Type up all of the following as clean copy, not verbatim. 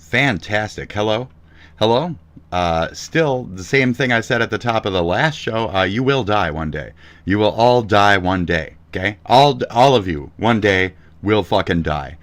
Fantastic. Hello? Hello? Still the same thing I said at the top of the last show. You will die one day. You will all die one day. Okay? All of you, one day, will fucking die.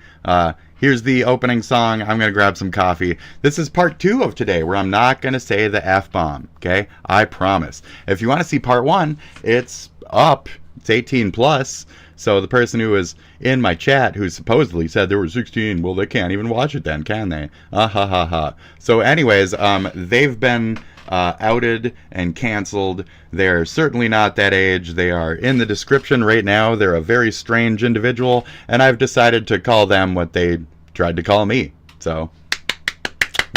Here's the opening song. I'm going to grab some coffee. This is part 2 of today, where I'm not going to say the F-bomb. Okay? I promise. If you want to see part 1, it's up. It's 18 plus. So the person who was in my chat who supposedly said there were 16, well, they can't even watch it then, can they? Ha ha ha. So anyways, they've been outed and canceled. They're certainly not that age. They are in the description right now. They're a very strange individual, and I've decided to call them what they tried to call me. So,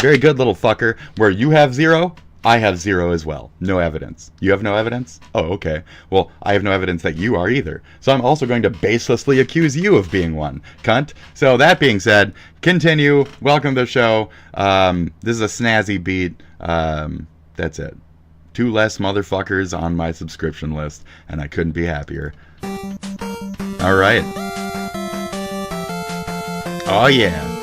very good little fucker. Where you have 0, I have 0 as well. No evidence. You have no evidence? Oh, okay. Well, I have no evidence that you are either. So I'm also going to baselessly accuse you of being one, cunt. So that being said, continue. Welcome to the show. This is a snazzy beat. That's it. 2 less motherfuckers on my subscription list, and I couldn't be happier. All right. Oh, yeah.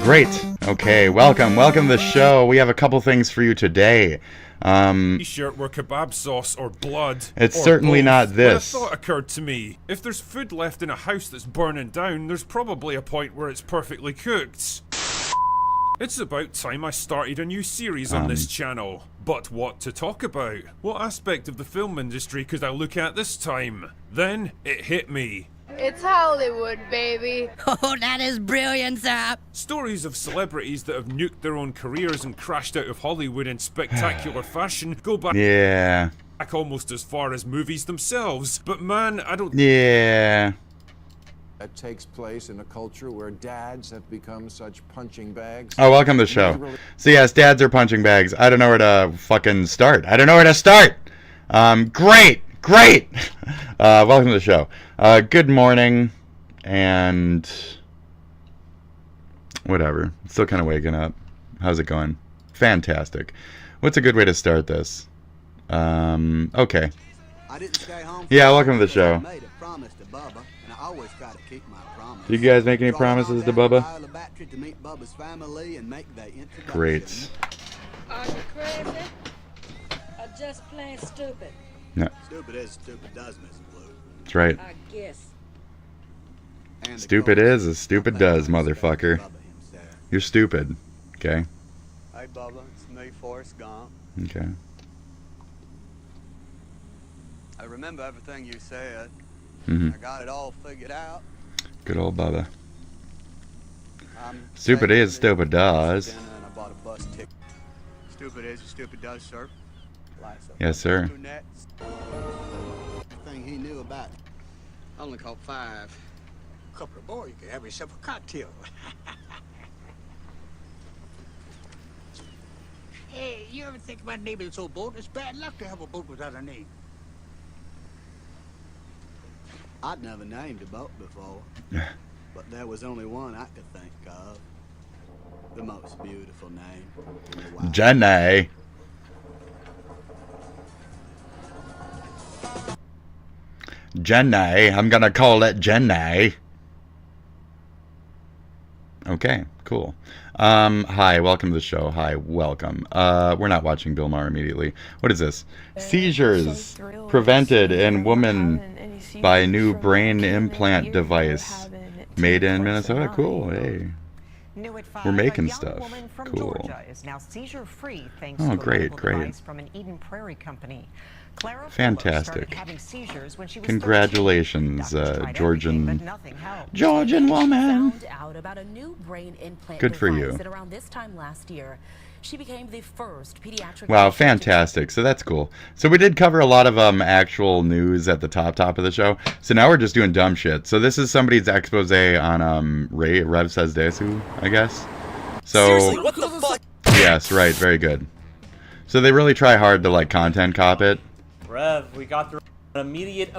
Great. Okay, welcome to the show. We have a couple things for you today. T-shirt were kebab sauce or blood. It's or certainly both. not this. But a thought occurred to me. If there's food left in a house that's burning down, there's probably a point where it's perfectly cooked. It's about time I started a new series on this channel. But what to talk about? What aspect of the film industry could I look at this time? Then it hit me. It's Hollywood, baby. Oh, that is brilliant, Zap. Stories of celebrities that have nuked their own careers and crashed out of Hollywood in spectacular fashion go back almost as far as movies themselves. But man, I don't... That takes place in a culture where dads have become such punching bags. Oh, welcome to the show. So yes, dads are punching bags. I don't know where to fucking start. Great! Welcome to the show. Good morning, and whatever. Still kind of waking up. How's it going? Fantastic. What's a good way to start this? Okay. Yeah, welcome to the show. Do you guys make any promises to Bubba? Great. just plain stupid? No, Stupid is, stupid does, Mrs. Blue. that's right. I guess. And the Stupid coach, is as stupid does, motherfucker. Bubba himself. You're stupid. Okay. Hey, Bubba, it's me, Forrest Gump. Okay. I remember everything you said. hmm I got it all figured out. Good old Bubba. I'm Stupid taking is, the stupid does. dinner and I bought a bus ticket. Stupid is, stupid does, sir. Lights up. Yes, sir. Two nets. Everything he knew about it. I only caught 5. A couple of more, you could have yourself a cocktail. Hey, you ever think about naming this old boat? It's bad luck to have a boat without a name. I'd never named a boat before, but there was only one I could think of. The most beautiful name in the wild. Jenny. Jenny. I'm gonna call it Jenny. Okay, cool. Hi, welcome to the show. Hi, welcome. We're not watching Bill Maher immediately. What is this? Seizures prevented in woman by new brain implant device made in Minnesota. Cool. Hey. We're making stuff. Cool. Oh, great, great. From an Eden Prairie company. Fantastic. Congratulations, Georgian woman. Good for you. Around this time last year, she became the first pediatric. Wow, fantastic. So that's cool. So we did cover a lot of actual news at the top of the show. So now we're just doing dumb shit. So this is somebody's expose on Rev Says Desu, I guess. So Seriously, what the fuck? Yes, right, very good. So they really try hard to like content cop it. Rev, we got through an immediate.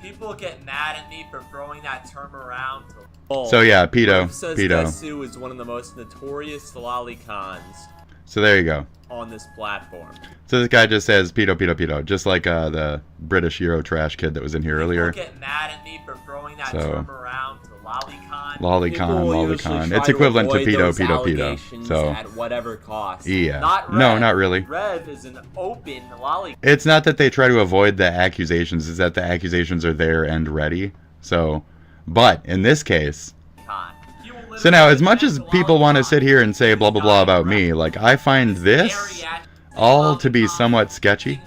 People get mad at me for throwing that term around. So yeah, Pedo. Desu is one of the most notorious lolicons. So there you go. On this platform. So this guy just says pedo, just like the British Euro trash kid that was in here earlier. People get mad at me for throwing that term around to lolicon. It's equivalent to pedo. So at whatever cost. Yeah. Not Rev. No, not really. Rev is an open lolicon. It's not that they try to avoid the accusations, it's that the accusations are there and ready. So, but in this case. So now, as much as people want to sit here and say blah blah blah about me, like I find this all to be somewhat sketchy.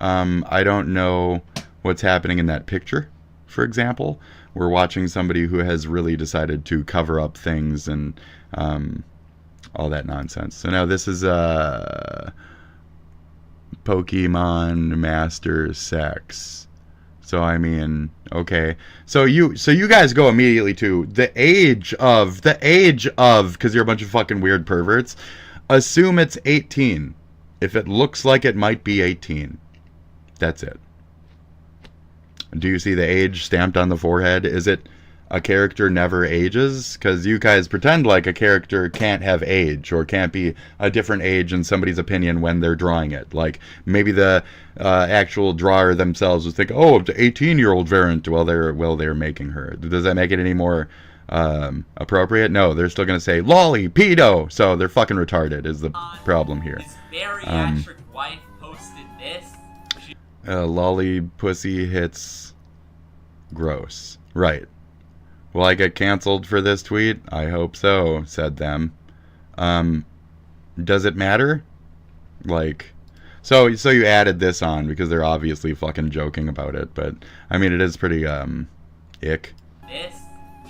I don't know what's happening in that picture, for example. We're watching somebody who has really decided to cover up things and all that nonsense. So now this is Pokemon Master Sex. So I mean, okay. So you guys go immediately to the age of, because you're a bunch of fucking weird perverts. Assume it's 18. If it looks like it might be 18. That's it. Do you see the age stamped on the forehead? Is it a character never ages? Because you guys pretend like a character can't have age or can't be a different age in somebody's opinion when they're drawing it. Like maybe the actual drawer themselves would think, oh, it's an 18-year-old variant. Well, they're making her. Does that make it any more appropriate? No, they're still gonna say lolly, pedo. So they're fucking retarded. Is the problem here? His bariatric wife posted this. Lolly pussy hits gross. Right. Will I get canceled for this tweet? I hope so, said them. Does it matter? Like, so you added this on because they're obviously fucking joking about it, but I mean it is pretty ick. This.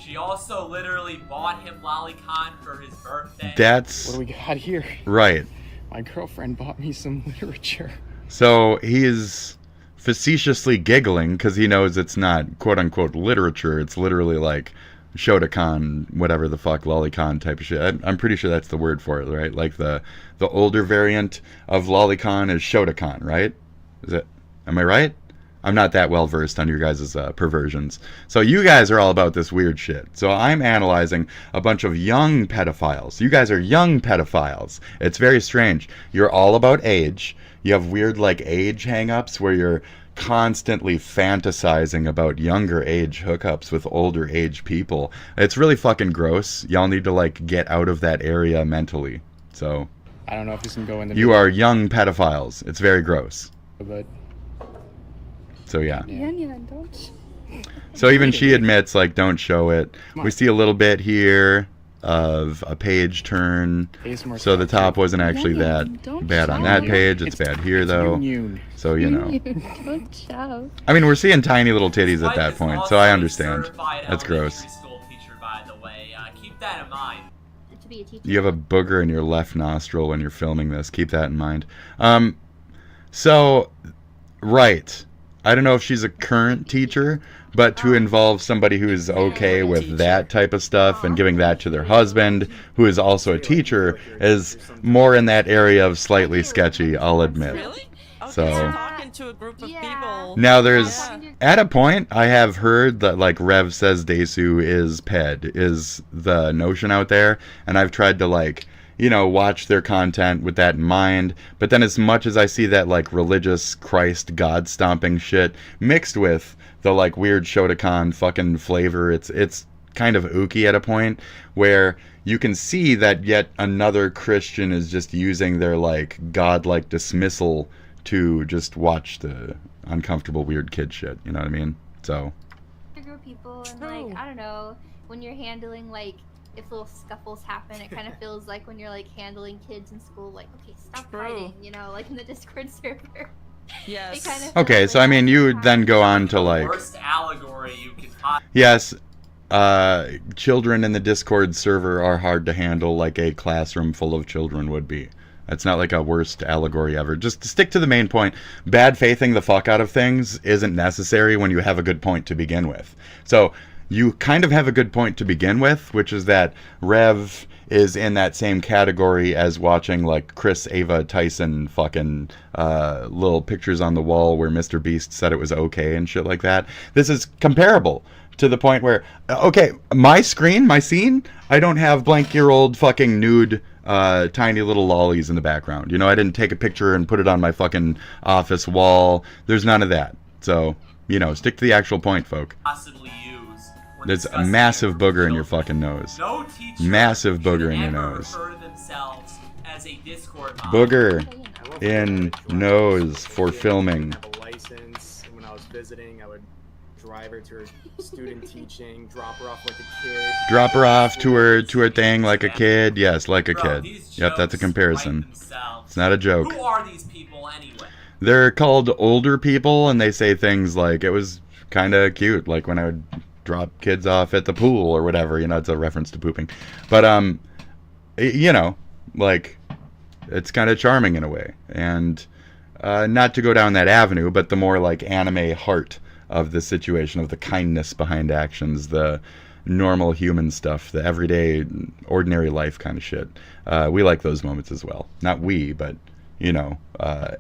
She also literally bought him lolicon for his birthday. That's what do we got here? Right. My girlfriend bought me some literature. So he is facetiously giggling because he knows it's not quote-unquote literature. It's literally like Shotokan, whatever the fuck, lolicon type of shit. I'm pretty sure that's the word for it, right? Like the older variant of lolicon is Shotokan, right? Is it? Am I right? I'm not that well versed on your guys' perversions. So you guys are all about this weird shit. So I'm analyzing a bunch of young pedophiles. You guys are young pedophiles. It's very strange. You're all about age. You have weird like age hang-ups where you're constantly fantasizing about younger age hookups with older age people. It's really fucking gross. Y'all need to like get out of that area mentally. So I don't know if this can go in the You are young pedophiles. It's very gross. but So yeah. Yeah, don't. So even she admits, like, don't show it. We see a little bit here of a page turn. So the top wasn't actually that bad on that page. It's bad here, though. So, you know. Don't shout. I mean, we're seeing tiny little titties at that point, so I understand. That's gross. Keep that in mind. To be a teacher. You have a booger in your left nostril when you're filming this. Keep that in mind. So, right. I don't know if she's a current teacher, but to involve somebody who is okay with that type of stuff and giving that to their husband, who is also a teacher, is more in that area of slightly sketchy, I'll admit. Really? So Talking to a group of people. now there's, at a point, I have heard that, like, Rev says Desu is ped, is the notion out there, and I've tried to, like, you know, watch their content with that in mind. But then as much as I see that, like, religious Christ God stomping shit mixed with the, like, weird Shotokan fucking flavor, it's kind of ooky at a point where you can see that yet another Christian is just using their, like, godlike dismissal to just watch the uncomfortable weird kid shit, you know what I mean? So Group of people and like, I don't know, when you're handling, like, if little scuffles happen, it kind of feels like when you're, like, handling kids in school, like, okay, stop fighting, you know, like in the Discord server. Yes. It kind of okay, so I mean, you would then go on to, like, Worst allegory you can find. yes, children in the Discord server are hard to handle like a classroom full of children would be. That's not like a worst allegory ever. Just to stick to the main point, bad faithing the fuck out of things isn't necessary when you have a good point to begin with. So you kind of have a good point to begin with, which is that Rev is in that same category as watching, like, Chris Ava Tyson fucking little pictures on the wall where Mr. Beast said it was okay and shit like that. This is comparable to the point where, okay, my scene, I don't have blank-year-old fucking nude tiny little lollies in the background. You know, I didn't take a picture and put it on my fucking office wall. There's none of that. So, you know, stick to the actual point, folk. Possibly use when There's a discussing massive booger in children. your fucking nose. No teacher Massive should booger in your ever nose. refer to themselves as a Discord mod. Booger in nose for filming. Have a license. And when I was visiting, I would drive her to her student teaching, drop her off like a kid. Drop her off to her thing like a kid. Yes, like a Bro, kid. these Yep, that's a jokes comparison. write themselves. It's not a joke. Who are these people anyway? They're called older people, and they say things like, it was kind of cute, like when I would drop kids off at the pool or whatever. You know, it's a reference to pooping. But, you know, like, it's kind of charming in a way. And not to go down that avenue, but the more, like, anime heart of the situation, of the kindness behind actions, the normal human stuff, the everyday, ordinary life kind of shit. We like those moments as well. Not we, but, you know,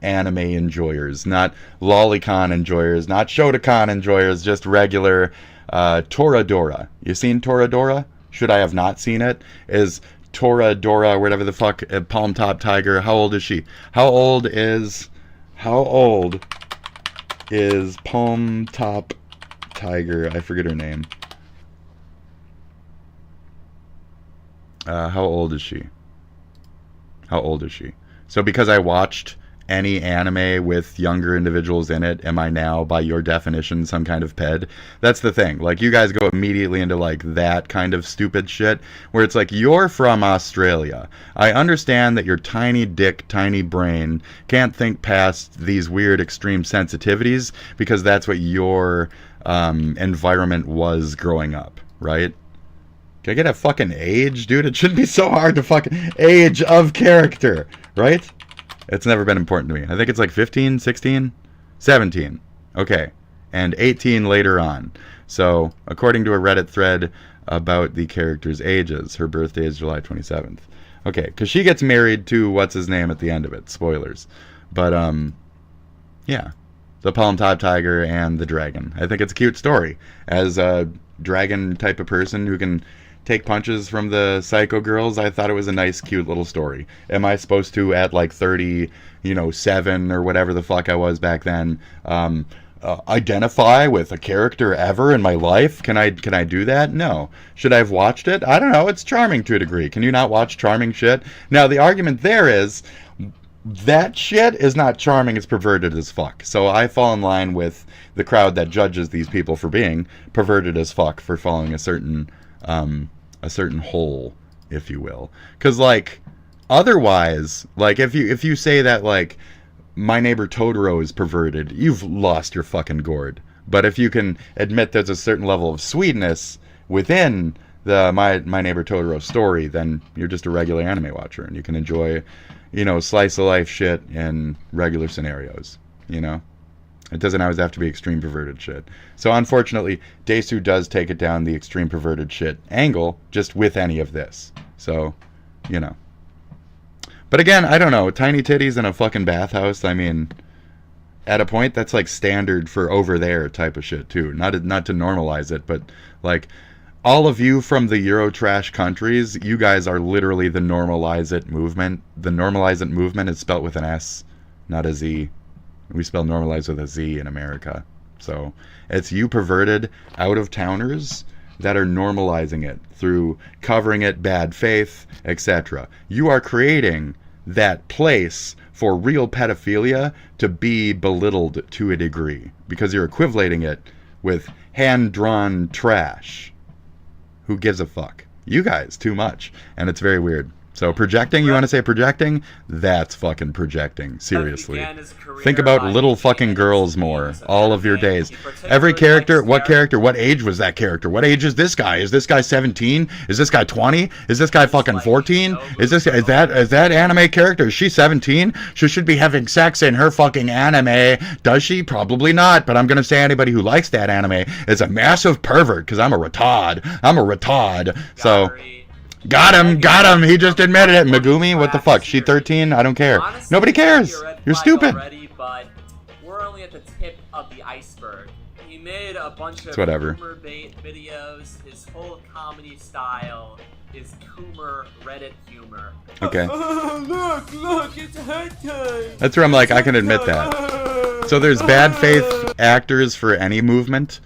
anime enjoyers, not lolicon enjoyers, not Shotokan enjoyers, just regular Toradora. You seen Toradora? Should I have not seen it? Is Toradora, whatever the fuck, Palm Top Tiger, how old is she? How old is Palm Top Tiger? I forget her name. How old is she? How old is she? So because I watched any anime with younger individuals in it, am I now, by your definition, some kind of ped? That's the thing. Like, you guys go immediately into, like, that kind of stupid shit, where it's like, you're from Australia. I understand that your tiny dick, tiny brain can't think past these weird extreme sensitivities, because that's what your environment was growing up, right? Can I get a fucking age, dude? It shouldn't be so hard to fucking age of character, right? It's never been important to me. I think it's like 15, 16, 17. Okay. And 18 later on. So, according to a Reddit thread about the character's ages, her birthday is July 27th. Okay, because she gets married to what's-his-name at the end of it. Spoilers. But, yeah. The Palm Top Tiger and the dragon. I think it's a cute story. As a dragon type of person who can take punches from the psycho girls, I thought it was a nice, cute little story. Am I supposed to, at like 30, 7 or whatever the fuck I was back then, identify with a character ever in my life? Can I do that? No. Should I have watched it? I don't know. It's charming to a degree. Can you not watch charming shit? Now, the argument there is that shit is not charming. It's perverted as fuck. So I fall in line with the crowd that judges these people for being perverted as fuck, for following a certain hole, if you will. Because, like, otherwise, like, if you say that, like, My Neighbor Totoro is perverted, you've lost your fucking gourd. But if you can admit there's a certain level of sweetness within the My Neighbor Totoro story, then you're just a regular anime watcher, and you can enjoy, you know, slice of life shit in regular scenarios, you know? It doesn't always have to be extreme perverted shit. So unfortunately, Desu does take it down the extreme perverted shit angle, just with any of this. So, you know. But again, I don't know, tiny titties in a fucking bathhouse, I mean, at a point, that's like standard for over there type of shit too. Not to normalize it, but like, all of you from the Eurotrash countries, you guys are literally the normalize it movement. The normalize it movement is spelt with an S, not a Z. We spell normalize with a Z in America. So it's you perverted out-of-towners that are normalizing it through covering it, bad faith, etc. You are creating that place for real pedophilia to be belittled to a degree because you're equivalating it with hand-drawn trash. Who gives a fuck? You guys, too much. And it's very weird. So projecting, you want to say projecting? That's fucking projecting. Seriously. Think about little fucking girls more. All of your days. Every character, what age was that character? What age is this guy? Is this guy 17? Is this guy 20? Is this guy fucking 14? Is that anime character? Is she 17? She should be having sex in her fucking anime. Does she? Probably not. But I'm gonna say anybody who likes that anime is a massive pervert because I'm a retard. So. Got him. He just admitted it. Megumi, what the fuck? She 13? I don't care. Honestly, Nobody cares. You're stupid. Already, but we're only at the tip of the iceberg. He made a bunch of whatever. Coomer bait videos. His whole comedy style is Coomer Reddit humor. Okay. Look, it's hentai. That's where I'm like, I can admit that. So there's bad faith actors for any movement.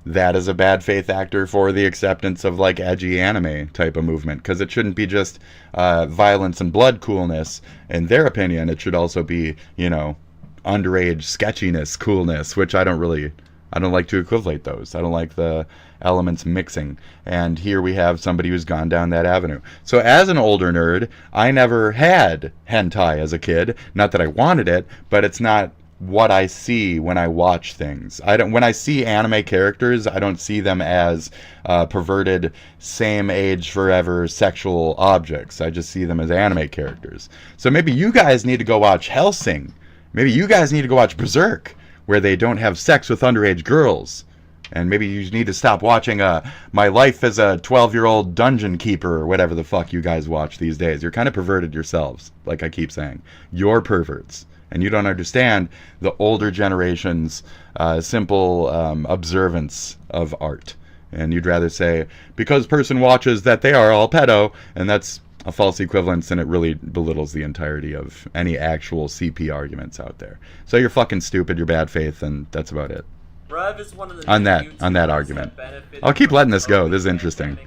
That is a bad faith actor for the acceptance of like edgy anime type of movement, because it shouldn't be just violence and blood coolness. In their opinion, it should also be, you know, underage sketchiness coolness, which I don't like to equivalate those. I don't like the elements mixing. And here we have somebody who's gone down that avenue. So as an older nerd, I never had hentai as a kid. Not that I wanted it, but it's not what I see when I watch things. When I see anime characters, I don't see them as perverted, same age forever sexual objects. I just see them as anime characters. So maybe you guys need to go watch Hellsing. Maybe you guys need to go watch Berserk, where they don't have sex with underage girls. And maybe you need to stop watching My Life as a 12-year-old Dungeon Keeper or whatever the fuck you guys watch these days. You're kind of perverted yourselves, like I keep saying. You're perverts. And you don't understand the older generation's simple observance of art. And you'd rather say, because person watches that they are all pedo, and that's a false equivalence, and it really belittles the entirety of any actual CP arguments out there. So you're fucking stupid, you're bad faith, and that's about it. Rev is one of the on that argument. I'll keep letting this go. This is interesting.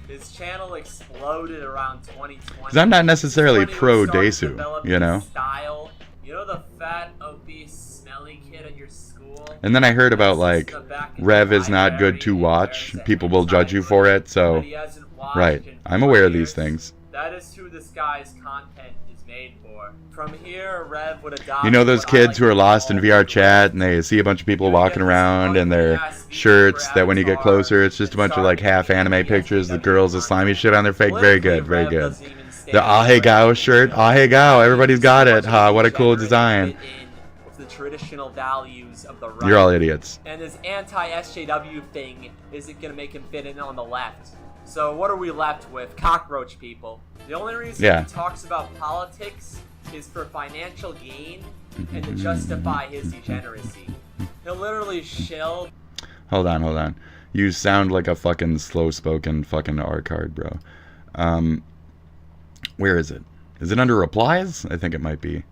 His channel exploded around 2020. Because I'm not necessarily pro Desu, you know? Style. You know the fat, obese, smelly kid at your school? And then I heard about, like, Rev is not good to watch. People will judge you for it, so... Right. I'm aware of these things. That is who this guy's content is made for. From here, Rev would adopt... You know those kids who are lost in VR chat and they see a bunch of people walking around and their shirts that when you get closer, it's just a bunch of, like, half anime pictures, the girls with slimy shit on their face? Very good, very good. The Ahegao shirt. Ahegao. Everybody's got it. Ha, what a cool design. The traditional values of the right. You're all idiots. And this anti-SJW thing isn't going to make him fit in on the left. So what are we left with? Cockroach people. The only reason he talks about politics is for financial gain and to justify his degeneracy. He'll literally shill. Hold on. You sound like a fucking slow-spoken fucking R card, bro. Where is it? Is it under replies? I think it might be.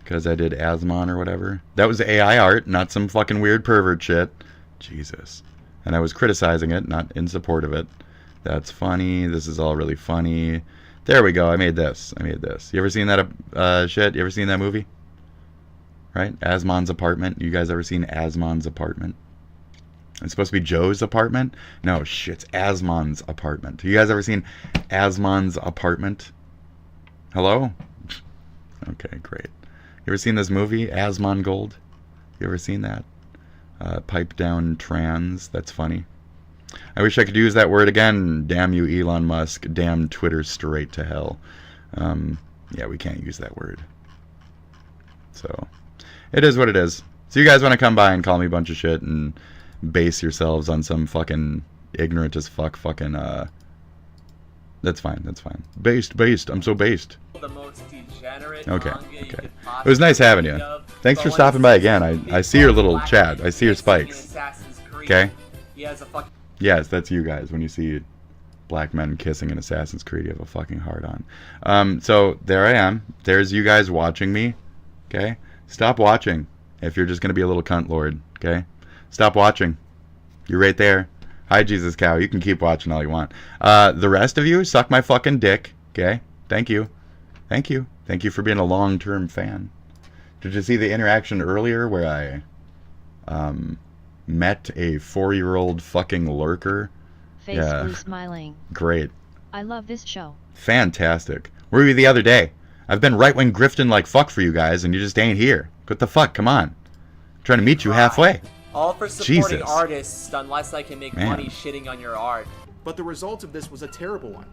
because I did Asmon or whatever. That was AI art, not some fucking weird pervert shit. Jesus. And I was criticizing it, not in support of it. That's funny. This is all really funny. There we go. I made this. I made this. You ever seen that shit? You ever seen that movie? Right? Asmon's Apartment. You guys ever seen Asmon's Apartment? It's supposed to be Joe's apartment? No, shit. It's Asmon's apartment. You guys ever seen Asmon's Apartment? Hello? Okay, great. You ever seen this movie, Asmongold? You ever seen that? Pipe down trans. That's funny. I wish I could use that word again. Damn you, Elon Musk. Damn Twitter straight to hell. Yeah, we can't use that word. So, it is what it is. So you guys want to come by and call me a bunch of shit and base yourselves on some fucking ignorant as fuck fucking, that's fine, that's fine. Based. I'm so based. The most degenerate Okay, manga you okay. could It was nice having you. possibly think of. Thanks for But when stopping it's by again. I see your little black chat. I see your kissing in spikes. Assassin's Creed, Okay? He has a fucking Yes, that's you guys. When you see black men kissing in Assassin's Creed, you have a fucking heart on. So there I am. There's you guys watching me. Okay? Stop watching if you're just going to be a little cunt lord. Okay? Stop watching. You're right there. Hi, Jesus Cow. You can keep watching all you want. The rest of you, suck my fucking dick. Okay? Thank you. Thank you. Thank you for being a long-term fan. Did you see the interaction earlier where I met a 4-year-old fucking lurker? Face Yeah. blue smiling. Great. I love this show. Fantastic. Where were you the other day? I've been right-wing grifting like fuck for you guys, and you just ain't here. What the fuck? Come on. I'm trying to meet you halfway. all for supporting Jesus. artists unless I can make Man. money shitting on your art. But the result of this was a terrible one.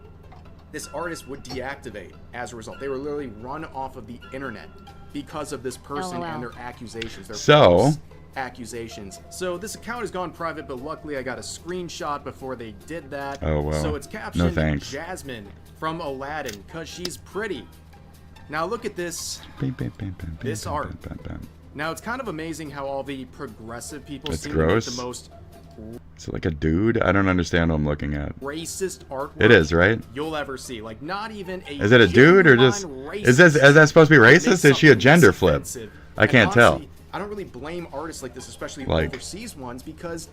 This artist would deactivate as a result. They were literally run off of the internet because of this person LOL. and their accusations. Their So- false accusations. So this account has gone private, but luckily I got a screenshot before they did that. Oh, well. So it's captioned No thanks. Jasmine from Aladdin, cause she's pretty. Now look at this. This art. Now it's kind of amazing how all the progressive people That's seem gross. to make the most Is it like a dude? I don't understand what I'm looking at. racist artwork It is, right? you'll ever see. Like not even a Is it a dude or just... genuine Is that supposed to be racist racist? Is she a something gender that's flip? offensive. I And can't tell. honestly, I don't really blame artists like this, especially Like- overseas ones, because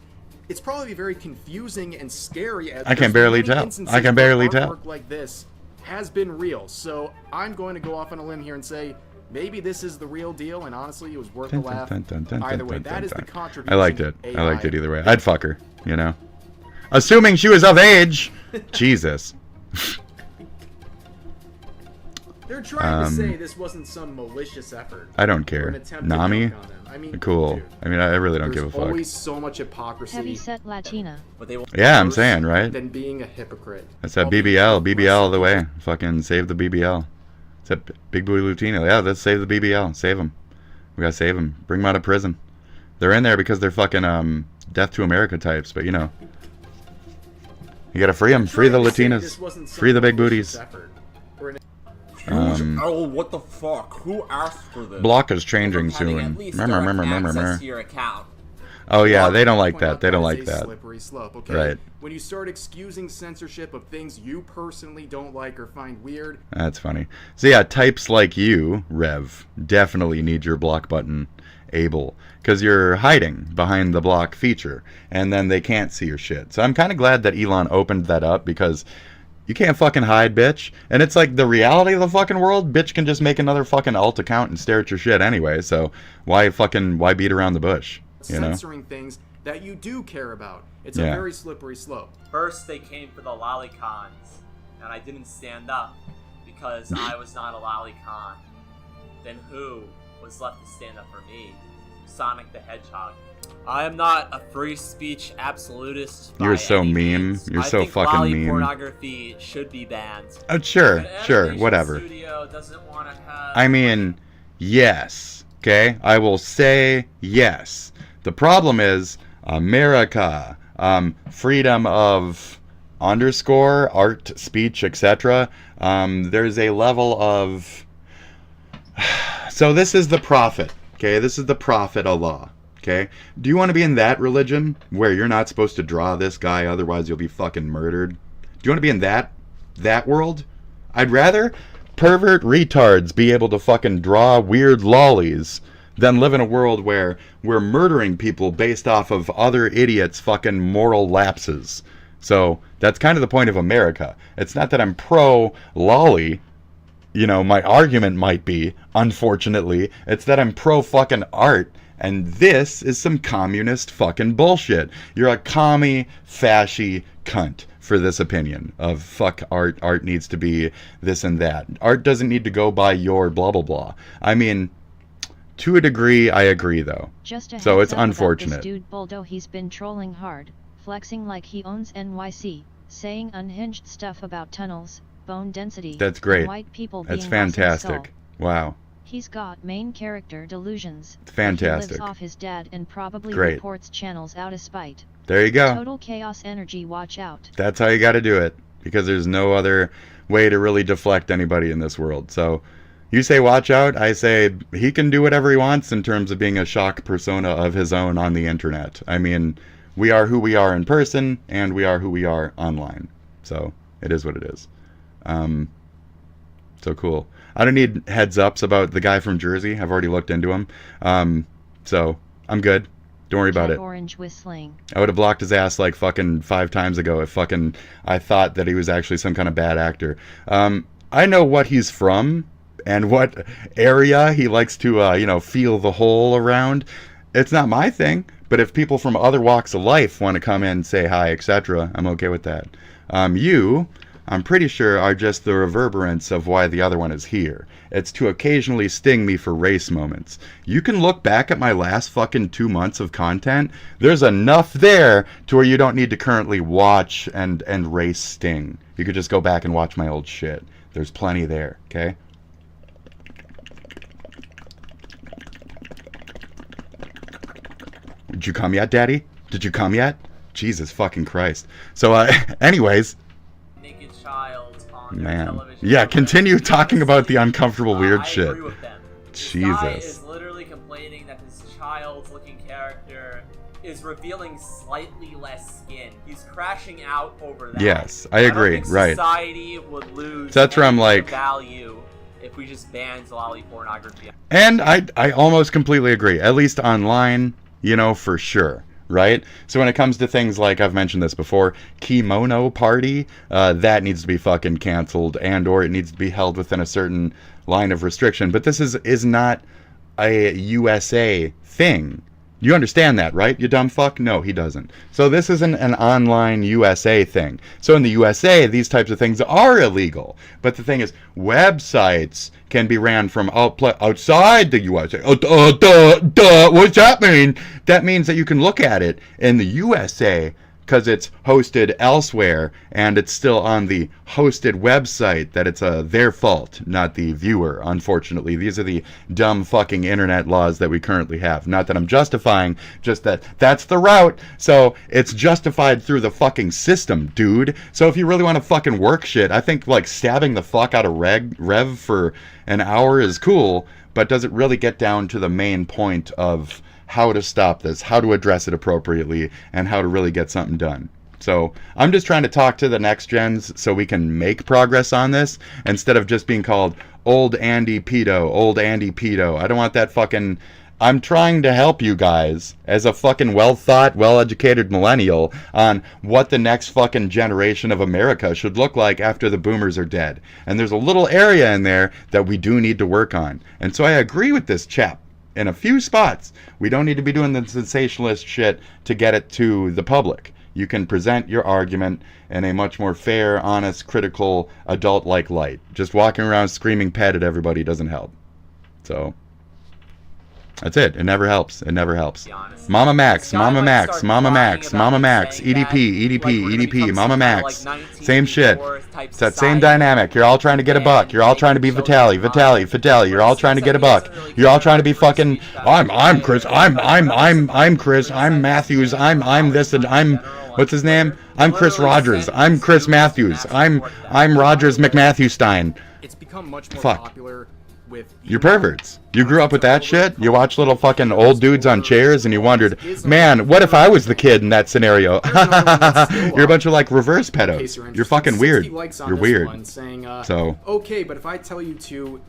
it's probably very confusing and scary. As I can there's barely many tell. instances I can where barely tell. artwork like this has been real. So I'm going to go off on a limb here and say maybe this is the real deal, and honestly, it was worth a laugh. Either way, that is the contribution. I liked it. of I liked AI. it either way. I'd fuck her, you know? Assuming she was of age. Jesus. They're trying to say this wasn't some malicious effort. I don't or care. an attempt to Nami? dunk on them. I mean, Cool. dude, I mean, I really don't give a there's fuck. always so much hypocrisy. Heavy set Latina. But they Yeah, I'm worse saying, right? Than being a hypocrite. That's that I'll be BBL. BBL all the way. aggressive. Fucking save the BBL. It's that Big Booty Latino. Yeah, let's save the BBL. Save him. We gotta save him. Bring him out of prison. They're in there because they're fucking Death to America types, but you know. You gotta free them. Free the Trying to say Latinas. this wasn't some Free the big malicious booties. effort or an oh, what the fuck? Who asked for this? Block is changing Having soon. at least Remember. direct access to your account. Oh yeah, they don't like point that. out They don't is like a that. Slippery slope, okay? Right. When you start excusing censorship of things you personally don't like or find weird, That's funny. So yeah, types like you, Rev, definitely need your block button able, because you're hiding behind the block feature, and then they can't see your shit. So I'm kind of glad that Elon opened that up, because you can't fucking hide, bitch. And it's like the reality of the fucking world. Bitch can just make another fucking alt account and stare at your shit anyway. So why beat around the bush? You know? censoring things that you do care about. It's Yeah. a very slippery slope. First, they came for the lolicons, and I didn't stand up because I was not a lolicon. Then who was left to stand up for me? Sonic the Hedgehog. I am not a free speech absolutist. You're by so any meme. means. You're I so think fucking lolly meme. pornography should be banned. Oh, sure, An sure, animation whatever. Studio doesn't want to have. I mean, yes. Okay, I will say yes. The problem is America, freedom of underscore art, speech, etc. There's a level of. So this is the prophet. Okay, this is the prophet Allah. Okay, do you want to be in that religion where you're not supposed to draw this guy, otherwise you'll be fucking murdered? Do you want to be in that world? I'd rather pervert retards be able to fucking draw weird lollies than live in a world where we're murdering people based off of other idiots' fucking moral lapses. So that's kind of the point of America. It's not that I'm pro-lolly. You know, my argument might be, unfortunately, it's that I'm pro-fucking art, and this is some communist fucking bullshit. You're a commie, fashy cunt for this opinion of fuck art, art needs to be this and that. Art doesn't need to go by your blah blah blah. I mean, to a degree, I agree though. So it's unfortunate. This dude Boldo, he's been trolling hard, flexing like he owns NYC, saying unhinged stuff about tunnels, bone density. That's great. White people That's being fantastic. Wow. He's got main character delusions. Fantastic. He lives off his dad and probably Great. reports channels out of spite. There you go. Total chaos energy, watch out. That's how you got to do it, because there's no other way to really deflect anybody in this world. So you say watch out, I say he can do whatever he wants in terms of being a shock persona of his own on the internet. I mean, we are who we are in person, and we are who we are online. So it is what it is. So cool. I don't need heads ups about the guy from Jersey. I've already looked into him. So I'm good. Don't worry about it. Orange whistling. I would have blocked his ass like fucking 5 times ago if fucking I thought that he was actually some kind of bad actor. I know what he's from and what area he likes to, you know, feel the hole around. It's not my thing, but if people from other walks of life want to come in and say hi, etc., I'm okay with that. I'm pretty sure are just the reverberance of why the other one is here. It's to occasionally sting me for race moments. You can look back at my last fucking 2 months of content. There's enough there to where you don't need to currently watch and race sting. You could just go back and watch my old shit. There's plenty there, okay? Did you come yet, Daddy? Did you come yet? Jesus fucking Christ. So, anyways... Child on Man. television. Yeah, continue talking about the uncomfortable weird shit. I agree with them. Jesus. This guy is literally complaining that his child's-looking character is revealing slightly less skin. He's crashing out over that. Yes, I agree. Don't think right. Society would lose. So that's where I'm like, value if we just banned lolly pornography. And I almost completely agree. At least online, you know, for sure. Right? So when it comes to things like, I've mentioned this before, kimono party, that needs to be fucking canceled, and or it needs to be held within a certain line of restriction. But this is not a USA thing. You understand that, right? You dumb fuck? No, he doesn't. So this isn't an online USA thing. So in the USA, these types of things are illegal. But the thing is, websites can be ran from outside the USA. What's that mean? That means that you can look at it in the USA because it's hosted elsewhere and it's still on the hosted website, that it's their fault, not the viewer. Unfortunately, these are the dumb fucking internet laws that we currently have. Not that I'm justifying, just that that's the route. So it's justified through the fucking system, dude. So if you really want to fucking work shit, I think like stabbing the fuck out of Rev for an hour is cool, but does it really get down to the main point of how to stop this, how to address it appropriately, and how to really get something done? So I'm just trying to talk to the next gens so we can make progress on this instead of just being called old Andy Pedo, old Andy Pedo. I don't want that fucking... I'm trying to help you guys as a fucking well-thought, well-educated millennial on what the next fucking generation of America should look like after the boomers are dead. And there's a little area in there that we do need to work on. And so I agree with this chap. In a few spots, we don't need to be doing the sensationalist shit to get it to the public. You can present your argument in a much more fair, honest, critical, adult-like light. Just walking around screaming pet at everybody doesn't help. So, that's it. It never helps. It never helps. Mama Max, Mama Max, Mama Max, Mama Max, EDP, Mama Max. Same shit. It's that same dynamic. You're all trying to get a buck. You're all trying to be Vitaly. You're all trying to get a buck. You're all trying to be fucking. I'm Chris. I'm Chris. I'm Matthews. I'm this and I'm. What's his name? I'm Chris Rogers. I'm Chris Matthews. I'm Rogers McMatthewstein. It's become much more Fuck. popular with. You're perverts. You grew up with that shit? You watch little fucking old dudes on chairs and you wondered, man, what if I was the kid in that scenario? You're a bunch of like reverse pedos. You're fucking weird. You're weird. So. Okay, but if I tell you to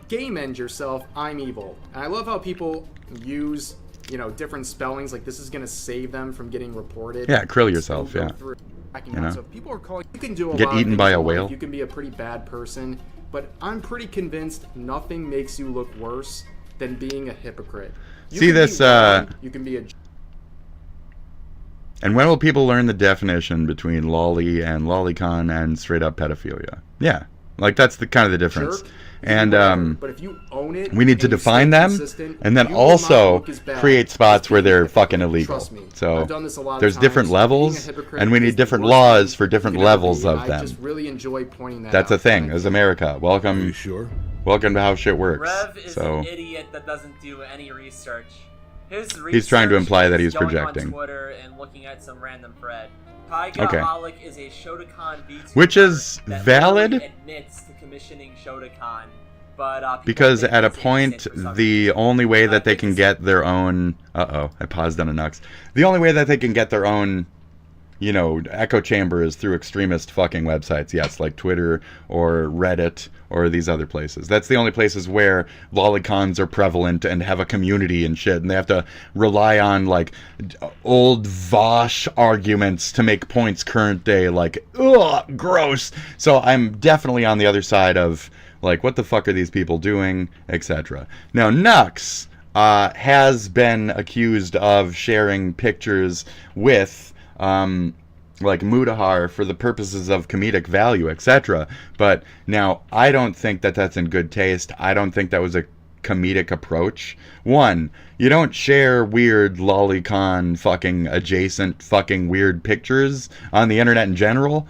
game end yourself, I'm evil. And I love how people use, you know, different spellings. Like this is gonna save them from getting reported. Yeah, krill yourself. Yeah. You know? So people are calling. You can do a Get lot eaten of by a things. whale. You can be a pretty bad person, but I'm pretty convinced nothing makes you look worse than being a hypocrite. You See can this. be wrong, you can be a. And when will people learn the definition between lolly and lolicon and straight up pedophilia? Yeah, like that's the kind of the difference. Jerk, and but if you own it, we need to define them, and then also create spots where they're fucking illegal. So there's different levels, and we need different laws for different levels of them. I just really enjoy pointing that That's out. a thing. As America, welcome. Are you sure? Welcome to how shit works. Rev is so an idiot that doesn't do any research. His research he's trying to imply that he's is going projecting. on Twitter and looking at some random thread. Okay. Tyga is a Shotokan VTuber which is that valid. Admits to commissioning Shotokan, but because at a point, the only way that they can get their own I paused on a nux. The only way that they can get their own, you know, echo chamber is through extremist fucking websites. Yes, like Twitter or Reddit or these other places. That's the only places where lolicons are prevalent and have a community and shit, and they have to rely on like old Vosh arguments to make points current day. Like, ugh, gross. So I'm definitely on the other side of like, what the fuck are these people doing, etc. Now, Nux has been accused of sharing pictures with like Mudahar for the purposes of comedic value, etc. But now I don't think that that's in good taste. I don't think that was a comedic approach. One, you don't share weird lolicon fucking adjacent fucking weird pictures on the internet in general.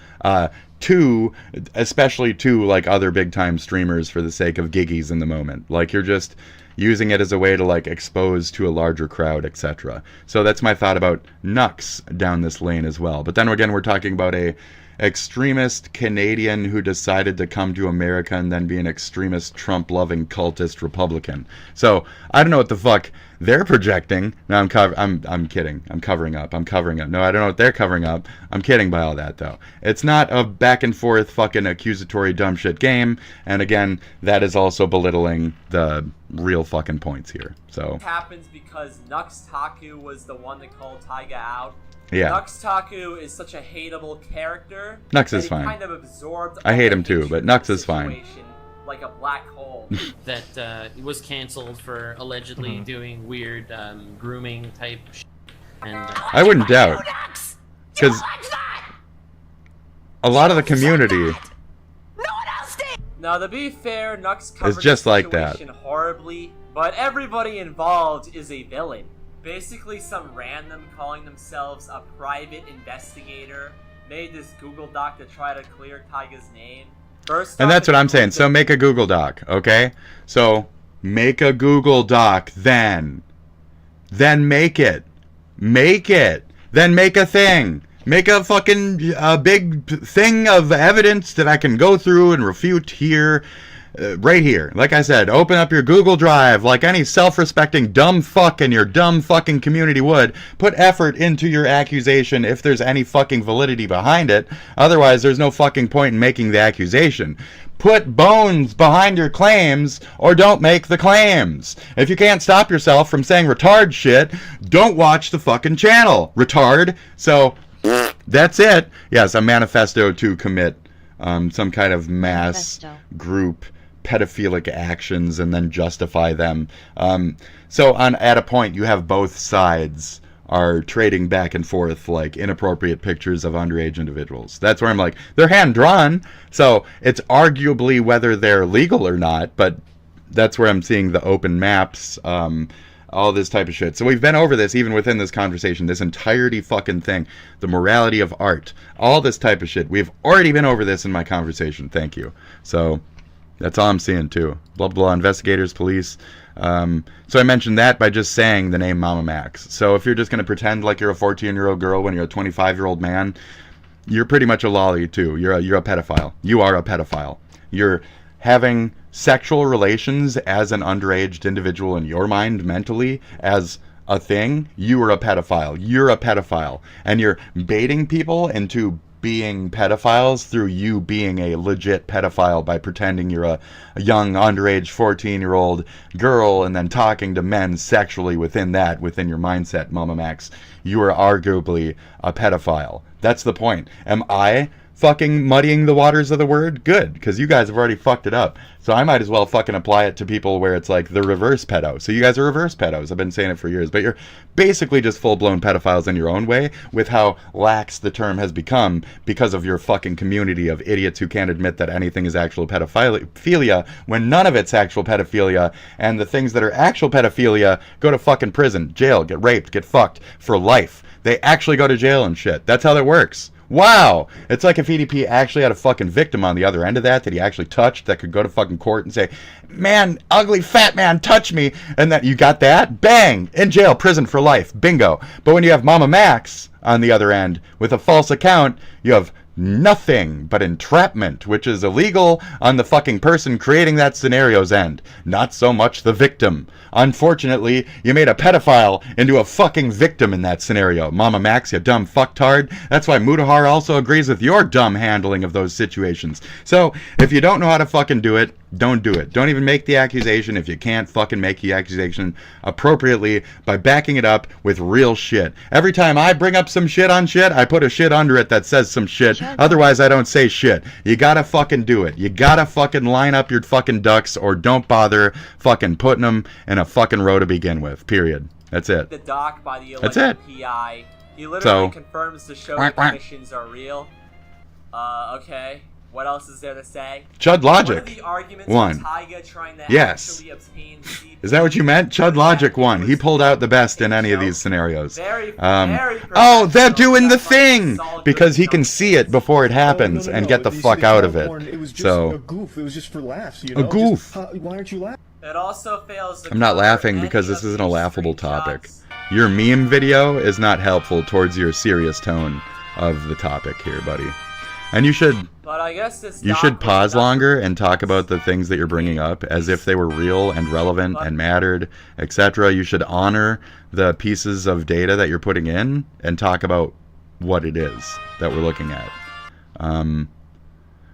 Two, especially to like other big time streamers for the sake of giggies in the moment. Like you're just using it as a way to like expose to a larger crowd, etc. So that's my thought about Nux down this lane as well. But then again, we're talking about a extremist Canadian who decided to come to America and then be an extremist Trump-loving cultist Republican. So I don't know what the fuck they're projecting. No, I'm kidding. I'm covering up. No, I don't know what they're covering up. I'm kidding by all that though. It's not a back and forth fucking accusatory dumb shit game. And again, that is also belittling the real fucking points here. So it happens because Nux Taku was the one that called Tyga out. Yeah. Nux Taku is such a hateable character. Nux is fine. Kind of absorbed I hate him too, but Nux is fine. Like a black hole. That was canceled for allegedly doing weird grooming type shit. And I wouldn't doubt, because a lot of the community Now, to be fair, Nux covered is just the like that. situation horribly, but everybody involved is a villain. Basically, some random calling themselves a private investigator made this Google Doc to try to clear Tyga's name. First and that's what I'm saying. So make a Google Doc, okay? So make a Google Doc, then make it. Make it. Then make a thing. Make a fucking big thing of evidence that I can go through and refute here. Right here. Like I said, open up your Google Drive like any self-respecting dumb fuck in your dumb fucking community would. Put effort into your accusation if there's any fucking validity behind it. Otherwise, there's no fucking point in making the accusation. Put bones behind your claims or don't make the claims. If you can't stop yourself from saying retard shit, don't watch the fucking channel. Retard. So, that's it. Yes, a manifesto to commit some kind of mass group pedophilic actions and then justify them. So at a point you have both sides are trading back and forth like inappropriate pictures of underage individuals. That's where I'm like, they're hand drawn, so it's arguably whether they're legal or not, but that's where I'm seeing the open maps, all this type of shit. So we've been over this even within this conversation, this entirety fucking thing, the morality of art, all this type of shit. We've already been over this in my conversation. Thank you. So that's all I'm seeing too. Blah, blah, blah, investigators, police. So I mentioned that by just saying the name Mama Max. So if you're just going to pretend like you're a 14-year-old girl when you're a 25-year-old man, you're pretty much a lolly too. You're a pedophile. You are a pedophile. You're having sexual relations as an underage individual in your mind mentally as a thing, you are a pedophile. You're a pedophile. And you're baiting people into being pedophiles through you being a legit pedophile by pretending you're a young underage 14-year-old girl and then talking to men sexually within your mindset, Mama Max. You are arguably a pedophile. That's the point. Am I fucking muddying the waters of the word? Good, because you guys have already fucked it up. So I might as well fucking apply it to people where it's like the reverse pedo. So you guys are reverse pedos. I've been saying it for years, but you're basically just full-blown pedophiles in your own way with how lax the term has become because of your fucking community of idiots who can't admit that anything is actual pedophilia when none of it's actual pedophilia, and the things that are actual pedophilia go to fucking prison, jail, get raped, get fucked for life. They actually go to jail and shit. That's how that works. Wow! It's like if EDP actually had a fucking victim on the other end of that he actually touched, that could go to fucking court and say, man, ugly fat man, touch me, and that you got that? Bang! In jail, prison for life. Bingo. But when you have Mama Max on the other end with a false account, you have nothing but entrapment, which is illegal on the fucking person creating that scenario's end, not so much the victim. Unfortunately, you made a pedophile into a fucking victim in that scenario. Mama Max, you dumb fucktard. That's why Mutahar also agrees with your dumb handling of those situations. So, if you don't know how to fucking do it, don't do it. Don't even make the accusation if you can't fucking make the accusation appropriately by backing it up with real shit. Every time I bring up some shit on shit, I put a shit under it that says some shit. Otherwise, I don't say shit. You gotta fucking do it. You gotta fucking line up your fucking ducks, or don't bother fucking putting them in a fucking row to begin with. Period. That's it. The doc by the That's it. PI. He literally confirms the show that the missions are real. Okay. What else is there to say? Chud Logic. What are the arguments Won. Taiga trying to Yes. actually obtain CP? Is that what you meant? Chud Logic won. He pulled out the best in any of these scenarios. Very oh, they're doing the thing! Because he can see it before it happens and get the fuck out of it. It was just So, a goof. It was just for laughs, you know? a goof. Why aren't you laughing? It also fails to I'm not laughing because this isn't a laughable topic. Your meme video is not helpful towards your serious tone of the topic here, buddy. And you should pause longer and talk about the things that you're bringing up as if they were real and relevant and mattered, etc. You should honor the pieces of data that you're putting in and talk about what it is that we're looking at.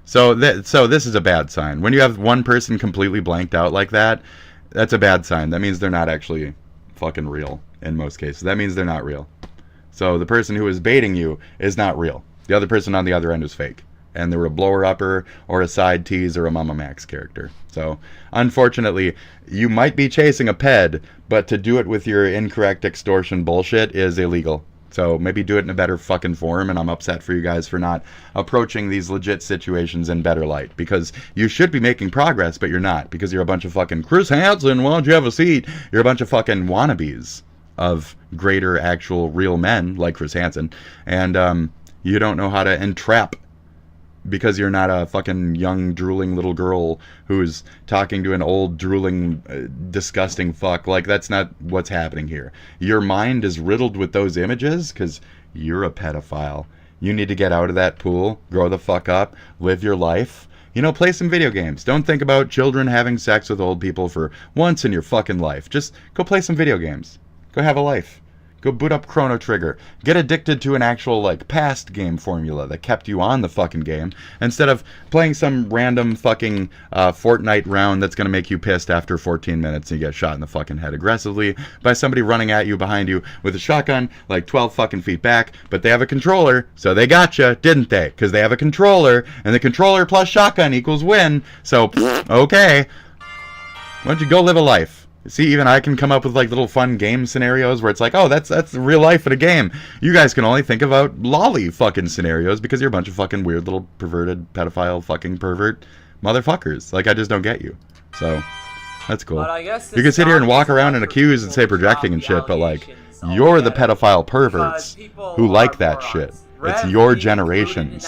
So this is a bad sign. When you have one person completely blanked out like that, that's a bad sign. That means they're not actually fucking real in most cases. That means they're not real. So the person who is baiting you is not real. The other person on the other end is fake. And they were a blower-upper or a side tease or a Mama Max character. So, unfortunately, you might be chasing a ped, but to do it with your incorrect extortion bullshit is illegal. So maybe do it in a better fucking form, and I'm upset for you guys for not approaching these legit situations in better light. Because you should be making progress, but you're not. Because you're a bunch of fucking, Chris Hansen, why don't you have a seat? You're a bunch of fucking wannabes of greater actual real men, like Chris Hansen. And, you don't know how to entrap because you're not a fucking young drooling little girl who's talking to an old drooling disgusting fuck. Like, that's not what's happening here. Your mind is riddled with those images because you're a pedophile. You need to get out of that pool, grow the fuck up, live your life. You know, play some video games. Don't think about children having sex with old people for once in your fucking life. Just go play some video games. Go have a life. Go boot up Chrono Trigger. Get addicted to an actual, like, past game formula that kept you on the fucking game, instead of playing some random fucking Fortnite round that's going to make you pissed after 14 minutes and you get shot in the fucking head aggressively by somebody running at you behind you with a shotgun like 12 fucking feet back, but they have a controller, so they gotcha, didn't they? Because they have a controller, and the controller plus shotgun equals win, so, okay. Why don't you go live a life? See, even I can come up with like little fun game scenarios where it's like, oh, that's the real life in a game. You guys can only think about lolly fucking scenarios because you're a bunch of fucking weird little perverted pedophile fucking pervert motherfuckers. Like, I just don't get you. So, that's cool. You can sit here and walk around and accuse and say projecting and shit, but like, you're the pedophile perverts who like that shit. It's your generation.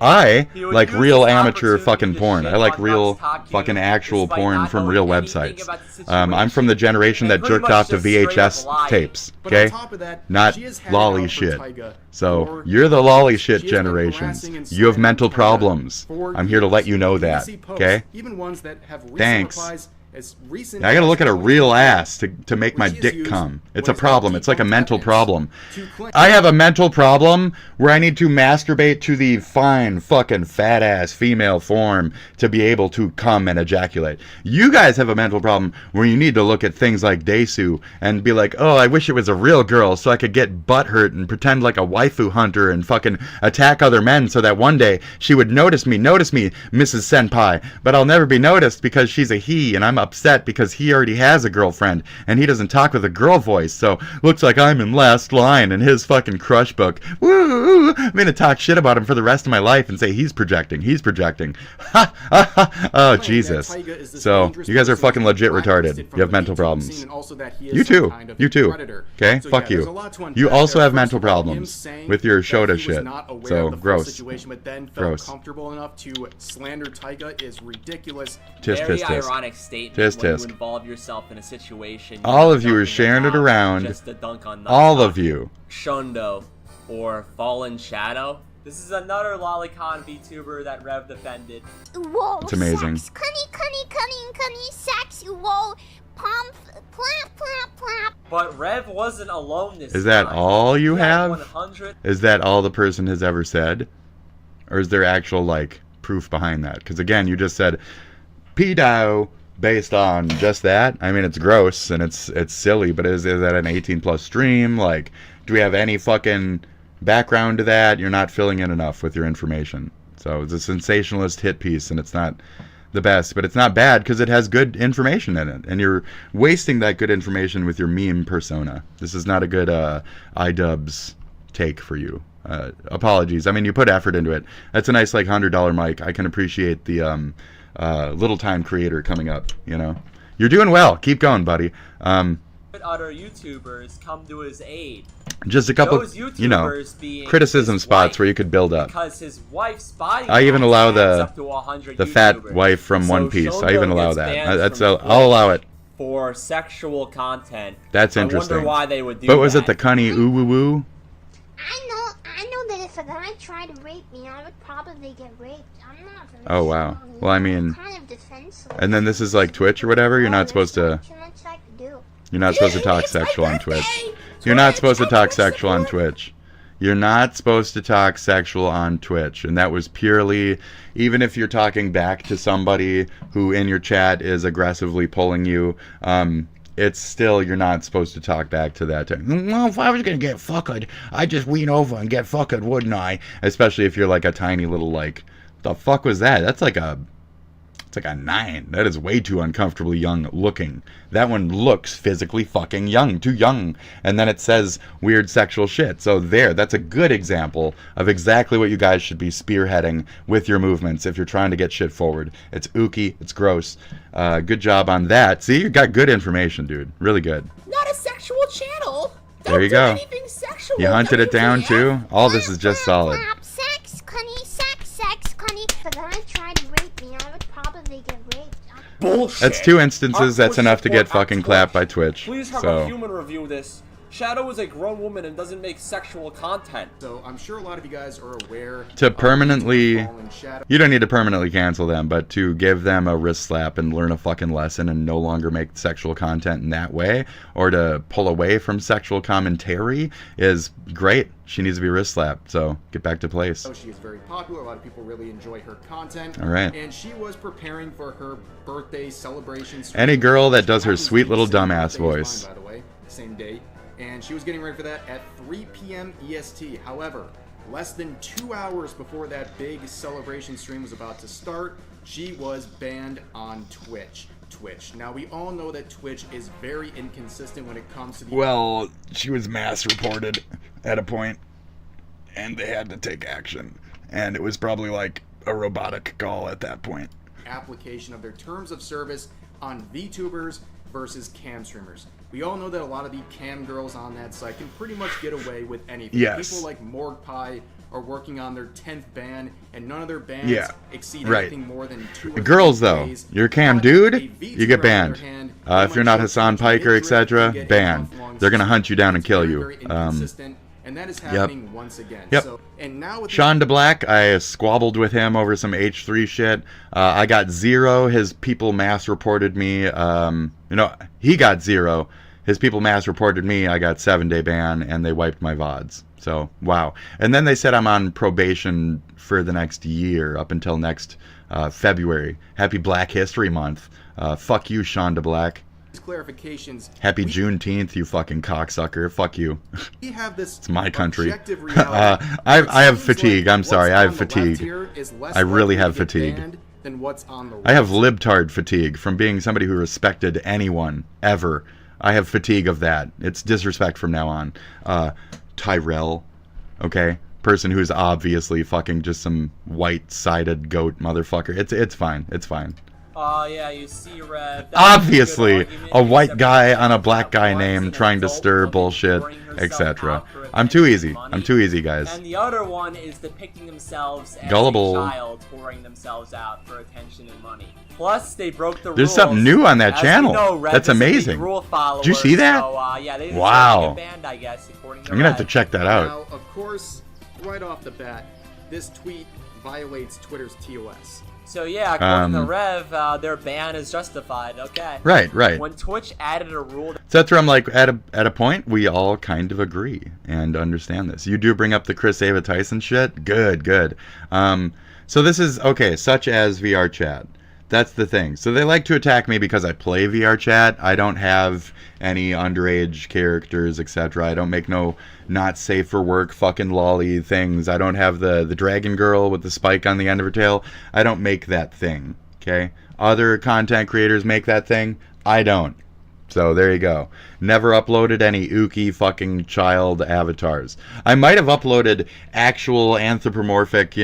I like real amateur fucking porn. I like real fucking actual porn from real websites. I'm from the generation that jerked off to VHS tapes, okay? Not lolly shit. So, you're the lolly shit generations. You have mental problems. I'm here to let you know that, okay? Thanks. I gotta look at a real ass to make my dick come. It's a problem. It's like a mental problem. I have a mental problem where I need to masturbate to the fine fucking fat ass female form to be able to come and ejaculate. You guys have a mental problem where you need to look at things like Desu and be like, oh, I wish it was a real girl so I could get butthurt and pretend like a waifu hunter and fucking attack other men so that one day she would notice me, Mrs. Senpai. But I'll never be noticed because she's a he and I'm upset because he already has a girlfriend and he doesn't talk with a girl voice, so looks like I'm in last line in his fucking crush book. Woo! I'm gonna talk shit about him for the rest of my life and say he's projecting. Ha ha ha! Oh Jesus! So you guys are fucking legit retarded. You have mental problems. You too. Okay? Fuck you. You also have mental problems with your Shota shit. So gross. Gross. Very ironic statement when you involve yourself in a situation. All of you are sharing it around. Just to dunk on all of you. Shundo or Fallen Shadow. This is another lolicon VTuber that Rev defended. Whoa, it's amazing. Sex, cunny, sex, whoa, plap, plap, plap. But Rev wasn't alone this time. Is that all you have? 100. Is that all the person has ever said? Or is there actual, like, proof behind that? Because again, you just said Pedo based on just that. I mean, it's gross and it's silly, but is that an 18+ stream? Like, do we have any fucking background to that? You're not filling in enough with your information. So it's a sensationalist hit piece, and it's not the best, but it's not bad because it has good information in it, and you're wasting that good information with your meme persona. This is not a good iDubbbz take for you. Apologies. I mean, you put effort into it. That's a nice, like, $100 mic. I can appreciate the little time creator coming up, you know. You're doing well. Keep going, buddy. Other YouTubers come to his aid. Just a couple, you know, criticism spots where you could build up. Because his wife's body I even allow the fat wife from One Piece. I even allow that. I'll allow it. For sexual content. That's interesting. I wonder why they would do but was it the cunny ooh woo woo? I know that if a guy tried to rape me, I would probably get raped. I'm not very Oh wow. Well, I mean, kind of defenseless. And then this is like Twitch or whatever. You're not supposed to. You're not supposed to talk sexual on Twitch. You're not supposed to talk sexual on Twitch. You're not supposed to talk sexual on Twitch. And that was purely, even if you're talking back to somebody who in your chat is aggressively pulling you, it's still, you're not supposed to talk back to that. Well, if I was going to get fucked, I'd just wean over and get fucked, wouldn't I? Especially if you're like a tiny little, like, the fuck was that? That's like a... It's like a 9. That is way too uncomfortably young looking. That one looks physically fucking young. Too young. And then it says weird sexual shit. So there, that's a good example of exactly what you guys should be spearheading with your movements if you're trying to get shit forward. It's ooky. It's gross. Good job on that. See, you got good information, dude. Really good. Not a sexual channel. There you go. You hunted it down too. All this is just solid. Sex, cunny. If a guy tried to rape me, I would probably get raped. Bullshit. That's 2 instances. That's enough to get fucking clapped by Twitch. Please have a human review this. Shadow is a grown woman and doesn't make sexual content. So I'm sure a lot of you guys are aware. To permanently, you don't need to permanently cancel them, but to give them a wrist slap and learn a fucking lesson and no longer make sexual content in that way, or to pull away from sexual commentary is great. She needs to be wrist slapped, so get back to place. She is very popular. A lot of people really enjoy her content. All right. And she was preparing for her birthday celebration. Any girl that does her sweet little dumbass voice. By the way, same day. And she was getting ready for that at 3 p.m. EST. However, less than 2 hours before that big celebration stream was about to start, she was banned on Twitch. Now, we all know that Twitch is very inconsistent when it comes to the... Well, she was mass reported at a point, and they had to take action. And it was probably like a robotic call at that point. Application of their terms of service on VTubers versus cam streamers. We all know that a lot of the cam girls on that site can pretty much get away with anything. Yes. People like Morgpie are working on their 10th ban, and none of their bans exceed right. anything more than 2 or 3 Girls, though, days. you're cam dude, you get banned. If you're not Hassan Piker, etc., banned. They're gonna hunt you down and kill you. And that is happening once again. Yep. So, and now with Sean DeBlack, I squabbled with him over some H3 shit. I got 0. His people mass reported me. He got 0. His people mass reported me. I got 7-day ban, and they wiped my VODs. So, wow. And then they said I'm on probation for the next year, up until next February. Happy Black History Month. Fuck you, Sean DeBlack. clarifications. Happy Juneteenth, you fucking cocksucker. Fuck you. We have this it's my country. I have fatigue. I'm sorry. I have fatigue. I really have fatigue. Than what's on the I have libtard fatigue from being somebody who respected anyone, ever. I have fatigue of that. It's disrespect from now on. Tyrell, okay? Person who's obviously fucking just some white-sided goat motherfucker. It's fine. It's fine. Yeah, you see, Rev. Obviously, a white guy on a black guy name trying to stir bullshit, etc. I'm too easy. I'm too easy, guys. And the other one is depicting themselves as Gullible. a child pouring themselves out for attention and money. Plus, they broke the rules. There's something new on that As channel. we know, Rev That's is a big amazing. rule follower, Did you see that? So, yeah, they wow. get banned, I guess, according to I'm gonna have Rev. to check that out. Now, of course, right off the bat, this tweet violates Twitter's TOS. So yeah, according to Rev, their ban is justified. Okay. Right, right. When Twitch added a rule. So that's where I'm like, at a point, we all kind of agree and understand this. You do bring up the Chris Ava Tyson shit. Good, good. So this is okay, such as VR chat. That's the thing. So they like to attack me because I play VR chat. I don't have any underage characters, etc. I don't make no not safe for work fucking lolly things. I don't have the dragon girl with the spike on the end of her tail. I don't make that thing. Okay? Other content creators make that thing. I don't. So there you go. Never uploaded any ooky fucking child avatars. I might have uploaded actual anthropomorphic,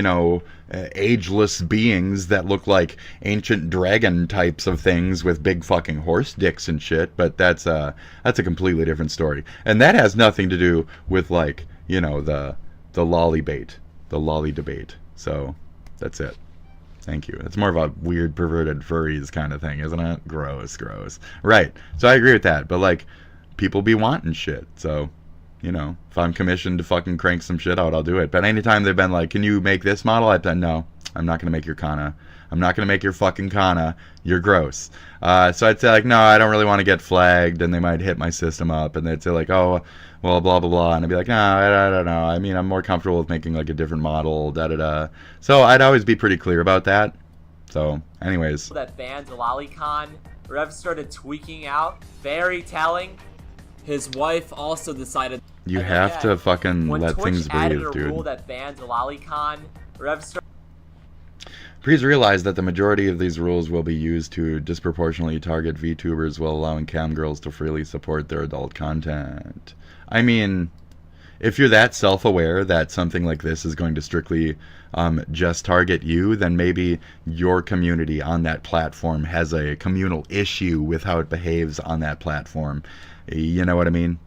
ageless beings that look like ancient dragon types of things with big fucking horse dicks and shit, but that's a completely different story. And that has nothing to do with the lolly bait, the lolly debate. So that's it. Thank you. It's more of a weird, perverted furries kind of thing, isn't it? Gross, gross. Right. So I agree with that. But, people be wanting shit. So, if I'm commissioned to fucking crank some shit out, I'll do it. But anytime they've been like, can you make this model? I've done, no. I'm not going to make your Kana. I'm not going to make your fucking Kana. You're gross. So I'd say, no, I don't really want to get flagged. And they might hit my system up. And they'd say, oh, well, blah, blah, blah. And I'd be like, no, I don't know. I mean, I'm more comfortable with making, a different model, da-da-da. So I'd always be pretty clear about that. So, anyways. That banned Lolicon, Rev started tweaking out. Very telling. His wife also decided... You have to fucking let things breathe, dude. When Twitch added a rule that banned Lolicon, Rev started... Please realize that the majority of these rules will be used to disproportionately target VTubers while allowing cam girls to freely support their adult content. I mean, if you're that self-aware that something like this is going to strictly just target you, then maybe your community on that platform has a communal issue with how it behaves on that platform. You know what I mean?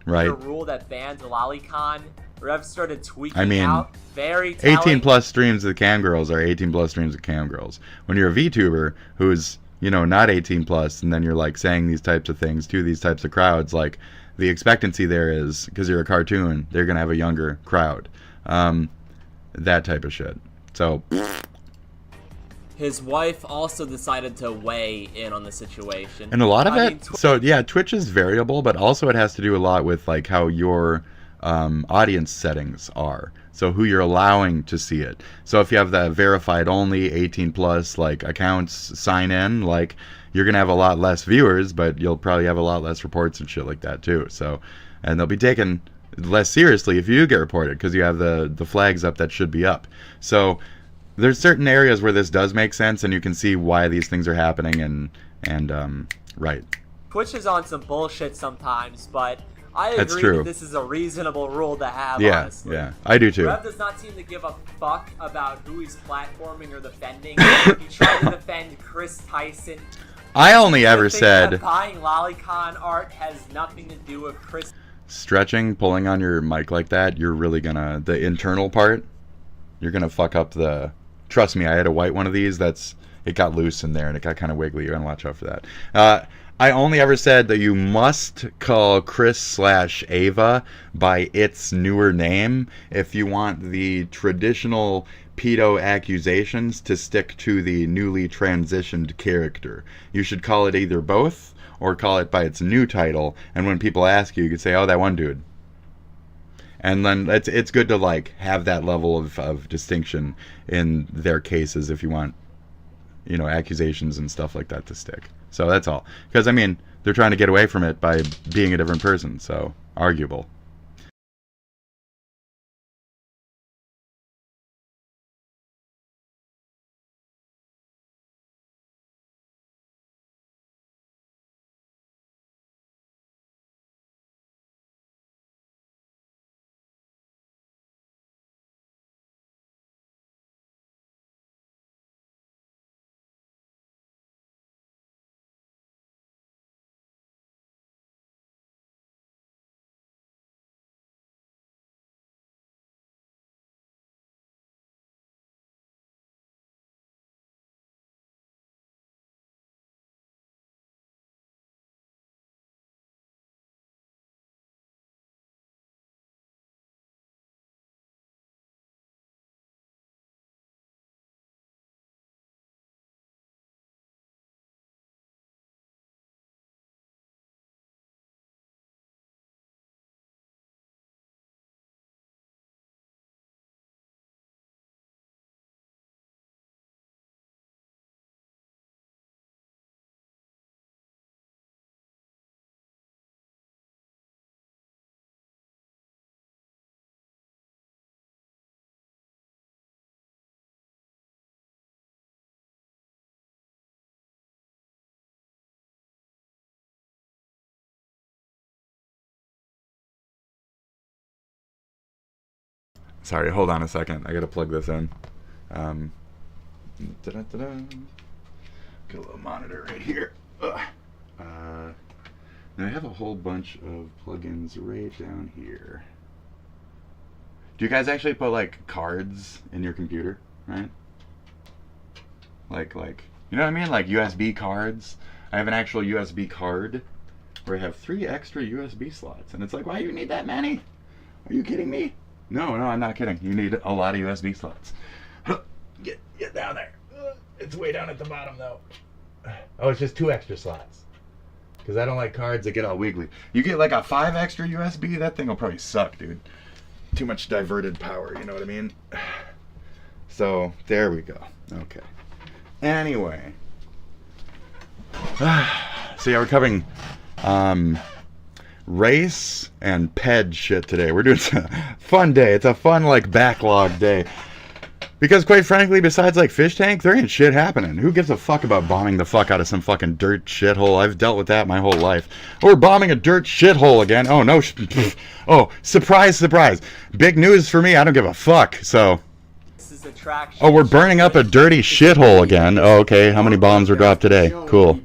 Right? A rule that banned Lolicon, Rev started tweaking out. Very 18 plus streams of cam girls are 18 plus streams of cam girls. When you're a VTuber who's, not 18 plus, and then you're saying these types of things to these types of crowds, the expectancy there is, because you're a cartoon, they're going to have a younger crowd. That type of shit. So... His wife also decided to weigh in on the situation. And a lot of so yeah, Twitch is variable, but also it has to do a lot with how your audience settings are. So who you're allowing to see it. So if you have the verified only 18 plus accounts sign in, you're gonna have a lot less viewers, but you'll probably have a lot less reports and shit like that too. So, and they'll be taken less seriously if you do get reported because you have the flags up that should be up. So there's certain areas where this does make sense, and you can see why these things are happening, and right. Twitch is on some bullshit sometimes, but I That's agree true. that this is a reasonable rule to have, yeah, honestly. Yeah, I do too. Rev does not seem to give a fuck about who he's platforming or defending. He tried to defend Chris Tyson. I only ever said... Buying Lolicon art has nothing to do with Chris... stretching, pulling on your mic like that, you're really gonna, the internal part, you're gonna fuck up the, trust me, I had a white one of these, it got loose in there and it got kind of wiggly. You're gonna watch out for that. I only ever said that you must call Chris/Ava by its newer name if you want the traditional pedo accusations to stick to the newly transitioned character. You should call it either both or call it by its new title, and when people ask you, you can say, oh, that one dude. And then it's good to like have that level of distinction in their cases if you want, you know, accusations and stuff like that to stick. So that's all. Because, I mean, they're trying to get away from it by being a different person, so arguable. Sorry, hold on a second. I gotta plug this in. Get a little monitor right here. Now I have a whole bunch of plugins right down here. Do you guys actually put like cards in your computer, right? Like, you know what I mean? Like USB cards. I have an actual USB card where I have 3 extra USB slots, and it's like, why do you need that many? Are you kidding me? No, I'm not kidding. You need a lot of USB slots. Get down there. It's way down at the bottom, though. Oh, it's just 2 extra slots. Because I don't like cards that get all wiggly. You get like a 5 extra USB, that thing will probably suck, dude. Too much diverted power, you know what I mean? So, there we go. Okay. Anyway. So yeah, we're covering race and ped shit today. We're doing a fun day. It's a fun, like, backlog day. Because, quite frankly, besides, like, Fish Tank, there ain't shit happening. Who gives a fuck about bombing the fuck out of some fucking dirt shithole? I've dealt with that my whole life. Oh, we're bombing a dirt shithole again. Oh, no. Oh, surprise, surprise. Big news for me. I don't give a fuck, so... Oh, we're burning up a dirty shithole again. Oh, okay. How many bombs were dropped today? Cool.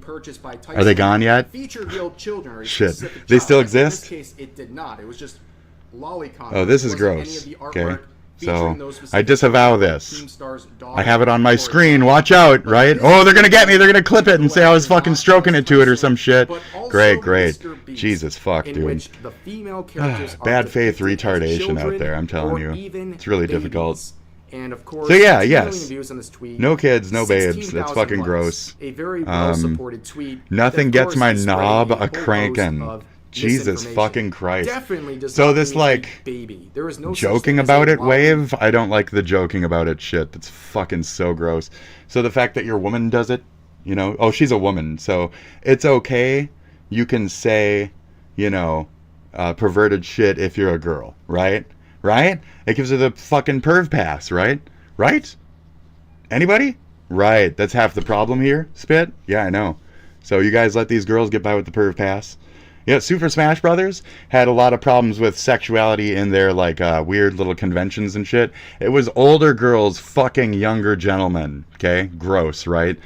Are they gone yet? Shit. They still exist? In this case, it did not. It was just lolicon. Oh, this is gross. Okay. So, I disavow this. I have it on my screen. Watch out, right? Oh, they're gonna get me. They're gonna clip it and say I was fucking stroking it to it or some shit. Great, great. Jesus fuck, dude. Bad faith retardation out there, I'm telling you. It's really difficult. And of course, so yeah, yes. Tweet, no kids, no babes. That's fucking gross. A very well-supported tweet. Nothing gets my knob a crankin'. Jesus fucking Christ. So this like baby. There is no joking about it wave. I don't like the joking about it shit. That's fucking so gross. So the fact that your woman does it, you know, oh, she's a woman, so it's okay. You can say, you know, perverted shit if you're a girl, right? Right? It gives her the fucking perv pass, right? Right? Anybody? Right. That's half the problem here, Spit. Yeah, I know. So you guys let these girls get by with the perv pass? Yeah, Super Smash Brothers had a lot of problems with sexuality in their, like, weird little conventions and shit. It was older girls fucking younger gentlemen, okay? Gross, right?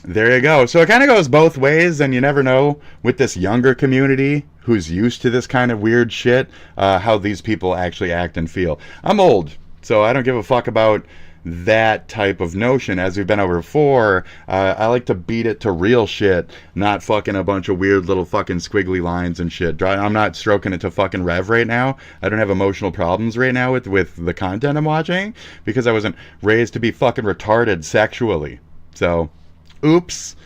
there you go. So it kind of goes both ways, and you never know with this younger community who's used to this kind of weird shit, how these people actually act and feel. I'm old, so I don't give a fuck about that type of notion. As we've been over before, I like to beat it to real shit, not fucking a bunch of weird little fucking squiggly lines and shit. I'm not stroking it to fucking rev right now. I don't have emotional problems right now with the content I'm watching, because I wasn't raised to be fucking retarded sexually. So, oops.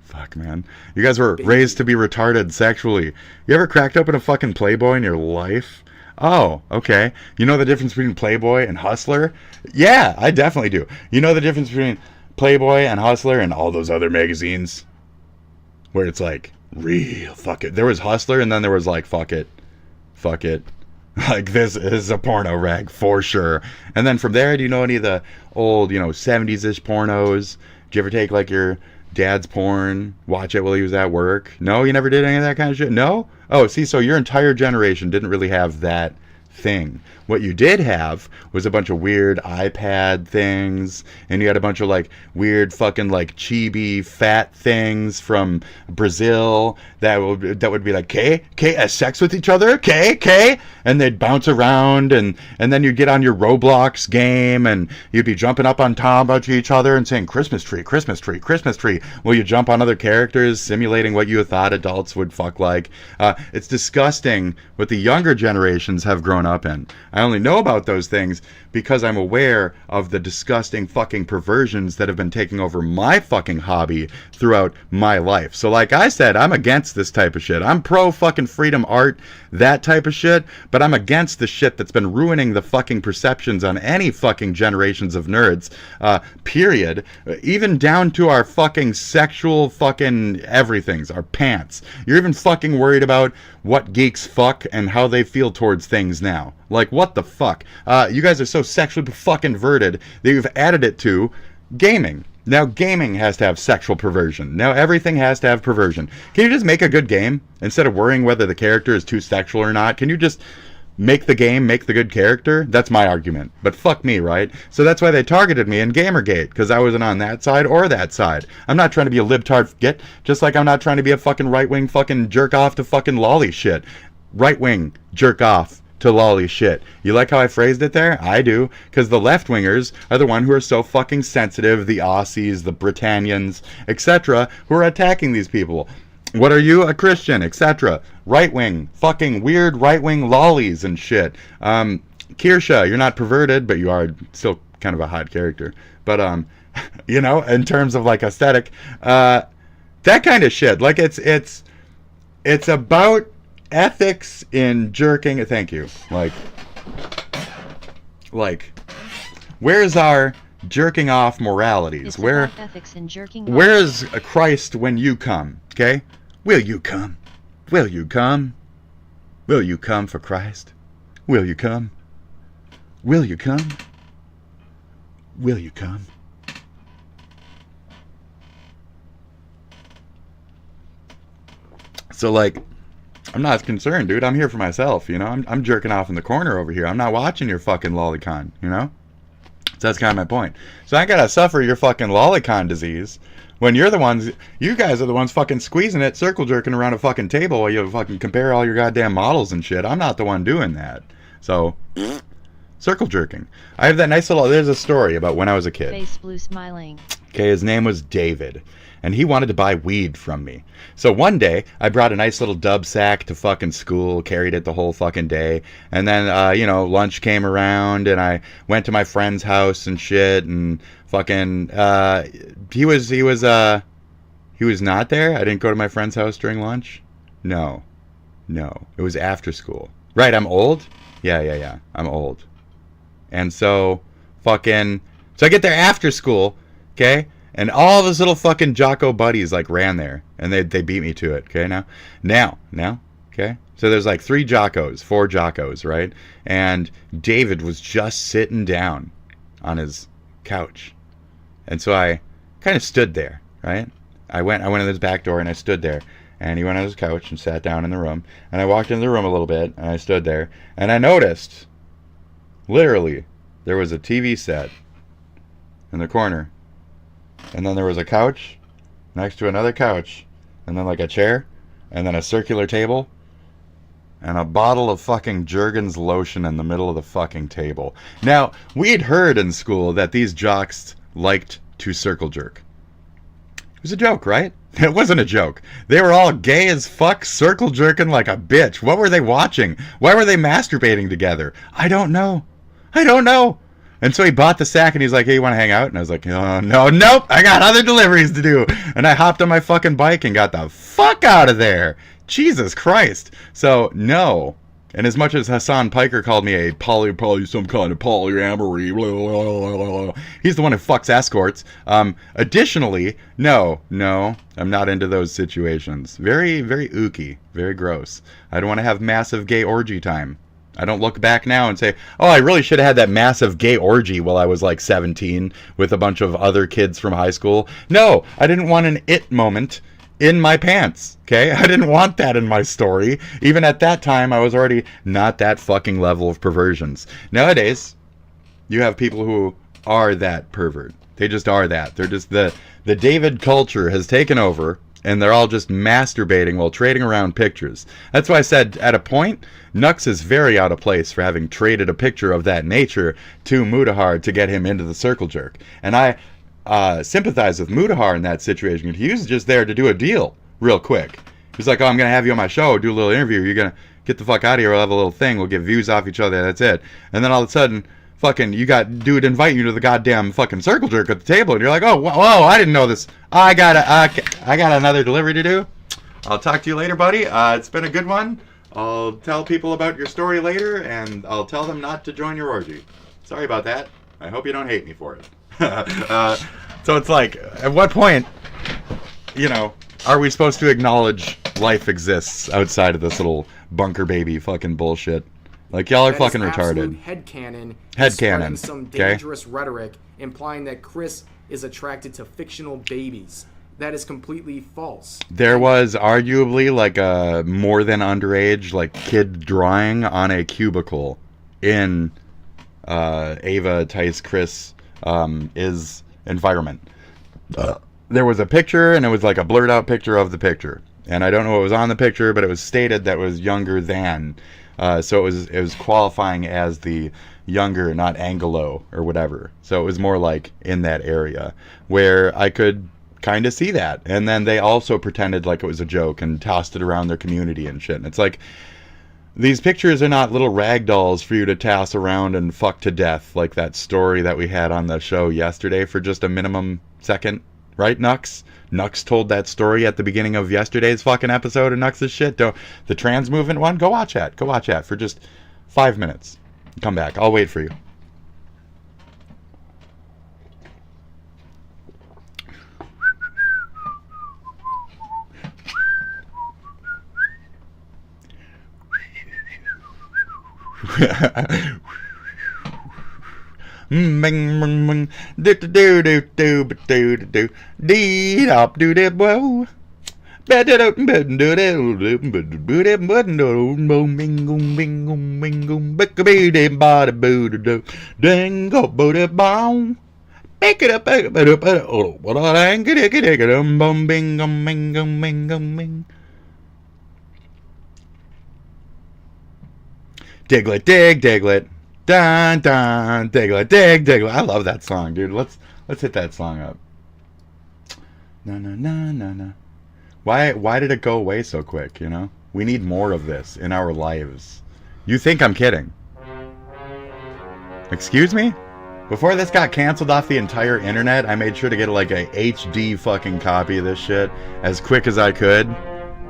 Fuck, man. You guys were raised to be retarded sexually. You ever cracked open a fucking Playboy in your life? Oh, okay. You know the difference between Playboy and Hustler? Yeah, I definitely do. You know the difference between Playboy and Hustler and all those other magazines? Where it's like, real fuck it. There was Hustler, and then there was like, fuck it. Fuck it. Like, this is a porno rag for sure. And then from there, do you know any of the old, 70s-ish pornos? Did you ever take like your dad's porn, watch it while he was at work? No, you never did any of that kind of shit? No? Oh, see, so your entire generation didn't really have that thing. What you did have was a bunch of weird iPad things, and you had a bunch of like weird fucking like chibi fat things from Brazil that would be like, K, sex with each other, K, and they'd bounce around, and then you'd get on your Roblox game, and you'd be jumping up on top of each other and saying Christmas tree, Christmas tree, Christmas tree. Well, you jump on other characters, simulating what you thought adults would fuck like. It's disgusting what the younger generations have grown up in. I only know about those things because I'm aware of the disgusting fucking perversions that have been taking over my fucking hobby throughout my life. So like I said, I'm against this type of shit. I'm pro fucking freedom art, that type of shit, but I'm against the shit that's been ruining the fucking perceptions on any fucking generations of nerds, period. Even down to our fucking sexual fucking everythings, our pants. You're even fucking worried about what geeks fuck and how they feel towards things now. Like, what the fuck? You guys are so sexually fucking inverted that you've added it to gaming. Now gaming has to have sexual perversion. Now everything has to have perversion. Can you just make a good game instead of worrying whether the character is too sexual or not? Can you just make the game, make the good character? That's my argument. But fuck me, right? So that's why they targeted me in Gamergate, because I wasn't on that side or that side. I'm not trying to be a libtard just like I'm not trying to be a fucking right-wing fucking jerk off to fucking lolly shit. Right-wing jerk off to lolly shit. You like how I phrased it there? I do, because the left-wingers are the one who are so fucking sensitive, the Aussies, the Britannians, etc., who are attacking these people. What are you? A Christian, etc. Right-wing, fucking weird right-wing lollies and shit. Kirsha, you're not perverted, but you are still kind of a hot character. But, in terms of like aesthetic, that kind of shit. Like it's about ethics in jerking. Thank you. Like, where's our jerking off moralities? Where's Christ when you come? Okay? Will you come? Will you come? Will you come for Christ? Will you come? Will you come? Will you come? So like, I'm not concerned, dude. I'm here for myself, I'm jerking off in the corner over here. I'm not watching your fucking lolicon, So that's kind of my point. So I gotta suffer your fucking lolicon disease when you guys are the ones fucking squeezing it, circle jerking around a fucking table while you fucking compare all your goddamn models and shit. I'm not the one doing that. So, circle jerking. I have that nice there's a story about when I was a kid. Face blue smiling. Okay, his name was David, and he wanted to buy weed from me. So one day, I brought a nice little dub sack to fucking school, carried it the whole fucking day, and then, lunch came around, and I went to my friend's house and shit, and fucking, he was not there? I didn't go to my friend's house during lunch? No, it was after school. Right, I'm old? Yeah, I'm old. And so, so I get there after school, okay? And all of his little fucking Jocko buddies ran there, and they beat me to it. Okay, now, okay. So there's 4 Jockos, right? And David was just sitting down on his couch, and so I kind of stood there, right? I went in his back door and I stood there, and he went on his couch and sat down in the room, and I walked into the room a little bit and I stood there, and I noticed, literally, there was a TV set in the corner. And then there was a couch, next to another couch, and then like a chair, and then a circular table, and a bottle of fucking Jergens lotion in the middle of the fucking table. Now, we'd heard in school that these jocks liked to circle jerk. It was a joke, right? It wasn't a joke. They were all gay as fuck, circle jerking like a bitch. What were they watching? Why were they masturbating together? I don't know. And so he bought the sack and he's like, hey, you want to hang out? And I was like, oh, nope, I got other deliveries to do. And I hopped on my fucking bike and got the fuck out of there. Jesus Christ. So, no. And as much as Hassan Piker called me a some kind of polyamory, blah, blah, blah, blah, he's the one who fucks escorts. Additionally, no, I'm not into those situations. Very, very ooky, very gross. I don't want to have massive gay orgy time. I don't look back now and say, oh, I really should have had that massive gay orgy while I was like 17 with a bunch of other kids from high school. No, I didn't want an it moment in my pants, okay? I didn't want that in my story. Even at that time, I was already not that fucking level of perversions. Nowadays, you have people who are that pervert. They just are that. They're just the David culture has taken over, and they're all just masturbating while trading around pictures. That's why I said, at a point, Nux is very out of place for having traded a picture of that nature to Mutahar to get him into the circle jerk. And I sympathize with Mutahar in that situation. He was just there to do a deal real quick. He's like, oh, I'm going to have you on my show, do a little interview. You're going to get the fuck out of here. We'll have a little thing. We'll get views off each other. That's it. And then all of a sudden, fucking, you got dude inviting you to the goddamn fucking circle jerk at the table. And you're like, oh, whoa, I didn't know this. I got another delivery to do. I'll talk to you later, buddy. It's been a good one. I'll tell people about your story later, and I'll tell them not to join your orgy. Sorry about that. I hope you don't hate me for it. So it's like, at what point, are we supposed to acknowledge life exists outside of this little bunker baby fucking bullshit? Like, y'all are fucking retarded. Headcanon. Some dangerous rhetoric implying that Chris is attracted to fictional babies. That is completely false. There was arguably like a more than underage like kid drawing on a cubicle in Ava, Tice, Chris is environment. There was a picture, and it was like a blurred out picture of the picture, and I don't know what was on the picture, but it was stated that it was younger than, so it was qualifying as the younger, not Anglo or whatever. So it was more like in that area where I could kind of see that. And then they also pretended like it was a joke and tossed it around their community and shit. And it's like, these pictures are not little rag dolls for you to toss around and fuck to death, like that story that we had on the show yesterday for just a minimum second. Right, Nux? Nux told that story at the beginning of yesterday's fucking episode of Nux's shit. The trans movement one? Go watch that. Go watch that for just 5 minutes. Come back. I'll wait for you. Diglett, dig, Diglett. Dun, dun, Diglett, dig, Diglett. I love that song, dude. Let's hit that song up. No, no, no, no, no. Why did it go away so quick, We need more of this in our lives. You think I'm kidding? Excuse me? Before this got canceled off the entire internet, I made sure to get like a HD fucking copy of this shit as quick as I could.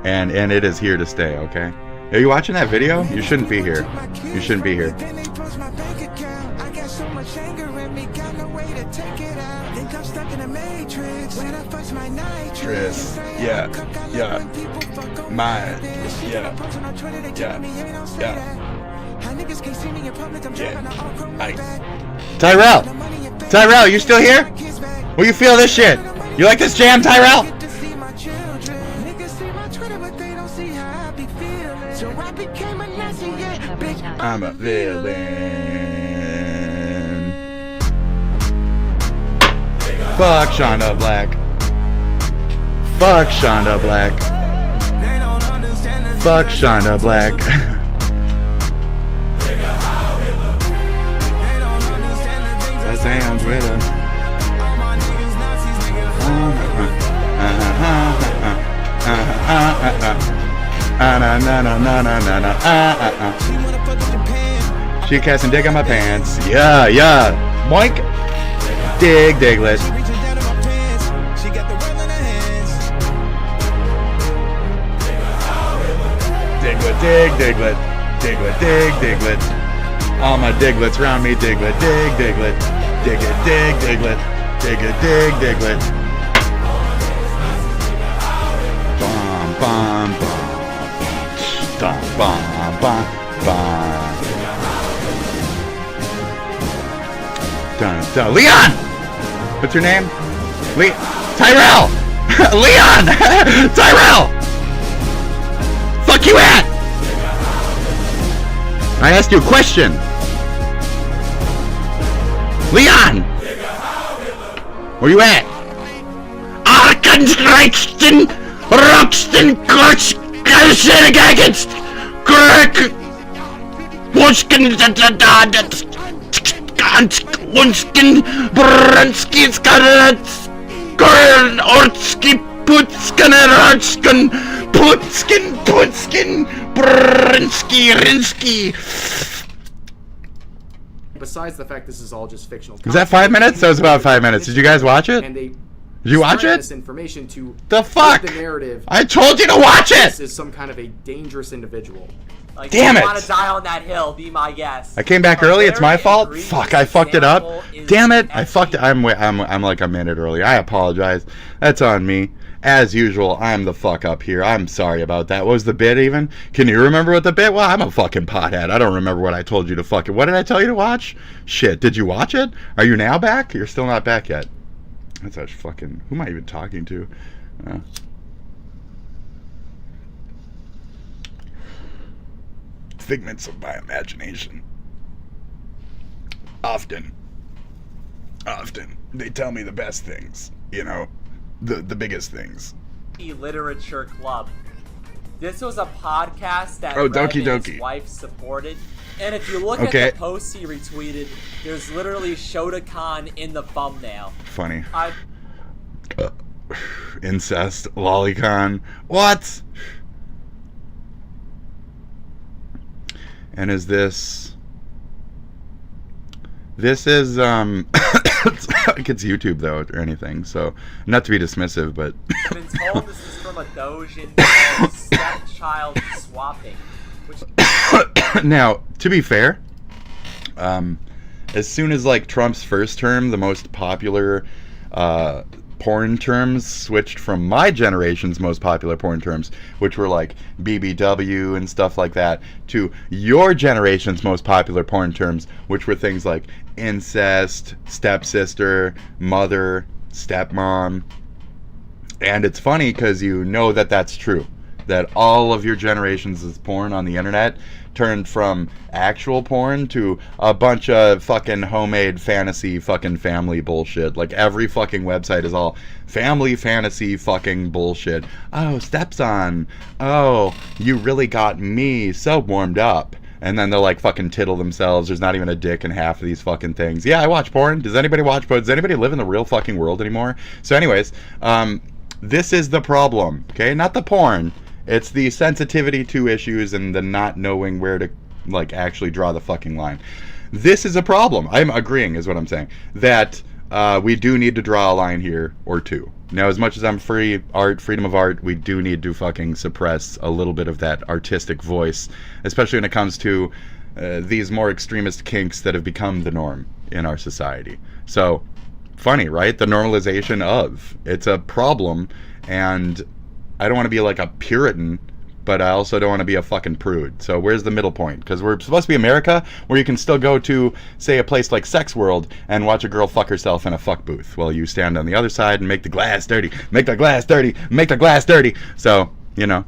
And it is here to stay, okay? Are you watching that video? You shouldn't be here. You shouldn't be here. Tris. Yeah. Mine. Yeah. Tyrell, you still here? Will you feel this shit? You like this jam, Tyrell? I'm a villain. Fuck Shonda Black. Fuck Shonda Black. Fuck Shonda Black. That's Sam's with her. She casting dig on my pants. Yeah, yeah. Moink. Dig, diglet. Diglet, dig, diglet. Diglet, dig, diglet. All my diglets round me. Diglet, dig, diglet. Dig it, dig, diglet. Dig it, dig, diglet. Bum, bum, bum. Bum, bum, bum, bum. Dun, dun. Leon! What's your name? Tyrell! Leon! Tyrell! Fuck you at! I asked you a question! Leon! Where you at? Arkansreichsten, Roxton, Kurz, Kalshergagets, Kirk, Wunskin, Wunskin, Brunski, Skarats, Kurn, Ortski, Putskin, Rotskin, Putskin, Brunski, Rinsky. Besides the fact this is all just fictional. Is that 5 minutes? That was about 5 minutes. Did you guys watch it? And they Did you watch it? This information to the fuck? The narrative. I told you to watch it. This is some kind of a dangerous individual. Like, damn it! You want to die on that hill? Be my guest. I came back early. It's my fault. Fuck! I fucked it up. Damn it! I fucked it. I'm like a minute early. I apologize. That's on me. As usual, I'm the fuck up here. I'm sorry about that. What was the bit even? Can you remember what the bit? Well, I'm a fucking pothead. I don't remember what I told you to fucking. What did I tell you to watch? Shit. Did you watch it? Are you now back? You're still not back yet. That's such fucking. Who am I even talking to? Figments of my imagination. Often they tell me the best things, you know, the biggest things. Literature Club. This was a podcast that Doki Rev and Doki. his wife supported, and if you look Okay. at the posts he retweeted, there's literally Shotokan in the thumbnail. Funny. Incest, lolicon. What? And is this is it's YouTube though or anything, so not to be dismissive, but I've been told this is from a dojin called Stepchild Swapping, which now, to be fair, as soon as like Trump's first term, the most popular porn terms switched from my generation's most popular porn terms, which were like BBW and stuff like that, to your generation's most popular porn terms, which were things like incest, stepsister, mother, stepmom. And it's funny because you know that that's true, that all of your generations' porn on the internet turned from actual porn to a bunch of fucking homemade fantasy fucking family bullshit. Like every fucking website is all family fantasy fucking bullshit. Oh, stepson. Oh, you really got me so warmed up. And then they're like fucking tittle themselves. There's not even a dick in half of these fucking things. Yeah, I watch porn. Does anybody watch porn? Does anybody live in the real fucking world anymore? So anyways, this is the problem, okay? Not the porn. It's the sensitivity to issues and the not knowing where to like actually draw the fucking line. This is a problem. I'm agreeing is what I'm saying. That we do need to draw a line here or two. Now, as much as I'm freedom of art, we do need to fucking suppress a little bit of that artistic voice, especially when it comes to these more extremist kinks that have become the norm in our society. So, funny, right? The normalization of. It's a problem, and I don't want to be like a Puritan, but I also don't want to be a fucking prude. So where's the middle point? Because we're supposed to be America, where you can still go to, say, a place like Sex World and watch a girl fuck herself in a fuck booth while you stand on the other side and make the glass dirty, make the glass dirty, make the glass dirty. So, you know.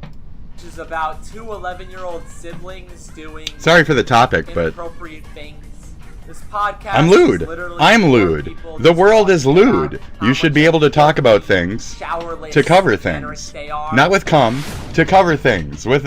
which is about two 11-year-old siblings doing Sorry for the topic, but inappropriate things. This podcast I'm is lewd. literally I'm for lewd. people The to world talk is lewd. about how You should much be able to talk about fucking things showerless to cover degenerates things. they are. Not with cum, to cover things. With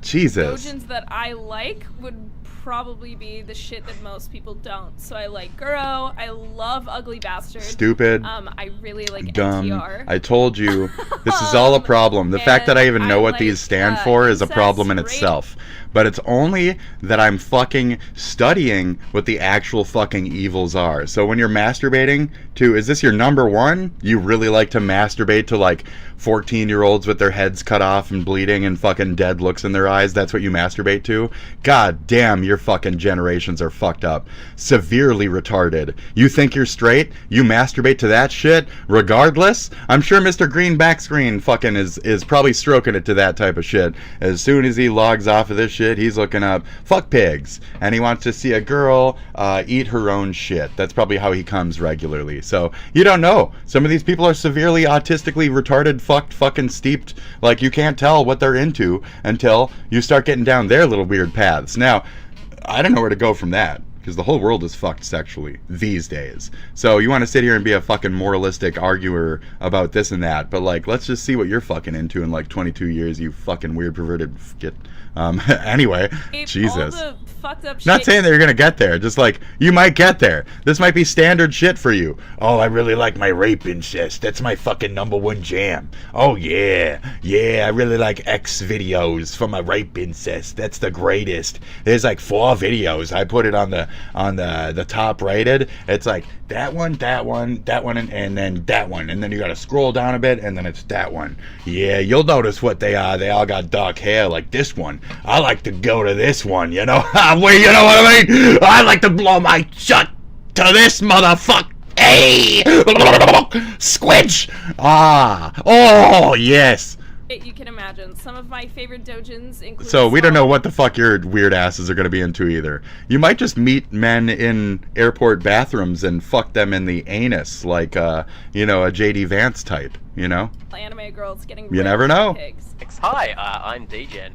Jesus. Dojins that I like would probably be the shit that most people don't. So I like Guro. I love Ugly Bastard. Stupid. I really like Dumb. NTR. I told you, this is all a problem. The fact that I even know what these stand for is a problem in itself. But it's only that I'm fucking studying what the actual fucking evils are. So when you're masturbating to, is this your number one? You really like to masturbate to like 14-year-olds with their heads cut off and bleeding and fucking dead looks in their eyes? That's what you masturbate to? God damn, your fucking generations are fucked up. Severely retarded. You think you're straight? You masturbate to that shit? Regardless? I'm sure Mr. Green Backscreen fucking is probably stroking it to that type of shit. As soon as he logs off of this shit, he's looking up fuck pigs, and he wants to see a girl eat her own shit. That's probably how he comes regularly. So you don't know. Some of these people are severely autistically retarded, fucking steeped. Like, you can't tell what they're into until you start getting down their little weird paths. Now, I don't know where to go from that, because the whole world is fucked sexually these days. So you want to sit here and be a fucking moralistic arguer about this and that, but like, let's just see what you're fucking into in like 22 years, you fucking weird perverted get. Anyway, Jesus. All the fucked up Not shit. saying that you're gonna get there, just like, you might get there. This might be standard shit for you. Oh, I really like my rape incest. That's my fucking #1 jam. Oh yeah, I really like X videos for my rape incest. That's the greatest. There's like 4 videos. I put it on the top rated. It's like that one, and then that one, and then you gotta scroll down a bit, and then it's that one. Yeah, you'll notice what they are. They all got dark hair like this one. I like to go to this one, you know? Wait, you know what I mean? I like to blow my shut to this motherfucker. Hey! Squidge! Oh, yes. You can imagine. Some of my favorite dojins include... So we don't know what the fuck your weird asses are going to be into either. You might just meet men in airport bathrooms and fuck them in the anus, like, you know, a JD Vance type, you know? Anime girls getting... You never know. Pigs. Hi, I'm Degen.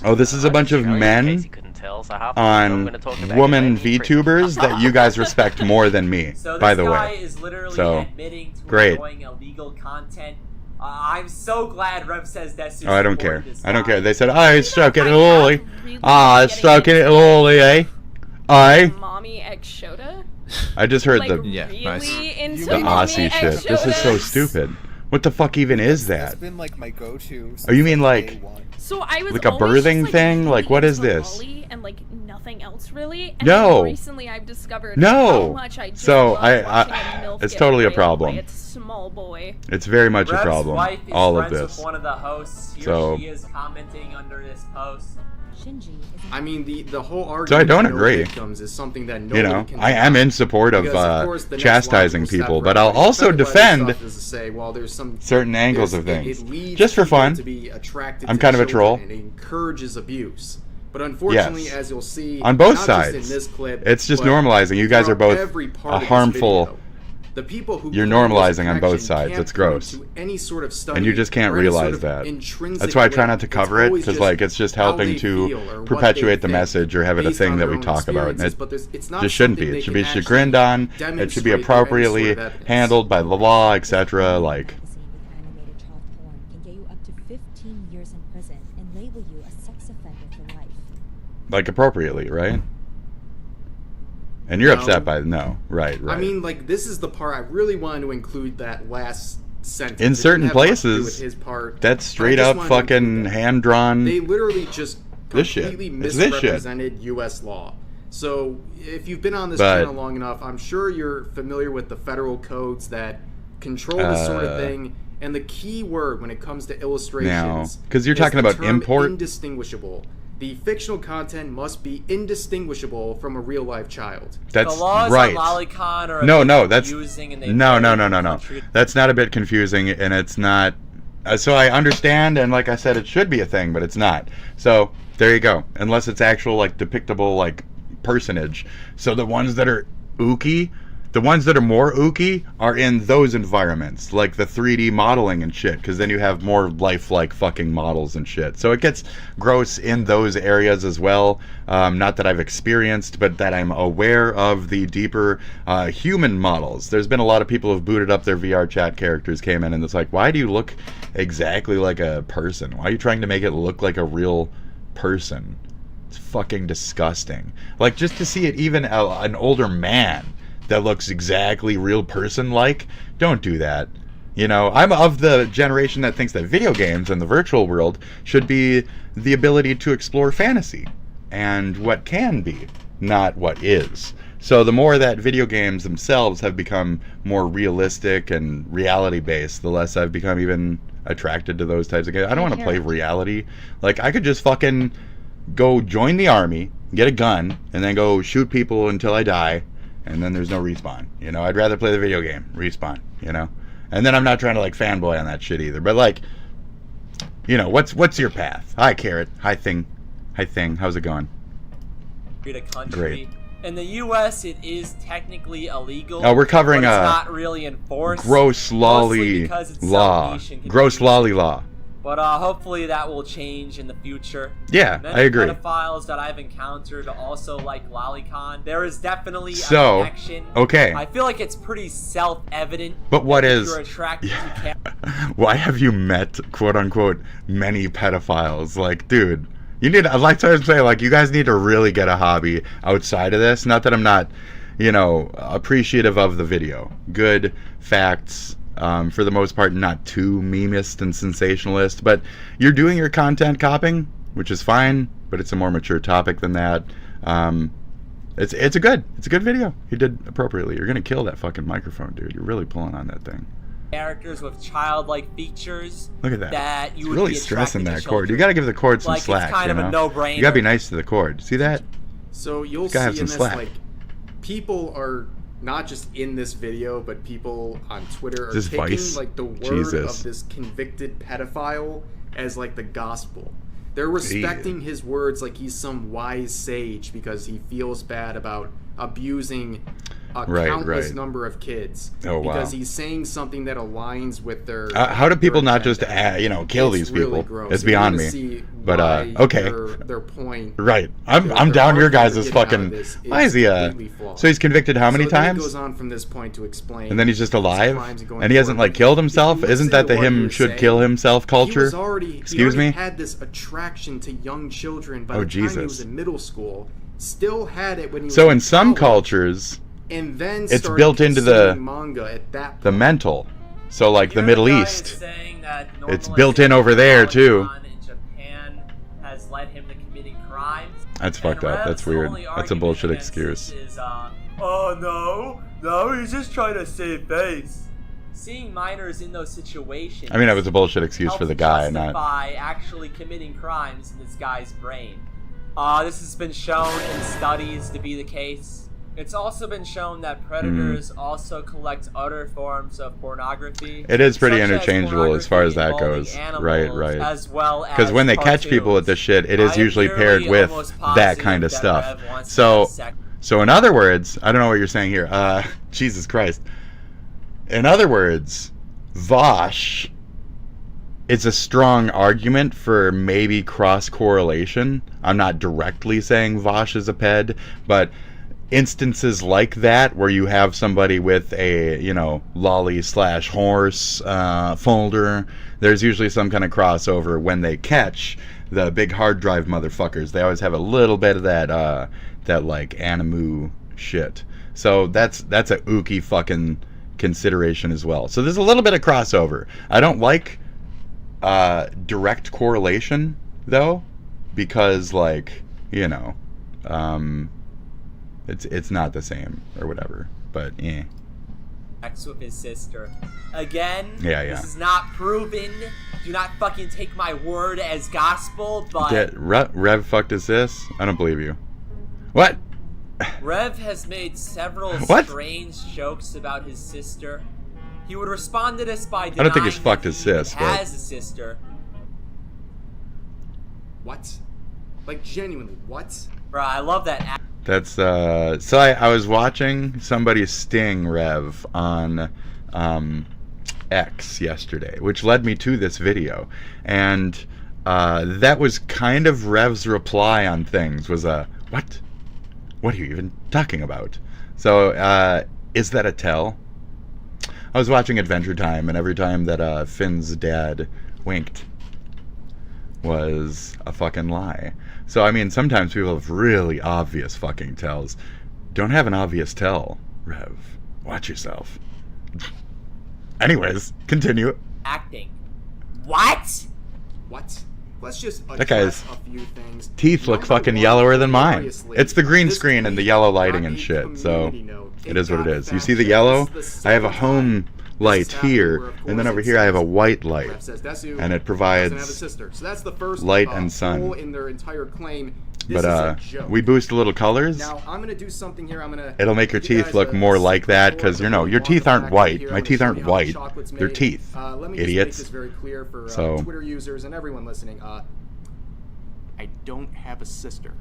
Oh, this is a bunch of men on woman VTubers that you guys respect more than me, So by this the guy way. is literally So, admitting to great. enjoying illegal content. I'm so glad Rev says that's. Oh, I don't care. I don't care. They said, "I stroking it lolly." Stroking it lolly, eh? Mommy X Shota? I just heard Like, the really into the Aussie Mommy shit. X This is so Shotas? stupid. What the fuck even is that? It's been like my go-to. Oh, you mean like So I was like a always birthing just, thing? Like, what is into this? lolly and like nothing else really. And No. then recently I've discovered No. how much I just So, love I- watching a MILF it's get totally a railed problem. by its small boy. It's very much a Rev's problem. wife is All of friends this. with one of the hosts. He So- or she is commenting under this post. I mean, the whole argument So I don't of no agree. victims is something that You nobody know, can I am in support of Because, of course, the next chastising logical step people, for but I'll everybody also affected by this defend stuff is to say, well, there's some certain angles of there's- things, it leads just for people fun. to be attracted I'm to kind of a children, troll. and it encourages abuse. But unfortunately, Yes. as you'll see, On both not sides. just in this clip, It's just but normalizing. You guys are throughout both every part a of this harmful. video, the people who You're claim this normalizing on both connection sides. can't It's point gross. to any sort of study And you just can't or any sort realize of that. intrinsic That's why I try link. not to It's cover it, always because just like it's just how helping they to feel or what perpetuate they the think message or have it a based thing on that their we own talk about. And experiences, it but it's not just shouldn't be. something It they should be can chagrined on. It should be demonstrate through any appropriately sort of evidence. handled by the law, etc. Like, can get you up to 15 years in prison and label you a sex offender for life. appropriately, right? And you're No. upset by right. I mean, like, this is the part I really wanted to include, that last sentence. In It certain didn't have much to do with places, his part, that's but I straight just up wanted to fucking hand drawn. They literally just This shit. completely It's this shit. misrepresented U.S. law. So, if you've been on this But- channel long enough, I'm sure you're familiar with the federal codes that control this sort of thing. And the key word when it comes to illustrations, 'cause you're is talking the about term import. indistinguishable. The fictional content must be indistinguishable from a real life child. That's the laws right. on Lolicon are a No, bit no, that's confusing and they no. country- That's not a bit confusing, and it's not. So I understand, and like I said, it should be a thing, but it's not. So there you go. Unless it's actual like depictable like personage. So the ones that are ooky, The ones that are more ooky are in those environments, like the 3D modeling and shit, because then you have more lifelike fucking models and shit. So it gets gross in those areas as well. Not that I've experienced, but that I'm aware of the deeper human models. There's been a lot of people who've booted up their VR chat characters, came in, and it's like, why do you look exactly like a person? Why are you trying to make it look like a real person? It's fucking disgusting. Like, just to see it, even an older man that looks exactly real person-like, don't do that. You know, I'm of the generation that thinks that video games and the virtual world should be the ability to explore fantasy and what can be, not what is. So the more that video games themselves have become more realistic and reality-based, the less I've become even attracted to those types of games. I don't want to play reality. Like, I could just fucking go join the army, get a gun, and then go shoot people until I die, and then there's no respawn. You know, I'd rather play the video game, respawn, you know? And then I'm not trying to, like, fanboy on that shit either. But, like, you know, what's your path? Hi, Carrot. Hi, Thing. Hi, Thing. How's it going? Great. In the U.S., it is technically illegal. Oh, we're covering but it's not really enforced. Gross lolly law. Gross lolly law. But hopefully that will change in the future. Yeah, I agree. Many pedophiles that I've encountered also like lolicon. There is definitely a connection. Okay. I feel like it's pretty self-evident. But what is? You're attracted to Why have you met, quote unquote, many pedophiles? Like, dude, you need. I'd like to say, like, you guys need to really get a hobby outside of this. Not that I'm not, you know, appreciative of the video. Good facts. For the most part, not too memist and sensationalist, but you're doing your content copying, which is fine, but it's a more mature topic than that. It's a good video. You did appropriately. You're gonna kill that fucking microphone, dude. You're really pulling on that thing. Characters with childlike features. Look at that. You it's would really be stressing that to cord. You gotta give the cord some like, slack. It's kind you of know? a no-brainer. You gotta be nice to the cord. See that? So you'll see in this, like, people are not just in this video, but people on Twitter are taking Vice? like the word Jesus. of this convicted pedophile as like the gospel. They're respecting his words like he's some wise sage because he feels bad about abusing a countless number of kids. Oh, wow. Because he's saying something that aligns with their. How do people not just kill these people? It's beyond me. But okay. Their point. Right. I'm down your guys' fucking. Why is he so he's convicted how many times? It goes on from this point to explain. And then he's just alive, and he hasn't like killed himself. Isn't that the him should kill himself culture? Excuse me. He had this attraction to young children by the time he was in middle school. Still had it when he was in some cultures. And then it's built into the manga at that point. The mental. So like the Middle East, it's built in over there too. In Japan has led him to committing crimes. That's fucked up. That's weird. That's a bullshit excuse. Oh no, he's just trying to save face. Seeing minors in those situations. I mean, it was a bullshit excuse for the guy, not actually committing crimes in this guy's brain. This has been shown in studies to be the case. It's also been shown that predators also collect other forms of pornography. It is pretty interchangeable as far as that goes. Right. As well as because when they catch people with this shit, it is usually paired with that kind of stuff. So in other words, I don't know what you're saying here. Jesus Christ. In other words, Vosh is a strong argument for maybe cross-correlation. I'm not directly saying Vosh is a ped, but instances like that where you have somebody with a, you know, lolly/horse folder, there's usually some kind of crossover when they catch the big hard drive motherfuckers. They always have a little bit of that that like animu shit. So that's a ooky fucking consideration as well. So there's a little bit of crossover. I don't like direct correlation though, because like, you know, it's not the same or whatever, but yeah. Sex with his sister. Again, yeah. This is not proven. Do not fucking take my word as gospel, but... Rev fucked his sis? I don't believe you. What? Rev has made several strange jokes about his sister. He would respond to this by denying I don't think he's fucked his sis, but... has a sister. What? Like, genuinely, what? Bro, I love that. That's so I was watching somebody sting Rev on X yesterday, which led me to this video, and that was kind of Rev's reply on things was what are you even talking about? So is that a tell? I was watching Adventure Time, and every time that Finn's dad winked was a fucking lie. So, I mean, sometimes people have really obvious fucking tells. Don't have an obvious tell, Rev. Watch yourself. Anyways, continue. Acting. What? What? Let's just that guy's a few things. Teeth look fucking yellower than mine. It's the green screen and the yellow lighting and shit, so it is what it is. You see the yellow? I have a home light here, and then over here I have a white light, and it provides light and sun. In their entire claim. But we boost a little colors. Now I'm gonna do something here. It'll make your teeth look more like that, because you know your teeth aren't white. My teeth aren't white. They're teeth. Let me idiots. Just make this very clear for so Twitter users and everyone listening. I don't have a sister.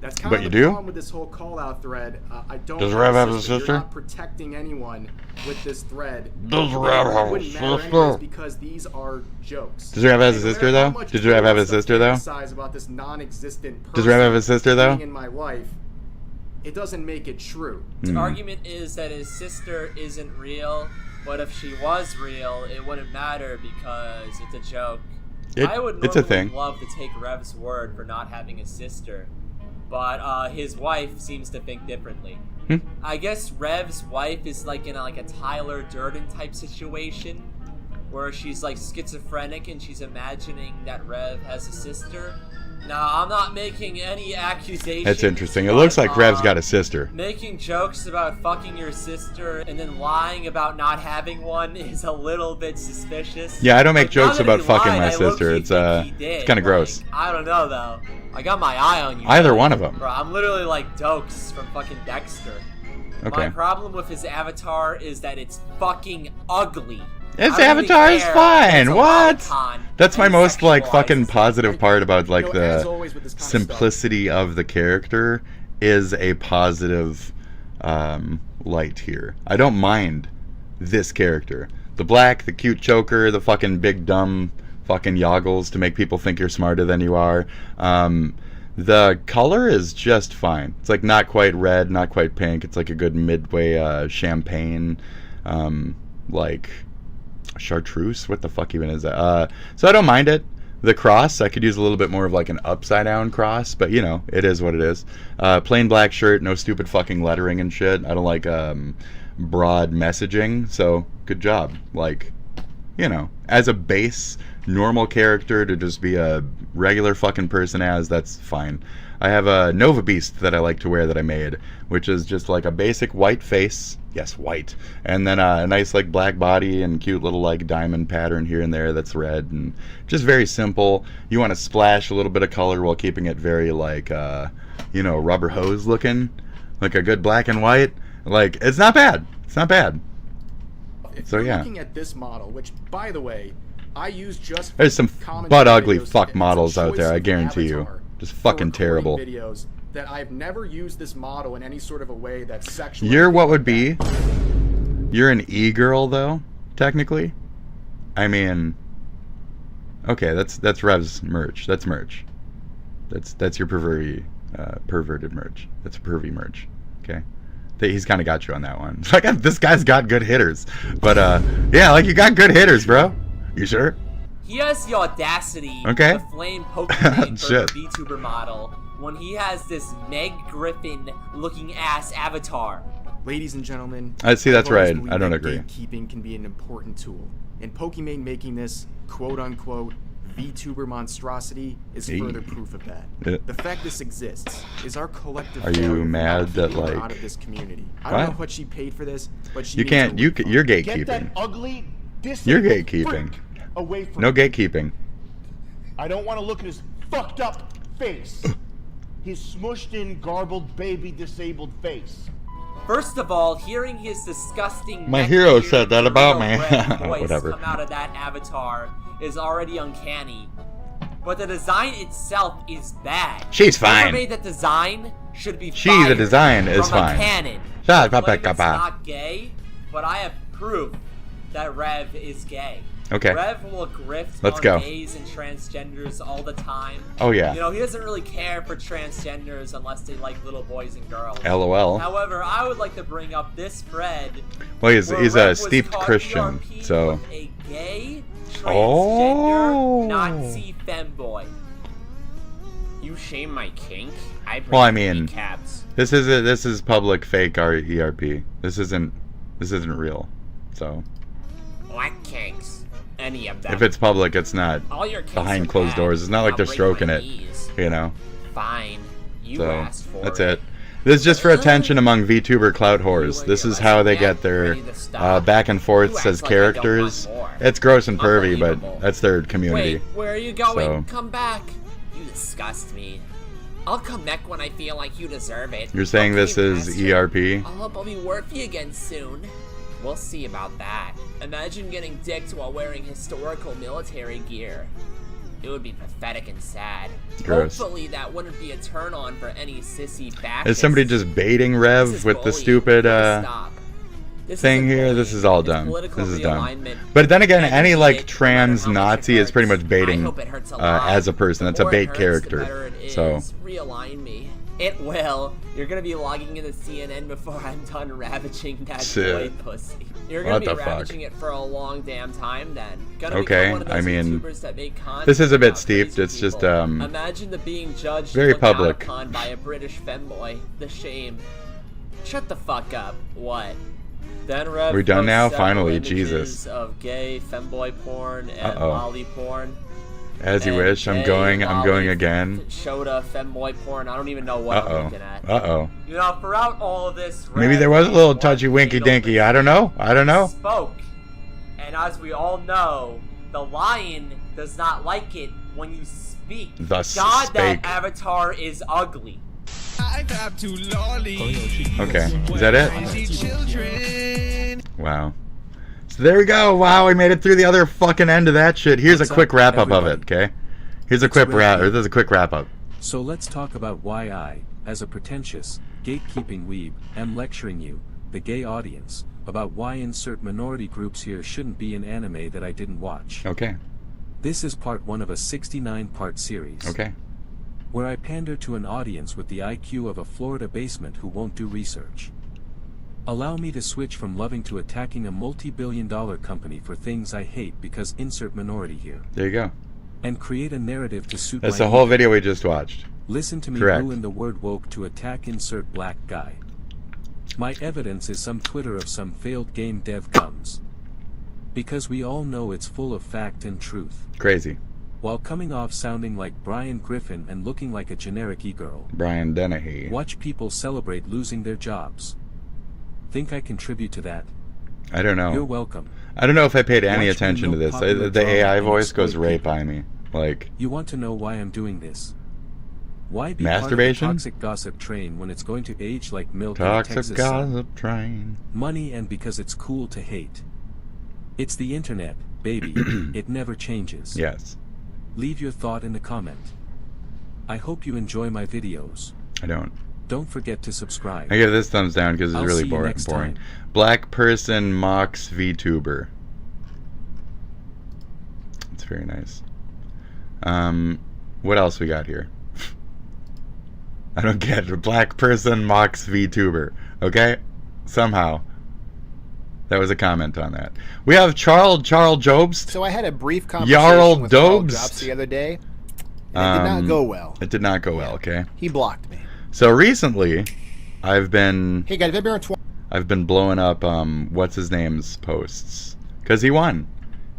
That's kind but of you the do? problem with this whole call-out thread. I don't. Does Rev have a sister? You're not protecting anyone with this thread. Does Rev have a sister? Because these are jokes. Does Rev have a sister though? Does Rev have a sister though? About this non-existent Does Rev have a sister though? In my life, it doesn't make it true. The argument is that his sister isn't real, but if she was real, it wouldn't matter because it's a joke. I would normally love to take Rev's word for not having a sister, but his wife seems to think differently. I guess Rev's wife is like in a Tyler Durden type situation, where she's like schizophrenic and she's imagining that Rev has a sister. Now, I'm not making any accusations. That's interesting. It looks like Rev's got a sister. Making jokes about fucking your sister and then lying about not having one is a little bit suspicious. Yeah, I don't make jokes about fucking my sister. It's kind of gross. I don't know though. I got my eye on you. Either one of them. Bro, I'm literally like Dokes from fucking Dexter. Okay. My problem with his avatar is that it's fucking ugly. His avatar is fine. What? That's my most like fucking positive part about like the simplicity of the character is a positive light here. I don't mind this character. The black, the cute choker, the fucking big dumb fucking yoggles to make people think you're smarter than you are. The color is just fine. It's like not quite red, not quite pink. It's like a good midway champagne, like chartreuse. What the fuck even is that? So I don't mind it. The cross, I could use a little bit more of like an upside down cross, but you know, it is what it is. Plain black shirt, no stupid fucking lettering and shit. I don't like broad messaging, so good job. Like, you know, as a base normal character to just be a regular fucking person that's fine. I have a Nova Beast that I like to wear that I made, which is just like a basic white face. Yes, white. And then a nice like black body and cute little like diamond pattern here and there that's red, and just very simple. You want to splash a little bit of color while keeping it very like you know, rubber hose looking, like a good black and white. Like, it's not bad. It's not bad. So yeah. Looking at this model, which by the way, I use just there's some butt ugly fuck models out there, I guarantee you. Just fucking terrible. Videos that I've never used this model in any sort of a way that's sexual. You're what would be? You're an e-girl though, technically. I mean, okay, that's Rev's merch. That's merch. That's your perverted merch. That's a pervy merch. Okay. He's kind of got you on that one. Like, this guy's got good hitters, but yeah, like you got good hitters, bro. You sure? He has the audacity to flame Pokemon for the VTuber model when he has this Meg Griffin looking ass avatar. Ladies and gentlemen, I see, that's right. I don't agree. Gatekeeping can be an important tool, and Pokimane making this quote-unquote VTuber monstrosity is further proof of that. The fact this exists is our collective. Are you mad that like out of this community? I don't know what she paid for this, but she you can't. You're gatekeeping. Get that ugly, you're gatekeeping. Away from no gatekeeping. I don't want to look at his fucked up face. His smushed in, garbled, baby disabled face. First of all, hearing his disgusting my hero said that about me. Whatever. Come out of that avatar is already uncanny, but the design itself is bad. She's fine. Whoever made that design should be She, fired the design, is from a fine. cannon. Shut I up, claim it's not gay, but I have proof that Rev is gay. Okay. Rev will grift Let's on go. gays and transgenders all the time. Oh, yeah. You know, he doesn't really care for transgenders unless they like little boys and girls. LOL. However, I would like to bring up this thread. Well, he's where a Rev was steeped caught Christian, PRP so. with a gay Oh. transgender Nazi femboy. You shame my kink? I bring Well, I mean, caps. this is public fake ERP. This isn't real. So. Black kinks. Any of them. If it's public, it's not All your kinks behind are closed bad. doors. It's not like I'll they're break stroking my it, knees. you know. Fine. You So asked for that's it. This is just for attention among VTuber clout whores. This is how they get their back and forths as characters. It's gross and pervy, but that's their community. Wait, where are you going? So, Come back. You disgust me. I'll come back when I feel like you deserve it. you're saying this Okay, is Master. ERP? I hope I'll be worthy again soon. We'll see about that. Imagine getting dicked while wearing historical military gear. It would be pathetic and sad. Gross. Hopefully that wouldn't be a turn on for any sissy fascists. Is somebody just baiting Rev with the stupid thing here? This is all dumb. This is dumb. But then again, any like trans Nazi is pretty much baiting as a person. That's a bait character. So Realign me. It will. You're gonna be logging into CNN before I'm done ravaging that boy pussy. You're gonna be ravaging it for a long damn time then. Gonna okay, one of those I mean, YouTubers that make content this is a bit about steeped. crazy It's just people. Imagine the being judged very and looked public. down upon by a British femboy. The shame. Shut the fuck up. What? Then Rev We're done posts now? several Finally, images Jesus. Of gay femboy porn and Uh-oh. lolly porn. as you And wish. I'm gay going lolly again. Shota femboy porn. I don't even know what I'm looking at. Uh-oh. You know, throughout all of this, Maybe Rev there was a little one touchy winky single dinky. I don't know. spoke. And as we all know, the lion does not like it when you speak. Thus God, spake. that avatar is ugly. Okay, is that it? Wow. So there we go. Wow, we made it through the other fucking end of that shit. Here's a quick wrap up of it, okay? Here's a quick wrap. This is a quick wrap up. So let's talk about why I, as a pretentious, gatekeeping weeb, am lecturing you, the gay audience, about why insert minority groups here shouldn't be in anime that I didn't watch. Okay. This is part 1 of a 69-part series. Okay. Where I pander to an audience with the IQ of a Florida basement who won't do research. Allow me to switch from loving to attacking a multi-billion-dollar company for things I hate because insert minority here. There you go. And create a narrative to suit That's my the whole ego. video we just watched. Listen to me Correct. ruin the word woke to attack insert black guy. My evidence is some Twitter of some failed game dev comes. Because we all know it's full of fact and truth. Crazy. While coming off sounding like Brian Griffin and looking like a generic e-girl. Brian Dennehy. Watch people celebrate losing their jobs. Think I contribute to that? I don't know. You're welcome. I don't know if I paid any Watch attention me to know this. popular The drama AI and voice goes exploit right people. by me. Like, You want to know why I'm doing this? Why be Masturbation? part of the toxic gossip train when it's going to age like milk in toxic Texas sun? gossip train. Money and because it's cool to hate. It's the internet, baby. It never changes. Yes. Leave your thought in the comment. I hope you enjoy my videos. I don't. Don't forget to subscribe. I give this thumbs down because it's I'll really see you boring. next time. Black person mocks VTuber. It's very nice. What else we got here? I don't get it. Black person mocks VTuber. Okay? Somehow. That was a comment on that. We have Charles Jobst. So I had a brief conversation Jarl with Dobst. Jobst the other day, and it did not go well. It did not go well, okay? He blocked me. So recently, I've been... Hey guys, February 20. I've been blowing up, what's his name's posts. Because he won.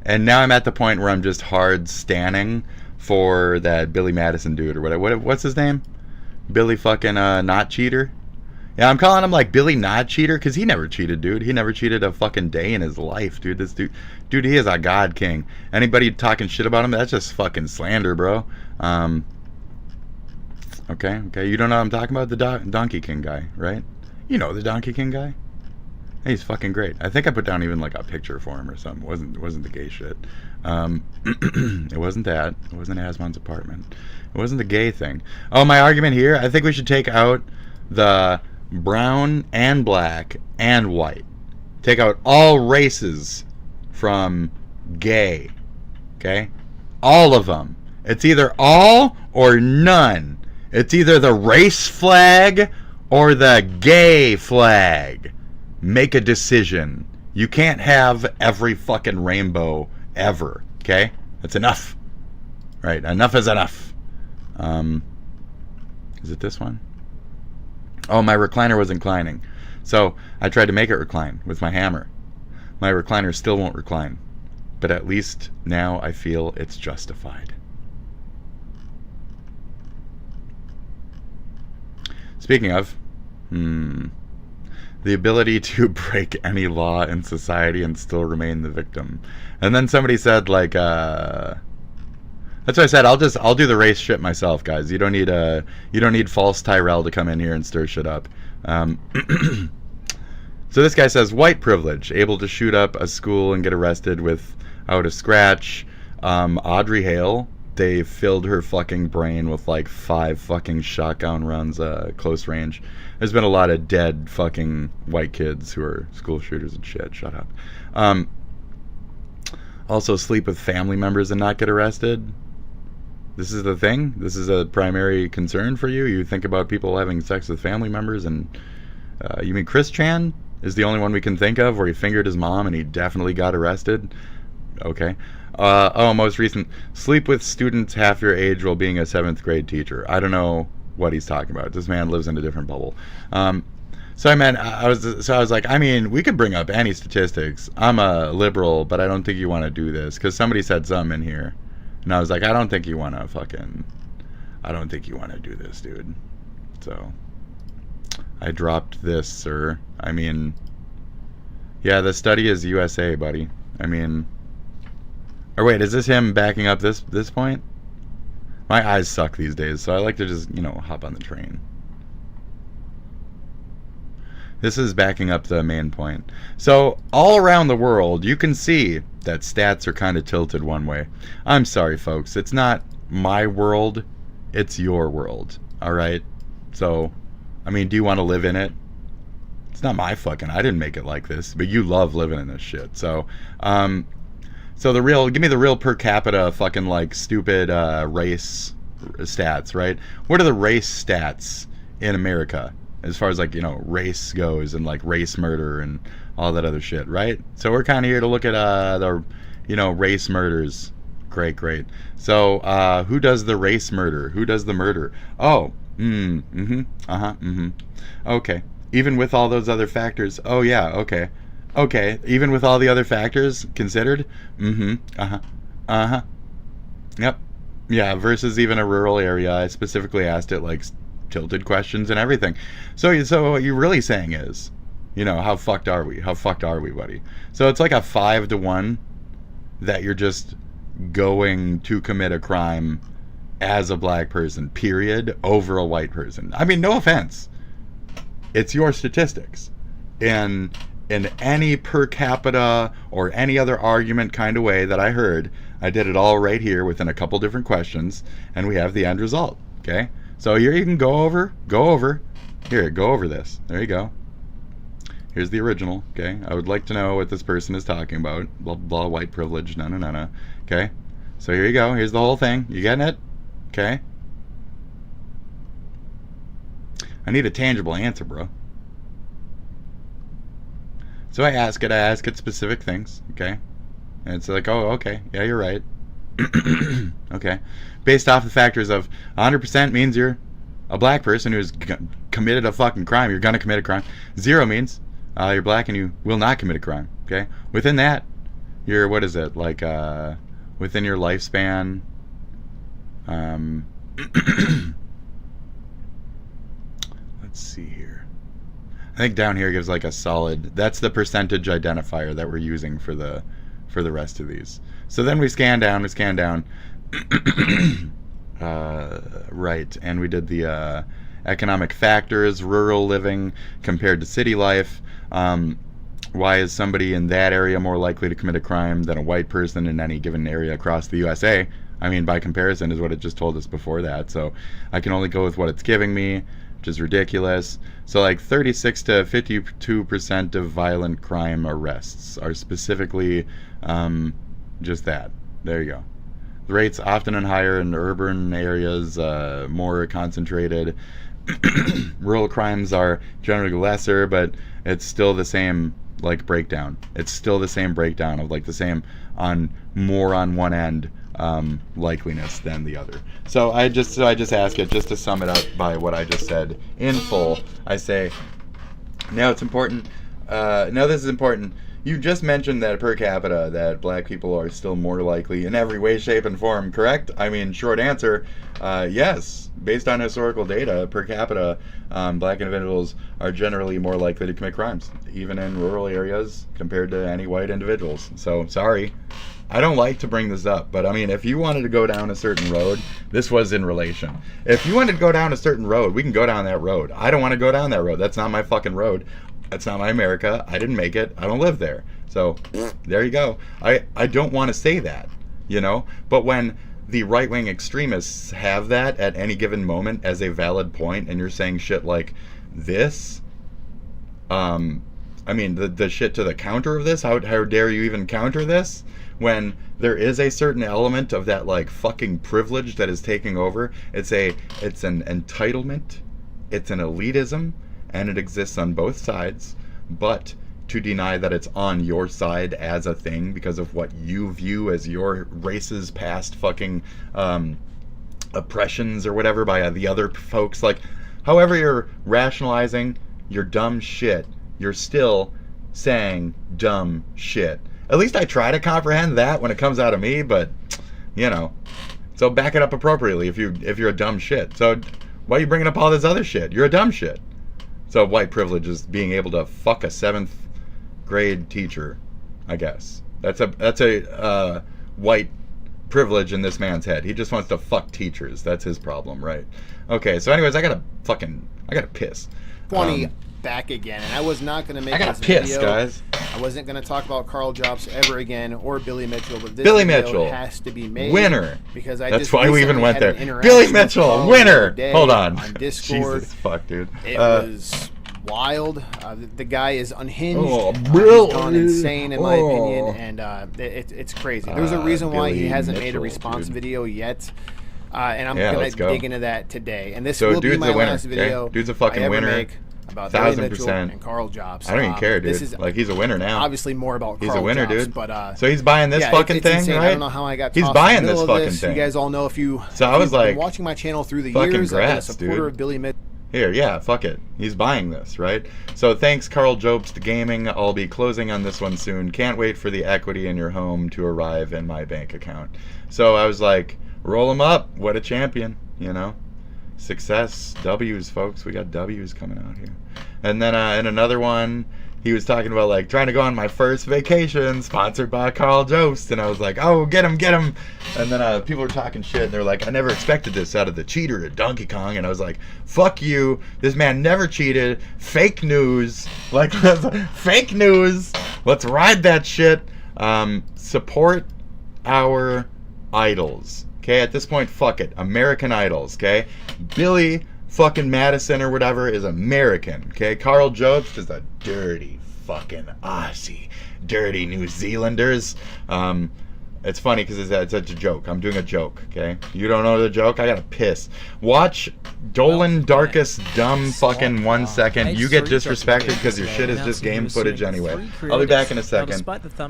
And now I'm at the point where I'm just hard standing for that Billy Madison dude or whatever. What's his name? Billy fucking not cheater? Yeah, I'm calling him like Billy not cheater because he never cheated, dude. He never cheated a fucking day in his life, dude. This dude, he is a god king. Anybody talking shit about him, that's just fucking slander, bro. Okay. You don't know what I'm talking about? The Donkey King guy, right? You know the Donkey King guy? He's fucking great. I think I put down even like a picture for him or something. It wasn't the gay shit. It wasn't that. It wasn't Asmon's apartment. It wasn't the gay thing. Oh, my argument here. I think we should take out the brown and black and white. Take out all races from gay. Okay? All of them. It's either all or none. It's either the race flag or the gay flag. Make a decision. You can't have every fucking rainbow ever. Okay? That's enough. Right? Enough is enough. Is it this one? Oh, my recliner was inclining. So I tried to make it recline with my hammer. My recliner still won't recline. But at least now I feel it's justified. Speaking of, the ability to break any law in society and still remain the victim. And then somebody said, like, that's what I said. I'll do the race shit myself, guys. You don't need false Tyrell to come in here and stir shit up. So this guy says white privilege, able to shoot up a school and get arrested without a scratch. Audrey Hale, they filled her fucking brain with like 5 fucking shotgun runs, close range. There's been a lot of dead fucking white kids who are school shooters and shit. Shut up. Also sleep with family members and not get arrested. This is the thing? This is a primary concern for you? You think about people having sex with family members and... you mean Chris Chan is the only one we can think of where he fingered his mom and he definitely got arrested? Okay. Oh, most recent. Sleep with students half your age while being a 7th grade teacher. I don't know what he's talking about. This man lives in a different bubble. So I was like, I mean, we could bring up any statistics. I'm a liberal, but I don't think you want to do this. Because somebody said something in here. And I was like, I don't think you want to do this, dude. So, I dropped this, sir. I mean, yeah, the study is USA, buddy. I mean, or wait, is this him backing up this point? My eyes suck these days, so I like to just, hop on the train. This is backing up the main point. So, all around the world, you can see that stats are kind of tilted one way. I'm sorry, folks. It's not my world. It's your world. Alright? So, I mean, do you want to live in it? It's not my fucking... I didn't make it like this. But you love living in this shit. So, give me the real per capita fucking, like, stupid race stats, right? What are the race stats in America? As far as, like, race goes and, like, race murder and all that other shit, right? So we're kind of here to look at the, race murders. Great. So, who does the race murder? Who does the murder? Oh, okay. Even with all those other factors. Oh, yeah, okay. Okay, even with all the other factors considered? Yep. Yeah, versus even a rural area. I specifically asked it, like, tilted questions and everything. So what you're really saying is, how fucked are we? How fucked are we, buddy? So it's like a 5-to-1 that you're just going to commit a crime as a black person, period, over a white person. I mean, no offense. It's your statistics. In any per capita or any other argument kind of way that I heard, I did it all right here within a couple different questions, and we have the end result, okay? So here you can go over. Here, go over this. There you go. Here's the original, okay? I would like to know what this person is talking about. Blah, blah, white privilege, no. Okay? So here you go. Here's the whole thing. You getting it? Okay? I need a tangible answer, bro. So I ask it specific things, okay? And it's like, oh, okay. Yeah, you're right. Okay. Based off the factors of 100% means you're a black person who's committed a fucking crime. You're gonna commit a crime. 0 means you're black and you will not commit a crime. Okay. Within that, you're, what is it, like within your lifespan? Let's see here. I think down here gives like a solid. That's the percentage identifier that we're using for the rest of these. So then we scan down. Right, and we did the economic factors, rural living compared to city life. Why is somebody in that area more likely to commit a crime than a white person in any given area across the USA? I mean, by comparison is what it just told us before that. So I can only go with what it's giving me. which is ridiculous. So like 36 to 52% of violent crime arrests are specifically just that. There you go. The rates often higher in urban areas, more concentrated. Rural crimes are generally lesser, but it's still the same like breakdown. It's still the same breakdown of like the same on more on one end likeliness than the other. So I just ask it, just to sum it up by what I just said in full. I say, now it's important. Now this is important. You just mentioned that per capita that black people are still more likely in every way, shape, and form, correct? I mean, short answer, yes. Based on historical data, per capita, black individuals are generally more likely to commit crimes, even in rural areas compared to any white individuals. So, sorry. I don't like to bring this up, but I mean, if you wanted to go down a certain road, this was in relation. If you wanted to go down a certain road, we can go down that road. I don't want to go down that road. That's not my fucking road. That's not my America. I didn't make it. I don't live there. So, there you go. I don't want to say that, you know? But when the right-wing extremists have that at any given moment as a valid point, and you're saying shit like this, I mean, the shit to the counter of this, how dare you even counter this? When there is a certain element of that, like, fucking privilege that is taking over. It's an entitlement, it's an elitism, and it exists on both sides. But to deny that it's on your side as a thing because of what you view as your race's past fucking oppressions or whatever by the other folks, like, however you're rationalizing your dumb shit, you're still saying dumb shit. At least I try to comprehend that when it comes out of me, but, you know. So back it up appropriately if you're a dumb shit. So why are you bringing up all this other shit? You're a dumb shit. So white privilege is being able to fuck a 7th grade teacher, I guess. That's a white privilege in this man's head. He just wants to fuck teachers. That's his problem, right? Okay, so anyways, I gotta piss. 20 back again, and I was not gonna make I gotta this piss, video. guys. I wasn't gonna talk about Carl Jobs ever again or Billy Mitchell, but this Billy video Mitchell has to be made. Winner. Because I That's just why we even recently went had there. an interaction Billy with Mitchell, Carl winner. the other day Hold on. Discord. Jesus fuck, dude. It was wild. The guy is unhinged. Oh, he's gone insane in my opinion, and it's crazy. There's a reason why he hasn't made a response video yet. And I'm gonna dig into that today. And this will be my last video. Okay? Dude's a fucking winner. Make about Billy Mitchell 1000%. and Carl Jobs. I don't even care, dude. This is like, he's a winner now. Obviously more about he's Carl a winner, Jobs, dude. but so he's buying this fucking thing, insane. right? I don't know how I got. He's buying this fucking thing. You guys all know if you. So I was like, been watching my channel through the fucking years. I've been a grass, supporter dude. of Billy Mitchell. Here, yeah, fuck it. He's buying this, right? So thanks, Carl Jobs to Gaming. I'll be closing on this one soon. Can't wait for the equity in your home to arrive in my bank account. So I was like, roll him up. What a champion, you know? Success, W's, folks. We got W's coming out here. And then in another one, he was talking about, like, trying to go on my first vacation, sponsored by Carl Jobst. And I was like, oh, get him. And then people were talking shit, and they're like, I never expected this out of the cheater at Donkey Kong. And I was like, fuck you. This man never cheated. Fake news. Like, fake news. Let's ride that shit. Support our idols. Okay, at this point, fuck it. American idols, okay? Billy fucking Madison or whatever is American, okay? Carl Jobst is a dirty fucking Aussie. Dirty New Zealanders. It's funny because it's a joke. I'm doing a joke, okay? You don't know the joke? I gotta piss. Watch Dolan Darkest Dumb fucking 1 second. You get disrespected because your shit is just game footage anyway. I'll be back in a second.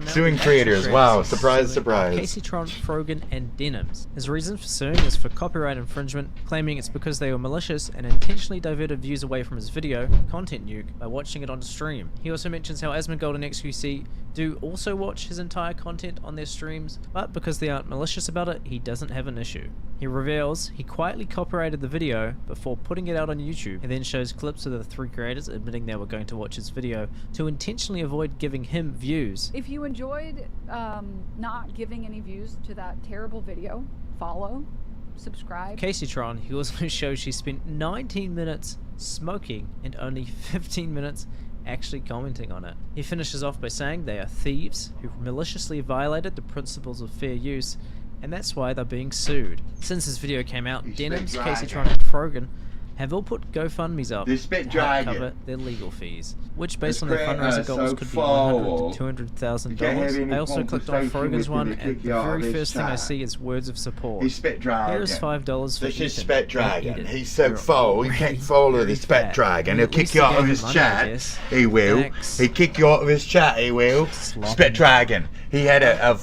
Suing creators. Wow, surprise, surprise. Casey Tron, Frogan, and Denims. His reason for suing is for copyright infringement, claiming it's because they were malicious and intentionally diverted views away from his video, Content Nuke, by watching it on stream. He also mentions how Asmongold and XQC do also watch his entire content on their streams, but because they aren't malicious about it, he doesn't have an issue. He reveals he quietly copyrighted the video before putting it out on YouTube, and then shows clips of the 3 creators admitting they were going to watch his video to intentionally avoid giving him views. If you enjoyed not giving any views to that terrible video, follow, subscribe. Casey Tron, he also shows she spent 19 minutes smoking and only 15 minutes actually commenting on it. He finishes off by saying they are thieves who maliciously violated the principles of fair use, and that's why they're being sued. Since this video came out, Denims, Casey Tron, and Frogan have all put GoFundMes up They spit to help dragon. cover their legal fees, which based This on their creator fundraiser is goals so could be foul. $100,000 to You can't have $200,000. any I also clicked on conversation Frogan's with one, him and to kick the you out very of his first thing I chat. see is words of support. He spit dragon. Here is $5 for This is Ethan. spit dragon. Eat it. He's so You're full. He can't follow the spit dragon. He'll kick you out of his chat. He will. He'll kick you out of his chat. He will. Spit dragon. He had a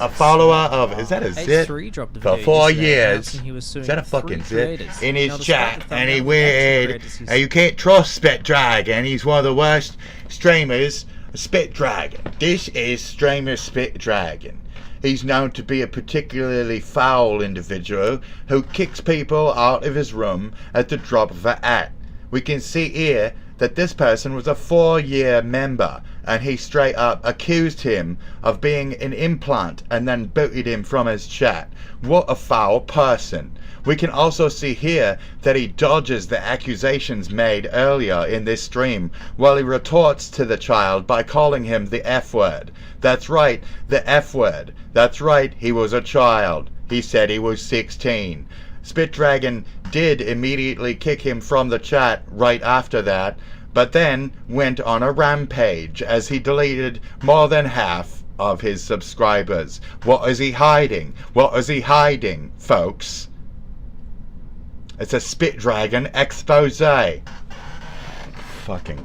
follower of, is that a zit? For 4 years. Is that a fucking zit? In his chat, and he weird. And you can't trust Spit Dragon. He's one of the worst streamers. Spit Dragon. This is streamer Spit Dragon. He's known to be a particularly foul individual who kicks people out of his room at the drop of a hat. We can see here that this person was a 4-year member, and he straight up accused him of being an implant and then booted him from his chat. What a foul person. We can also see here that he dodges the accusations made earlier in this stream while he retorts to the child by calling him the F word. That's right, the F word. That's right, he was a child. He said he was 16. Spit Dragon did immediately kick him from the chat right after that, but then went on a rampage as he deleted more than half of his subscribers. What is he hiding? What is he hiding, folks? It's a Spit Dragon expose. Fucking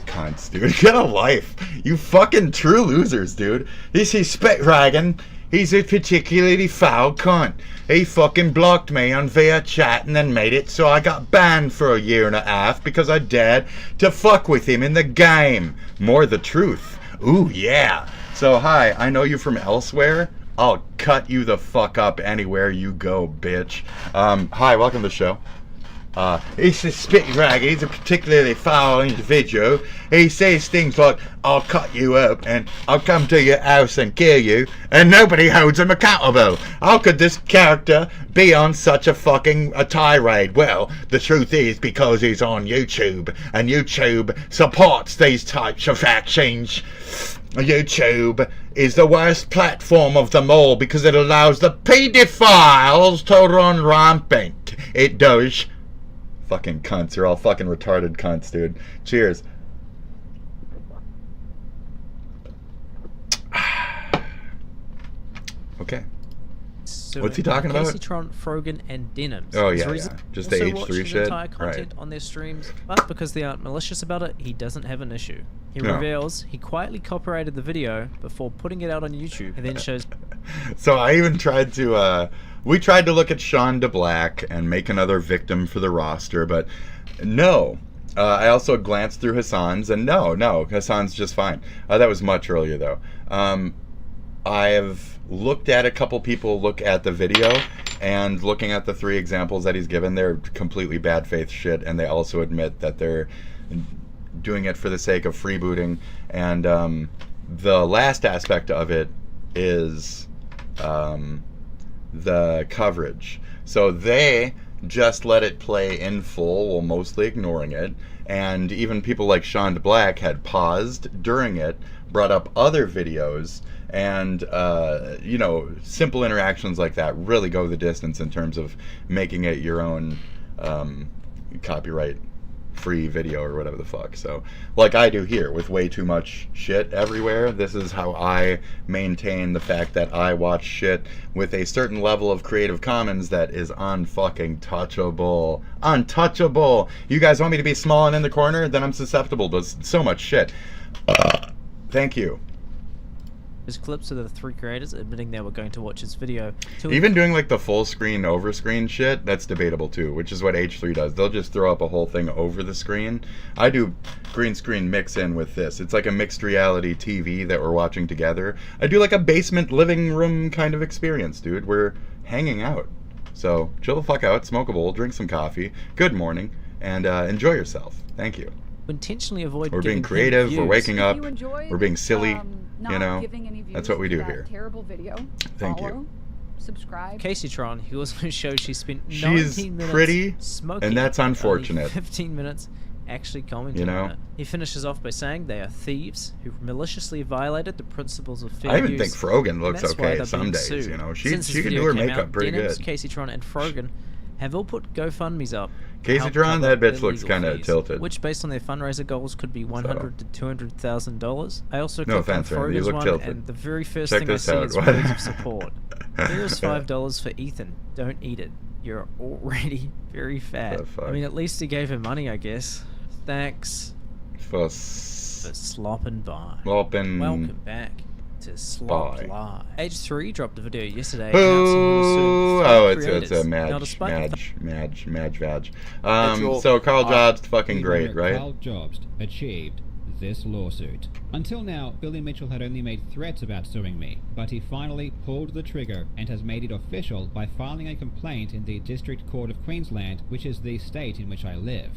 cunts, dude. Get a life. You fucking true losers, dude. This is Spit Dragon. He's a particularly foul cunt. He fucking blocked me on via chat and then made it so I got banned for a year and a half because I dared to fuck with him in the game. More the truth. Ooh, yeah. So, hi, I know you from elsewhere. I'll cut you the fuck up anywhere you go, bitch. Hi, welcome to the show. He's a Spit Dragon. He's a particularly foul individual. He says things like, I'll cut you up and I'll come to your house and kill you, and nobody holds him accountable. How could this character be on such a tirade? Well, the truth is because he's on YouTube, and YouTube supports these types of actions. YouTube is the worst platform of them all because it allows the pedophiles to run rampant. It does. Fucking cunts. You're all fucking retarded cunts, dude. Cheers. Okay. So what's he talking about? Caseytron, Frogan, and Denims. Oh yeah, just the also H3 watches shit. Entire content on their streams, but because they aren't malicious about it, he doesn't have an issue. He reveals he quietly copyrighted the video before putting it out on YouTube, and then shows. So I even tried to. We tried to look at Sean DeBlack and make another victim for the roster, but no. I also glanced through Hassan's, and no, Hassan's just fine. That was much earlier though. I have looked at a couple people look at the video, and looking at the 3 examples that he's given, they're completely bad faith shit, and they also admit that they're doing it for the sake of freebooting. And the last aspect of it is the coverage. So they just let it play in full while mostly ignoring it, and even people like Sean DeBlack had paused during it, brought up other videos, and you know, simple interactions like that really go the distance in terms of making it your own copyright free video or whatever the fuck. So like I do here with way too much shit everywhere, this is how I maintain the fact that I watch shit with a certain level of Creative Commons that is unfucking touchable. Untouchable. You guys want me to be small and in the corner? Then I'm susceptible to so much shit. Thank you. There's clips of the 3 creators admitting they were going to watch his video. Even doing like the full screen over screen shit, that's debatable too, which is what H3 does. They'll just throw up a whole thing over the screen. I do green screen mix in with this. It's like a mixed reality TV that we're watching together. I do like a basement living room kind of experience, dude. We're hanging out. So chill the fuck out, smoke a bowl, drink some coffee, good morning, and enjoy yourself. Thank you. Intentionally avoid. We're being creative, we're waking up, we're being silly. Not you know, giving any views that's what we do to that here. Terrible video. Thank Follow, you. Subscribe. Caseytron, who also shows she spent 19 She's minutes pretty, smoking, and that's unfortunate. only 15 minutes actually commenting You know? on it. He finishes off by saying they are thieves who maliciously violated the principles of fair I even use, think Frogan and looks that's why okay they're some being days, sued. you know. Since She this can video do her came makeup out, pretty Denims, good. Caseytron, and Frogan have all put GoFundMes up Casey Drawn, that bitch looks kind of tilted. Which, based on their fundraiser goals, could be $100,000 to $200,000. I also No clicked on offense, Randy, you Froga's look one, tilted. and the very first Check thing I this see out. is words of support. Here is $5 for Ethan. Don't eat it. You're already very fat. I mean, at least he gave him money, I guess. Thanks for slopping by. Slopping. Welcome back to Slop Live. H3 dropped a video yesterday. It's a Madge. So Carl Jobs, fucking great, right? Carl Jobs achieved this lawsuit. Until now, Billy Mitchell had only made threats about suing me, but he finally pulled the trigger and has made it official by filing a complaint in the District Court of Queensland, which is the state in which I live.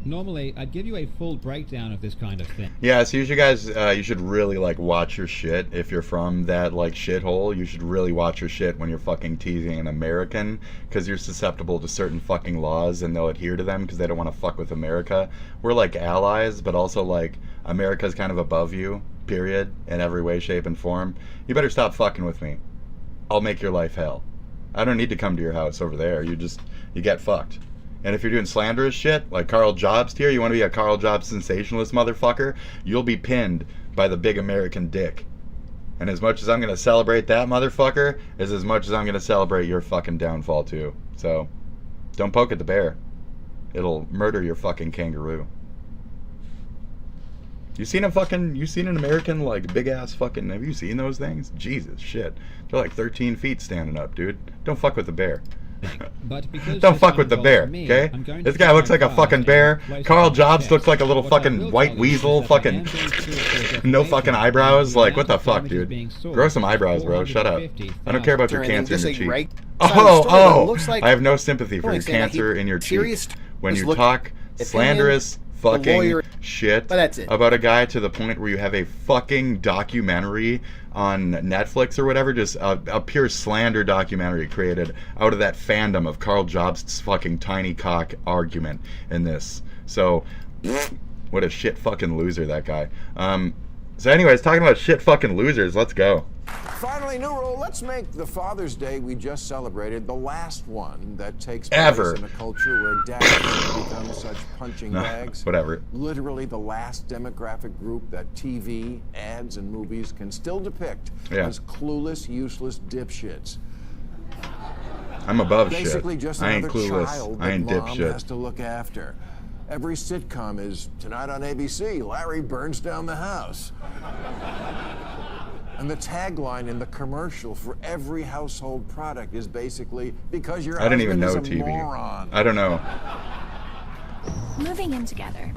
Normally, I'd give you a full breakdown of this kind of thing. Yeah, so you guys, you should really, like, watch your shit. If you're from that, like, shithole, you should really watch your shit when you're fucking teasing an American, because you're susceptible to certain fucking laws, and they'll adhere to them because they don't want to fuck with America. We're, like, allies, but also, like, America's kind of above you, period, in every way, shape, and form. You better stop fucking with me. I'll make your life hell. I don't need to come to your house over there. You get fucked. And if you're doing slanderous shit, like Carl Jobs here, you want to be a Carl Jobs sensationalist motherfucker, you'll be pinned by the big American dick. And as much as I'm going to celebrate that motherfucker, is as much as I'm going to celebrate your fucking downfall too. So, don't poke at the bear. It'll murder your fucking kangaroo. You seen an American, like, big ass fucking, have you seen those things? Jesus, shit. They're like 13 feet standing up, dude. Don't fuck with the bear. But because don't fuck with the bear, okay? This guy looks like a fucking bear. Carl Jobs looks like a little fucking white weasel, fucking no fucking eyebrows. Like, what the fuck, dude? Grow some eyebrows, bro. Shut up. I don't care about your cancer in your cheek. I have no sympathy for your cancer in your cheek. When you talk slanderous fucking shit about a guy to the point where you have a fucking documentary on Netflix or whatever, just a pure slander documentary created out of that fandom of Carl Jobs' fucking tiny cock argument in this. So, what a shit fucking loser that guy. So anyways, talking about shit fucking losers, let's go. Finally, new rule, let's make the Father's Day we just celebrated the last one that takes place Ever. in a culture where dads have become such punching bags. Whatever. Literally the last demographic group that TV, ads, and movies can still depict as clueless, useless dipshits. I'm above Basically shit. just I ain't another clueless. child I ain't that mom dipshit. has to look after. Every sitcom is tonight on ABC, Larry burns down the house. And the tagline in the commercial for every household product is basically, because your husband is a moron. I don't know. Moving in together.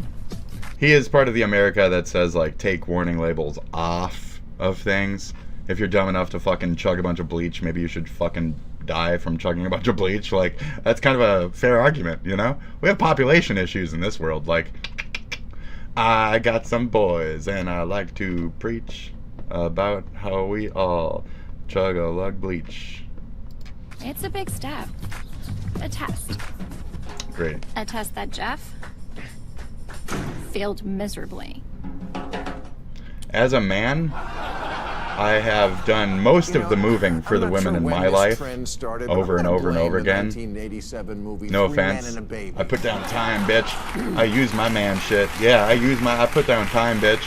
He is part of the America that says, like, take warning labels off of things. If you're dumb enough to fucking chug a bunch of bleach, maybe you should fucking die from chugging a bunch of bleach. Like, that's kind of a fair argument, you know? We have population issues in this world. Like, I got some boys and I like to preach about how we all chug a lug bleach. It's a big step. A test. Great. A test that Jeff failed miserably. As a man, I have done most of the moving for the women in my life over and over and over again. No offense. I put down time, bitch. I use my man shit. Yeah, I put down time, bitch.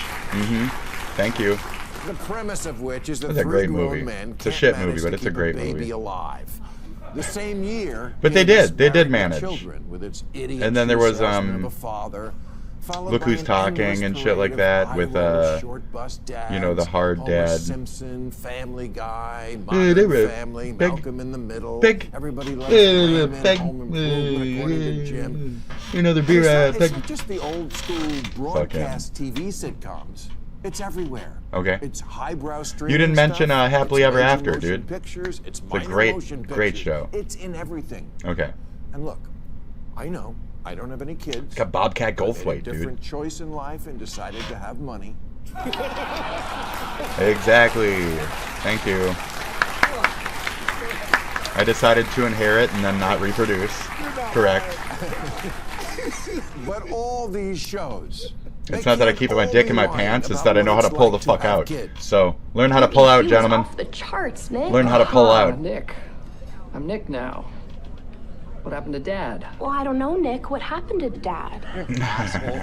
Thank you. The premise of which is that It's a great three movie. grown men It's a can't shit manage movie, but to it's a keep great baby movie. alive. The same year, But they Candace did. They did married manage. children with its idiot And then there was salesman of a father, followed Look by Who's an Talking endless and shit like parade that of with high-roller, short-bus you know, the dads, hard Homer dad. Simpson, Family Guy, they Modern were Family, big- Malcolm in the Middle. big- Everybody loves big- Raymond, Home Improvement, according to Jim. You know, the But beer it's big- not just the old school broadcast TV sitcoms. It's everywhere. Okay. It's highbrow streaming You didn't mention stuff, Happily it's Ever major After, motion dude. Pictures, it's It's a minor great, motion great pictures. show. It's in everything. Okay. And look, I know I don't have any kids. Got Bobcat but I made Goldthwait, a dude. different choice in life and decided to have money. Exactly. Thank you. I decided to inherit and then not reproduce. Correct. But all these shows. It's not that I keep my dick in my pants, it's that I know how to pull the fuck out. So, learn how to pull out, gentlemen. Off the charts, Nick. Learn how to pull out. Nick. I'm Nick now. What happened to Dad? Well, I don't know, Nick. What happened to Dad? You're an asshole.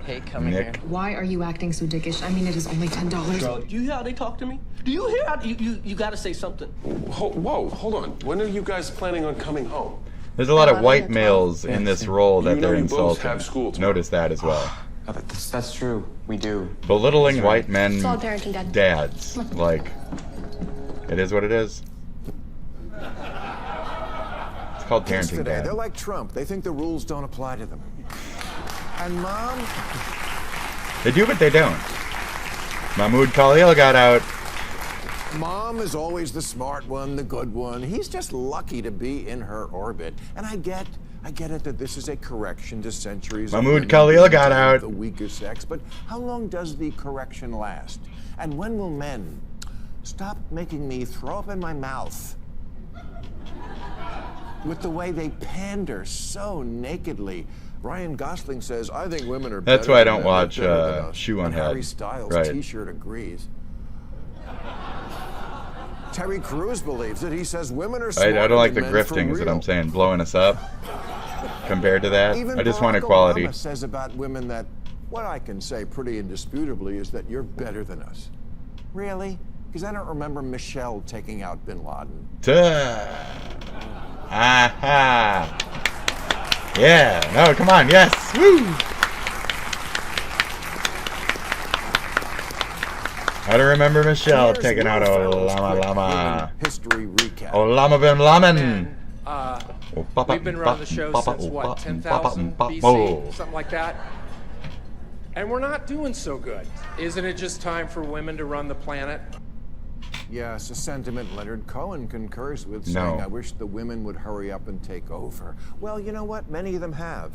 Hey, come here. Why are you acting so dickish? I mean, it is only $10. Bro, do you hear how they talk to me? Do you hear how you gotta say something? Whoa, hold on. When are you guys planning on coming home? There's a lot of white males in this role that they're insulting. Notice that as well. That's true. We do. Belittling white men It's all parenting, Dad. dads. Like, it is what it is. It's called Kids parenting today, dad. they're like Trump. They think the rules don't apply to them. And Mom? They do, but they don't. Mahmoud Khalil got out. Mom is always the smart one, the good one. He's just lucky to be in her orbit. And I get it that this is a correction to centuries of Mahmoud women Khalil being got deemed out. the weaker sex, but how long does the correction last? And when will men stop making me throw up in my mouth with the way they pander so nakedly? Ryan Gosling says, I think women are That's better why I than don't men, watch they're better than us." Shoe on And Head. Harry Styles' Right. t-shirt agrees. Terry Crews believes it. He says women are smarter I don't like the than men for grifting, is what real. I'm saying. Blowing us up compared to that. Even I just Barack want equality. Obama says about women that what I can say pretty indisputably is that you're better than us. Really? Because I don't remember Michelle taking out Bin Laden. Aha! Yeah. No, come on. Yes. Woo! I don't remember Michelle taking out Olama. History recap. Olama bin Laden. We've been running the show since what, 10,000 BC, something like that. And we're not doing so good. Isn't it just time for women to run the planet? Yes, a sentiment Leonard Cohen concurs with, No. saying, I wish the women would hurry up and take over. Well, you know what? Many of them have.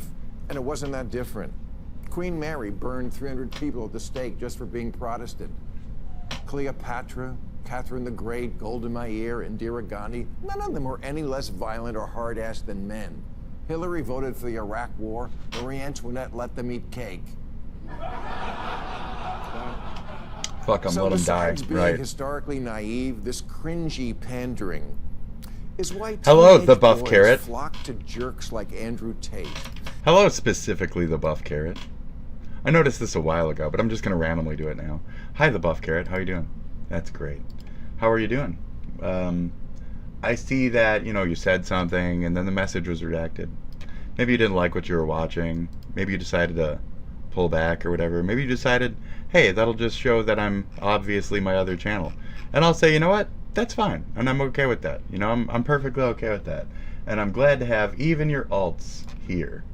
And it wasn't that different. Queen Mary burned 300 people at the stake just for being Protestant. Cleopatra, Catherine the Great, Golda Meir, Indira Gandhi, none of them were any less violent or hard-assed than men. Hillary voted for the Iraq War. Marie Antoinette let them eat cake. Fuck them, So let them die. besides being Right. historically naive, this cringy pandering is why Hello, teenage the buff boys carrot. flock to jerks like Andrew Tate. Hello, specifically the buff carrot. I noticed this a while ago, but I'm just gonna randomly do it now. Hi, the buff carrot. How you doing? That's great. How are you doing? I see that you said something, and then the message was redacted. Maybe you didn't like what you were watching. Maybe you decided to pull back or whatever. Maybe you decided, hey, that'll just show that I'm obviously my other channel. And I'll say, you know what? That's fine, and I'm okay with that. I'm perfectly okay with that. And I'm glad to have even your alts here.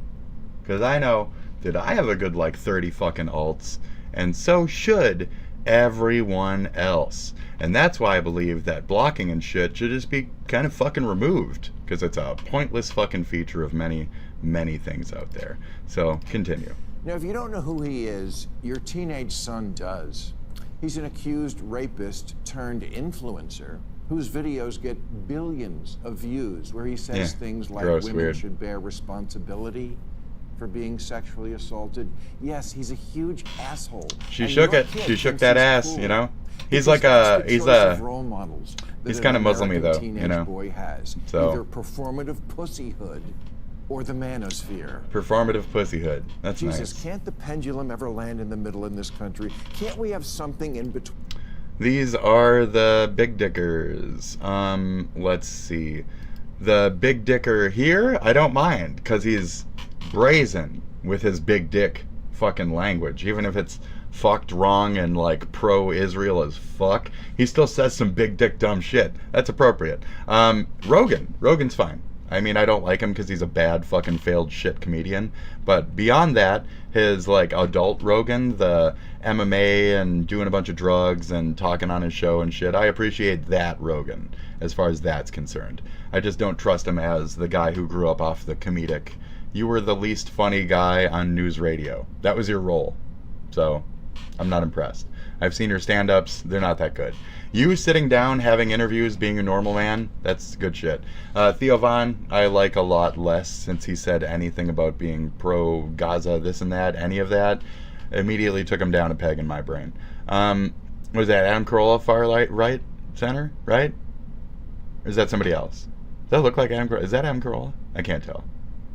Because I know that I have a good 30 fucking alts, and so should everyone else. And that's why I believe that blocking and shit should just be kind of fucking removed, because it's a pointless fucking feature of many, many things out there. So, continue. Now, if you don't know who he is, your teenage son does. He's an accused rapist turned influencer whose videos get billions of views, where he says things like gross, women weird. should bear responsibility for being sexually assaulted. Yes, he's a huge asshole. She And shook your it. kid She shook thinks that he's ass, cool. He's Because like that's a, the he's choice of a, role models that he's an kind of Muslim-y American though, teenage boy has. So. Either performative pussyhood or the manosphere. Performative pussyhood. That's Jesus, nice. can't the pendulum ever land in the middle in this country? Can't we have something in between? These are the big dickers. Let's see. The big dicker here, I don't mind, because he's brazen with his big dick fucking language. Even if it's fucked wrong and pro-Israel as fuck, he still says some big dick dumb shit. That's appropriate. Rogan's fine. I mean, I don't like him because he's a bad fucking failed shit comedian. But beyond that, his adult Rogan, the MMA and doing a bunch of drugs and talking on his show and shit, I appreciate that Rogan as far as that's concerned. I just don't trust him as the guy who grew up off the comedic. You were the least funny guy on news radio. That was your role. So, I'm not impressed. I've seen your stand-ups. They're not that good. You sitting down, having interviews, being a normal man, that's good shit. Theo Von, I like a lot less since he said anything about being pro-Gaza, this and that, any of that. Immediately took him down a peg in my brain. Was that Adam Carolla, far right center, right? Or is that somebody else? that look like Adam Carolla? Is that Adam Carolla? I can't tell.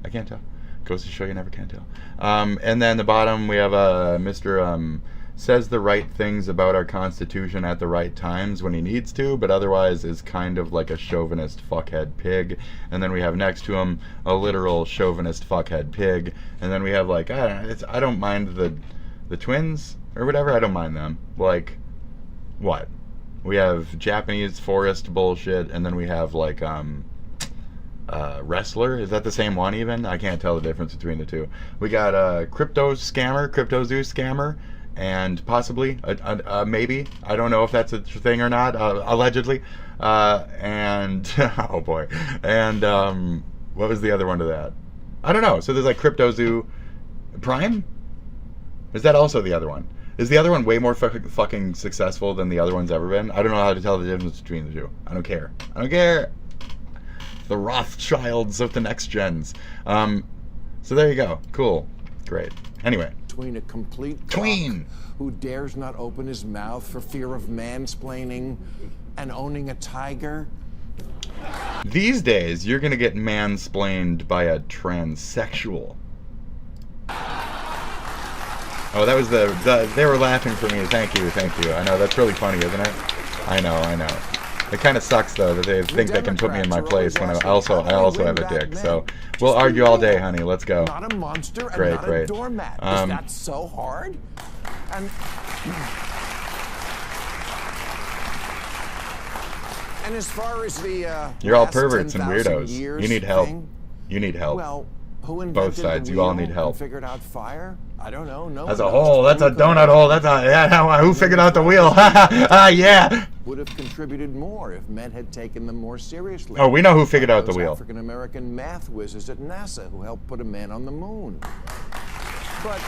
I can't tell. Goes to show you never can tell. And then the bottom we have Mr. Says the right things about our Constitution at the right times when he needs to, but otherwise is kind of like a chauvinist fuckhead pig. And then we have next to him a literal chauvinist fuckhead pig. And then we have like, I don't mind the twins or whatever. I don't mind them. Like, what? We have Japanese forest bullshit, and then we have like wrestler. Is that the same one even? I can't tell the difference between the two. We got crypto zoo scammer. And possibly, maybe, I don't know if that's a thing or not, allegedly, and, oh boy, and, what was the other one to that? I don't know, so there's like Crypto Zoo Prime? Is that also the other one? Is the other one way more fucking successful than the other one's ever been? I don't know how to tell the difference between the two. I don't care. I don't care! The Rothschilds of the next gens. So there you go. Cool. Great. Anyway. Between a complete tween who dares not open his mouth for fear of mansplaining and owning a tiger. These days, you're gonna get mansplained by a transsexual. Oh, that was they were laughing for me. Thank you. I know, that's really funny, isn't it? I know. It kind of sucks though that they think they can put me in my place when I also have a dick. So we'll argue all day, honey. Let's go. Not a monster and great, not great. a doormat. Is that so hard? And as far as the you're all perverts and 10,000 weirdos. years You need help. thing, You need help. well, who invented both sides. the You all wheel need help. and figured out fire? I don't know. No. That's a hole. That's a donut hole. That's a who figured out the wheel? Yeah. Would have contributed more if men had taken them more seriously. Oh, we know who figured out the Those wheel. African-American math whizzes at NASA who helped put a man on the moon. But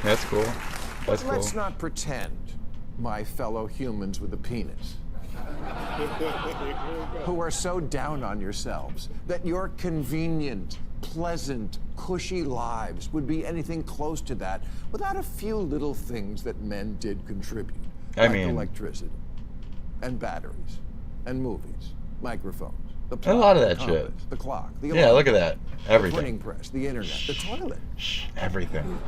that's cool. That's cool. let's not pretend, my fellow humans with a penis, who are so down on yourselves that your convenient, pleasant, cushy lives would be anything close to that without a few little things that men did contribute. Like electricity, and batteries, and movies, microphones, the plug, a lot of the that compass, shit. the clock, the Yeah, look at that. Everything. the printing press, the internet, the toilet. Everything.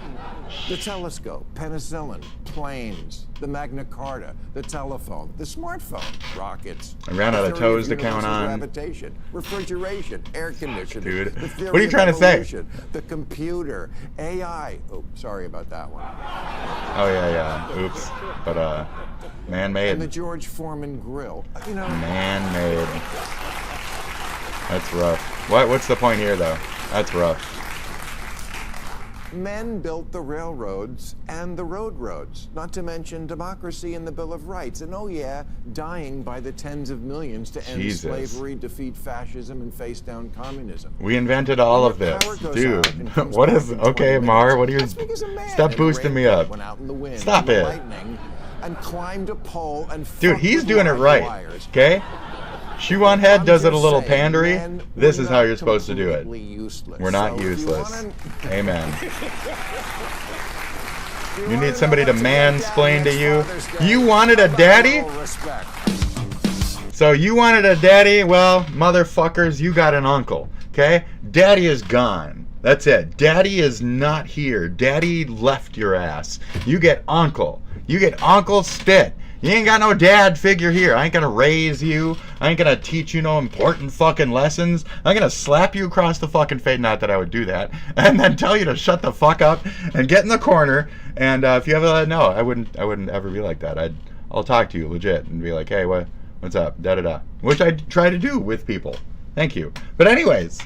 The telescope, penicillin, planes, the Magna Carta, the telephone, the smartphone, rockets. I ran out of toes to count on. Gravitation, refrigeration, air conditioning. Dude, the theory what are you of trying to say? evolution, the computer, AI. Oh, sorry about that one. Oh yeah. Oops. But man-made. And the George Foreman grill. You know. Man-made. That's rough. What's the point here, though? That's rough. Men built the railroads and the roads, not to mention democracy and the Bill of Rights, and oh yeah, dying by the tens of millions to end slavery, defeat fascism, and face down communism. We invented all of this, dude. What is? Okay, Mar, what are you? Stop boosting me up. Stop it. And climbed a pole and dude, he's doing it right. Okay. Shoe on head does it a little pandery. This is how you're supposed to do it. We're not useless. Amen. You need somebody to mansplain to you. You wanted a daddy? So you wanted a daddy? Well, motherfuckers, you got an uncle. Okay? Daddy is gone. That's it. Daddy is not here. Daddy left your ass. You get uncle. You get Uncle Spit. You ain't got no dad figure here. I ain't gonna raise you. I ain't gonna teach you no important fucking lessons. I'm gonna slap you across the fucking face. Not that I would do that. And then tell you to shut the fuck up and get in the corner. And if you ever no, I wouldn't ever be like that. I'll talk to you legit and be like, hey, what's up? Da da da. Which I try to do with people. Thank you. But anyways,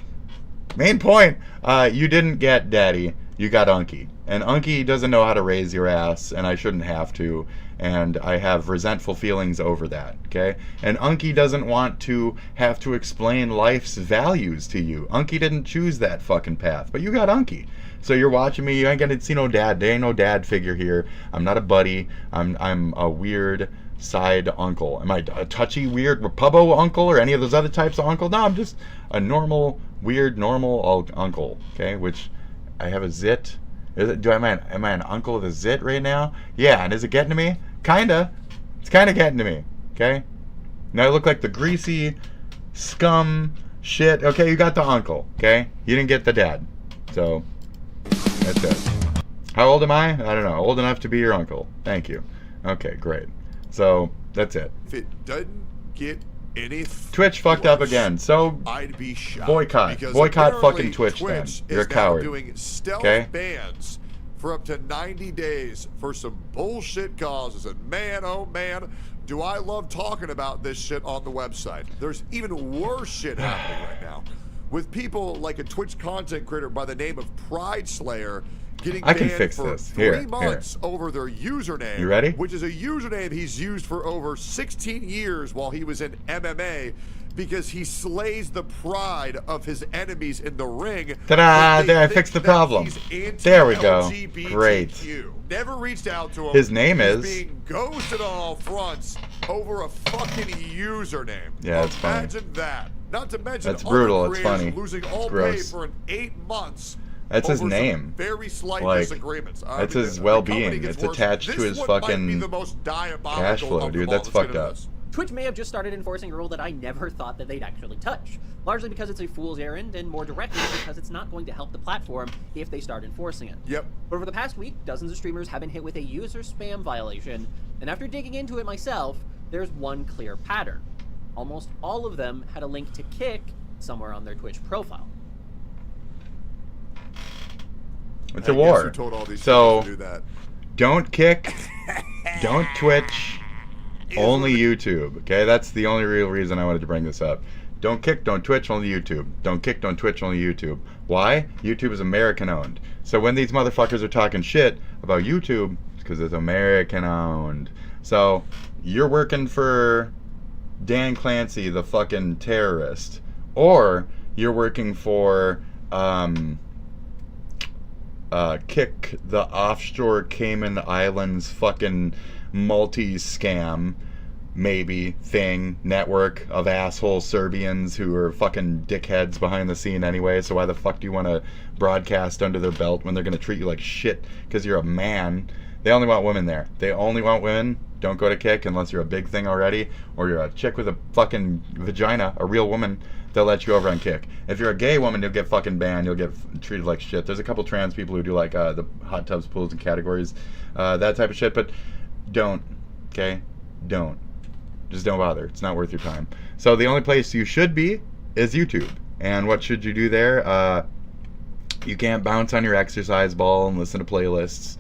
main point. You didn't get daddy. You got Unky. And Unky doesn't know how to raise your ass, and I shouldn't have to. And I have resentful feelings over that, okay? And Unky doesn't want to have to explain life's values to you. Unky didn't choose that fucking path, but you got Unky. So you're watching me, you ain't gonna see no dad. There ain't no dad figure here. I'm not a buddy. I'm a weird side uncle. Am I a touchy, weird Repubbo uncle or any of those other types of uncle? No, I'm just a normal, weird, normal uncle, okay? Which I have a zit. Am I an uncle with a zit right now? Yeah, and is it getting to me? Kinda. It's kinda getting to me. Okay? Now I look like the greasy scum shit. Okay, you got the uncle, okay? You didn't get the dad. So, that's it. How old am I? I don't know. Old enough to be your uncle. Thank you. Okay, great. So, that's it. If it doesn't get any Twitch fucked up again. So, I'd be shocked. boycott. Because Boycott fucking Twitch, Twitch then. You're a is now coward. doing stealth Okay? bans for up to 90 days for some bullshit causes. And man, oh man, do I love talking about this shit on the website. There's even worse shit happening right now. With people like a Twitch content creator by the name of Pride Slayer getting banned for 3 months over their username. You ready? Which is a username he's used for over 16 years while he was in MMA, because he slays the pride of his enemies in the ring. Ta-da! There, I fixed the problem. There we go. Great. Never reached out to him. His name is being ghosted on all fronts over a fucking username. Yeah, it's funny. Imagine that. Not to mention That's brutal. other It's creators funny. losing It's all pay gross. for 8 months. That's his over some name. Very slight Like, disagreements. that's his well-being. It's attached to his fucking cash flow, dude. That's fucked up. Twitch may have just started enforcing a rule that I never thought that they'd actually touch, largely because it's a fool's errand, and more directly because it's not going to help the platform if they start enforcing it. Yep. But over the past week, dozens of streamers have been hit with a user spam violation, and after digging into it myself, there's one clear pattern. Almost all of them had a link to Kick somewhere on their Twitch profile. It's a war. So, do that. don't Kick, don't Twitch, only YouTube. Okay, that's the only real reason I wanted to bring this up. Don't Kick, don't Twitch, only YouTube. Don't Kick, don't Twitch, only YouTube. Why? YouTube is American owned. So when these motherfuckers are talking shit about YouTube, it's because it's American owned. So you're working for Dan Clancy, the fucking terrorist, or you're working for Kick, the offshore Cayman Islands fucking multi-scam maybe thing network of asshole Serbians who are fucking dickheads behind the scene anyway. So why the fuck do you want to broadcast under their belt when they're going to treat you like shit because you're a man? They only want women there. They only want women. Don't go to Kick unless you're a big thing already, or you're a chick with a fucking vagina, a real woman. They'll let you over on Kick. If you're a gay woman, you'll get fucking banned. You'll get treated like shit. There's a couple trans people who do like the hot tubs, pools, and categories, that type of shit. But don't, okay? Don't. Just don't bother. It's not worth your time. So the only place you should be is YouTube. And what should you do there? You can't bounce on your exercise ball and listen to playlists.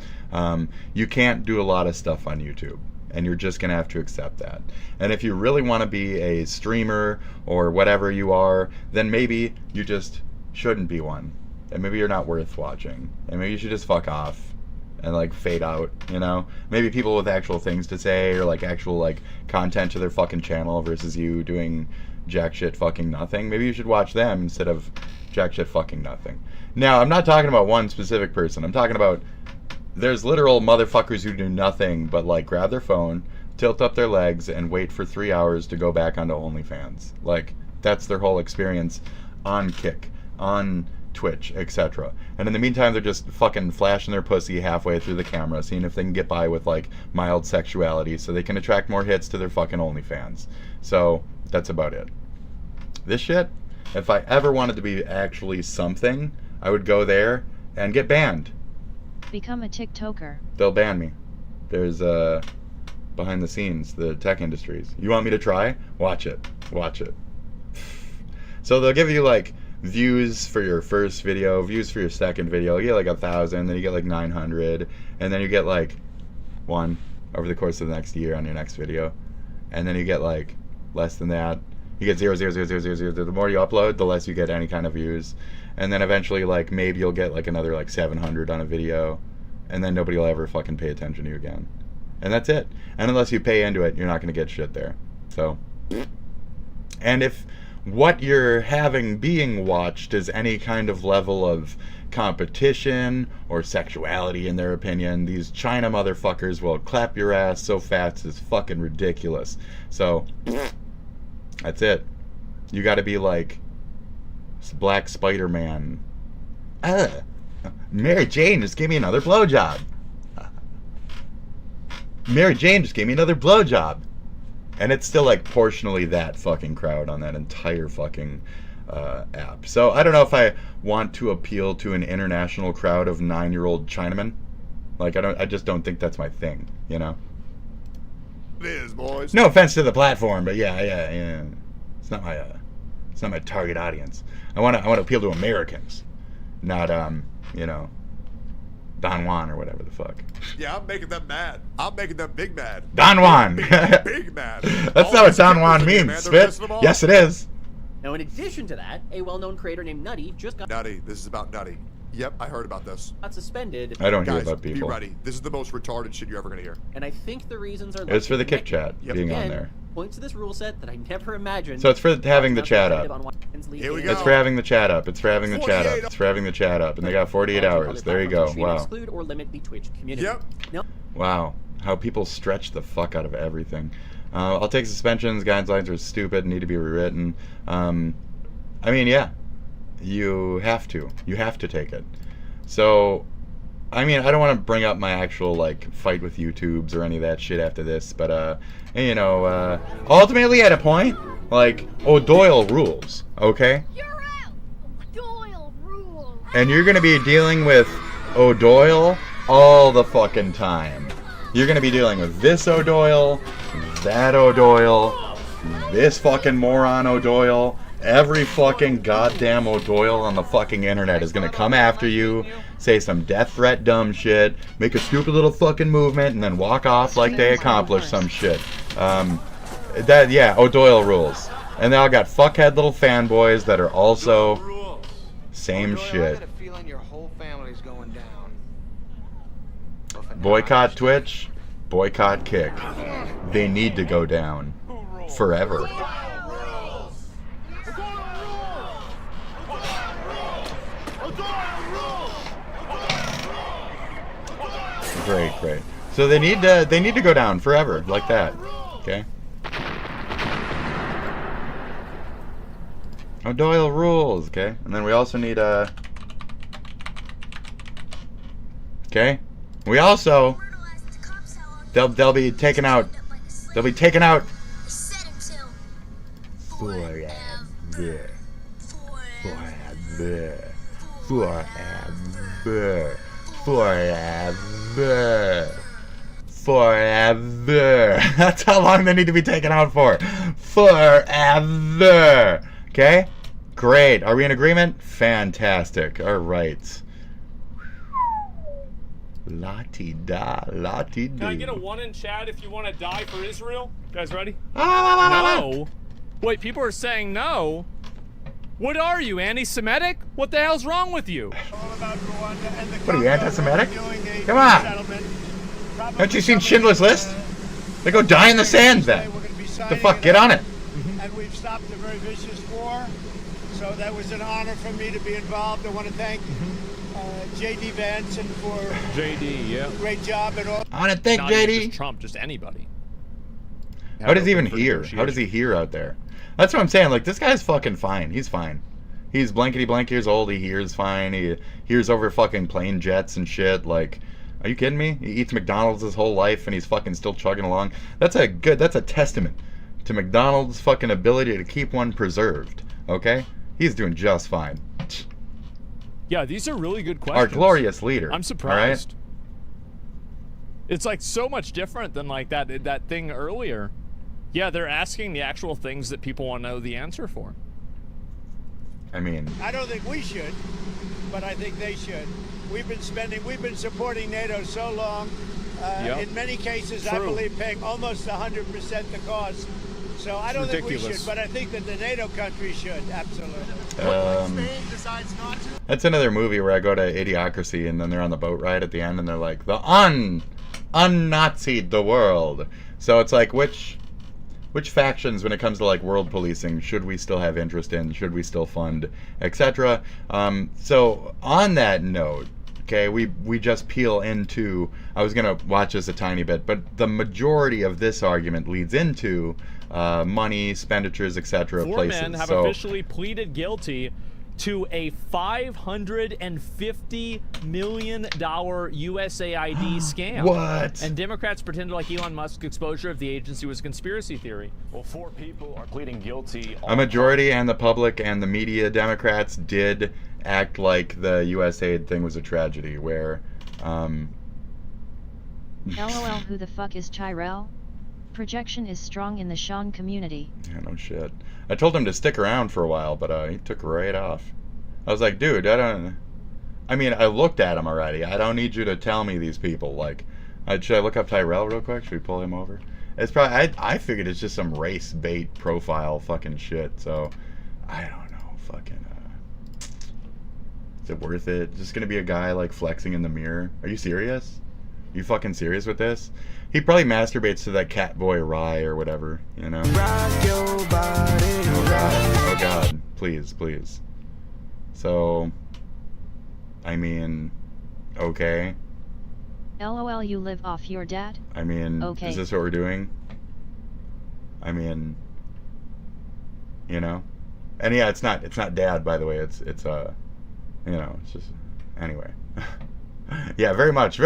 You can't do a lot of stuff on YouTube. And you're just going to have to accept that. And if you really want to be a streamer or whatever you are, then maybe you just shouldn't be one. And maybe you're not worth watching. And maybe you should just fuck off and like fade out, you know? Maybe people with actual things to say or like actual like content to their fucking channel versus you doing jack shit fucking nothing. Maybe you should watch them instead of jack shit fucking nothing. Now, I'm not talking about one specific person. I'm talking about there's literal motherfuckers who do nothing but like grab their phone, tilt up their legs, and wait for 3 hours to go back onto OnlyFans. Like, that's their whole experience on Kick, on Twitch, etc. And in the meantime, they're just fucking flashing their pussy halfway through the camera, seeing if they can get by with like mild sexuality so they can attract more hits to their fucking OnlyFans. So, that's about it. This shit, if I ever wanted to be actually something, I would go there and get banned. Become a TikToker. They'll ban me. There's behind the scenes, the tech industries. You want me to try? Watch it. Watch it. So they'll give you like views for your first video, views for your second video. You get like 1,000, then you get like 900, and then you get like 1 over the course of the next year on your next video, and then you get like less than that. You get 0, 0, 0, 0, 0, 0. The more you upload, the less you get any kind of views. And then eventually, like, maybe you'll get, like, another, like, 700 on a video. And then nobody will ever fucking pay attention to you again. And that's it. And unless you pay into it, you're not going to get shit there. So. And if what you're having being watched is any kind of level of competition or sexuality, in their opinion, these China motherfuckers will clap your ass so fast it's fucking ridiculous. So, that's it. You got to be like Black Spider-Man. Mary Jane just gave me another blowjob. Mary Jane just gave me another blowjob. And it's still like portionally that fucking crowd on that entire fucking app. So I don't know if I want to appeal to an international crowd of 9-year-old Chinamen. Like I just don't think that's my thing, you know. It is, boys. No offense to the platform, but yeah. It's not my target audience. I want to appeal to Americans, not you know, Don Juan or whatever the fuck. Yeah, I'm making them mad. I'm making them big mad. Don Juan. Big mad. That's not what Don Juan means, Spit. Yes, it is. Now, in addition to that, a well-known creator named Nutty just got... Nutty. This is about Nutty. Yep, I heard about this. Got suspended. I don't hear Guys, about people. be ready. This is the most retarded shit you're ever going to hear. And I think the reasons are... It's for the kick chat being Again, on there. Points to this rule set that I never imagined. So it's for having the chat up. Here we go. It's for having the chat up. It's for having the chat up. It's for having the chat up. And they got 48 hours. There you go. Wow. Exclude or limit the Twitch community. Yep. No. Wow. How people stretch the fuck out of everything. I'll take suspensions. Guidelines are stupid. Need to be rewritten. I mean, yeah. You have to. You have to take it. So, I mean, I don't want to bring up my actual, like, fight with YouTubes or any of that shit after this, but, you know, ultimately at a point, like, O'Doyle rules, okay? You're out! O'Doyle rules! And you're gonna be dealing with O'Doyle all the fucking time. You're gonna be dealing with this O'Doyle, that O'Doyle, this fucking moron O'Doyle. Every fucking goddamn O'Doyle on the fucking internet is gonna come after you, say some death threat dumb shit, make a stupid little fucking movement, and then walk off like they accomplished some shit. Yeah, O'Doyle rules. And they all got fuckhead little fanboys that are also same shit. Boycott Twitch, boycott Kick. They need to go down. Forever. Great. So they need to go down forever, like that. Okay. O'Doyle rules, okay? And then we also need okay? We also they'll be taken out. They'll be taken out forever. Forever. That's how long they need to be taken out for. Forever. Okay? Great. Are we in agreement? Fantastic. All right. La-ti-da, la-ti-do. Can I get a 1 in chat if you want to die for Israel? You guys ready? No. Wait, people are saying no. What are you, anti-Semitic? What the hell's wrong with you? What are you, anti-Semitic? Come on. Haven't you seen Schindler's List? They go die in the sand then. The fuck, get on it. And we've stopped a very vicious war. So that was an honor for me to be involved. I want to thank JD Vance and for great job and all. I want to thank JD. Just Trump, just anybody. How does he even hear? How does he hear out there? That's what I'm saying. Like, this guy's fucking fine. He's fine. He's blankety blank years old. He hears fine. He hears over fucking plane jets and shit. Like, are you kidding me? He eats McDonald's his whole life and he's fucking still chugging along. That's a testament to McDonald's fucking ability to keep one preserved. Okay? He's doing just fine. Yeah, these are really good questions. Our glorious leader. I'm surprised. Right? It's like so much different than like that thing earlier. Yeah, they're asking the actual things that people want to know the answer for. I mean, I don't think we should, but I think they should. We've been supporting NATO so long. In many cases, True. I believe paying almost 100% the cost. So I don't think we should, but I think that the NATO countries should, absolutely. That's another movie where I go to Idiocracy and then they're on the boat ride at the end and they're like, the un-Nazi'd the world. So it's like, which factions, when it comes to like world policing, should we still have interest in, should we still fund, etc. So on that note, okay, we just peel into, I was going to watch this a tiny bit, but the majority of this argument leads into money, expenditures, etc. 4 places. men have officially pleaded guilty to a $550 million USAID scam. What? And Democrats pretended like Elon Musk's exposure of the agency was a conspiracy theory. Well, 4 people are pleading guilty. A majority and the public and the media Democrats did act like the USAID thing was a tragedy, where LOL, who the fuck is Tyrell? Projection is strong in the Sean community. Yeah, no shit. I told him to stick around for a while, but he took right off. I was like, dude, I looked at him already. I don't need you to tell me these people. Like, should I look up Tyrell real quick? Should we pull him over? It's probably, I figured it's just some race bait profile fucking shit, so I don't know, fucking, is it worth it? Just gonna be a guy like flexing in the mirror? Are you serious? You fucking serious with this? He probably masturbates to that Catboy Rye or whatever, you know? Oh god, please, please. So, I mean, okay. LOL, you live off your dad? I mean, okay. Is this what we're doing? I mean, you know? And yeah, it's not dad, by the way, it's you know, it's just, anyway. Yeah, very much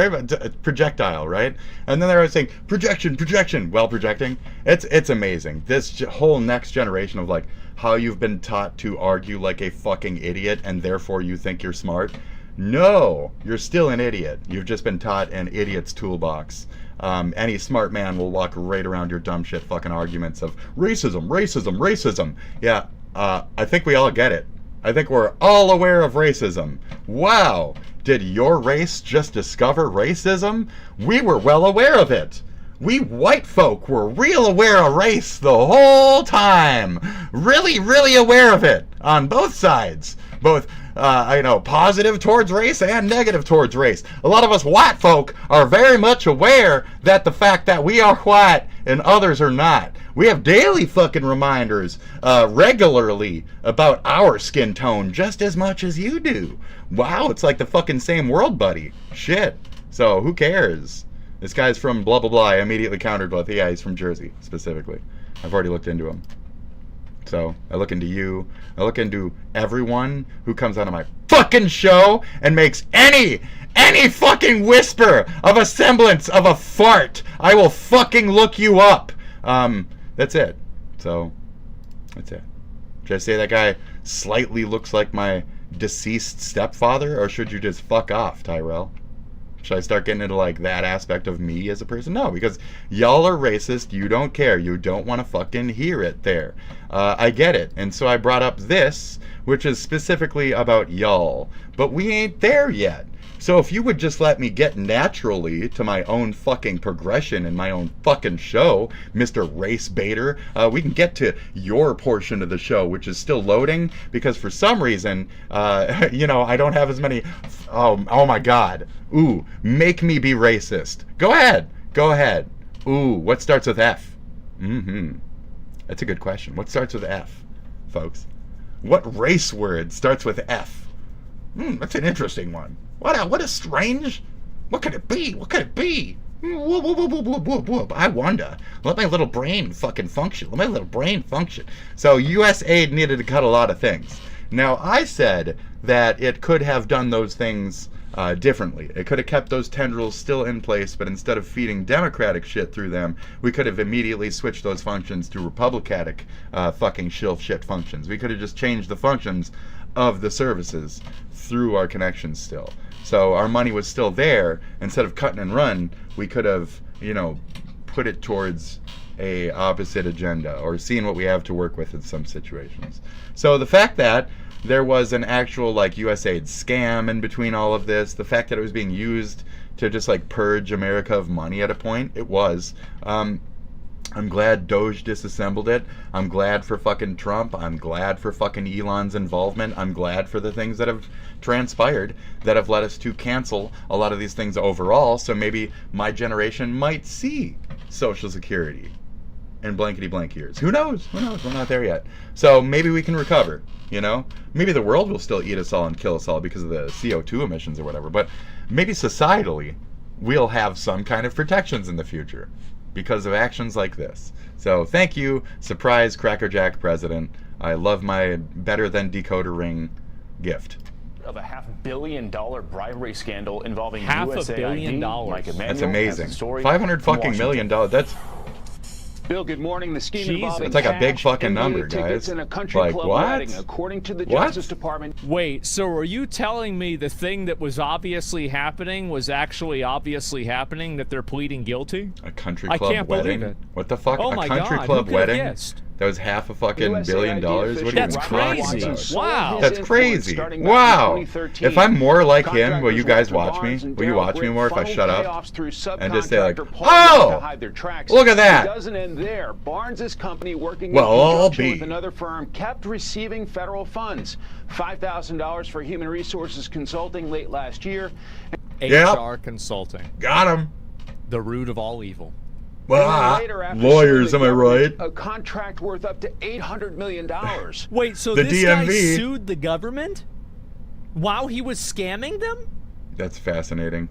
projectile, right? And then they were saying projection while projecting. It's amazing. This whole next generation of like how you've been taught to argue like a fucking idiot and therefore you think you're smart. No, you're still an idiot. You've just been taught an idiot's toolbox. Any smart man will walk right around your dumb shit fucking arguments of racism. Yeah, I think we all get it. I think we're all aware of racism. Wow, did your race just discover racism? We were well aware of it. We white folk were real aware of race the whole time. Really, really aware of it on both sides. Both, positive towards race and negative towards race. A lot of us white folk are very much aware that the fact that we are white and others are not. We have daily fucking reminders regularly about our skin tone just as much as you do. Wow, it's like the fucking same world, buddy. Shit. So, who cares? This guy's from blah, blah, blah. I immediately countered with, yeah, he's from Jersey, specifically. I've already looked into him. So, I look into you. I look into everyone who comes onto my fucking show and makes any fucking whisper of a semblance of a fart. I will fucking look you up. That's it. So, that's it. Should I say that guy slightly looks like my deceased stepfather, or should you just fuck off, Tyrell? Should I start getting into like that aspect of me as a person? No, because y'all are racist. You don't care. You don't want to fucking hear it there. I get it. And so I brought up this, which is specifically about y'all. But we ain't there yet. So if you would just let me get naturally to my own fucking progression in my own fucking show, Mr. Race Baiter, we can get to your portion of the show, which is still loading, because for some reason, I don't have as many... Oh my god. Ooh, make me be racist. Go ahead. Ooh, what starts with F? That's a good question. What starts with F, folks? What race word starts with F? That's an interesting one. What a strange... What could it be? I wonder. Let my little brain fucking function. So USAID needed to cut a lot of things. Now, I said that it could have done those things differently. It could have kept those tendrils still in place, but instead of feeding Democratic shit through them, we could have immediately switched those functions to Republicatic fucking shill shit functions. We could have just changed the functions of the services through our connections still. So our money was still there. Instead of cut and run, we could have, put it towards a opposite agenda, or seen what we have to work with in some situations. So the fact that there was an actual USAID scam in between all of this, the fact that it was being used to just purge America of money at a point, it was. I'm glad Doge disassembled it. I'm glad for fucking Trump. I'm glad for fucking Elon's involvement. I'm glad for the things that have transpired that have led us to cancel a lot of these things overall. So maybe my generation might see Social Security in blankety blank years. Who knows? We're not there yet. So maybe we can recover, Maybe the world will still eat us all and kill us all because of the CO2 emissions or whatever. But maybe societally we'll have some kind of protections in the future because of actions like this. So thank you, surprise Cracker Jack president. I love my better than decoder ring. gift. Of a $500 million bribery scandal involving $500 million. That's amazing. 500 fucking million dollars. That's Bill, good morning. The scheme involving it's like a big cash, fucking NBA number, tickets, guys. and a country Like club what? wedding, according to the What? Justice Department. Wait, so are you telling me the thing that was obviously happening was actually obviously happening, that they're pleading guilty? A country club I can't wedding? believe it. What the fuck? Oh a my country God, club who could've wedding? guessed? That was half a fucking $1 billion? What are you That's talking crazy. about? Wow. That's crazy. Wow. If I'm more like him, will you guys watch me? Will you watch me more if I shut up? And just say like, oh! Look at that! It doesn't end there. Barnes' company, working Well, in I'll conjunction be. with another firm, kept receiving federal funds. $5,000 for human resources consulting late last year. HR consulting. Got him. The root of all evil. Lawyers, am I right? A contract worth up to $800 million. Wait, so The this guy DMV. sued the government while he was scamming them? That's fascinating.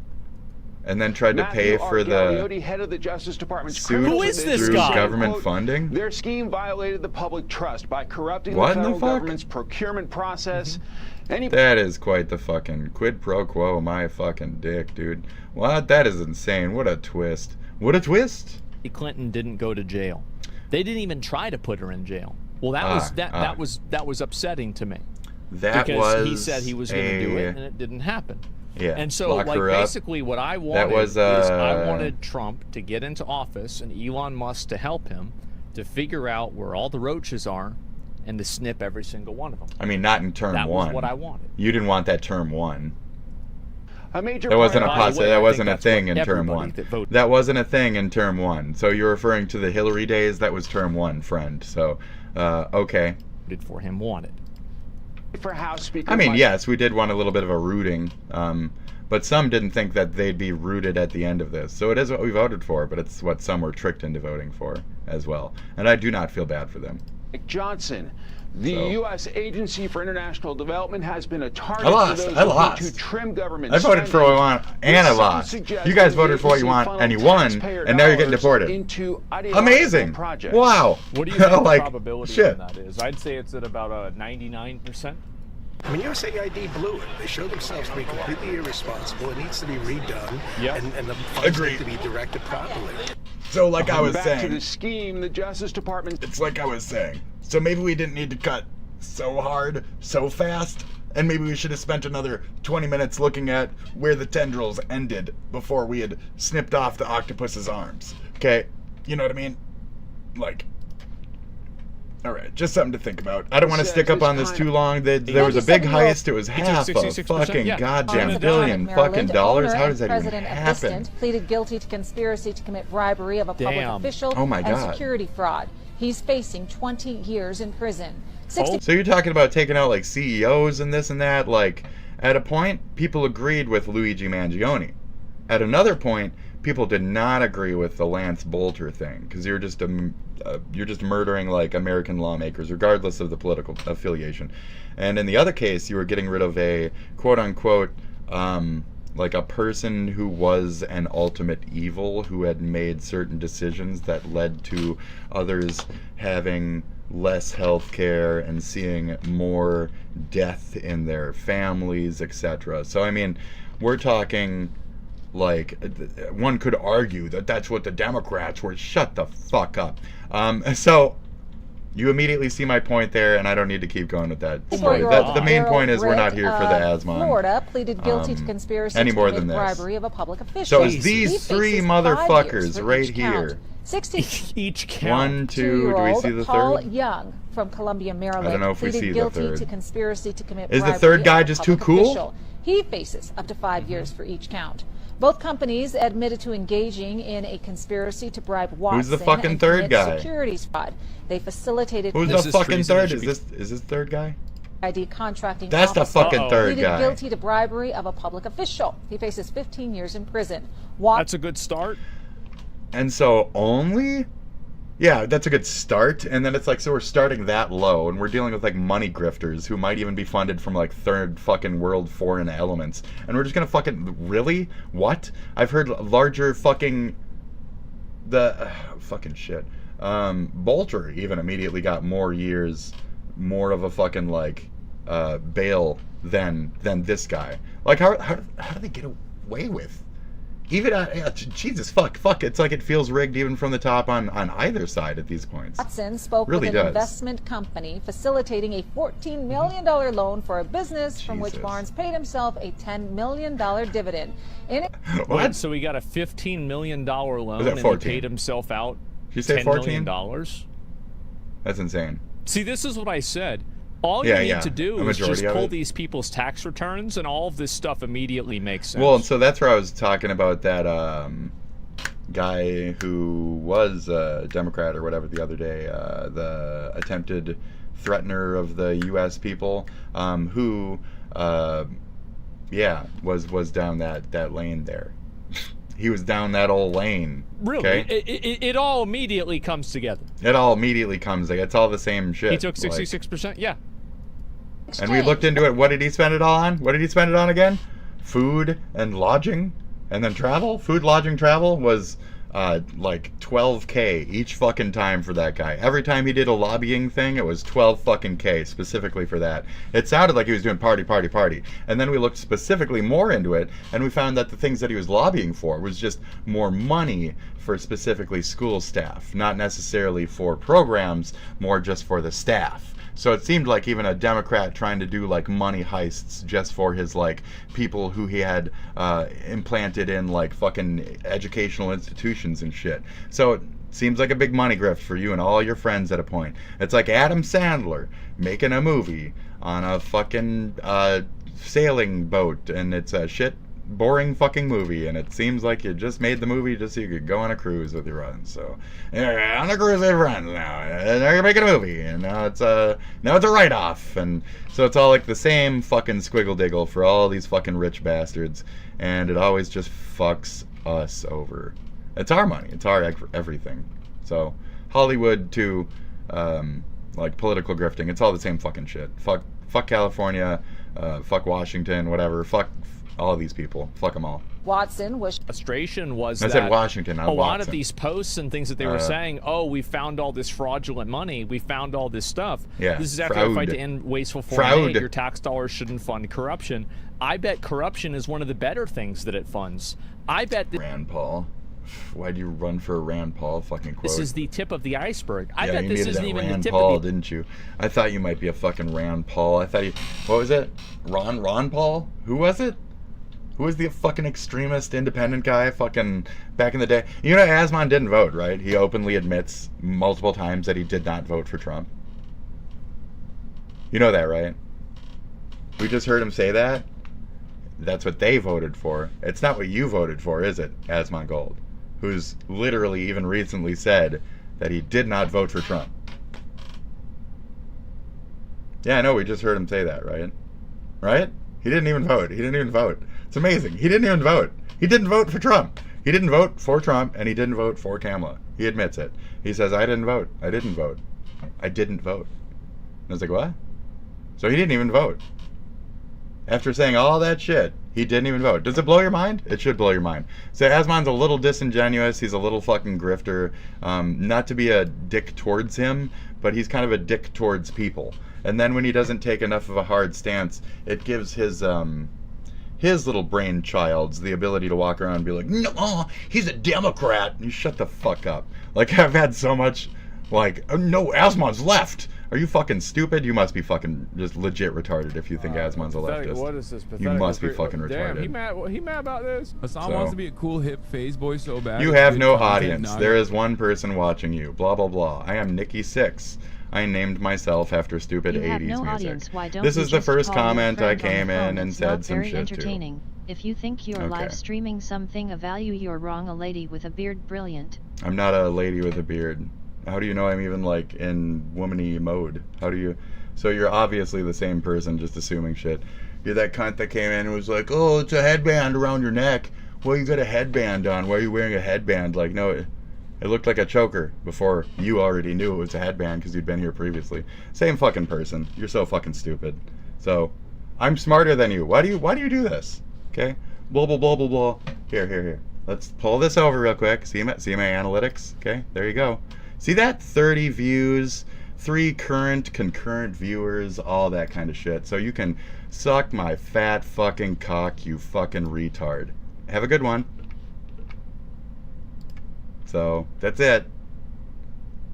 And then tried to Matthew pay for Argagliotti, the head of the Justice Department's suit criminal Who is this through guy? government Quote, funding. Their scheme violated the public trust by corrupting What the in the federal fuck? government's procurement process. That is quite the fucking quid pro quo, my fucking dick, dude. What? That is insane. What a twist. What a twist. Clinton didn't go to jail. They didn't even try to put her in jail. Well, that was upsetting to me. That because he was said he was going to do it, and it didn't happen. Yeah. And so, lock like, her up. basically, what I wanted is I wanted Trump to get into office and Elon Musk to help him to figure out where all the roaches are and to snip every single one of them. I mean, not in term That one. was what I wanted. You didn't want that term one. A major That wasn't a part of- possibility. That wasn't a thing in term everybody one. that voted- That wasn't a thing in term one. So you're referring to the Hillary days. That was term one, friend. So, okay. Did for him wanted. For House Speaker I mean, Mike- yes, we did want a little bit of a rooting, but some didn't think that they'd be rooted at the end of this. So it is what we voted for, but it's what some were tricked into voting for as well. And I do not feel bad for them. Mike Johnson. The U.S. Agency for International Development has been a target I lost. for those I looking lost. to trim government I voted for what I want, and I lost. You guys voted for what you want, and you won, and now you're getting deported. Amazing! Wow! What do you think like, the probability shit. on that is? I'd say it's at about a 99%. When USAID blew it, they showed themselves to be completely irresponsible. It needs to be redone, and the funds need to be directed properly. So, like I was Back saying, to the scheme, the Justice Department. it's like I was saying. So maybe we didn't need to cut so hard, so fast, and maybe we should have spent another 20 minutes looking at where the tendrils ended before we had snipped off the octopus's arms. Okay? You know what I mean? Like, all right, just something to think about. I don't want to stick up on this too long. There was a big heist. It was half a fucking goddamn billion fucking dollars. How does that even President happen? Assistant pleaded guilty to conspiracy to commit bribery of a public Damn. official Oh my and God. security fraud. He's facing 20 years in prison. So you're talking about taking out like CEOs and this and that. Like at a point, people agreed with Luigi Mangione. At another point, people did not agree with the Lance Bolter thing because you're just murdering like American lawmakers, regardless of the political affiliation. And in the other case, you were getting rid of a quote unquote like a person who was an ultimate evil who had made certain decisions that led to others having less health care and seeing more death in their families, etc. So I mean, we're talking like one could argue that that's what the Democrats were. Shut the fuck up. So you immediately see my point there, and I don't need to keep going with that story. The main point is we're not here for the Asmon. Florida pleaded guilty to conspiracy any to more commit than this. bribery of a public official. So it's these He three faces 5 years motherfuckers for right each count. here. 60 each count. 1, 2, do we see the Paul third? Young from Columbia, Maryland, I don't know if we pleaded see the guilty third. to conspiracy to commit Is the bribery third guy of a just too public cool? official. He faces up to 5 years for each count. Both companies admitted to engaging in a conspiracy to bribe Watson. Who's the fucking and third commit guy? Securities fraud. They facilitated. Who's the fucking third? Is this third guy? ID contracting That's the officer fucking third pleaded guy. guilty to bribery of a public official. He faces 15 years in prison. That's a good start. And so only? Yeah, that's a good start. And then it's like, so we're starting that low, and we're dealing with like money grifters who might even be funded from like third fucking world foreign elements. And we're just gonna fucking, really? What? I've heard larger fucking, fucking shit. Bolter even immediately got more years, more of a fucking like, bail than this guy. Like, how do they get away with? Even Jesus fuck, it's like it feels rigged even from the top on either side at these points. Watson spoke really with an does. investment company facilitating a $14 million loan for a business from which Barnes paid himself a $10 million dividend. What? So he got a $15 million loan and he paid himself out Did you say $10 $14 million? That's insane. See, this is what I said. All you need to do is just pull these people's tax returns, and all of this stuff immediately makes sense. Well, so that's where I was talking about that guy who was a Democrat or whatever the other day, the attempted threatener of the U.S. people, who, was down that lane there. He was down that old lane. Really? Okay? It all immediately comes together. It all immediately comes. It's all the same shit. He took 66%. Yeah. And we looked into it. What did he spend it all on? What did he spend it on again? Food and lodging, and then travel. Food, lodging, travel was like $12K each fucking time for that guy. Every time he did a lobbying thing, it was 12 fucking K specifically for that. It sounded like he was doing party. And then we looked specifically more into it, and we found that the things that he was lobbying for was just more money for specifically school staff, not necessarily for programs, more just for the staff. So it seemed like even a Democrat trying to do like money heists just for his like people who he had implanted in like fucking educational institutions and shit. So it seems like a big money grift for you and all your friends at a point. It's like Adam Sandler making a movie on a fucking sailing boat, and it's a shit boring fucking movie, and it seems like you just made the movie just so you could go on a cruise with your friends. So yeah, on a cruise with friends now, and they're making a movie, and now it's a write-off, and so it's all like the same fucking squiggle diggle for all these fucking rich bastards, and it always just fucks us over. It's our money, it's our everything. So Hollywood to like political grifting, it's all the same fucking shit. Fuck California, fuck Washington, whatever. Fuck all of these people. Fuck them all. Watson was... Frustration was I said Washington, not a lot Watson. of these posts and things that they were saying, oh, we found all this fraudulent money, we found all this stuff. Yeah, this is after the fight to end wasteful foreign aid. Your tax dollars shouldn't fund corruption. I bet corruption is one of the better things that it funds. I bet... Rand Paul. Why'd you run for a Rand Paul fucking quote? This is the tip of the iceberg. I yeah, bet you this needed isn't that even Rand the tip Paul, of the... didn't you? I thought you might be a fucking Rand Paul. I thought you... What was it? Ron Paul? Who was it? Who was the fucking extremist independent guy fucking back in the day? You know, Asmon didn't vote, right? He openly admits multiple times that he did not vote for Trump. You know that, right? We just heard him say that. That's what they voted for. It's not what you voted for, is it, Asmongold? Who's literally even recently said that he did not vote for Trump. Yeah, I know, we just heard him say that, right? Right? He didn't even vote. He didn't even vote. It's amazing. He didn't even vote. He didn't vote for Trump. He didn't vote for Trump, and he didn't vote for Kamala. He admits it. He says, I didn't vote. I didn't vote. I didn't vote. And I was like, what? So he didn't even vote. After saying all that shit, he didn't even vote. Does it blow your mind? It should blow your mind. So Asmon's a little disingenuous. He's a little fucking grifter. Not to be a dick towards him, but he's kind of a dick towards people. And then when he doesn't take enough of a hard stance, it gives his little brainchilds the ability to walk around and be like, no, he's a Democrat. You shut the fuck up. Like, I've had so much, like, oh, no, Asmon's left. Are you fucking stupid? You must be fucking just legit retarded if you think Asmon's a leftist. What is this? You must be fucking retarded. Damn, he mad about this? Hassan So- wants to be a cool hip phase boy so bad. You it's have good no content, audience. not- There is one person watching you. Blah, blah, blah. I am Nikki6. I named myself after stupid You 80s have no music. audience. Why don't This you is the just first call your comment I friend on the came phone? in and It's said not some very shit to. entertaining. If you think you're Okay. live streaming something of value, you're wrong. A lady with a beard, brilliant. I'm not a lady with a beard. How do you know I'm even like in womany mode? How do you... So you're obviously the same person, just assuming shit. You're that cunt that came in and was like, oh, it's a headband around your neck. Well, you got a headband on. Why are you wearing a headband? Like, no, it looked like a choker before you already knew it was a headband because you'd been here previously. Same fucking person. You're so fucking stupid. So, I'm smarter than you. Why do you do this? Okay? Blah, blah, blah, blah, blah. Here. Let's pull this over real quick. See my analytics? Okay? There you go. See that? 30 views, 3 current, concurrent viewers, all that kind of shit. So you can suck my fat fucking cock, you fucking retard. Have a good one. So, that's it.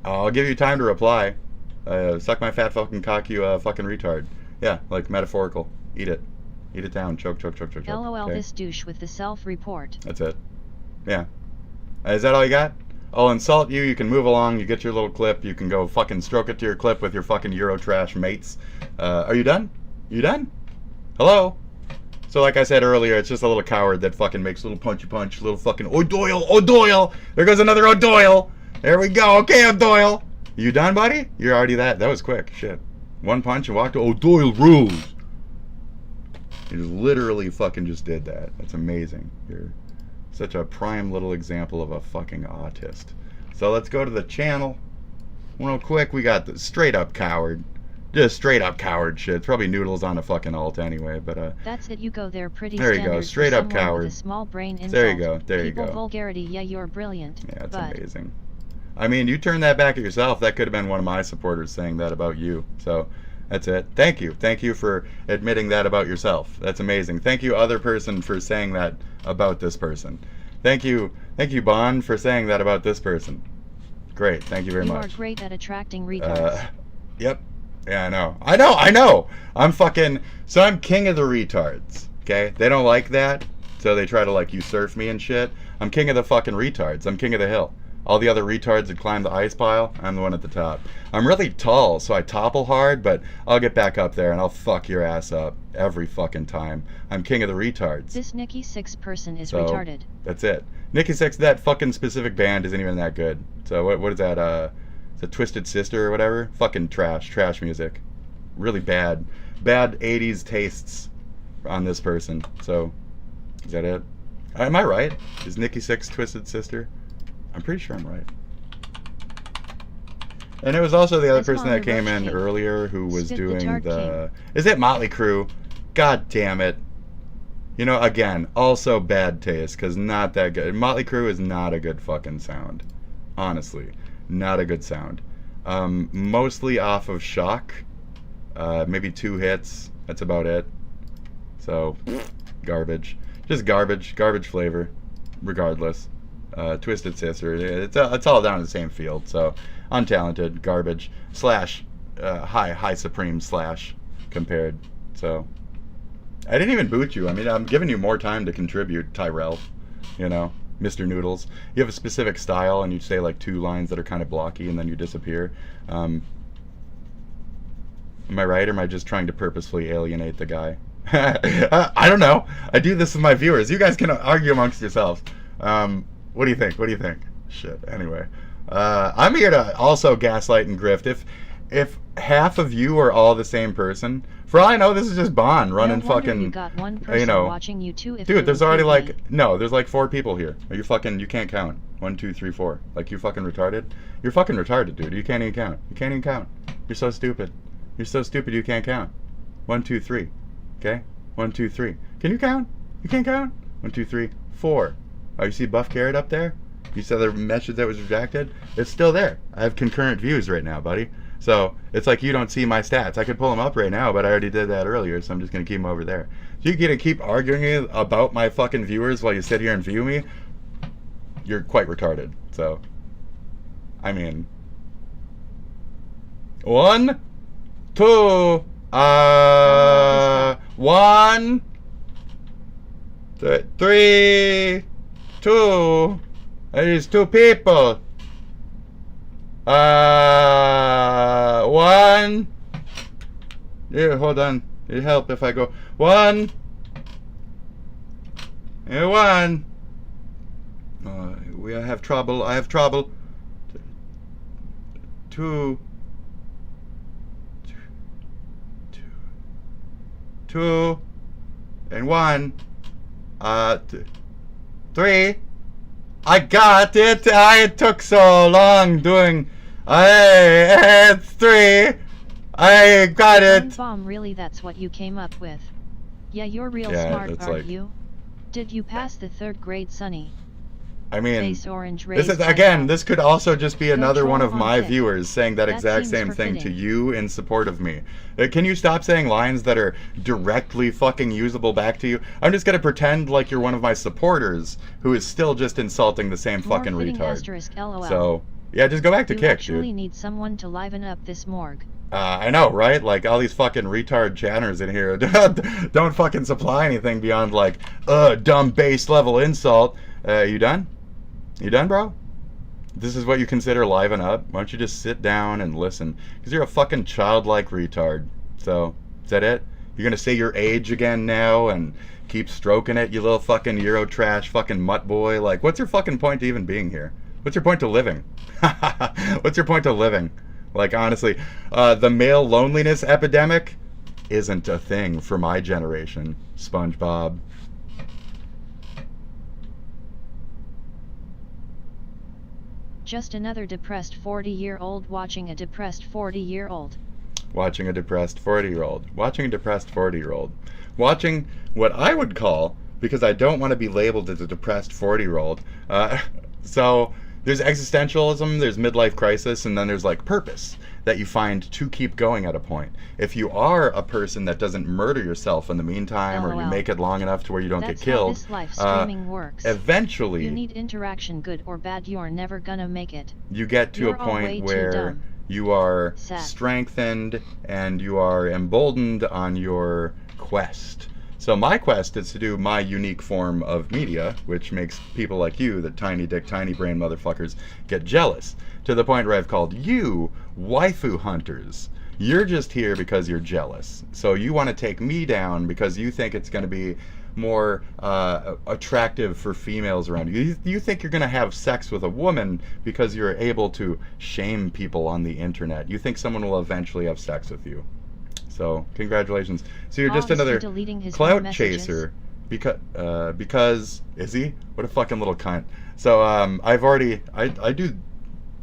I'll give you time to reply. Suck my fat fucking cock, you fucking retard. Yeah, like metaphorical. Eat it. Eat it down. Choke, choke, choke, choke, choke. LOL Okay. this douche with the self-report. That's it. Yeah. Is that all you got? I'll insult you, you can move along, you get your little clip, you can go fucking stroke it to your clip with your fucking Eurotrash mates. Are you done? You done? Hello? So like I said earlier, it's just a little coward that fucking makes little punchy punch, little fucking O'Doyle, O'Doyle! There goes another O'Doyle! There we go, okay O'Doyle! You done, buddy? You're already that was quick, shit. One punch and walked to O'Doyle rules! You just literally fucking just did that. That's amazing. You're such a prime little example of a fucking autist. So let's go to the channel. Real quick, we got the straight up coward. Just straight up coward shit. It's probably noodles on a fucking alt anyway, but That's it, you go there pretty there you go, straight up coward. With a small brain insult. There you go, there you People go. Vulgarity, yeah, you're brilliant. Yeah, it's amazing. I mean, you turn that back at yourself. That could have been one of my supporters saying that about you. So that's it. Thank you. Thank you for admitting that about yourself. That's amazing. Thank you, other person, for saying that about this person. Thank you, Bond, for saying that about this person. Great. Thank you very much. You are great at attracting retards. Yep. Yeah, I know. I'm fucking, so I'm king of the retards. Okay? They don't like that, so they try to like usurp me and shit. I'm king of the fucking retards. I'm king of the hill. All the other retards that climb the ice pile, I'm the one at the top. I'm really tall, so I topple hard, but I'll get back up there and I'll fuck your ass up every fucking time. I'm king of the retards. This Nikki 6 person is So, retarded. That's it. Nikki 6, that fucking specific band isn't even that good. So what is that, is it Twisted Sister or whatever? Fucking trash music. Really bad 80s tastes on this person. So, is that it? Am I right? Is Nikki 6 Twisted Sister? I'm pretty sure I'm right. And it was also the other person that came in earlier who was doing the... Is it Motley Crue? God damn it. You know, again, also bad taste, because not that good. Motley Crue is not a good fucking sound. Honestly. Not a good sound. Mostly off of shock. Maybe 2 hits. That's about it. So, garbage. Just garbage. Garbage flavor. Regardless. Twisted Sister. It's all down in the same field. So, untalented. Garbage. Slash. High Supreme slash. Compared. So... I didn't even boot you. I mean, I'm giving you more time to contribute, Tyrell. You know, Mr. Noodles. You have a specific style, and you say like 2 lines that are kind of blocky, and then you disappear. Am I right, or am I just trying to purposefully alienate the guy? I don't know. I do this with my viewers. You guys can argue amongst yourselves. What do you think? What do you think? Shit. Anyway, I'm here to also gaslight and grift. If half of you are all the same person, for all I know, this is just Bond running fucking, you got one person you know, watching you too if dude, there's you already include like, no, there's like 4 people here. Are you fucking, you can't count. 1, 2, 3, 4. Like, you fucking retarded? You're fucking retarded, dude. You can't even count. You can't even count. You're so stupid. You're so stupid you can't count. 1, 2, 3. Okay? 1, 2, 3. Can you count? You can't count? 1, 2, 3, 4. Oh, you see Buff Carrot up there? You saw the message that was rejected? It's still there. I have concurrent views right now, buddy. So, it's like you don't see my stats. I could pull them up right now, but I already did that earlier, so I'm just going to keep them over there. So you're going to keep arguing about my fucking viewers while you sit here and view me? You're quite retarded. So, I mean... 1, 2, 1, 3, 2, there's 2 people. 1. Yeah, hold on. It'll help if I go 1. Yeah, 1. We have trouble. I have trouble. 2. 2. And 1. 3. I got it. It took so long doing. It's 3. I got it. Bomb, really? That's what you came up with? Yeah, you're real Yeah, smart, it's aren't like- you? Did you pass the 3rd grade, Sonny? I mean, Face orange this is raised again. This could also just be another troll one of on my Kick. viewers saying that That exact seems same thing to forfeiting. you in support of me. Can you stop saying lines that are directly fucking usable back to you? I'm just gonna pretend like you're one of my supporters who is still just insulting the same More fucking fitting retard. asterisk, LOL. So yeah, just go back to You Kick, actually dude. need someone to liven up this morgue. I know, right? Like all these fucking retard chatters in here don't fucking supply anything beyond like, dumb base level insult. You done? You done, bro? This is what you consider liven up? Why don't you just sit down and listen? Because you're a fucking childlike retard. So, is that it? You're gonna say your age again now and keep stroking it, you little fucking Euro trash fucking mutt boy? Like, what's your fucking point to even being here? What's your point to living? What's your point to living? Like, honestly, the male loneliness epidemic isn't a thing for my generation, SpongeBob. Just another depressed 40-year-old watching a depressed 40-year-old. Watching a depressed 40-year-old. Watching a depressed 40-year-old. Watching what I would call, because I don't want to be labeled as a depressed 40-year-old. So there's existentialism, there's midlife crisis, and then there's like purpose that you find to keep going at a point. If you are a person that doesn't murder yourself in the meantime, or you LOL. make it long enough to where you don't That's get killed, how this live streaming works. eventually You need interaction, good or bad, you're never gonna make it. you get to You're a all way point too where dumb. you are Sad. strengthened and you are emboldened on your quest. So my quest is to do my unique form of media, which makes people like you, the tiny dick, tiny brain motherfuckers, get jealous. To the point where I've called you waifu hunters. You're just here because you're jealous. So you want to take me down because you think it's going to be more attractive for females around you. You think you're going to have sex with a woman because you're able to shame people on the internet. You think someone will eventually have sex with you. So congratulations. So you're just Obviously another deleting his clout own messages. chaser. Because is he? What a fucking little cunt. So I've already I do,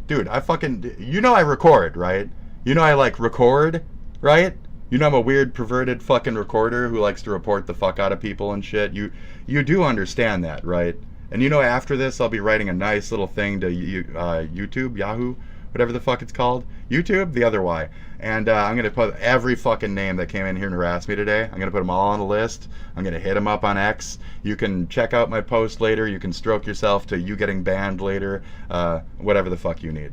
dude. I fucking, you know, I record, right? You know I like record, right? You know I'm a weird perverted fucking recorder who likes to report the fuck out of people and shit. You do understand that, right? And you know after this I'll be writing a nice little thing to YouTube, Yahoo, whatever the fuck it's called. YouTube, the other Y. And I'm going to put every fucking name that came in here and harassed me today. I'm going to put them all on a list. I'm going to hit them up on X. You can check out my post later. You can stroke yourself to you getting banned later. Whatever the fuck you need.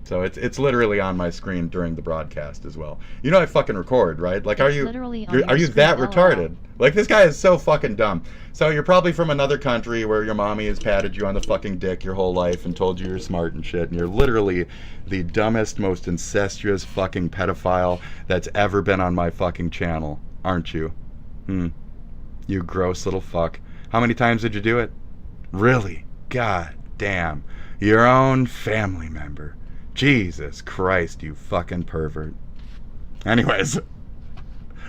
So it's literally on my screen during the broadcast as well. You know I fucking record, right? Like, are you that retarded? Like, this guy is so fucking dumb. So you're probably from another country where your mommy has patted you on the fucking dick your whole life and told you you're smart and shit, and you're literally the dumbest, most incestuous fucking pedophile that's ever been on my fucking channel, aren't you? You gross little fuck. How many times did you do it? Really? God damn. Your own family member. Jesus Christ, you fucking pervert. Anyways.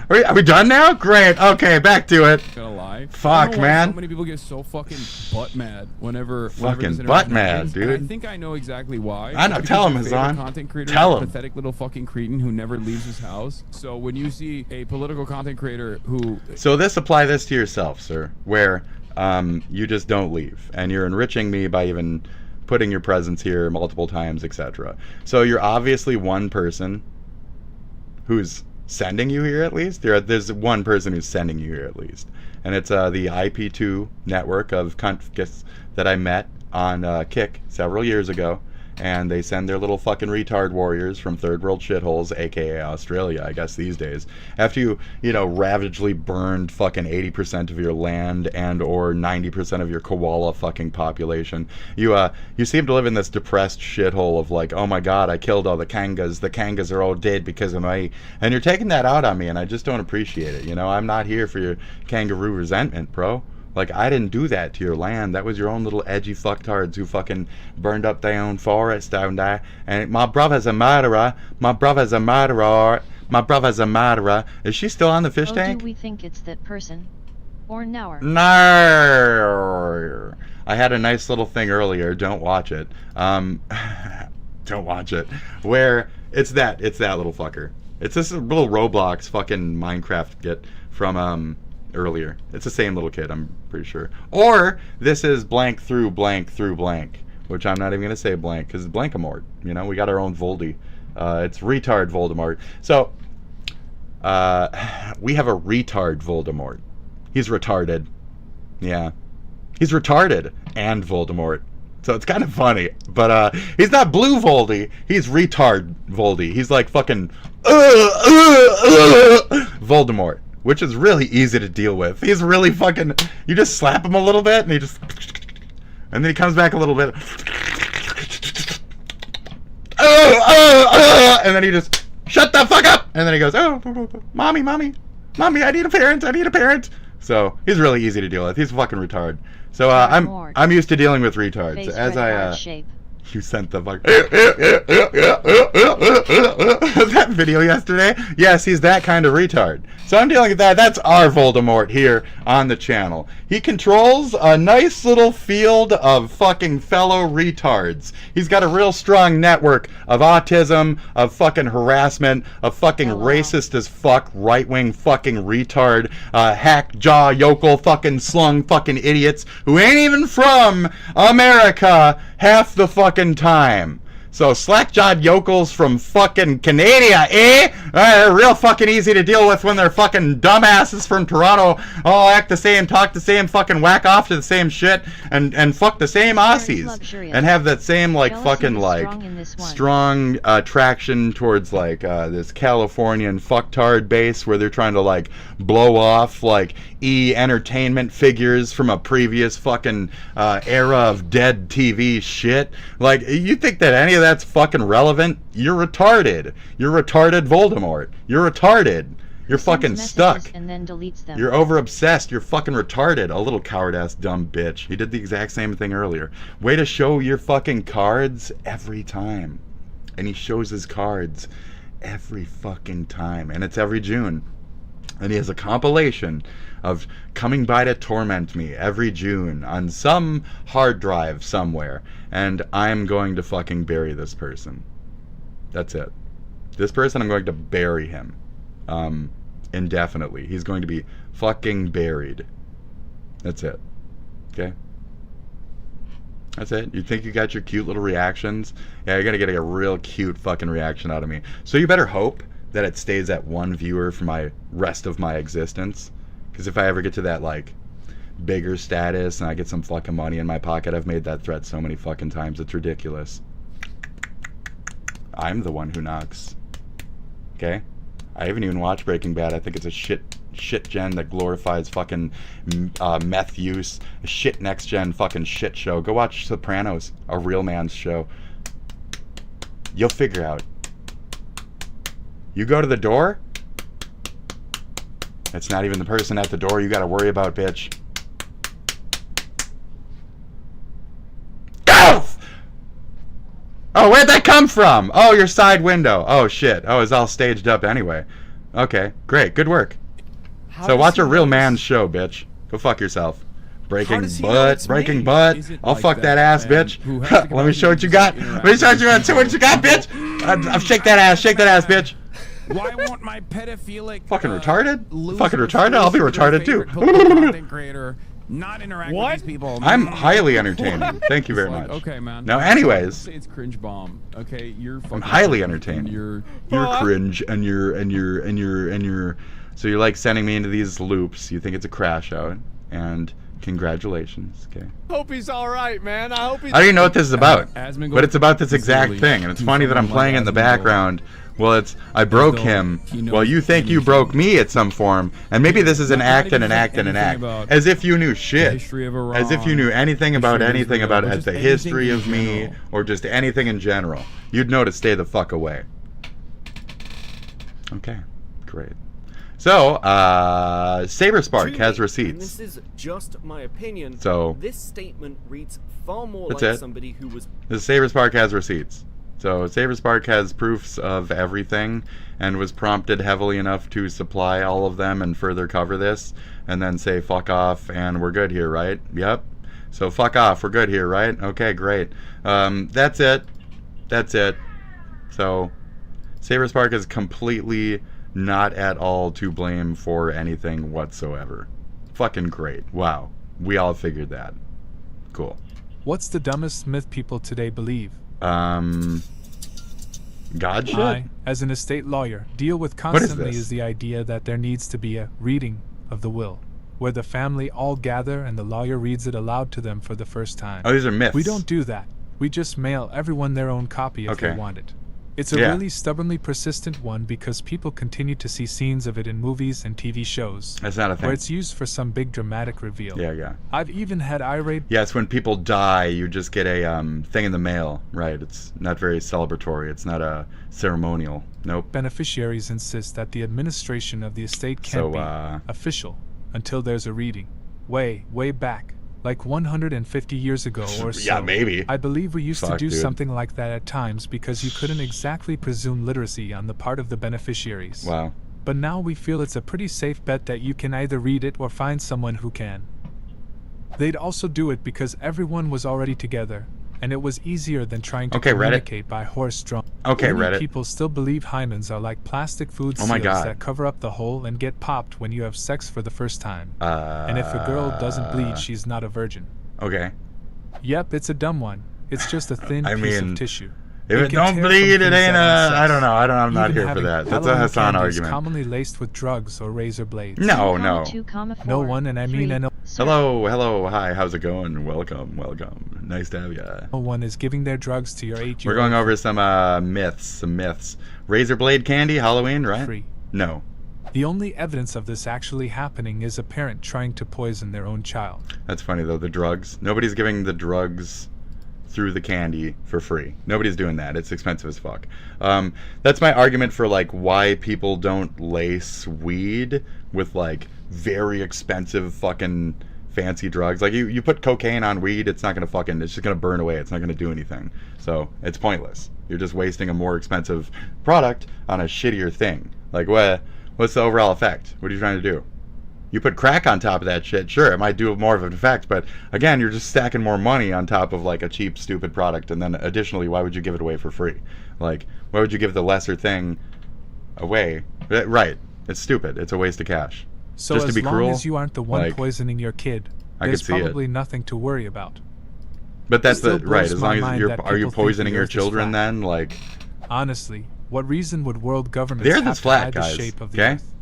Are we done now? Great. Okay, back to it. Gonna lie. Fuck, man. So many people get so fucking butt mad whenever Fucking this butt interaction mad, happens, dude. and I think I know exactly why. I know. It's Tell because him, your favorite Hassan. content creator Tell is a him. pathetic little fucking cretin who never leaves his house. So when you see a political content creator who So apply this to yourself, sir, where you just don't leave, and you're enriching me by even putting your presence here multiple times, etc. So you're obviously one person who's sending you here at least. There's one person who's sending you here at least, and it's the IP2 network of cunts that I met on Kick several years ago. And they send their little fucking retard warriors from third world shitholes, aka Australia, I guess these days. After you ravagely burned fucking 80% of your land and or 90% of your koala fucking population, you seem to live in this depressed shithole of like, oh my god, I killed all the kangas. The kangas are all dead because of me. And you're taking that out on me, and I just don't appreciate it. I'm not here for your kangaroo resentment, bro. Like, I didn't do that to your land. That was your own little edgy fucktards who fucking burned up their own forest down there. And my brother's a murderer. My brother's a murderer. My brother's a murderer. Is she still on the fish tank? Do we think it's that person? Or Nyara? No. I had a nice little thing earlier. Don't watch it. Don't watch it. Where it's that little fucker. It's this little Roblox fucking Minecraft get from earlier. It's the same little kid, I'm pretty sure. Or this is blank through blank through blank, which I'm not even going to say blank because it's Blankamort. You know, we got our own Voldy. It's retard Voldemort. So, we have a retard Voldemort. He's retarded. Yeah. He's retarded and Voldemort. So it's kind of funny. But he's not blue Voldy. He's retard Voldy. He's like fucking Voldemort. Which is really easy to deal with. He's really fucking... You just slap him a little bit and he just... And then he comes back a little bit. And then he just... Shut the fuck up! And then he goes, oh, mommy, mommy. Mommy, I need a parent. I need a parent. So he's really easy to deal with. He's a fucking retard. So I'm used to dealing with retards. As I you sent the fuck that video yesterday. Yes, he's that kind of retard. So I'm dealing with that. That's our Voldemort here on the channel. He controls a nice little field of fucking fellow retards. He's got a real strong network of autism, of fucking harassment, of fucking racist as fuck, right-wing fucking retard, hack jaw yokel fucking slung fucking idiots who ain't even from America half the fucking time. So slack-jawed yokels from fucking Canada, eh? They're real fucking easy to deal with when they're fucking dumbasses from Toronto all act the same, talk the same, fucking whack off to the same shit, and fuck the same Aussies. And have that same, like, fucking, like, strong attraction towards, like, this Californian fucktard base where they're trying to, like, blow off, like, entertainment figures from a previous fucking era of dead TV shit. Like, you think that any of that's fucking relevant? You're retarded. You're retarded Voldemort. You're retarded. You're fucking stuck. And then deletes them. You're over obsessed. You're fucking retarded. A little coward ass dumb bitch. He did the exact same thing earlier. Way to show your fucking cards every time. And he shows his cards every fucking time. And it's every June. And he has a compilation of coming by to torment me every June on some hard drive somewhere. And I'm going to fucking bury this person. That's it. This person, I'm going to bury him. Indefinitely. He's going to be fucking buried. That's it. Okay? That's it. You think you got your cute little reactions? Yeah, you're gonna get a real cute fucking reaction out of me. So you better hope that it stays at one viewer for my rest of my existence. Because if I ever get to that, like, bigger status and I get some fucking money in my pocket, I've made that threat so many fucking times, it's ridiculous. I'm the one who knocks. Okay? I haven't even watched Breaking Bad. I think it's a shit gen that glorifies fucking meth use. A shit next gen fucking shit show. Go watch Sopranos, a real man's show. You'll figure out. You go to the door, it's not even the person at the door you gotta worry about, bitch. Go! Oh, where'd that come from? Oh, your side window. Oh, shit. Oh, it's all staged up anyway. Okay, great. Good work. So watch a real man's show, bitch. Go fuck yourself. Breaking butt. Breaking butt. I'll fuck that ass, bitch. Let me show what you got. Let me show what you got, bitch. Shake that ass. Shake that ass, bitch. Why won't my pedophilic fucking retarded? Fucking retarded? I'll be retarded too. Content creator not interact with these people. I'm highly entertaining. Thank you very much. Okay, man. Now, anyways, it's cringe bomb. Okay, you're fucking. I'm highly entertaining. You're cringe, and you're. So you're like sending me into these loops. You think it's a crash out, and congratulations. Okay. Hope he's all right, man. I hope he's. I don't even know what this is about, but it's about this exact thing, and it's funny that I'm playing it in the background. Well, it's I broke him. Well, you think you broke me at some form, and maybe this is an act and an act and an act. As if you knew shit. As if you knew anything about the history of me, or just anything in general. You'd know to stay the fuck away. Okay, great. So, Saberspark has receipts. And this is just my opinion. So, this statement reads far more like somebody who was. This Saberspark has receipts. So Saberspark has proofs of everything and was prompted heavily enough to supply all of them and further cover this and then say fuck off and we're good here, right? Yep. So fuck off, we're good here, right? Okay, great. That's it. That's it. So Saberspark is completely not at all to blame for anything whatsoever. Fucking great. Wow. We all figured that. Cool. What's the dumbest myth people today believe? God shit? I, as an estate lawyer, deal with constantly is the idea that there needs to be a reading of the will, where the family all gather and the lawyer reads it aloud to them for the first time. Oh, these are myths. We don't do that. We just mail everyone their own copy if they want it. It's a really stubbornly persistent one because people continue to see scenes of it in movies and TV shows. That's not a thing. Where it's used for some big dramatic reveal. Yeah. I've even had irate... Yes, when people die, you just get a thing in the mail, right? It's not very celebratory. It's not a ceremonial. Nope. Beneficiaries insist that the administration of the estate can't be official until there's a reading. Way back. Like 150 years ago or so. Yeah, maybe. I believe we used to do something like that at times because you couldn't exactly presume literacy on the part of the beneficiaries. Wow. But now we feel it's a pretty safe bet that you can either read it or find someone who can. They'd also do it because everyone was already together, and it was easier than trying to communicate by horse-drawn. Many people still believe hymens are like plastic food seals that cover up the hole and get popped when you have sex for the first time. And if a girl doesn't bleed, she's not a virgin. Okay. Yep, it's a dumb one. It's just a thin piece of tissue. If it don't bleed, it ain't a... I don't know. I'm not here for that. That's a Hassan argument. Commonly laced with drugs or razor blades. No. No one, and I mean... Hello, hi, how's it going? Welcome. Nice to have ya. No one is giving their drugs to your 8-year-old. We're going over some myths. Razor blade candy, Halloween, right? Free. No. The only evidence of this actually happening is a parent trying to poison their own child. That's funny, though, the drugs. Nobody's giving the drugs through the candy for free. Nobody's doing that. It's expensive as fuck. That's my argument for, like, why people don't lace weed with, like, very expensive fucking fancy drugs. Like, you put cocaine on weed, it's not gonna fucking, it's just gonna burn away. It's not gonna do anything. So it's pointless. You're just wasting a more expensive product on a shittier thing. Like, what's the overall effect? What are you trying to do? You put crack on top of that shit, sure, it might do more of an effect, but again, you're just stacking more money on top of like a cheap, stupid product, and then additionally, why would you give it away for free? Like, why would you give the lesser thing away? Right, it's stupid. It's a waste of cash. So just as to be long cruel, as you aren't the one like, poisoning your kid, I there's could see probably nothing to worry about. But that's the right. As long as are you poisoning your children then? Like, honestly, what reason would world governments the Earth have is flat, to hide guys. the shape of the Okay. Earth?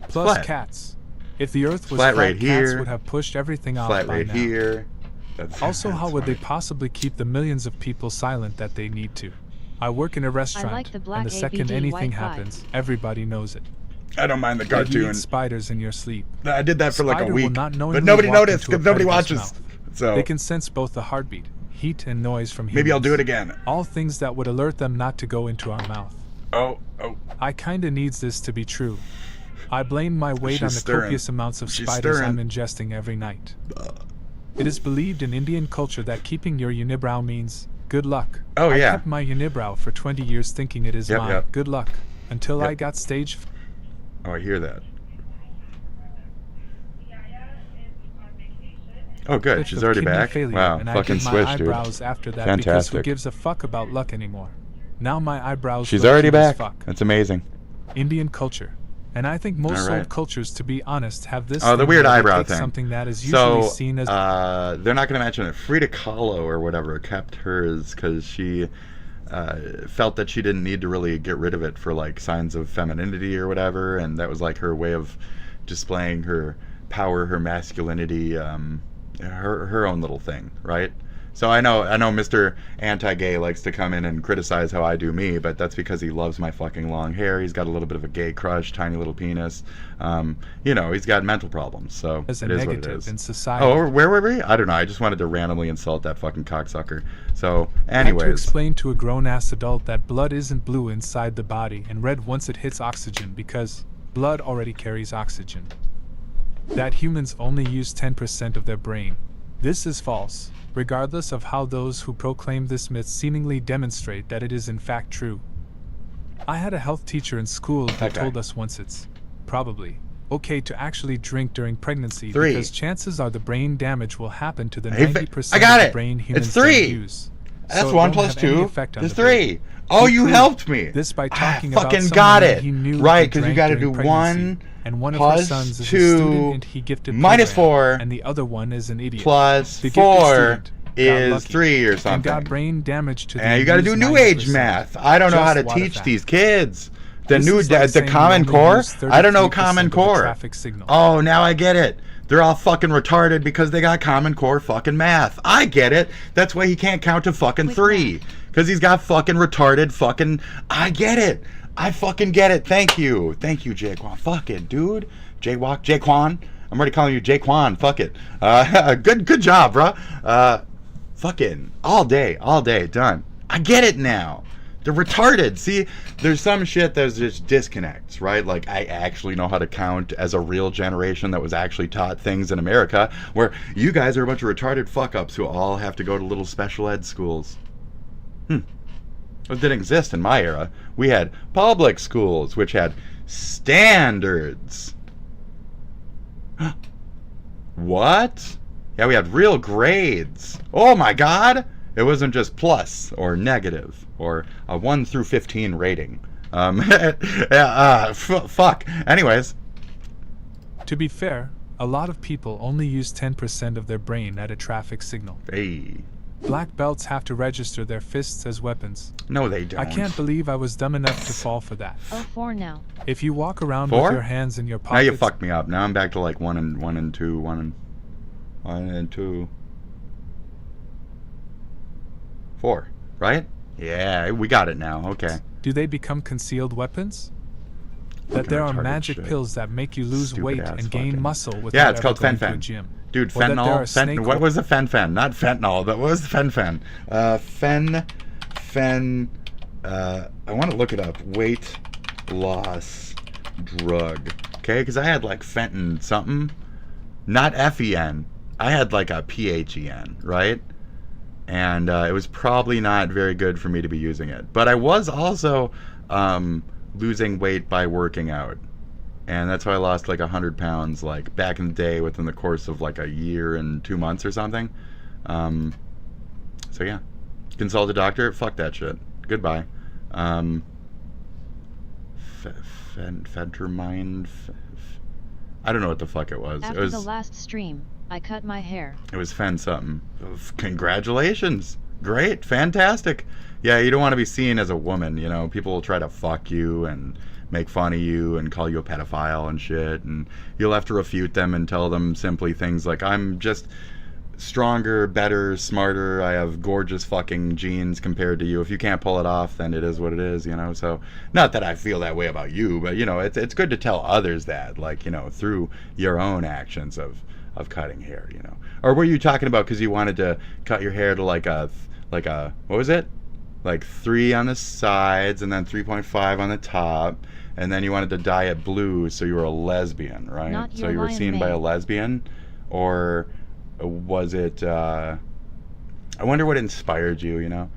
Plus flat. Cats. If the Earth was flat, flat, right cats here. would have pushed everything off Flat by right now. here. Also, how would they possibly keep the millions of people silent that they need to? I work in a restaurant, like the black and the second ABD anything Wi-Fi. happens, everybody knows it. I don't mind the Like you cartoon. eat spiders in your sleep. I did that for like a Spider will week, not but knowingly nobody walk noticed into a because nobody predator's watches. mouth. So They can sense both the heartbeat, heat, and noise from humans. maybe I'll do it again. All things that would alert them not to go into our mouth. Oh. I kinda needs this to be true. I blame my weight She's on the stirring. copious amounts of She's spiders stirring. I'm ingesting every night. It is believed in Indian culture that keeping your unibrow means good luck. Oh, yeah. I kept my unibrow for 20 years thinking it is Yep, my yep. good luck, until Yep. I got stage Oh, I hear that. Oh, good. She's of already kidney back. failure, Wow, and I fucking did my switch, dude. eyebrows after that because who Fantastic. gives a fuck about luck anymore? Now my eyebrows She's look already cute as back. fuck. That's amazing. Indian culture. And I think most All right. old cultures, to be honest, have this Oh, the thing weird where they eyebrow take thing. something that is usually So, seen as they're not going to mention it. Frida Kahlo or whatever kept hers because she felt that she didn't need to really get rid of it for like signs of femininity or whatever, and that was like her way of displaying her power, her masculinity, her own little thing, right? So I know Mr. Anti-Gay likes to come in and criticize how I do me, but that's because he loves my fucking long hair. He's got a little bit of a gay crush, tiny little penis. He's got mental problems, so as a it is what it negative is. in society. Oh, where were we? I don't know. I just wanted to randomly insult that fucking cocksucker. So, I had to anyways. explain to a grown-ass adult that blood isn't blue inside the body and red once it hits oxygen because blood already carries oxygen. That humans only use 10% of their brain. This is false, regardless of how those who proclaim this myth seemingly demonstrate that it is in fact true. I had a health teacher in school who told us once it's probably okay to actually drink during pregnancy 3. because chances are the brain damage will happen to the Hey, 90% I got of the it. brain humans It's 3. don't use. That's So it 1 won't plus have any 2 effect on is the brain. 3. Oh, He you proved helped me. This by I talking about fucking someone got that it. he knew Right, who because you drank got to during do pregnancy. 1 and one of her sons is a student and he gifted minus program, 4, and the other one is an idiot. Plus the 4 is lucky 3 or something. And got brain damage to the and you got to do New Age math. I don't know how to teach these kids. The Common Core? I don't know Common Core. Oh, now I get it. They're all fucking retarded because they got Common Core fucking math. I get it. That's why he can't count to fucking 3. Because he's got fucking retarded fucking... I get it. I fucking get it. Thank you. Thank you, Jaquan. Fuck it, dude. Jaquan. I'm already calling you Jaquan. Fuck it. Good job, bro. Fucking all day. Done. I get it now. They're retarded. See, there's some shit that just disconnects, right? Like, I actually know how to count as a real generation that was actually taught things in America, where you guys are a bunch of retarded fuck-ups who all have to go to little special ed schools. It didn't exist in my era. We had public schools, which had standards. What? Yeah, we had real grades. Oh my god! It wasn't just plus or negative or a 1 through 15 rating. Fuck. Anyways. To be fair, a lot of people only use 10% of their brain at a traffic signal. Hey. Black belts have to register their fists as weapons. No, they don't. I can't believe I was dumb enough to fall for that. Oh, 4 now. If you walk around 4? with your hands in your pockets... Now you fucked me up. Now I'm back to like 1 and 2, 1 and 2. 4, right? Yeah, we got it now. Okay. Do they become concealed weapons? That there are magic pills that make you lose weight and gain muscle without yeah, it's called going to a fen-phen. gym. Dude, fentanyl. What was the fen-phen? Not fentanyl, but what was the fen-phen? I want to look it up. Weight loss drug. Okay, because I had like fenton something. Not F-E-N. I had like a P-H-E-N, right? And it was probably not very good for me to be using it. But I was also losing weight by working out. And that's why I lost like 100 pounds like back in the day within the course of like a year and 2 months or something. So yeah. Consult a doctor. Fuck that shit. Goodbye. Fentermine. I don't know what the fuck it was. After the last stream, I cut my hair. It was fen something. Congratulations. Great. Fantastic. Yeah, you don't want to be seen as a woman, you know. People will try to fuck you and make fun of you and call you a pedophile and shit, and you'll have to refute them and tell them simply things like, I'm just stronger, better, smarter, I have gorgeous fucking genes compared to you. If you can't pull it off, then it is what it is, you know. So not that I feel that way about you, but you know, it's good to tell others that, like, you know, through your own actions of cutting hair, you know. Or were you talking about because you wanted to cut your hair to like a what was it, like 3 on the sides and then 3.5 on the top, and then you wanted to dye it blue so you were a lesbian, right? Not so you were seen by a lesbian, or was it I wonder what inspired you, you know.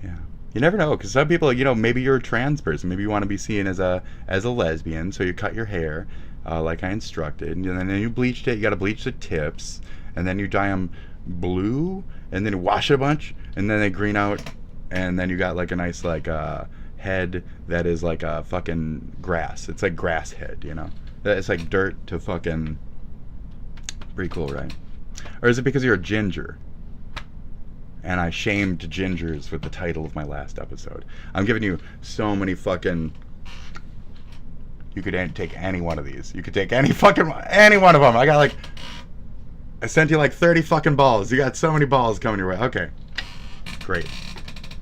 Yeah, you never know, because some people, you know, maybe you're a trans person, maybe you want to be seen as a lesbian, so you cut your hair like I instructed, and then you bleached it. You got to bleach the tips, and then you dye them blue, and then you wash it a bunch, and then they green out, and then you got like a nice like head that is like a fucking grass. It's like grass head, you know. It's like dirt to fucking... Pretty cool, right? Or is it because you're a ginger? And I shamed gingers with the title of my last episode. I'm giving you so many fucking... You could take any one of these. You could take any one of them. I got like... I sent you like 30 fucking balls. You got so many balls coming your way. Okay. Great.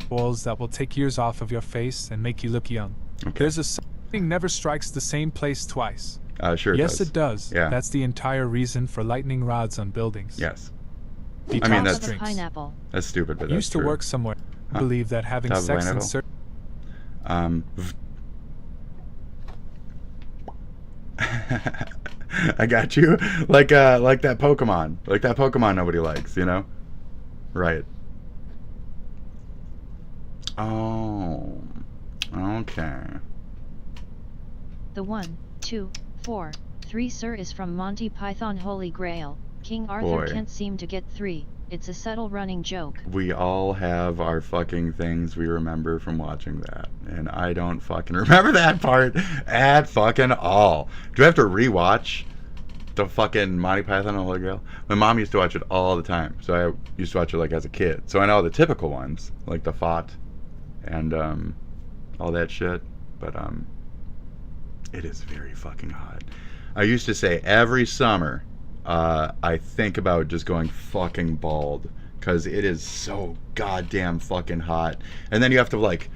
Balls that will take years off of your face and make you look young. Okay. There's a something never strikes the same place twice. Sure it yes, does. it does. Yeah. That's the entire reason for lightning rods on buildings. Yes. Detox I mean, that's drinks. Pineapple. That's stupid, but that's Used to true. work somewhere. Huh? Believe that having Top of sex in pineapple? certain... I got you. Like that Pokemon. Like that Pokemon nobody likes, you know? Right. Oh. Okay. The 1, 2, 4, 3 sir is from Monty Python Holy Grail. King Arthur Boy. can't seem to get 3. It's a subtle running joke. We all have our fucking things we remember from watching that. And I don't fucking remember that part at fucking all. Do I have to rewatch the fucking Monty Python and the Holy Grail? My mom used to watch it all the time. So I used to watch it like as a kid. So I know the typical ones, like the Fought and all that shit. But it is very fucking hot. I used to say every summer I think about just going fucking bald because it is so goddamn fucking hot. And then you have to like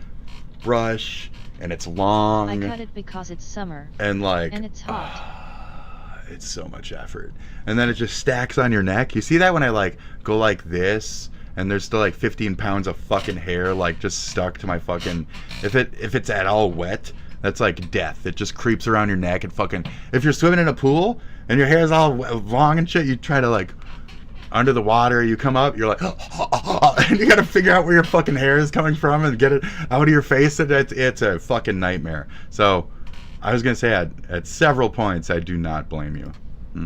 brush and it's long. I cut it because it's summer. And like, and it's hot. It's so much effort. And then it just stacks on your neck. You see that when I like go like this and there's still like 15 pounds of fucking hair like just stuck to my fucking, if it's at all wet, that's like death. It just creeps around your neck and fucking, if you're swimming in a pool and your hair is all long and shit, you try to like, under the water, you come up, you're like, and you gotta figure out where your fucking hair is coming from and get it out of your face. And it's a fucking nightmare. So, I was gonna say at several points, I do not blame you.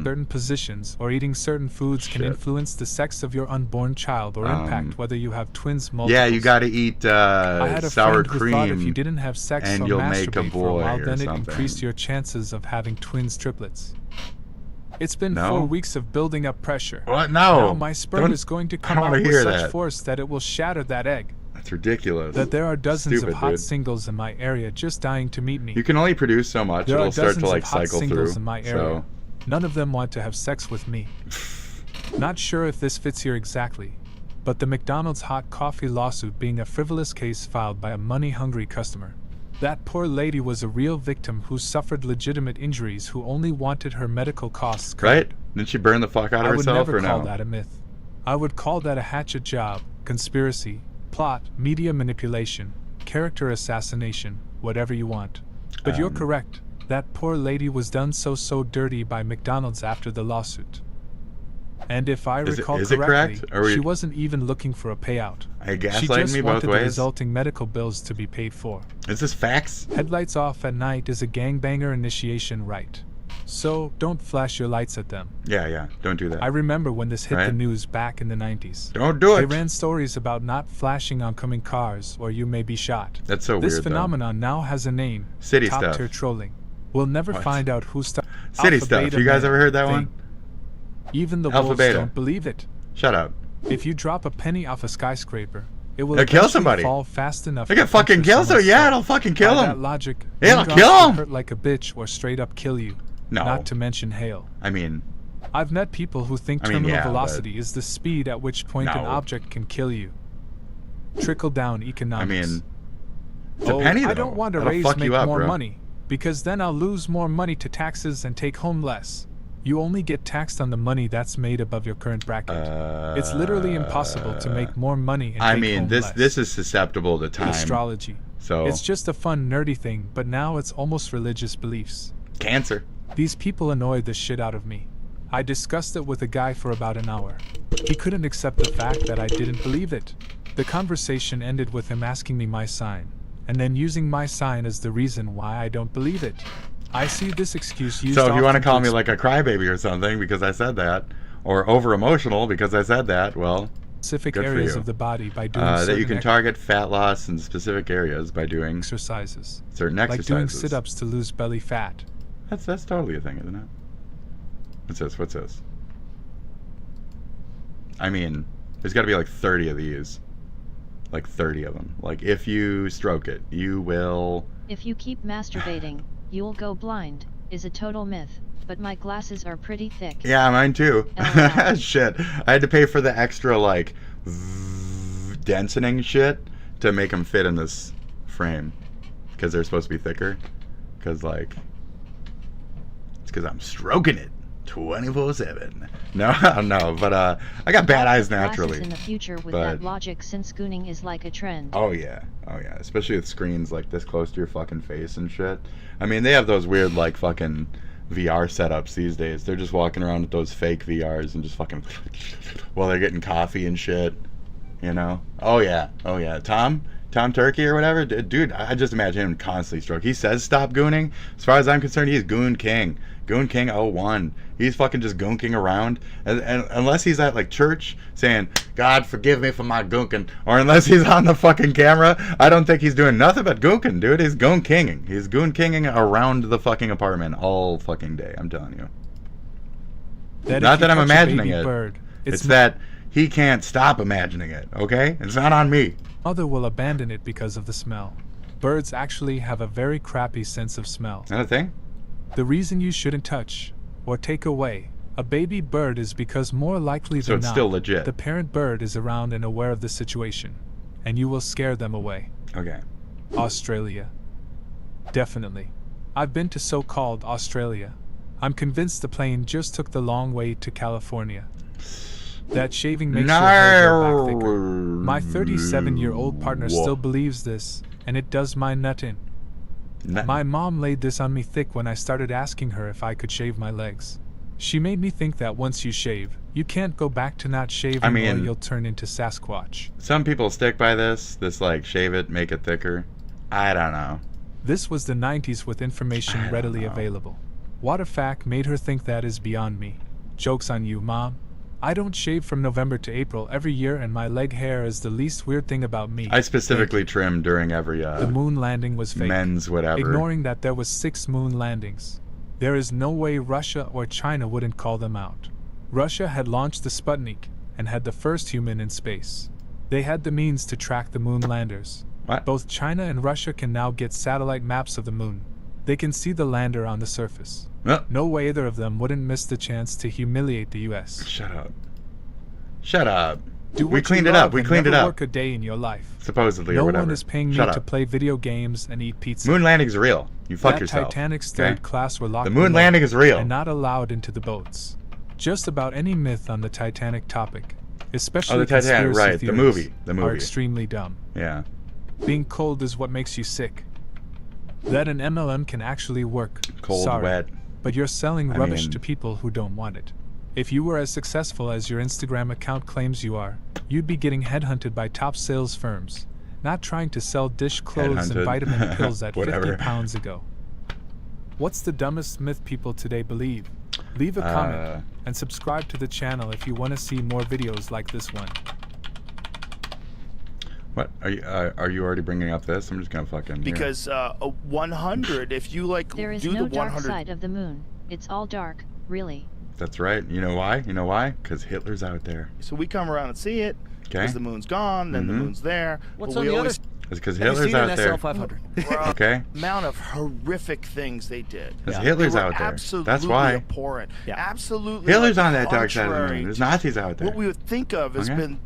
Certain positions or eating certain foods can influence the sex of your unborn child or impact whether you have twins multiples. Yeah, you gotta eat I had a sour friend who cream thought if you didn't have sex and or you'll masturbate make a for a boy while, or then it something. increased your chances of having twins triplets. It's been No. 4 weeks of building up pressure. What? No. Now my sperm is going to I come don't out wanna with hear such that. force that it will shatter that egg. That's ridiculous. That there are dozens Stupid, of hot dude. singles in my area just dying to meet me. You can only produce so much. There It'll are start to dozens like of hot cycle singles through. in my area. So None of them want to have sex with me. Not sure if this fits here exactly, but the McDonald's hot coffee lawsuit being a frivolous case filed by a money-hungry customer. That poor lady was a real victim who suffered legitimate injuries who only wanted her medical costs covered. right? Didn't she burn the fuck out of I would herself never or call no? that a myth. I would call that a hatchet job, conspiracy, plot, media manipulation, character assassination, whatever you want. But you're correct. That poor lady was done so dirty by McDonald's after the lawsuit. And if I recall is it correctly, correct? Are we- she wasn't even looking for a payout. Are you She gaslighting just me both wanted the ways? resulting medical bills to be paid for. Is this facts? Headlights off at night is a gangbanger initiation rite. So, don't flash your lights at them. Yeah, don't do that. I remember when this hit the Right? news back in the 90s. Don't do They it. ran stories about not flashing oncoming cars or you may be shot. That's so This weird, though. phenomenon now has a name. City Top stuff. tier trolling. We'll never What? find out who started City Alpha stuff. Beta You guys Man ever heard that thing. one? Even the Alpha wolves Beta. don't believe it. Shut up. If you drop a penny off a skyscraper, it will It'll kill eventually somebody. fall fast enough It to can fucking puncture kill someone's yeah, skull. it'll fucking kill By him. that logic, It'll raindrops kill can him. hurt like a bitch or straight up kill you. No. Not to mention hail. I mean, I've met people who think I mean, terminal yeah, but- velocity is the speed at which point an No. object can kill you. Trickle down economics. I mean, it's a penny, I though. don't want to That'll raise fuck make you up, more bro. money, because then I'll lose more money to taxes and take home less. You only get taxed on the money that's made above your current bracket. It's literally impossible to make more money and I take mean, home this less. this is susceptible to time. Astrology. So It's just a fun nerdy thing, but now it's almost religious beliefs. Cancer. These people annoy the shit out of me. I discussed it with a guy for about an hour. He couldn't accept the fact that I didn't believe it. The conversation ended with him asking me my sign, and then using my sign as the reason why I don't believe it. I see this excuse used So if you want to often call me ex- like a crybaby or something because I said that, or over emotional because I said that, well, specific good for areas you. of the body by doing that you certain can target fat loss in specific areas by doing exercises. certain Like doing exercises. sit-ups to lose belly fat. That's totally a thing, isn't it? What's this? What's this? I mean, there's got to be like 30 of these. Like 30 of them. Like if you stroke it, you will. If you keep masturbating, you'll go blind, is a total myth, but my glasses are pretty thick. Yeah, mine too. Shit. I had to pay for the extra like densening shit to make them fit in this frame because they're supposed to be thicker. Because like, it's because I'm stroking it 24/7. No, but I got bad eyes naturally. In the future with but, that logic, since gooning is like a trend. Oh yeah, especially with screens like this close to your fucking face and shit. I mean, they have those weird like fucking VR setups these days. They're just walking around with those fake VRs and just fucking while they're getting coffee and shit. You know? Oh yeah. Tom, Tom Turkey or whatever, dude, I just imagine him constantly stroke. He says stop gooning. As far as I'm concerned, he's Goon King. Goon King 01. He's fucking just goonking around. And unless he's at like church saying, God forgive me for my goonking, or unless he's on the fucking camera, I don't think he's doing nothing but goonking, dude. He's Goon Kinging. He's Goon Kinging around the fucking apartment all fucking day. I'm telling you. Not that I'm imagining it. It's that he can't stop imagining it, okay? It's not on me. Mother will abandon it because of the smell. Birds actually have a very crappy sense of smell. Is that a thing? The reason you shouldn't touch or take away a baby bird is because more likely than it's not, still legit. The parent bird is around and aware of the situation, and you will scare them away. Okay. Australia. Definitely. I've been to so-called Australia. I'm convinced the plane just took the long way to California. That shaving makes your hair grow back thicker. My 37-year-old partner still believes this, and it does my nut in. My mom laid this on me thick when I started asking her if I could shave my legs. She made me think that once you shave, you can't go back to not shaving or you'll turn into Sasquatch. Some people stick by this like shave it, make it thicker. I don't know. This was the 90s with information readily available. What a fact made her think that is beyond me. Joke's on you, Mom. I don't shave from November to April every year, and my leg hair is the least weird thing about me. I specifically trim during every the moon landing was fake. Men's whatever. Ignoring that there was 6 moon landings. There is no way Russia or China wouldn't call them out. Russia had launched the Sputnik and had the first human in space. They had the means to track the moon landers. What? Both China and Russia can now get satellite maps of the moon. They can see the lander on the surface. No way either of them wouldn't miss the chance to humiliate the U.S. Shut up. Shut up. We cleaned it up. We cleaned it up. Work a day in your life. Supposedly, no or whatever. one is paying me to play video games and eat pizza. Moon landing's real. You fuck yourself. Titanic's third class were locked. The moon landing is real. And not allowed into the boats. Just about any myth on the Titanic topic, especially the Titanic, right? The movie. Are extremely dumb. Yeah. Being cold is what makes you sick. That an MLM can actually work. Cold, wet. But you're selling rubbish to people who don't want it. If you were as successful as your Instagram account claims you are, you'd be getting headhunted by top sales firms, not trying to sell dish clothes and vitamin pills at 50 pounds ago. What's the dumbest myth people today believe? Leave a comment and subscribe to the channel if you want to see more videos like this one. What are you already bringing up this? I'm just gonna fucking because a 100. If you like, there is do no the 100. dark side of the moon. It's all dark, really. That's right. You know why? You know why? Because Hitler's out there. So we come around and see it. Okay. Because the moon's gone, then the moon's there. What's on the other? It's because Hitler's out there. Okay. Amount of horrific things they did. Because Hitler's out there. That's why. Abhorrent. Yeah. Absolutely. Hitler's on that dark side of the moon. There's Nazis out there. What we would think of has been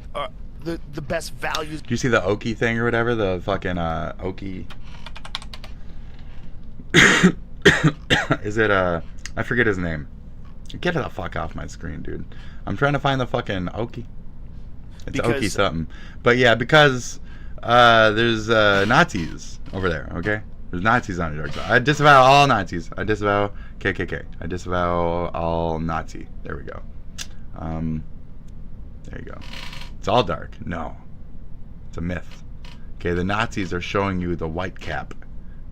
the best values. Do you see the Okie thing or whatever? The fucking Okie. Is it I forget his name. Get the fuck off my screen, dude. I'm trying to find the fucking Okie. It's Okie something. But yeah, because there's Nazis over there, okay? There's Nazis on the dark side. I disavow all Nazis. I disavow KKK. I disavow all Nazi. There we go. There you go. It's all dark. No. It's a myth. Okay, the Nazis are showing you the white cap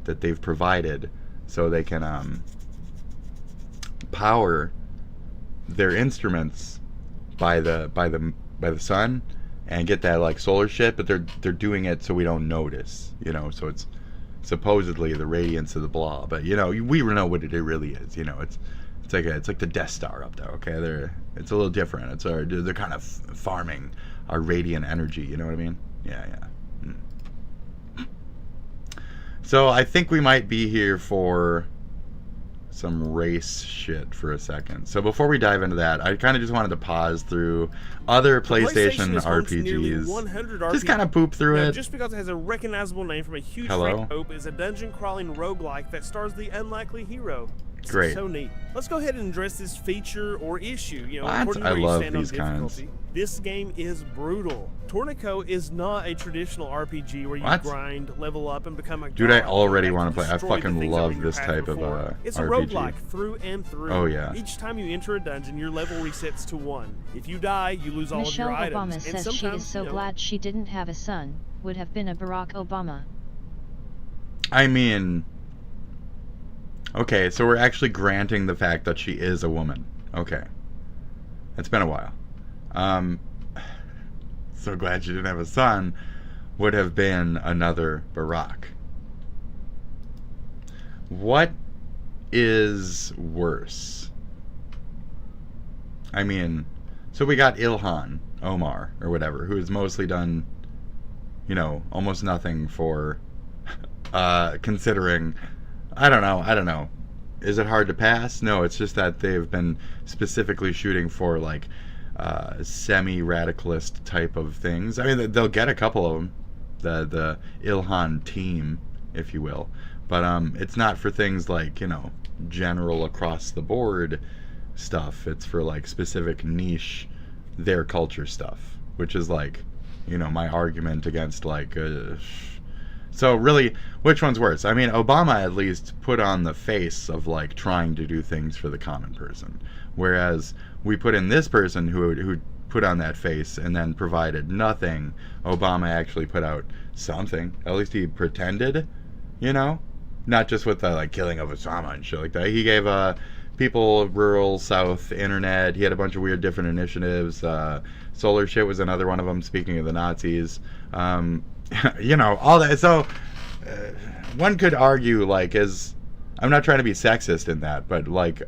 that they've provided so they can power their instruments by the sun and get that like solar shit, but they're doing it so we don't notice, you know. So it's supposedly the radiance of the blah, but you know, we know what it really is. You know, it's like the Death Star up there. Okay, it's a little different. They're kind of farming our radiant energy. You know what I mean? Yeah. So I think we might be here for some race shit for a second. So before we dive into that, I kind of just wanted to pause through other PlayStation RPGs. Just kind of poop through it. Just because it has a recognizable name from a huge franchise is a dungeon crawling roguelike that stars the unlikely hero. Great. So neat. Let's go ahead and address this feature or issue. You know, according to I where you love stand these on difficulty. kinds. This game is brutal. Tornico is not a traditional RPG where you grind, level up, and become a god. Dude, I already want to play. I fucking love this type of It's a RPG. roguelike through and through. Oh yeah. Each time you enter a dungeon, your level resets to 1. If you die, you lose all Michelle of your items. Obama says she is so glad she didn't have a son. would have been a Barack Obama. I mean, okay, so we're actually granting the fact that she is a woman. Okay. It's been a while. So glad she didn't have a son. Would have been another Barack. What is worse? I mean, so we got Ilhan Omar, or whatever, who has mostly done, you know, almost nothing for, considering, I don't know. Is it hard to pass? No, it's just that they've been specifically shooting for, like, semi-radicalist type of things. I mean, they'll get a couple of them, the Ilhan team, if you will, but it's not for things like, you know, general across the board stuff. It's for, like, specific niche their culture stuff, which is, like, you know, my argument against, like, so really, which one's worse? I mean, Obama at least put on the face of, like, trying to do things for the common person, whereas we put in this person who put on that face and then provided nothing. Obama actually put out something. At least he pretended, you know, not just with the, like, killing of Osama and shit like that. He gave people rural South internet. He had a bunch of weird different initiatives. Solar shit was another one of them, speaking of the Nazis. You know, all that. So one could argue, like, I'm not trying to be sexist in that, but, like,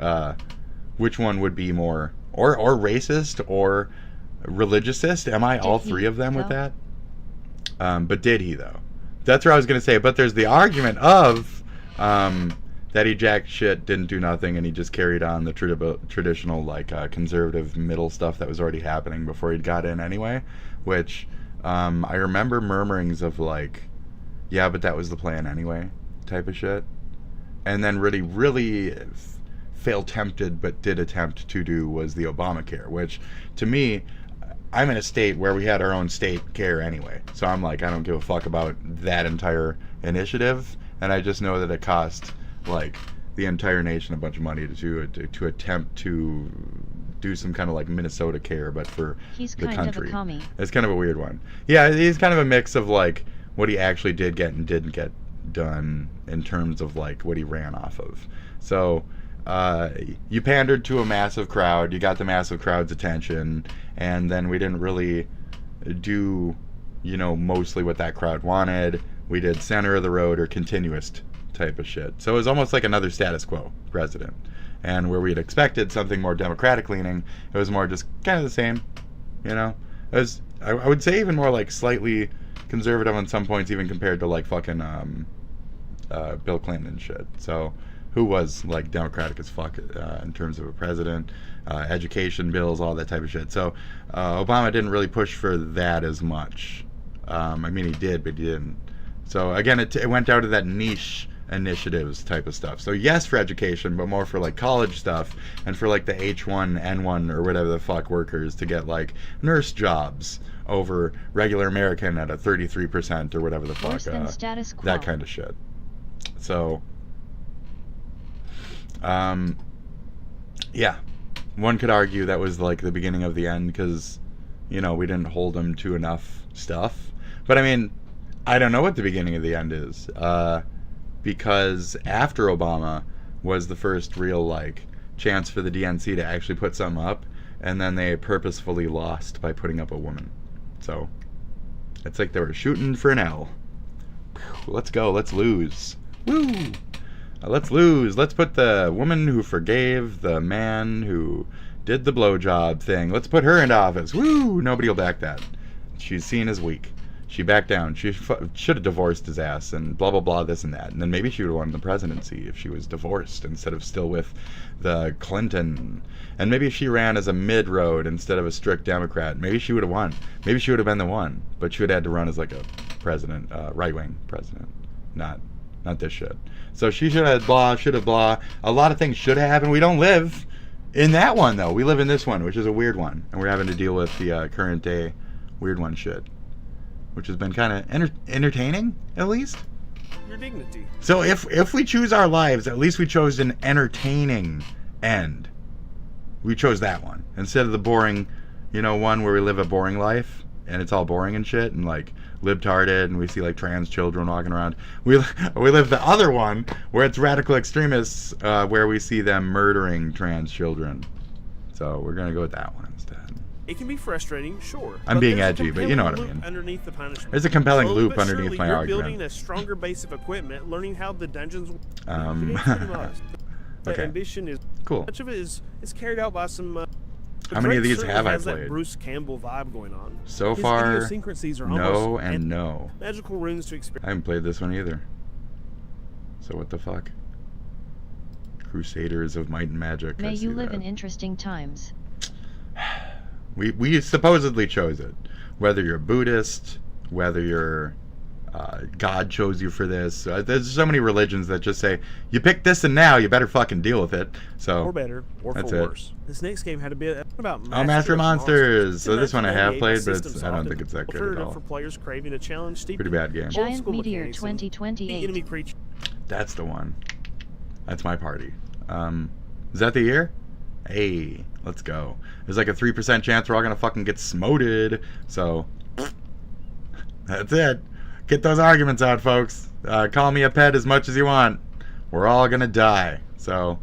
which one would be more, or racist, or religiousist? Am I all three of them with that? But did he, though? That's what I was going to say. But there's the argument of that he jacked shit, didn't do nothing, and he just carried on the traditional, like, conservative middle stuff that was already happening before he'd got in anyway, which I remember murmurings of, like, yeah, but that was the plan anyway, type of shit. And then really failed tempted but did attempt to do was the Obamacare, which, to me, I'm in a state where we had our own state care anyway. So I'm like, I don't give a fuck about that entire initiative, and I just know that it cost, like, the entire nation a bunch of money to attempt to do some kind of, like, Minnesota care, but for he's the kind country. Of a commie. It's kind of a weird one. Yeah, he's kind of a mix of, like, what he actually did get and didn't get done in terms of, like, what he ran off of. So you pandered to a massive crowd, you got the massive crowd's attention, and then we didn't really do, you know, mostly what that crowd wanted. We did center of the road or continuous type of shit. So it was almost like another status quo president. And where we had expected something more democratic leaning, it was more just kind of the same, you know? It was, I would say, even more, like, slightly conservative on some points, even compared to, like, fucking Bill Clinton and shit. So who was, like, democratic as fuck in terms of a president, education bills, all that type of shit. So Obama didn't really push for that as much. I mean, he did, but he didn't. So again, it went out of that niche initiatives type of stuff. So yes, for education, but more for, like, college stuff, and for, like, the H1N1 or whatever the fuck workers to get, like, nurse jobs over regular American at a 33% or whatever the fuck, that kind of shit. So yeah, one could argue that was, like, the beginning of the end, because, you know, we didn't hold him to enough stuff. But I mean, I don't know what the beginning of the end is, because after Obama was the first real, like, chance for the DNC to actually put something up, and then they purposefully lost by putting up a woman. So it's like they were shooting for an L. Let's go, let's lose. Woo! Let's lose. Let's put the woman who forgave the man who did the blowjob thing, let's put her into office. Woo! Nobody will back that. She's seen as weak. She backed down. She should have divorced his ass and blah, blah, blah, this and that. And then maybe she would have won the presidency if she was divorced instead of still with the Clinton. And maybe if she ran as a mid-road instead of a strict Democrat, maybe she would have won. Maybe she would have been the one. But she would have had to run as, like, a president, right-wing president. Not this shit. So she should have blah, should have blah. A lot of things should have happened. We don't live in that one, though. We live in this one, which is a weird one. And we're having to deal with the current day weird one shit, which has been kind of entertaining, at least. Your dignity. So if we choose our lives, at least we chose an entertaining end. We chose that one instead of the boring, you know, one where we live a boring life. and it's all boring and shit, and like libtarded, and we see like trans children walking around. We live the other one where it's radical extremists, where we see them murdering trans children. So we're gonna go with that one instead. It can be frustrating, sure. I'm being edgy, but you know what I mean. Underneath the punishment. There's a compelling Slowly loop but underneath surely, my you're argument. building a stronger base of equipment, learning how the dungeons work. Okay. Ambition is cool. Much of it is carried out by some. How many of these have I has that played? Bruce Campbell vibe going on. So His far, idiosyncrasies are no almost and no. Magical runes to experience. I haven't played this one either. So what the fuck? Crusaders of Might and Magic. May you live in interesting times. We supposedly chose it. Whether you're Buddhist, whether you're God chose you for this. There's so many religions that just say, you picked this and now you better fucking deal with it. So Or better, or that's for it. worse. This next game had a bit about Master of Monsters. It's So this one I have 1998 played, but system I don't soft think it's that good alternative at all. for players craving a challenge steeped Pretty bad game. in Giant old-school Meteor mechanics and 2028. enemy creature. That's the one. That's my party. Is that the year? Hey, let's go. There's like a 3% chance we're all gonna fucking get smoted. So that's it. Get those arguments out, folks. Call me a pet as much as you want. We're all gonna die. So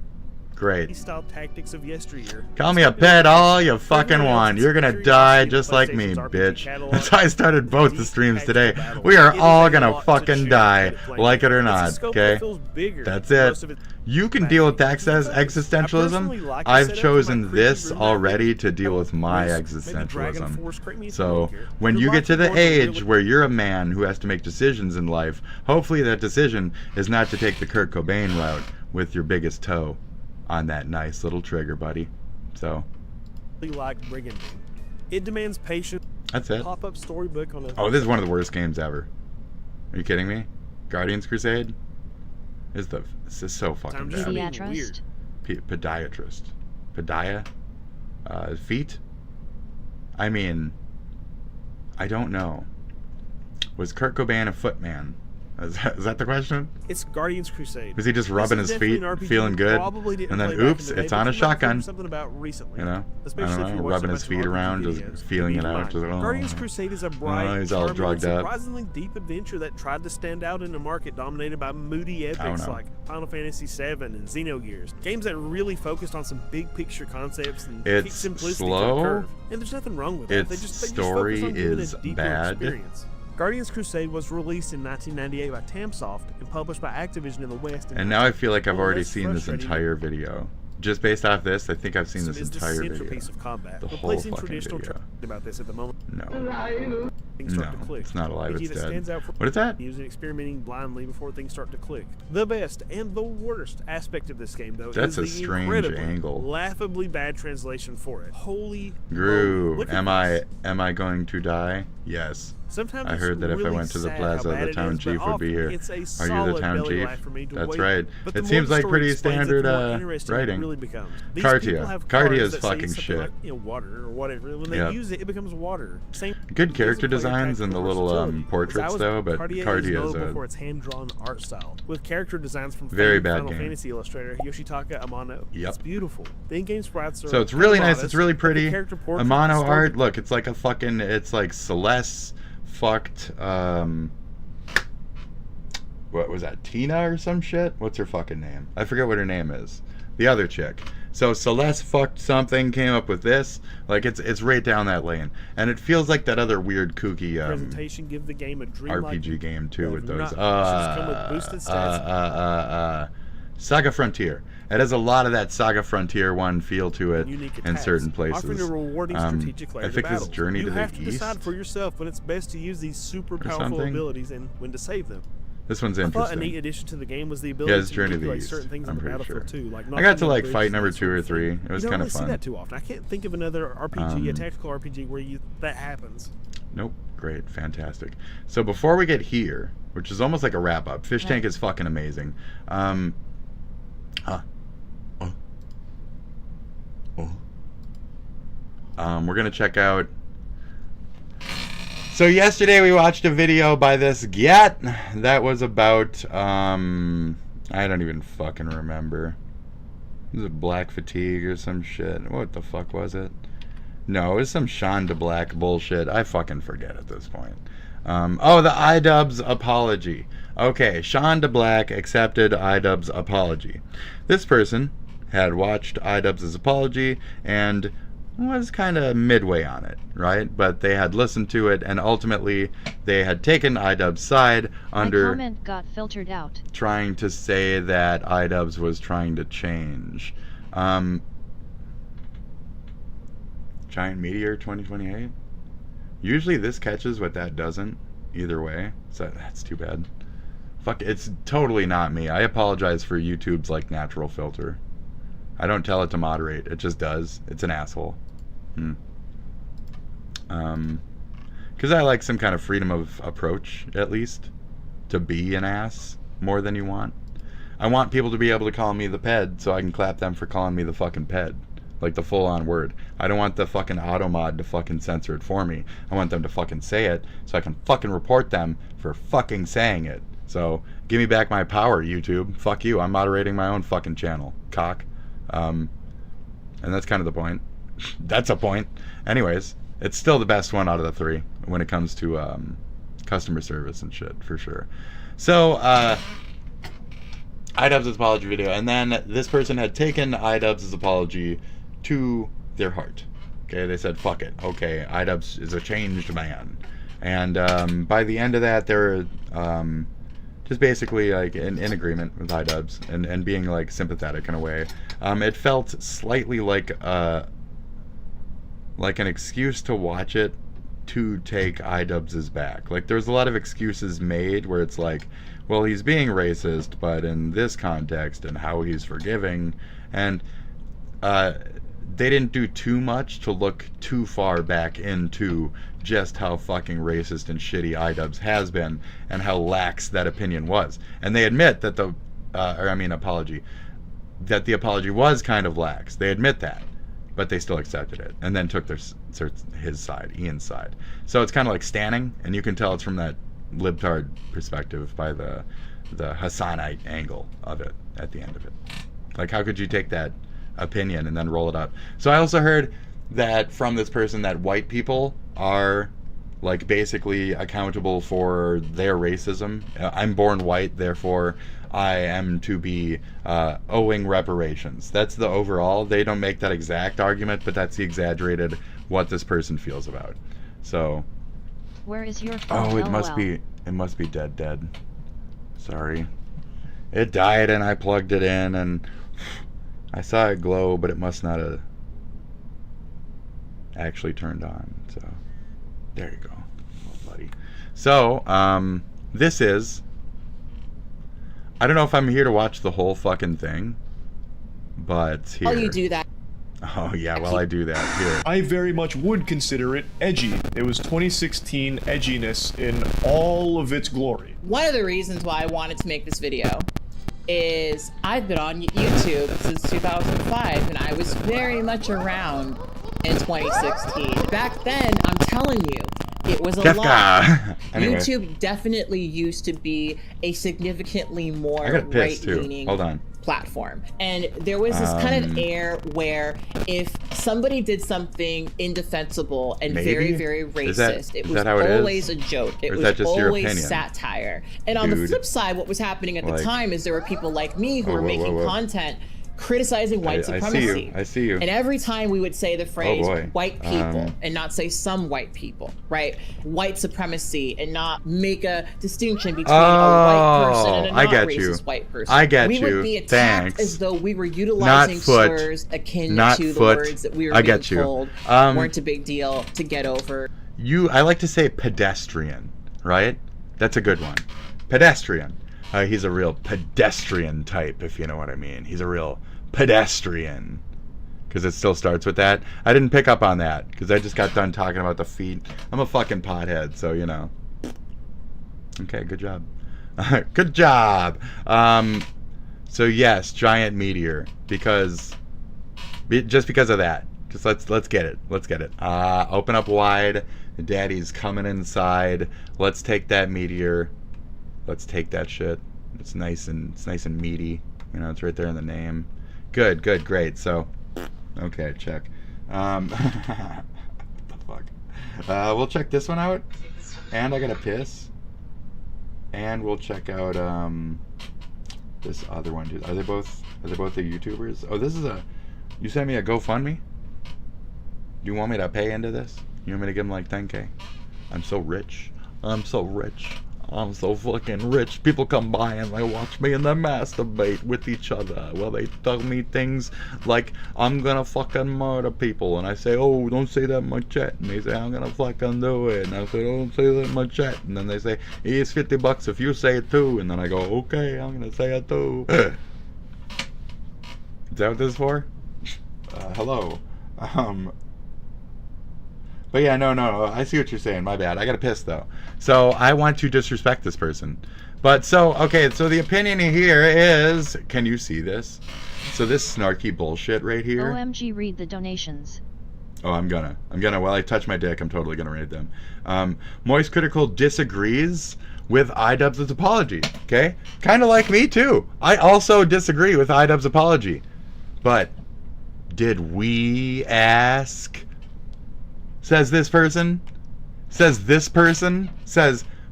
great. Style tactics of yesteryear. Call me a pet all you fucking want. You're gonna die just like me, bitch. That's how I started both the streams today. We are all gonna fucking die, like it or not, okay? That's it. You can deal with existentialism. I've chosen this already to deal with my existentialism. So when you get to the age where you're a man who has to make decisions in life, hopefully that decision is not to take the Kurt Cobain route with your biggest toe on that nice little trigger, buddy. So Like Brigandine. It demands patience. that's it. Pop-up storybook on a Oh, this is one of the worst games ever. Are you kidding me? Guardians Crusade? This is so fucking bad. Pediatrist. Podiatrist. Podia? Feet? I mean, I don't know. Was Kurt Cobain a footman? Is that the question? It's Guardians Crusade. Was he just rubbing his feet, feeling good, and then oops, it's on a shotgun? Something about recently. You know, Especially I don't if know, you watch rubbing a his bunch of feet RPG around, videos. just feeling it out. Just, Guardians Crusade is a bright, he's all charming, drugged up. surprisingly deep adventure that tried to stand out in a market dominated by moody epics like Final Fantasy VII and Xenogears. Games that really focused on some big picture concepts and It's simplicity slow. to the curve. And there's nothing wrong with that. They Its just story focus on giving is a deeper bad. experience. Guardians Crusade was released in 1998 by Tamsoft and published by Activision in the West. And now I feel like I've already less seen this frustrating. entire video. Just based off this, I think I've seen this Is the entire video. centerpiece of combat, The whole replacing fucking traditional video. about this at the moment. No. Things start to No, click. it's not alive, Wiki it's that dead. stands out for What is that? Using experimenting blindly before things start to click. The best and the worst aspect of this game, though, That's a is the strange incredibly, angle. laughably bad translation for it. Holy Groove. moly. Look at Am I going to die? Yes. Sometimes I it's heard that if I really went to the sad plaza, how bad the it town is, but chief would be often here. it's a Are you the solid town belly chief? laugh for me to That's wait. right. But the It more seems the like story pretty explains it, standard the more interesting it writing. really becomes. These Cartia. people have Cartia cards is that say fucking something shit. like, water or whatever. When they Yep. use it, it becomes water. Same. Good character designs and the little portraits though, but Cartier Cartia is is notable for a its hand-drawn art style, with character designs from very famed bad Final game. Fantasy illustrator Yoshitaka Amano. Yep. It's beautiful. The in-game sprites are So it's really nice. modest, It's really but the pretty. character portraits Amano are art. Look, it's like a fucking. It's like Celeste fucked. What was that? Tina or some shit? What's her fucking name? I forget what her name is. The other chick. So Celeste fucked something, came up with this. Like it's right down that lane, and it feels like that other weird kooky presentation give the game a dreamlike RPG game too with those. come with boosted stats. Saga Frontier. It has a lot of that Saga Frontier 1 feel to it unique in attacks, certain places. offering a rewarding strategic layer I to think this battles. Journey you to have the to East. decide for yourself when it's best to use these super powerful something. abilities and when to save them. This one's I interesting. thought a neat addition to the game was the ability it's to Journey to the manipulate East. certain things I'm in the pretty battlefield sure. too. Like I got to knocking like down fight bridges number and that 2 or sort of 3. thing. It was You don't kind really of see fun. that too often. I can't think of another RPG, a tactical RPG, where that happens. Nope. Great. Fantastic. So before we get here, which is almost like a wrap up, Fish Tank is fucking amazing. We're gonna check out. So yesterday we watched a video by this Get that was about I don't even fucking remember. Was it Black Fatigue or some shit? What the fuck was it? No, it's some Shonda Black bullshit. I fucking forget at this point. Oh, the iDubbbz apology. Okay, Shonda Black accepted iDubbbz apology. This person had watched iDubbbz's apology and was kind of midway on it, right? But they had listened to it, and ultimately they had taken iDubbbz's side under My comment got filtered out. trying to say that iDubbbz was trying to change. Giant Meteor 2028? Usually this catches what that doesn't, either way, so that's too bad. Fuck, it's totally not me. I apologize for YouTube's, like, natural filter. I don't tell it to moderate, it just does. It's an asshole. Because I like some kind of freedom of approach, at least, to be an ass more than you want. I want people to be able to call me the ped, so I can clap them for calling me the fucking ped. Like the full-on word. I don't want the fucking auto-mod to fucking censor it for me. I want them to fucking say it, so I can fucking report them for fucking saying it. So, give me back my power, YouTube. Fuck you, I'm moderating my own fucking channel. Cock. And that's kind of the point. That's a point. Anyways, it's still the best one out of the three when it comes to customer service and shit, for sure. So, iDubbbz's apology video, and then this person had taken iDubbbz's apology to their heart. Okay, they said, fuck it. Okay, iDubbbz is a changed man. And by the end of that, they're just basically like in agreement with iDubbbz and being like sympathetic in a way. It felt slightly like an excuse to watch it to take iDubbbz's back. Like there's a lot of excuses made where it's like, well, he's being racist, but in this context and how he's forgiving, and they didn't do too much to look too far back into just how fucking racist and shitty iDubbbz has been and how lax that opinion was. And they admit that the apology was kind of lax. They admit that, but they still accepted it and then took his side, Ian's side. So it's kind of like standing, and you can tell it's from that libtard perspective by the Hassanite angle of it at the end of it. Like, how could you take that opinion and then roll it up? So I also heard that from this person that white people are like basically accountable for their racism. I'm born white, therefore I am to be owing reparations. That's the overall. They don't make that exact argument, but that's the exaggerated what this person feels about. So where is your phone? Oh, it must be dead. Sorry. It died and I plugged it in and I saw it glow, but it must not have actually turned on. So there you go, little buddy. So this is, I don't know if I'm here to watch the whole fucking thing, but here. Oh, you do that. Oh yeah, well I do that here. I very much would consider it edgy. It was 2016 edginess in all of its glory. One of the reasons why I wanted to make this video is I've been on YouTube since 2005, and I was very much around in 2016. Back then, I'm telling you, it was a lot. Anyway. YouTube definitely used to be a significantly more right-leaning platform, and there was this kind of air where if somebody did something indefensible and very, very racist, it was always a joke. It was always satire. And on the flip side, what was happening at the time is there were people like me who were making content criticizing white supremacy. I see you. And every time we would say the phrase white people and not say some white people, right? White supremacy, and not make a distinction between a white person and a not-racist white person. We would be attacked as though we were utilizing slurs akin to the words that we were being told weren't a big deal to get over. I like to say pedestrian, right? That's a good one. Pedestrian. He's a real pedestrian type, if you know what I mean. He's a real pedestrian. Because it still starts with that. I didn't pick up on that, because I just got done talking about the feet. I'm a fucking pothead, so, you know. Okay, good job. Good job! So, yes, giant meteor. Just because of that. Just let's get it. Let's get it. Open up wide. Daddy's coming inside. Let's take that meteor. Let's take that shit. It's nice and meaty. You know, it's right there in the name. Good, great. So, okay, check. We'll check this one out. And I gotta piss. And we'll check out this other one too. Are they both the YouTubers? Oh, this is you sent me a GoFundMe? Do you want me to pay into this? You want me to give them like 10K? I'm so rich. I'm so rich. I'm so fucking rich. People come by and they watch me and they masturbate with each other. Well, they tell me things like, I'm gonna fucking murder people. And I say, oh, don't say that in my chat. And they say, I'm gonna fucking do it. And I say, don't say that in my chat. And then they say, here's $50 if you say it too. And then I go, okay, I'm gonna say it too. Is that what this is for? Hello. But yeah, no, I see what you're saying. My bad. I gotta piss though. So I want to disrespect this person. But so, okay, so the opinion here is, can you see this? So this snarky bullshit right here. OMG, read the donations. Oh, I'm gonna. While I touch my dick, I'm totally gonna read them. Moist Critical disagrees with iDubbbz's apology. Okay? Kind of like me too. I also disagree with iDubbbz's apology. But did we ask? Says this person. Says,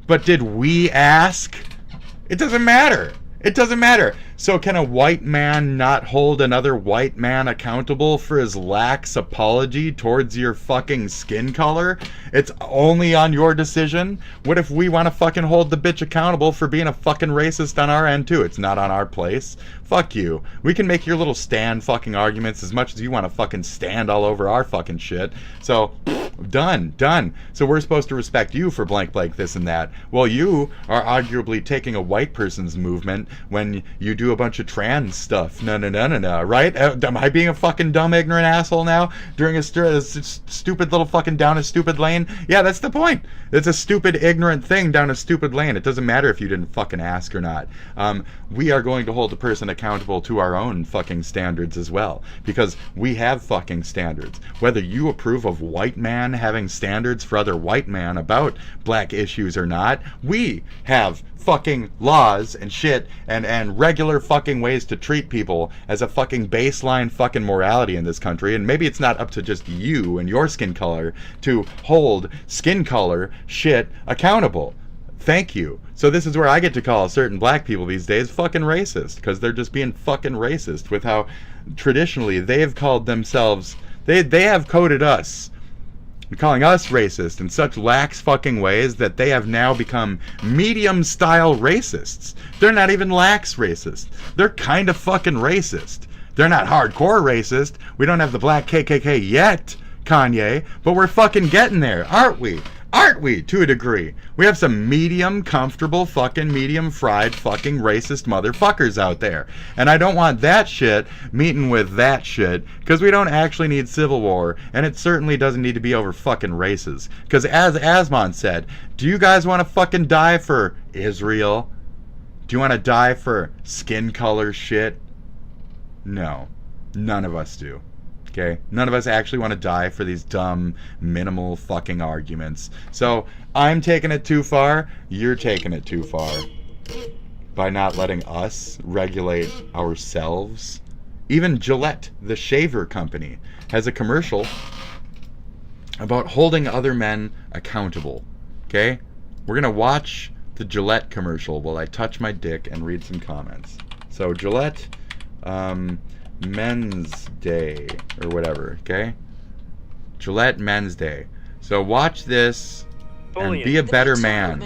but did we ask? It doesn't matter. It doesn't matter. So can a white man not hold another white man accountable for his lax apology towards your fucking skin color? It's only on your decision. What if we want to fucking hold the bitch accountable for being a fucking racist on our end too? It's not on our place. Fuck you. We can make your little stand fucking arguments as much as you want to fucking stand all over our fucking shit. So, done. So we're supposed to respect you for blank this and that. Well, you are arguably taking a white person's movement when you do a bunch of trans stuff. No, right? Am I being a fucking dumb, ignorant asshole now during a stupid little fucking down a stupid lane? Yeah, that's the point. It's a stupid, ignorant thing down a stupid lane. It doesn't matter if you didn't fucking ask or not. We are going to hold the person accountable to our own fucking standards as well, because we have fucking standards. Whether you approve of white man having standards for other white man about black issues or not, we have fucking laws and shit and regular fucking ways to treat people as a fucking baseline fucking morality in this country. And maybe it's not up to just you and your skin color to hold skin color shit accountable. Thank you. So this is where I get to call certain black people these days fucking racist, because they're just being fucking racist with how traditionally they've called themselves, they have coded us, calling us racist in such lax fucking ways that they have now become medium style racists. They're not even lax racist. They're kind of fucking racist. They're not hardcore racist. We don't have the black KKK yet, Kanye, but we're fucking getting there, aren't we? Aren't we, to a degree? We have some medium comfortable fucking medium fried fucking racist motherfuckers out there. And I don't want that shit meeting with that shit, because we don't actually need civil war, and it certainly doesn't need to be over fucking races. Because as Asmon said, do you guys want to fucking die for Israel? Do you want to die for skin color shit? No. None of us do. Okay? None of us actually want to die for these dumb, minimal fucking arguments. So, I'm taking it too far, you're taking it too far. By not letting us regulate ourselves. Even Gillette, the shaver company, has a commercial about holding other men accountable. Okay? We're gonna watch the Gillette commercial while I touch my dick and read some comments. So, Gillette, Men's Day or whatever, okay? Gillette Men's Day. So watch this and be a better man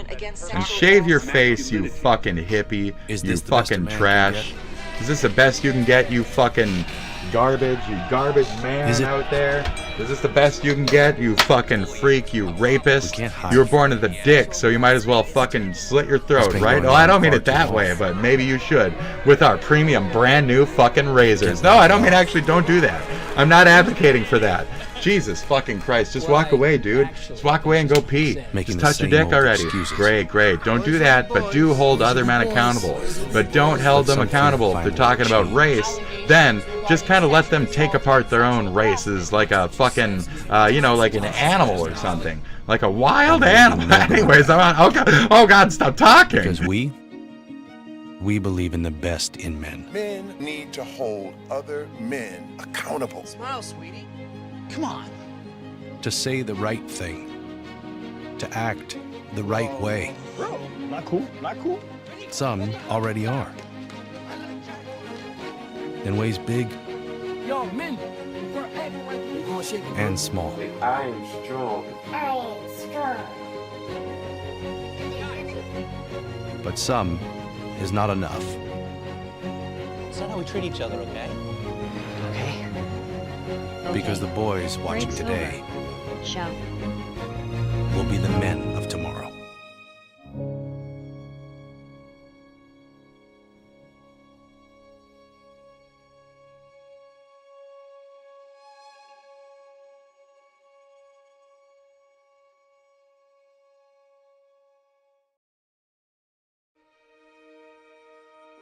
and shave your face, you fucking hippie, you fucking trash. Is this the best you can get, you fucking garbage, you garbage man out there? Is this the best you can get, you fucking freak, you rapist? You were born with a dick, so you might as well fucking slit your throat, right? Oh, I don't mean it that way, but maybe you should. With our premium brand new fucking razors. No, I don't mean actually don't do that. I'm not advocating for that. Jesus fucking Christ. Just walk away, dude. Just walk away and go pee. Just touch your dick already. Great. Don't do that, but do hold other men accountable. But don't hold them accountable if they're talking about race. Then just kind of let them take apart their own races like a fucking, like an animal or something. Like a wild animal. Anyways, oh God, stop talking. Because we believe in the best in men. Men need to hold other men accountable. Smile, sweetie. Come on. To say the right thing. to act the right way. Bro, not cool, not cool. Some already are. In ways big Yo, men, and small. I am strong. But some is not enough. It's not how we treat each other, okay? Okay. Because the boys watching Breaks today over. Shout. will be the men of tomorrow.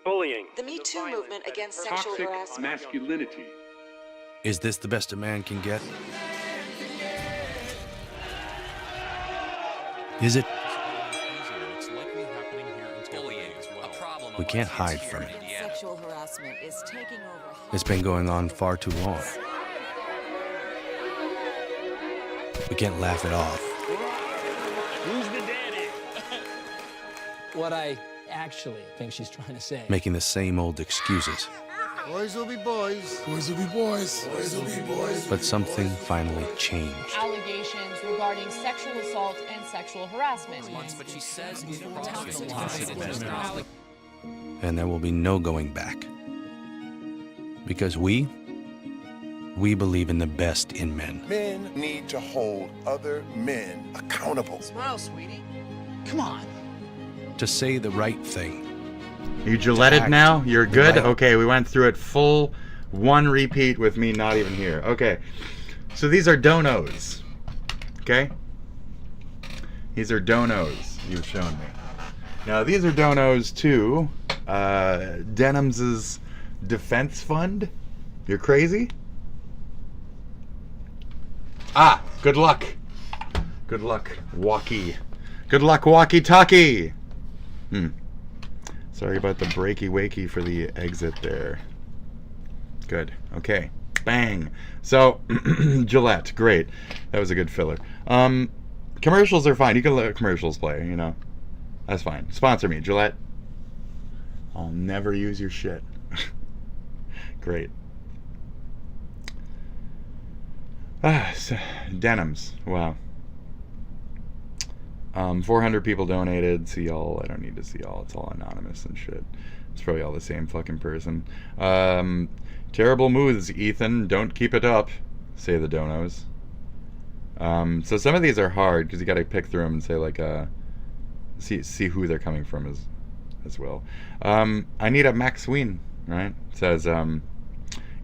Bullying. The Me Too movement against sexual Toxic harassment. masculinity. Is this the best a man can get? Is it? We can't hide from it. Sexual harassment is taking over. It's been going on far too long. We can't laugh it off. Who's the daddy? What I actually think she's trying to say. Making the same old excuses. Boys will be boys. Boys will be boys. Boys will be boys. But something finally changed. Allegations regarding sexual assault and sexual harassment. But she says he's And there will be no going back. Because we believe in the best in men. Men need to hold other men accountable. Smile, sweetie. Come on. To say the right thing. You Gilletted now? You're good? Right. Okay, we went through it full one repeat with me not even here. Okay, so these are donos. Okay? These are donos you've shown me. Now, these are donos to Denim's defense fund. You're crazy? Ah, good luck. Good luck, walkie. Good luck, walkie-talkie. Sorry about the breaky-wakey for the exit there. Good. Okay. Bang. So, Gillette. Great. That was a good filler. Commercials are fine. You can let commercials play, you know. That's fine. Sponsor me, Gillette. I'll never use your shit. Great. So, Denims. Wow. 400 people donated. See y'all. I don't need to see y'all. It's all anonymous and shit. It's probably all the same fucking person. Terrible moves, Ethan. Don't keep it up, say the donos. So some of these are hard because you got to pick through them and say like, see who they're coming from as well. I need a Max Ween, right? It says,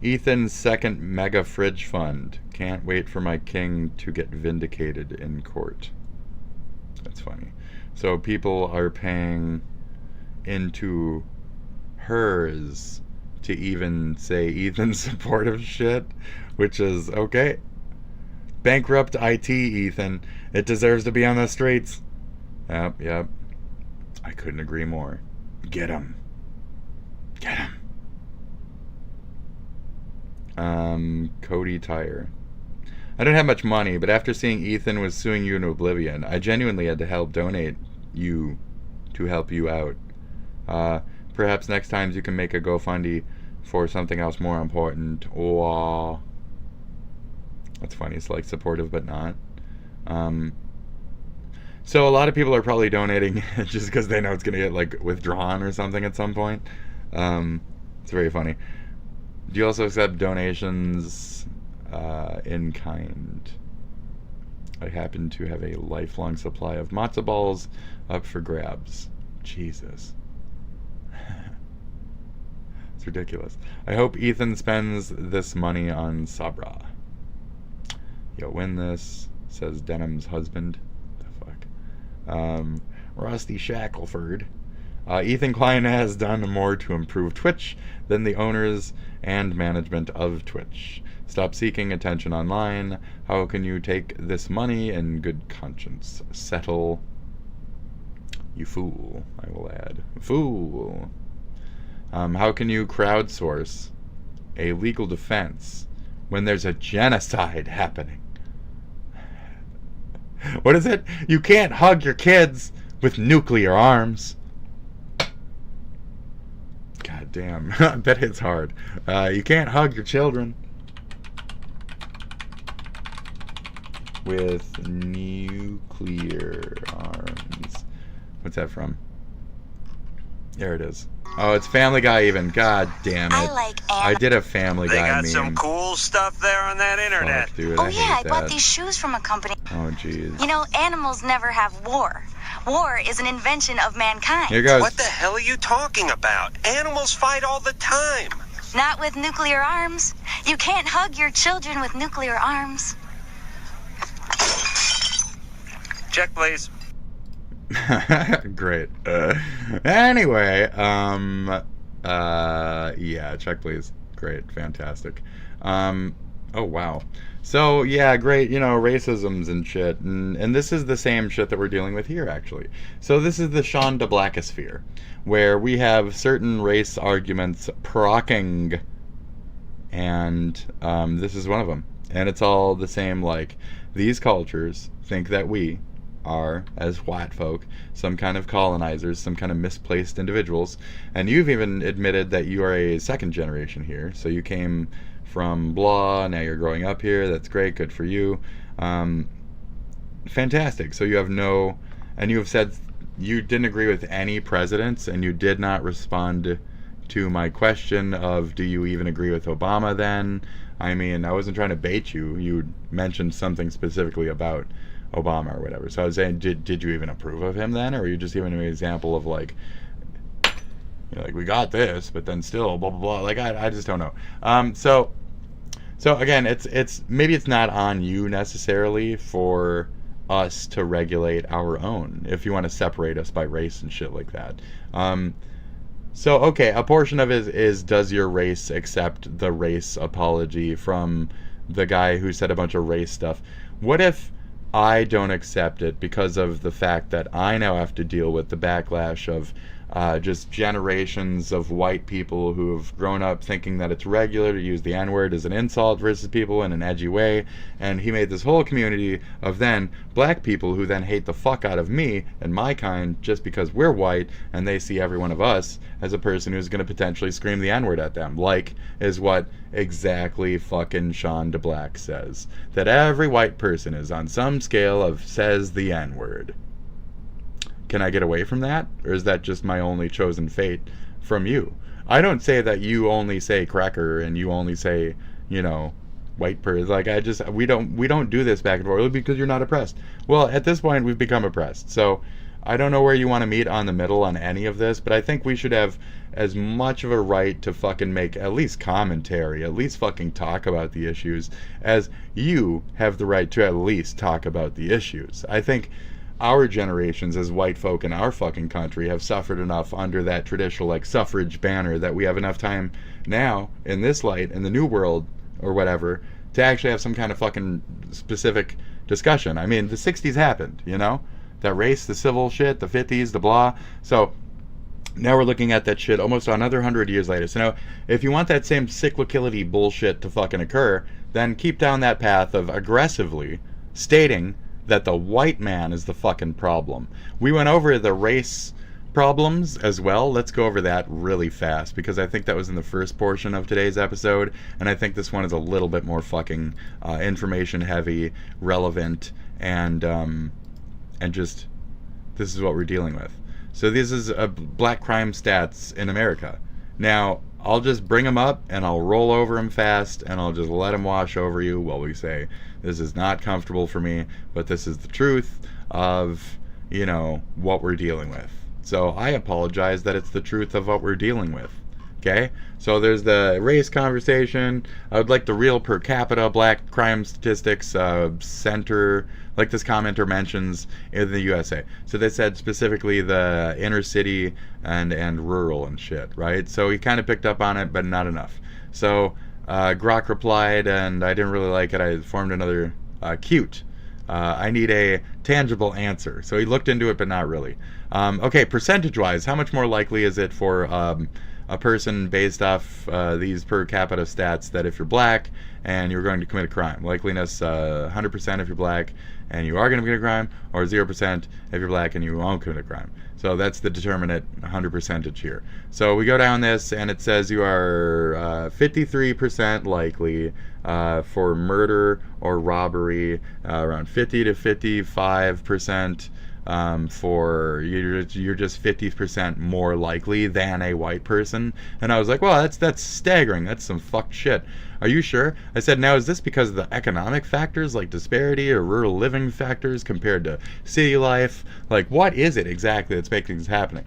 Ethan's second mega fridge fund. Can't wait for my king to get vindicated in court. That's funny. So people are paying into hers to even say Ethan's supportive shit, which is okay. Bankrupt IT, Ethan. It deserves to be on the streets. Yep. I couldn't agree more. Get him. Get him. Cody Tire. I don't have much money, but after seeing Ethan was suing you in oblivion, I genuinely had to help donate you to help you out. Perhaps next time you can make a GoFundMe for something else more important. Or that's funny. It's like supportive but not. So a lot of people are probably donating just because they know it's gonna get like withdrawn or something at some point. It's very funny. Do you also accept donations in kind? I happen to have a lifelong supply of matzo balls up for grabs. Jesus. It's ridiculous. I hope Ethan spends this money on Sabra. You'll win this, says Denim's husband. The fuck? Rusty Shackleford. Ethan Klein has done more to improve Twitch than the owners and management of Twitch. Stop seeking attention online. How can you take this money in good conscience? Settle. You fool, I will add. Fool. How can you crowdsource a legal defense when there's a genocide happening? What is it? You can't hug your kids with nuclear arms. God damn. That hits hard. You can't hug your children with nuclear arms. What's that from? There it is. Oh, it's Family Guy even. God damn it. I did a Family Guy meme. They got some cool stuff there on that internet. Fuck, dude, Oh I yeah, hate I bought that. these shoes from a company. Oh, jeez. You know, animals never have war. War is an invention of mankind. Here goes. What the hell are you talking about? Animals fight all the time. Not with nuclear arms. You can't hug your children with nuclear arms. Check, please. Great. Anyway, yeah, check please. Great, fantastic. Oh wow. So yeah, great. You know, racisms and shit, and this is the same shit that we're dealing with here, actually. So this is the Sean de Blackosphere, where we have certain race arguments procking, and this is one of them. And it's all the same. Like, these cultures think that we are, as white folk, some kind of colonizers, some kind of misplaced individuals. And you've even admitted that you are a second generation here. So you came from blah, now you're growing up here. That's great, good for you. Fantastic. So you have no, and you have said you didn't agree with any presidents, and you did not respond to my question of, do you even agree with Obama then? I mean, I wasn't trying to bait you. You mentioned something specifically about Obama or whatever. So I was saying, did you even approve of him then, or are you just giving me an example of like, you know, like, we got this, but then still blah blah blah. Like, I just don't know. So again, it's maybe it's not on you necessarily for us to regulate our own, if you want to separate us by race and shit like that. So okay, a portion of it is does your race accept the race apology from the guy who said a bunch of race stuff? What if I don't accept it because of the fact that I now have to deal with the backlash of just generations of white people who have grown up thinking that it's regular to use the N-word as an insult versus people in an edgy way, and he made this whole community of then black people who then hate the fuck out of me and my kind just because we're white, and they see every one of us as a person who's going to potentially scream the N-word at them, like is what exactly fucking Sean de Black says, that every white person is on some scale of says the N-word. Can I get away from that? Or is that just my only chosen fate from you? I don't say that you only say cracker and you only say, you know, white person. Like, we don't do this back and forth because you're not oppressed. Well, at this point, we've become oppressed. So I don't know where you want to meet on the middle on any of this, but I think we should have as much of a right to fucking make at least commentary, at least fucking talk about the issues, as you have the right to at least talk about the issues. I think our generations as white folk in our fucking country have suffered enough under that traditional like suffrage banner that we have enough time now in this light in the new world or whatever to actually have some kind of fucking specific discussion. I mean, the 60s happened, you know, that race, the civil shit, the 50s, the blah. So now we're looking at that shit almost another 100 years later. So now if you want that same cyclicality bullshit to fucking occur, then keep down that path of aggressively stating that the white man is the fucking problem. We went over the race problems as well. Let's go over that really fast because I think that was in the first portion of today's episode, and I think this one is a little bit more fucking information heavy, relevant, and just this is what we're dealing with. So this is black crime stats in America. Now, I'll just bring them up and I'll roll over them fast and I'll just let them wash over you while we say, this is not comfortable for me, but this is the truth of, you know, what we're dealing with. So I apologize that it's the truth of what we're dealing with. Okay? So there's the race conversation. I would like the real per capita black crime statistics center, like this commenter mentions, in the USA. So they said specifically the inner city and rural and shit, right? So he kind of picked up on it, but not enough. So Grok replied, and I didn't really like it. I formed another cute. I need a tangible answer. So he looked into it, but not really. Okay, percentage-wise, how much more likely is it for a person based off these per capita stats that if you're black and you're going to commit a crime. Likeliness 100% if you're black and you are going to commit a crime, or 0% if you're black and you won't commit a crime. So that's the determinate 100% here. So we go down this, and it says you are 53% likely for murder or robbery, around 50 to 55% for you're just 50% more likely than a white person. And I was like, well, that's staggering. That's some fucked shit. Are you sure? I said, now is this because of the economic factors like disparity or rural living factors compared to city life? Like, what is it exactly that's making this happening?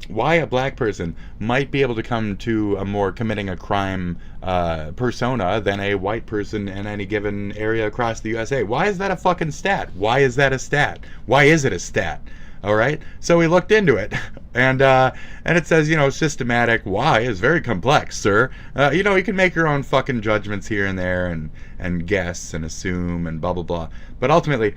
Why a black person might be able to come to a more committing a crime persona than a white person in any given area across the USA. Why is that a fucking stat? Why is that a stat? Why is it a stat? All right, so we looked into it, and it says, you know, systematic. Why is very complex, sir. You know, you can make your own fucking judgments here and there, and guess and assume and blah blah blah. But ultimately,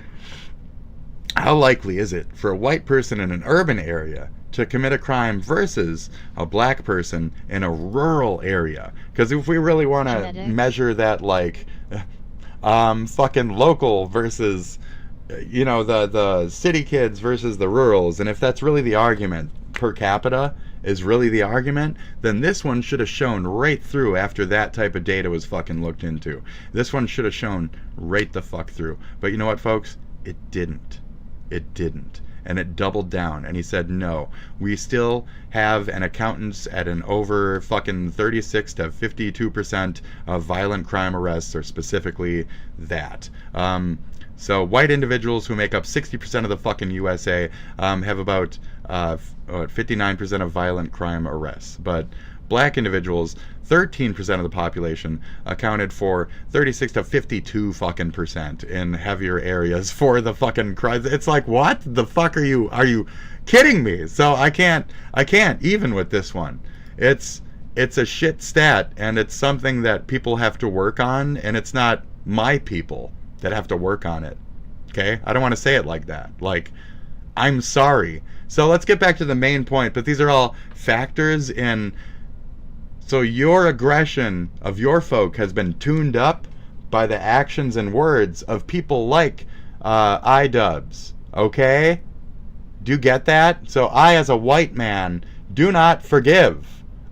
how likely is it for a white person in an urban area to commit a crime versus a black person in a rural area? Because if we really want to measure that, like, fucking local versus, you know, the city kids versus the rurals, and if that's really the argument, per capita is really the argument, then this one should have shown right through after that type of data was fucking looked into. This one should have shown right the fuck through. But you know what, folks? It didn't. It didn't. And it doubled down, and he said, no, we still have an accountants at an over fucking 36 to 52% of violent crime arrests are specifically that. So white individuals who make up 60% of the fucking USA have about 59% of violent crime arrests. But black individuals, 13% of the population, accounted for 36 to 52 fucking percent in heavier areas for the fucking crimes. It's like, what the fuck are you kidding me? So I can't even with this one. It's a shit stat, and it's something that people have to work on, and it's not my people that have to work on it. Okay? I don't want to say it like that. Like, I'm sorry. So let's get back to the main point, but these are all factors in. So your aggression of your folk has been tuned up by the actions and words of people like iDubbbz. Okay? Do you get that? So I, as a white man, do not forgive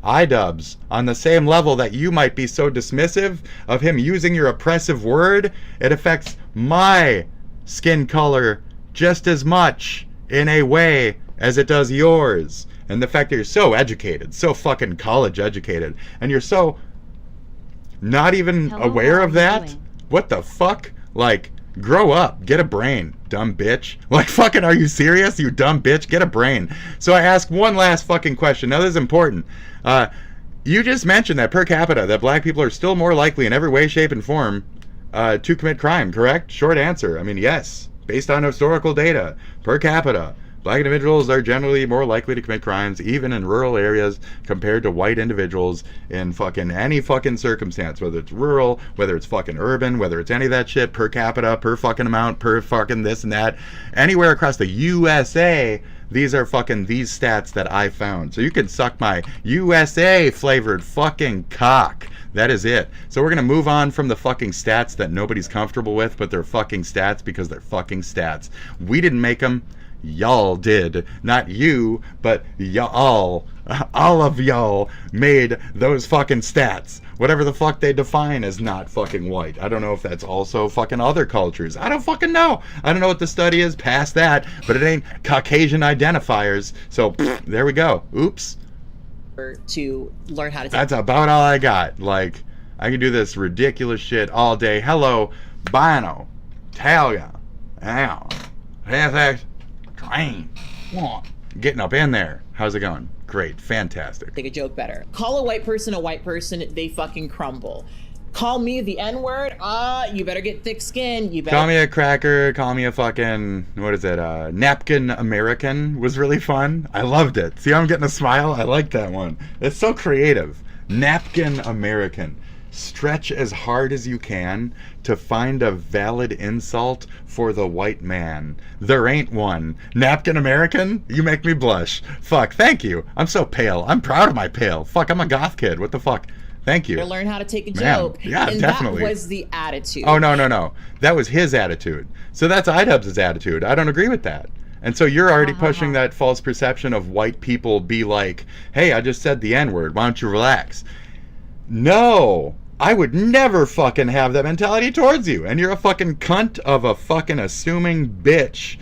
iDubbbz on the same level that you might be so dismissive of him using your oppressive word. It affects my skin color just as much in a way as it does yours. And the fact that you're so educated, so fucking college educated, and you're so not even aware of that? What the fuck? Like, grow up. Get a brain, dumb bitch. Like, fucking, are you serious, you dumb bitch? Get a brain. So I ask one last fucking question. Now, this is important. You just mentioned that per capita, that black people are still more likely in every way, shape, and form to commit crime, correct? Short answer. I mean, yes. Based on historical data, per capita, black individuals are generally more likely to commit crimes, even in rural areas, compared to white individuals in fucking any fucking circumstance, whether it's rural, whether it's fucking urban, whether it's any of that shit, per capita, per fucking amount, per fucking this and that. Anywhere across the USA, these are fucking these stats that I found. So you can suck my USA flavored fucking cock. That is it. So we're going to move on from the fucking stats that nobody's comfortable with, but they're fucking stats because they're fucking stats. We didn't make them. Y'all did. Not you, but y'all. All of y'all made those fucking stats. Whatever the fuck they define as not fucking white. I don't know if that's also fucking other cultures. I don't fucking know. I don't know what the study is past that, but it ain't Caucasian identifiers. So, there we go. Oops. To learn how to. That's about all I got. Like, I can do this ridiculous shit all day. Hello, Bino, Talia, Ow, Train. Getting up in there. How's it going? Great. Fantastic. Make a joke better. Call a white person, they fucking crumble. Call me the N-word, you better get thick skin. You better. Call me a cracker. Call me a fucking, what is it? Napkin American was really fun. I loved it. See how I'm getting a smile? I like that one. It's so creative. Napkin American. Stretch as hard as you can to find a valid insult for the white man. There ain't one. Napkin American? You make me blush. Fuck, thank you. I'm so pale. I'm proud of my pale. Fuck, I'm a goth kid. What the fuck? Thank you. To learn how to take a Man, joke. yeah, and definitely. that was the attitude. Oh, no. That was his attitude. So that's iDubbbz's attitude. I don't agree with that. And so you're already pushing that false perception of white people be like, hey, I just said the N-word. Why don't you relax? No. I would never fucking have that mentality towards you. And you're a fucking cunt of a fucking assuming bitch.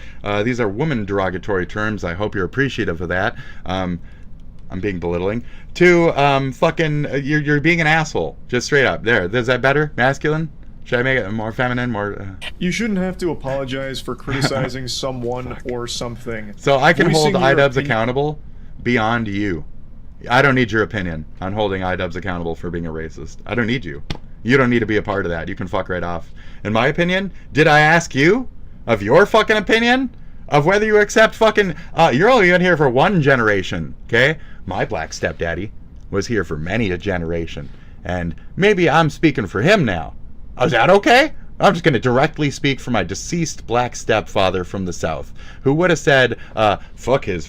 These are woman derogatory terms. I hope you're appreciative of that. I'm being belittling. To fucking, you're being an asshole. Just straight up. There. Is that better? Masculine? Should I make it more feminine? More. You shouldn't have to apologize for criticizing someone or something. So I can hold iDubbbz accountable beyond you. I don't need your opinion on holding iDubbbz accountable for being a racist. I don't need you. You don't need to be a part of that. You can fuck right off. In my opinion, did I ask you of your fucking opinion of whether you accept fucking... you're only in here for one generation, okay? My black stepdaddy was here for many a generation. And maybe I'm speaking for him now. Is that okay? I'm just going to directly speak for my deceased black stepfather from the South, who would have said, fuck his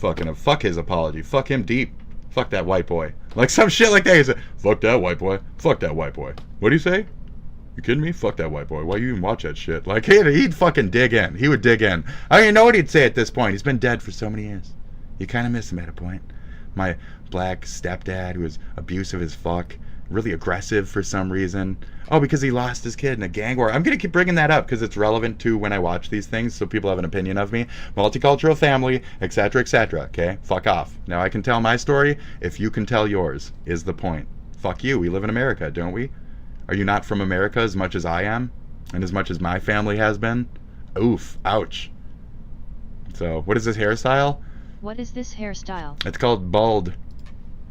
apology. Fuck him deep. Fuck that white boy. Like some shit like that. He said, fuck that white boy. Fuck that white boy. What do you say? You kidding me? Fuck that white boy. Why you even watch that shit? Like, he'd fucking dig in. He would dig in. I don't even know what he'd say at this point. He's been dead for so many years. You kind of miss him at a point. My black stepdad, who was abusive as fuck, really aggressive for some reason. Oh, because he lost his kid in a gang war. I'm going to keep bringing that up because it's relevant to when I watch these things, so people have an opinion of me. Multicultural family, etc., etc., okay? Fuck off. Now I can tell my story if you can tell yours, is the point. Fuck you. We live in America, don't we? Are you not from America as much as I am? And as much as my family has been? Oof. Ouch. So, what is this hairstyle? What is this hairstyle? It's called bald.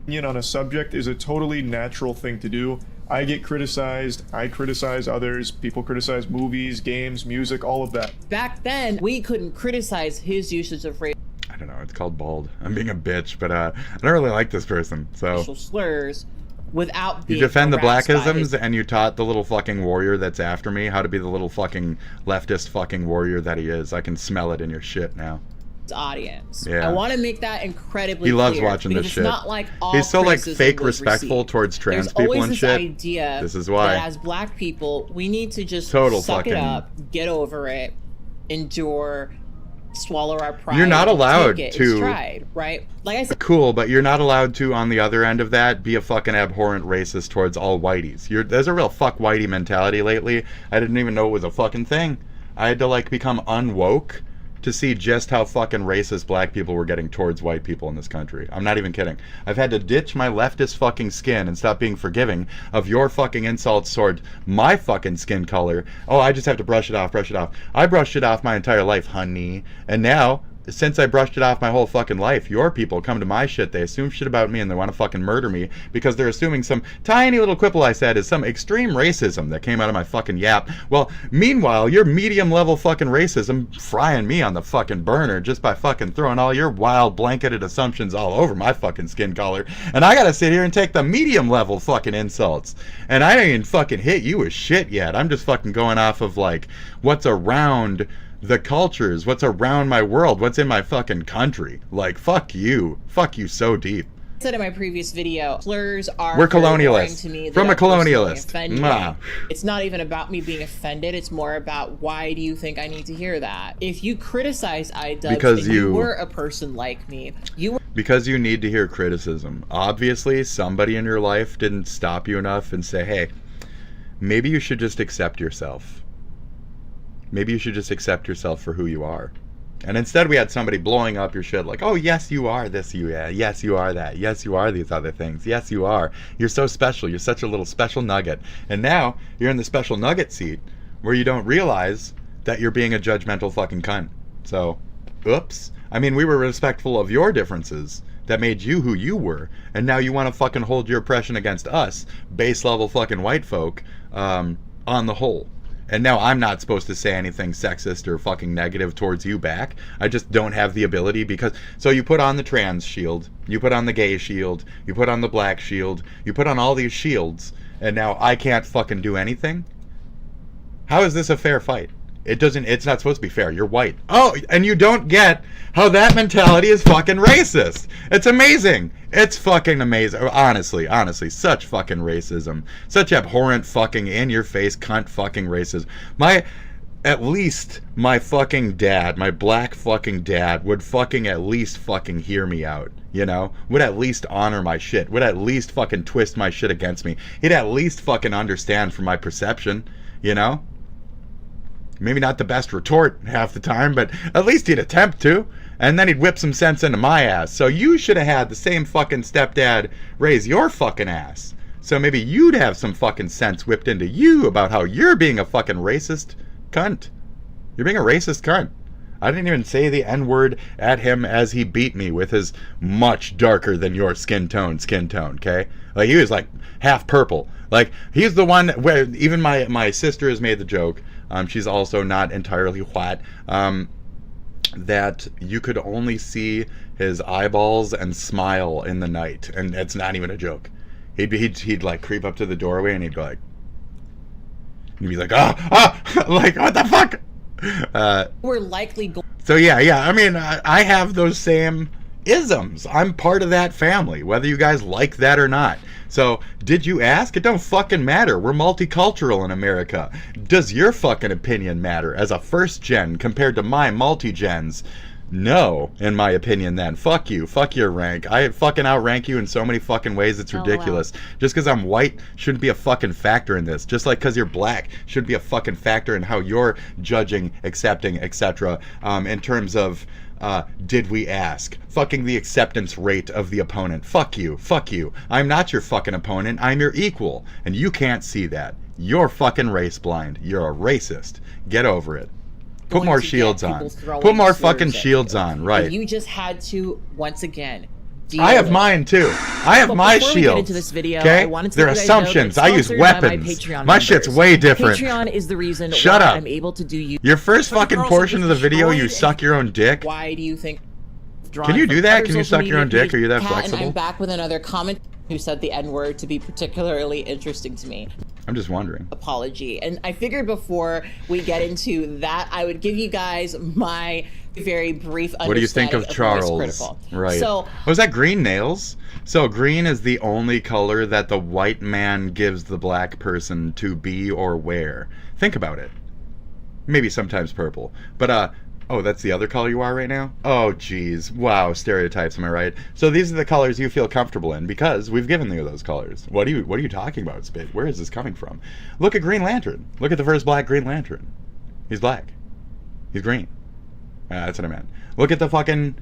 On a subject is a totally natural thing to do. I get criticized, I criticize others, people criticize movies, games, music, all of that. Back then, we couldn't criticize his usage of racial I don't know, it's called bald. I'm being a bitch, but I don't really like this person, so... slurs without being You defend the harassed by blackisms, his and you taught the little fucking warrior that's after me how to be the little fucking leftist fucking warrior that he is. I can smell it in your shit now. audience. Yeah. I want to make that incredibly He loves clear, watching this it's shit. not like all He's so like criticism fake was respectful received. towards trans There's people always and this shit. idea This is why. that as black people, we need to just Total suck it fucking- up, get over it, endure, swallow our pride. You're not allowed take it. to- It's tried, right? Like I said, Cool, but you're not allowed to, on the other end of that, be a fucking abhorrent racist towards all whiteys. There's a real fuck whitey mentality lately. I didn't even know it was a fucking thing. I had to like become unwoke to see just how fucking racist black people were getting towards white people in this country. I'm not even kidding. I've had to ditch my leftist fucking skin and stop being forgiving of your fucking insults toward my fucking skin color. Oh, I just have to brush it off, brush it off. I brushed it off my entire life, honey. And now, since I brushed it off my whole fucking life, your people come to my shit, they assume shit about me, and they want to fucking murder me because they're assuming some tiny little quibble I said is some extreme racism that came out of my fucking yap. Well, meanwhile, your medium level fucking racism frying me on the fucking burner just by fucking throwing all your wild blanketed assumptions all over my fucking skin color. And I gotta sit here and take the medium level fucking insults. And I ain't even fucking hit you with shit yet. I'm just fucking going off of like what's around the cultures, what's around my world, what's in my fucking country. Like, fuck you so deep. I said in my previous video, slurs are We're very colonialists. boring to me. They From a don't personally colonialist. offend me. Mwah. It's not even about me being offended. It's more about why do you think I need to hear that? If you criticize iDubbbz Because and you you- were a person like me, you were Because you need to hear criticism. Obviously, somebody in your life didn't stop you enough and say, hey, maybe you should just accept yourself. Maybe you should just accept yourself for who you are. And instead we had somebody blowing up your shit like, oh, yes, you are this, yes, you are that. Yes, you are these other things. Yes, you are. You're so special. You're such a little special nugget. And now you're in the special nugget seat where you don't realize that you're being a judgmental fucking cunt. So, oops. I mean, we were respectful of your differences that made you who you were. And now you want to fucking hold your oppression against us, base level fucking white folk, on the whole. And now I'm not supposed to say anything sexist or fucking negative towards you back. I just don't have the ability because... So you put on the trans shield, you put on the gay shield, you put on the black shield, you put on all these shields, and now I can't fucking do anything? How is this a fair fight? It's not supposed to be fair. You're white. Oh, and you don't get how that mentality is fucking racist. It's amazing. It's fucking amazing. Honestly, such fucking racism. Such abhorrent fucking in-your-face cunt fucking racism. At least my fucking dad, my black fucking dad, would fucking at least fucking hear me out, you know? Would at least honor my shit. Would at least fucking twist my shit against me. He'd at least fucking understand from my perception, you know? Maybe not the best retort half the time, but at least he'd attempt to. And then he'd whip some sense into my ass. So you should have had the same fucking stepdad raise your fucking ass. So maybe you'd have some fucking sense whipped into you about how you're being a fucking racist cunt. You're being a racist cunt. I didn't even say the N-word at him as he beat me with his much darker than your skin tone, okay? Like, he was like half purple. Like, he's the one where even my sister has made the joke. She's also not entirely white. That you could only see his eyeballs and smile in the night, and it's not even a joke. He'd like creep up to the doorway and he'd go like, like, what the fuck? We're likely going. So yeah. I mean, I have those same isms. I'm part of that family, whether you guys like that or not. So, did you ask? It don't fucking matter. We're multicultural in America. Does your fucking opinion matter as a first gen compared to my multi-gens? No, in my opinion then. Fuck you. Fuck your rank. I fucking outrank you in so many fucking ways it's ridiculous. Wow. Just because I'm white shouldn't be a fucking factor in this. Just like because you're black shouldn't be a fucking factor in how you're judging, accepting, etc. In terms of did we ask? Fucking the acceptance rate of the opponent. Fuck you. Fuck you. I'm not your fucking opponent. I'm your equal. And you can't see that. You're fucking race blind. You're a racist. Get over it. Put more shields on. Put more fucking shields on, right. You just had to, once again, I have mine too. I have my shield. Into this video, okay? I wanted to They're assumptions. I use weapons. My shit's way different. Patreon is the reason Shut why up. I'm able to do you. Your first fucking portion of the video, you suck your own dick. Why do you think? Can you do that? Can you suck your own dick? Are you that flexible? And I'm back with another comment who said the N-word to be particularly interesting to me. I'm just wondering. Apology. And I figured before we get into that, I would give you guys my very brief understanding. What do you think of Charles? Right. So, was that green nails? So green is the only color that the white man gives the black person to be or wear. Think about it. Maybe sometimes purple. But oh, that's the other color you are right now? Oh, geez. Wow, stereotypes, am I right? So these are the colors you feel comfortable in because we've given you those colors. What are you talking about, Spit? Where is this coming from? Look at Green Lantern. Look at the first black Green Lantern. He's black. He's green. That's what I meant. Look at the fucking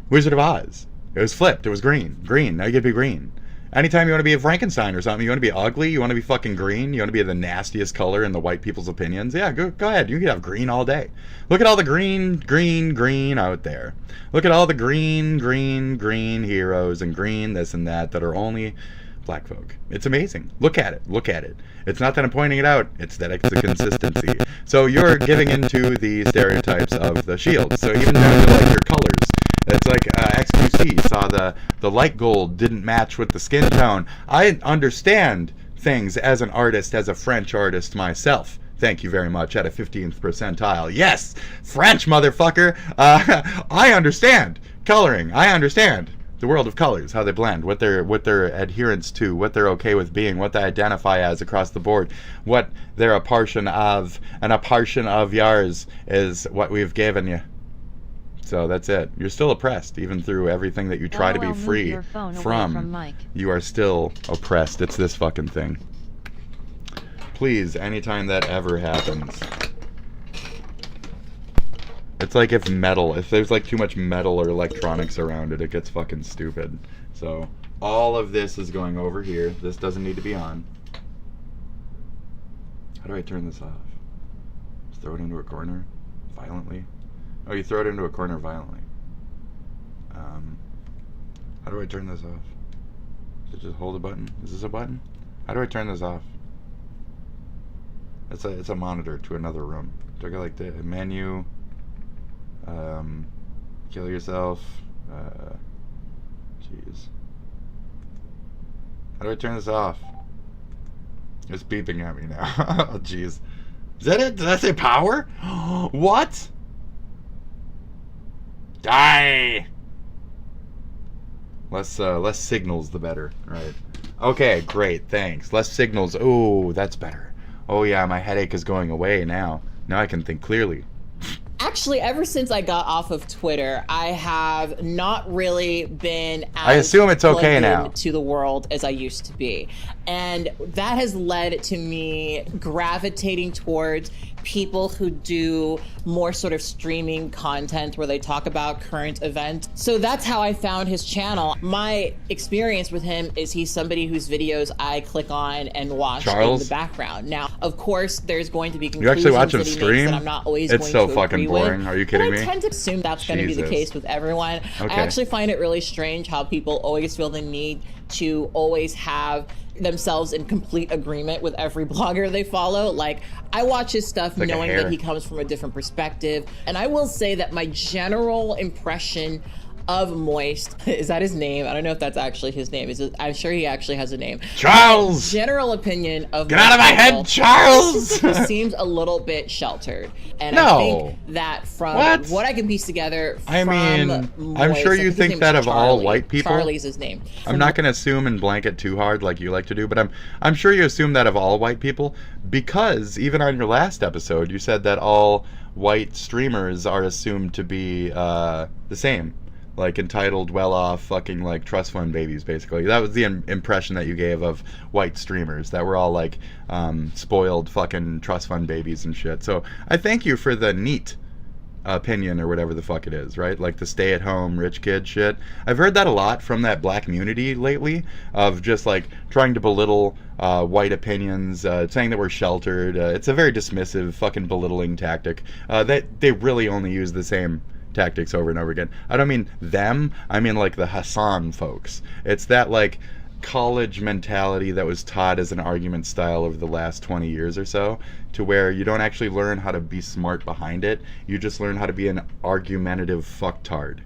Wizard of Oz. It was flipped. It was green. Green. Now you get to be green. Anytime you want to be a Frankenstein or something, you want to be ugly, you want to be fucking green, you want to be the nastiest color in the white people's opinions, yeah, go ahead. You can have green all day. Look at all the green out there. Look at all the green heroes and green this and that are only black folk. It's amazing. Look at it. It's not that I'm pointing it out, it's that it's a consistency. So you're giving into the stereotypes of the shield. So even down to like your colors. It's like XQC saw the light gold didn't match with the skin tone. I understand things as an artist, as a French artist myself. Thank you very much at a 15th percentile. Yes, French motherfucker. I understand coloring. I understand the world of colors, how they blend, what their adherence to, what they're okay with being, what they identify as across the board, what they're a portion of, and a portion of yours is what we've given you. So that's it. You're still oppressed, even through everything that you try to be free from. You are still oppressed. It's this fucking thing. Please, anytime that ever happens. It's like if there's like too much metal or electronics around it, it gets fucking stupid. So all of this is going over here. This doesn't need to be on. How do I turn this off? Just throw it into a corner violently. Oh, you throw it into a corner violently. How do I turn this off? Is it just hold a button? Is this a button? How do I turn this off? It's a monitor to another room. Do I go like the menu? Kill yourself. Jeez. How do I turn this off? It's beeping at me now. Oh, jeez. Is that it? Did I say power? What? Die! Less signals, the better. Right. Okay, great, thanks. Less signals. Oh, that's better. Oh yeah, my headache is going away now. Now I can think clearly. Actually, ever since I got off of Twitter, I have not really been as I assume it's okay now. to the world as I used to be. And that has led to me gravitating towards people who do more sort of streaming content where they talk about current events. So that's how I found his channel. My experience with him is he's somebody whose videos I click on and watch in the background. Now, of course, there's going to be conclusions You actually watch him that he stream? makes that I'm not always It's going so to fucking agree boring. with, Are you kidding but me? I tend to assume that's going to be the case with everyone. Okay. I actually find it really strange how people always feel the need to always have themselves in complete agreement with every blogger they follow. Like, I watch his stuff like knowing that he comes from a different perspective. And I will say that my general impression of Moist, is that his name? I don't know if that's actually his name. I'm sure he actually has a name. Charles! My general opinion of Get out of my head, Charles! He seems a little bit sheltered. And No. I think that from what I can piece together from I'm Moist, sure I you his think name that is of all Charlie. white people. Charlie's his name. I'm not going to assume and blanket too hard like you like to do, but I'm sure you assume that of all white people, because even on your last episode you said that all white streamers are assumed to be the same. Like entitled, well-off, fucking like trust fund babies, basically. That was the impression that you gave of white streamers, that were all like spoiled fucking trust fund babies and shit. So I thank you for the neat opinion or whatever the fuck it is, right? Like the stay-at-home rich kid shit. I've heard that a lot from that black community lately, of just like trying to belittle white opinions, saying that we're sheltered. It's a very dismissive, fucking belittling tactic. That they really only use the same tactics over and over again. I don't mean them, I mean like the Hassan folks. It's that like college mentality that was taught as an argument style over the last 20 years or so, to where you don't actually learn how to be smart behind it, you just learn how to be an argumentative fucktard.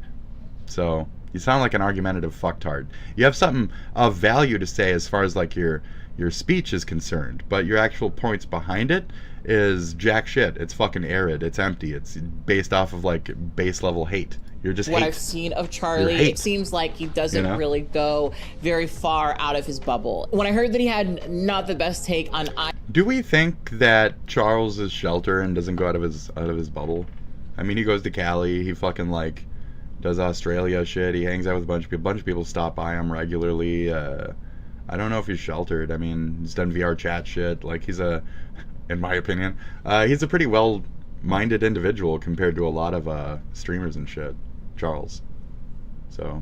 So you sound like an argumentative fucktard. You have something of value to say as far as like your speech is concerned, but your actual points behind it is jack shit. It's fucking arid. It's empty. It's based off of like base level hate. You're just what hate. I've seen of Charlie, it seems like he doesn't really go very far out of his bubble. When I heard that he had not the best take on Do we think that Charles is shelter and doesn't go out of his bubble? I mean, he goes to Cali, he fucking like does Australia shit, he hangs out with a bunch of people. A bunch of people stop by him regularly. I don't know if he's sheltered. I mean, he's done VR chat shit. Like, he's in my opinion, he's a pretty well-minded individual compared to a lot of streamers and shit. Charles. So.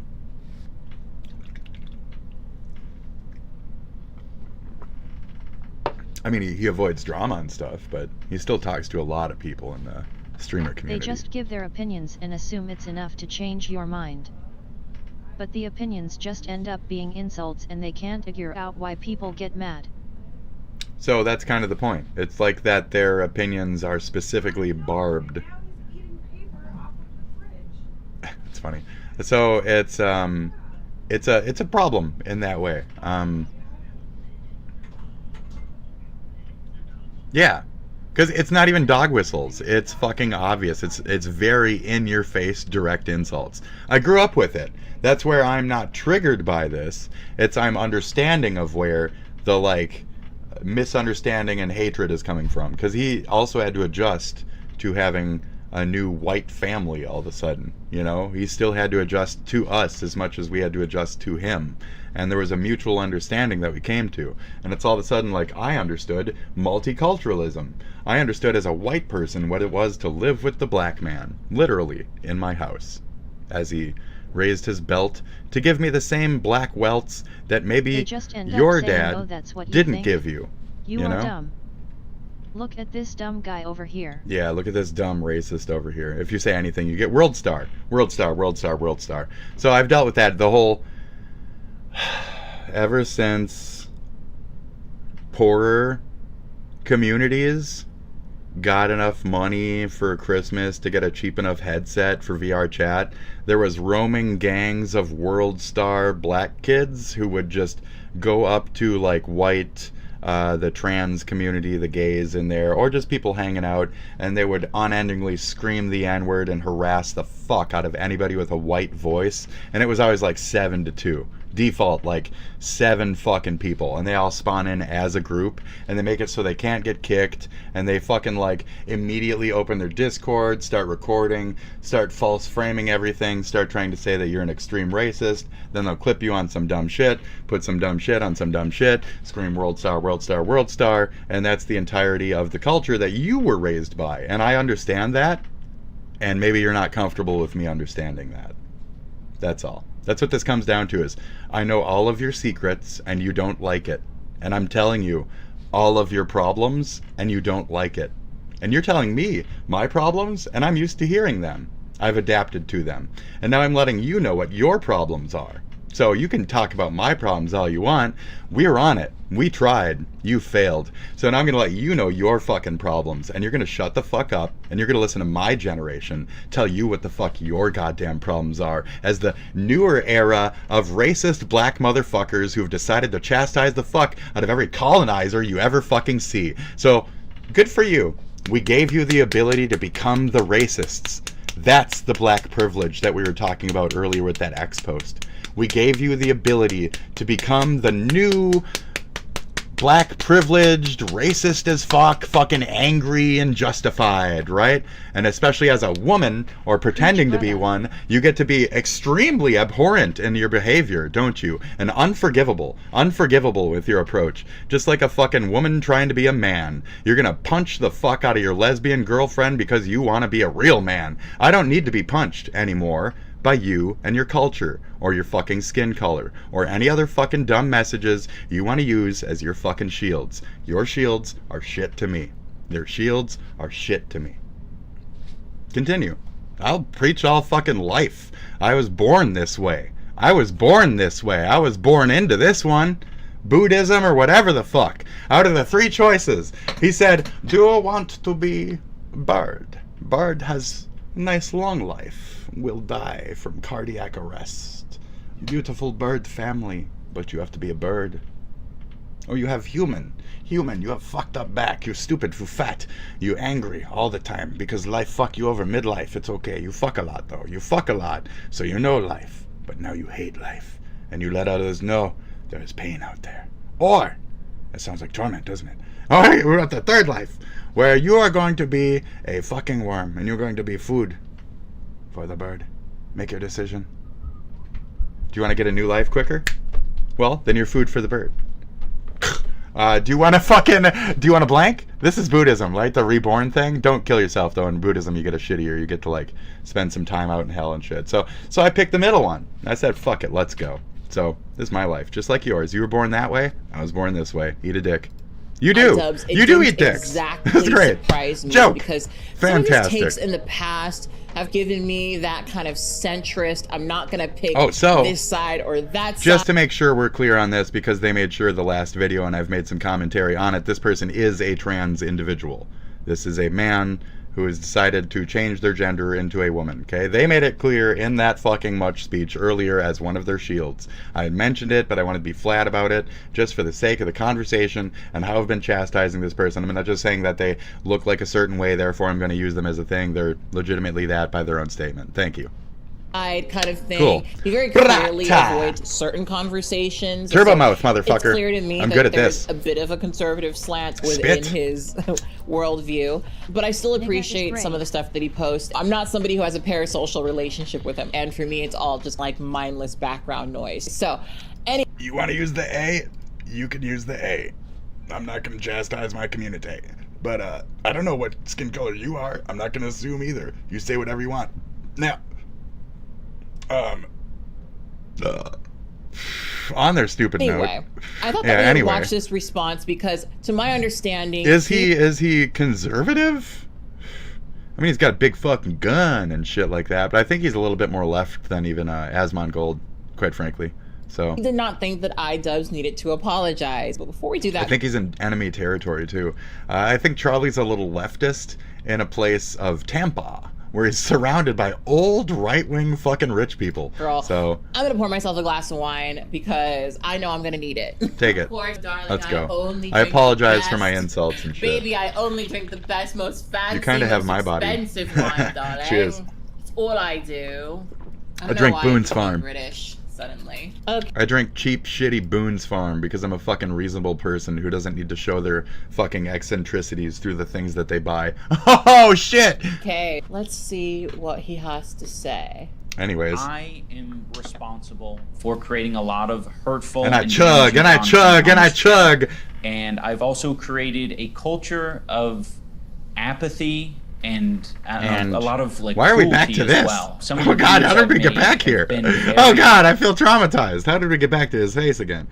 I mean, he avoids drama and stuff, but he still talks to a lot of people in the streamer community. They just give their opinions and assume it's enough to change your mind. But the opinions just end up being insults and they can't figure out why people get mad. So that's kind of the point. It's like that their opinions are specifically barbed. It's funny. So it's a problem in that way. Yeah, because it's not even dog whistles. It's fucking obvious. It's very in your face direct insults. I grew up with it. That's where I'm not triggered by this. I'm understanding of where the like misunderstanding and hatred is coming from, because he also had to adjust to having a new white family all of a sudden. You know, he still had to adjust to us as much as we had to adjust to him, and there was a mutual understanding that we came to. And it's all of a sudden like, I understood multiculturalism. I understood as a white person what it was to live with the black man, literally in my house, as he raised his belt to give me the same black welts that maybe your dad didn't give you. You know? are dumb. Look at this dumb guy over here. Yeah, look at this dumb racist over here. If you say anything, you get world star, world star, world star, world star. So I've dealt with that the whole, ever since poorer communities got enough money for Christmas to get a cheap enough headset for VR chat, there was roaming gangs of world star black kids who would just go up to like white the trans community, the gays in there, or just people hanging out, and they would unendingly scream the N-word and harass the fuck out of anybody with a white voice, and it was always like 7-2. Default, like 7 fucking people, and they all spawn in as a group, and they make it so they can't get kicked, and they fucking like immediately open their Discord, start recording, start false framing everything, start trying to say that you're an extreme racist, then they'll clip you on some dumb shit, put some dumb shit on some dumb shit, scream world star, world star, world star, and that's the entirety of the culture that you were raised by. And I understand that, and maybe you're not comfortable with me understanding that. That's all. That's what this comes down to, is I know all of your secrets and you don't like it. And I'm telling you all of your problems and you don't like it. And you're telling me my problems and I'm used to hearing them. I've adapted to them. And now I'm letting you know what your problems are. So you can talk about my problems all you want. We're on it. We tried. You failed. So now I'm going to let you know your fucking problems. And you're going to shut the fuck up. And you're going to listen to my generation tell you what the fuck your goddamn problems are. As the newer era of racist black motherfuckers who have decided to chastise the fuck out of every colonizer you ever fucking see. So good for you. We gave you the ability to become the racists. That's the black privilege that we were talking about earlier with that X post. We gave you the ability to become the new black privileged, racist as fuck, fucking angry and justified, right? And especially as a woman, or pretending to be one, you get to be extremely abhorrent in your behavior, don't you? And unforgivable with your approach. Just like a fucking woman trying to be a man. You're gonna punch the fuck out of your lesbian girlfriend because you want to be a real man. I don't need to be punched anymore by you and your culture, or your fucking skin color, or any other fucking dumb messages you want to use as your fucking shields. Your shields are shit to me. Your shields are shit to me. Continue. I'll preach all fucking life. I was born this way. I was born this way. I was born into this one. Buddhism or whatever the fuck. Out of the 3 choices, he said, do I want to be bird? Bird has a nice long life. Will die from cardiac arrest. Beautiful bird family, but you have to be a bird. Or you have human, you have fucked up back, you stupid, you fat, you angry all the time because life fuck you over midlife. It's okay, you fuck a lot though, you fuck a lot, so you know life, but now you hate life, and you let others know there is pain out there. Or, that sounds like torment, doesn't it? Alright, we're at the 3rd life, where you are going to be a fucking worm, and you're going to be food for the bird. Make your decision. Do you want to get a new life quicker? Well, then you're food for the bird. Do you want to blank? This is Buddhism, right? The reborn thing. Don't kill yourself though. In Buddhism, you get a shittier. You get to like spend some time out in hell and shit. So I picked the middle one. I said, fuck it, let's go. So this is my life, just like yours. You were born that way. I was born this way. Eat a dick. You do. iDubbbz, you do eat dicks. Exactly. That's great. Surprised me joke. Because fantastic. Some of these takes in the past have given me that kind of centrist, I'm not going to pick this side or that side. Just to make sure we're clear on this, because they made sure the last video, and I've made some commentary on it, this person is a trans individual. This is a man who has decided to change their gender into a woman, okay? They made it clear in that fucking much speech earlier as one of their shields. I had mentioned it, but I wanted to be flat about it, just for the sake of the conversation and how I've been chastising this person. I'm not just saying that they look like a certain way, therefore I'm going to use them as a thing. They're legitimately that by their own statement. Thank you. Kind of thing. Cool. He very clearly avoids certain conversations. Turbo mouth, motherfucker. It's clear to me I'm that good at there's this. a bit of a conservative slant within his worldview, but I still appreciate some of the stuff that he posts. I'm not somebody who has a parasocial relationship with him, and for me, it's all just like mindless background noise. So, you want to use the A? You can use the A. I'm not going to chastise my community, but I don't know what skin color you are. I'm not going to assume either. You say whatever you want. Now. On their stupid note. I thought that we would watch this response because, to my understanding, is he conservative? I mean, he's got a big fucking gun and shit like that, but I think he's a little bit more left than even Asmongold, quite frankly. So I did not think that iDubbbz needed to apologize, but before we do that, I think he's in enemy territory too. I think Charlie's a little leftist in a place of Tampa, where he's surrounded by old right-wing fucking rich people. Girl, so I'm gonna pour myself a glass of wine because I know I'm gonna need it. Take it. Of course, darling, Let's go. only I drink apologize the for my best. insults and shit. Baby, I only drink the best, most fancy, You kinda have most my body. expensive wine, darling. Cheers. It's all I do. I drink Boone's Farm. British suddenly. Okay. I drink cheap, shitty Boone's Farm because I'm a fucking reasonable person who doesn't need to show their fucking eccentricities through the things that they buy. Oh, shit! Okay, let's see what he has to say. Anyways. I am responsible for creating a lot of hurtful and I chug, and I chug, and I chug. And I've also created a culture of apathy and a lot of like. Why are we back to this? Well. Oh God, how did we get back here? Oh God, I feel traumatized. How did we get back to his face again?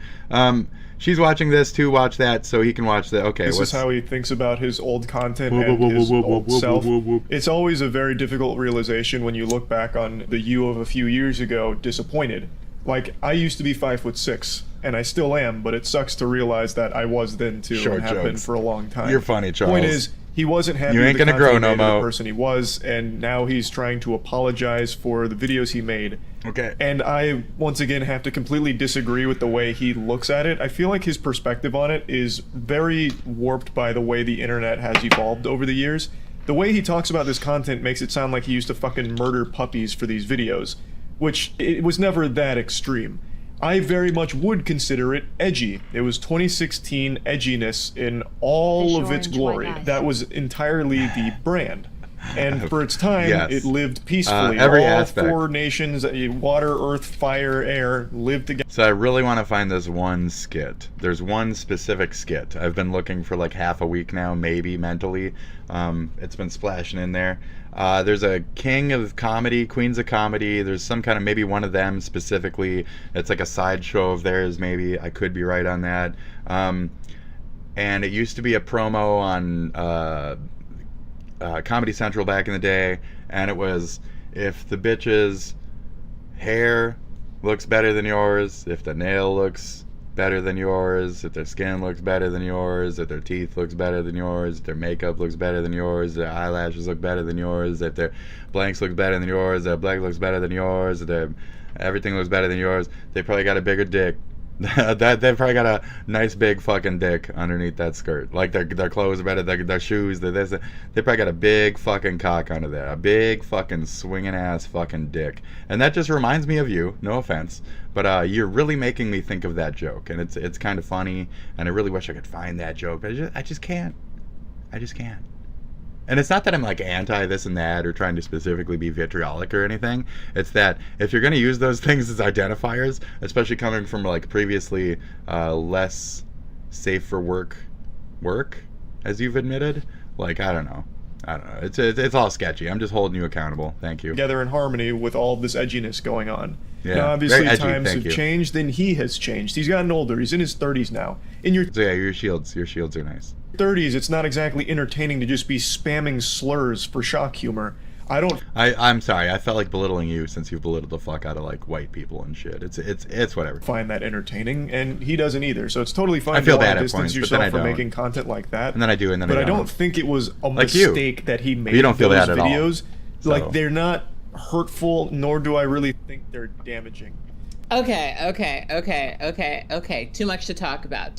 She's watching this too. Watch that so he can watch that. Okay, this is how he thinks about his old content and his old self. It's always a very difficult realization when you look back on the you of a few years ago, disappointed. Like, I used to be 5'6", and I still am, but it sucks to realize that I was then too, Short and have been jokes. for a long time. You're funny, Charles. Point is, he wasn't happy You ain't with the gonna grow content no he made of mo. the person he was, and now he's trying to apologize for the videos he made. Okay. And I, once again, have to completely disagree with the way he looks at it. I feel like his perspective on it is very warped by the way the internet has evolved over the years. The way he talks about this content makes it sound like he used to fucking murder puppies for these videos, which it was never that extreme. I very much would consider it edgy. It was 2016 edginess in all of its glory. That was entirely the brand. And for its time, Yes. it lived peacefully. Every all aspect. 4 nations, water, earth, fire, air, lived together. So I really want to find this one skit. There's one specific skit. I've been looking for like half a week now, maybe mentally. It's been splashing in there. There's a king of comedy, queens of comedy. There's some kind of, maybe one of them specifically. It's like a sideshow of theirs, maybe. I could be right on that. And it used to be a promo on Comedy Central back in the day, and it was, if the bitch's hair looks better than yours, if the nail looks better than yours, if their skin looks better than yours, if their teeth looks better than yours, if their makeup looks better than yours, their eyelashes look better than yours, if their blanks look better than yours, their black looks better than yours, if their everything looks better than yours, they probably got a bigger dick. They've probably got a nice big fucking dick underneath that skirt. Like their clothes are better, their shoes, they probably got a big fucking cock under there, a big fucking swinging ass fucking dick. And that just reminds me of you. No offense, but you're really making me think of that joke, and it's kind of funny. And I really wish I could find that joke, but I just can't. I just can't. And it's not that I'm like anti this and that or trying to specifically be vitriolic or anything. It's that if you're going to use those things as identifiers, especially coming from like previously less safe for work, as you've admitted, like, I don't know. It's all sketchy. I'm just holding you accountable. Thank you. Together in harmony with all this edginess going on. Yeah, now, obviously, very edgy, times thank have you. changed, and he has changed. He's gotten older. He's in his 30s now. In your So yeah, your shields are nice. 30s, it's not exactly entertaining to just be spamming slurs for shock humor. I'm sorry. I felt like belittling you since you belittled the fuck out of like white people and shit. It's whatever. Find that entertaining, and he doesn't either. So it's totally fine. I feel to bad at distance points, but yourself then I from don't. making content like that. And then I do, and then but I I don't. don't think it was a Like you. mistake that he made. You don't feel those that at all. videos. So. Like, they're not hurtful, nor do I really think they're damaging. Okay. Too much to talk about.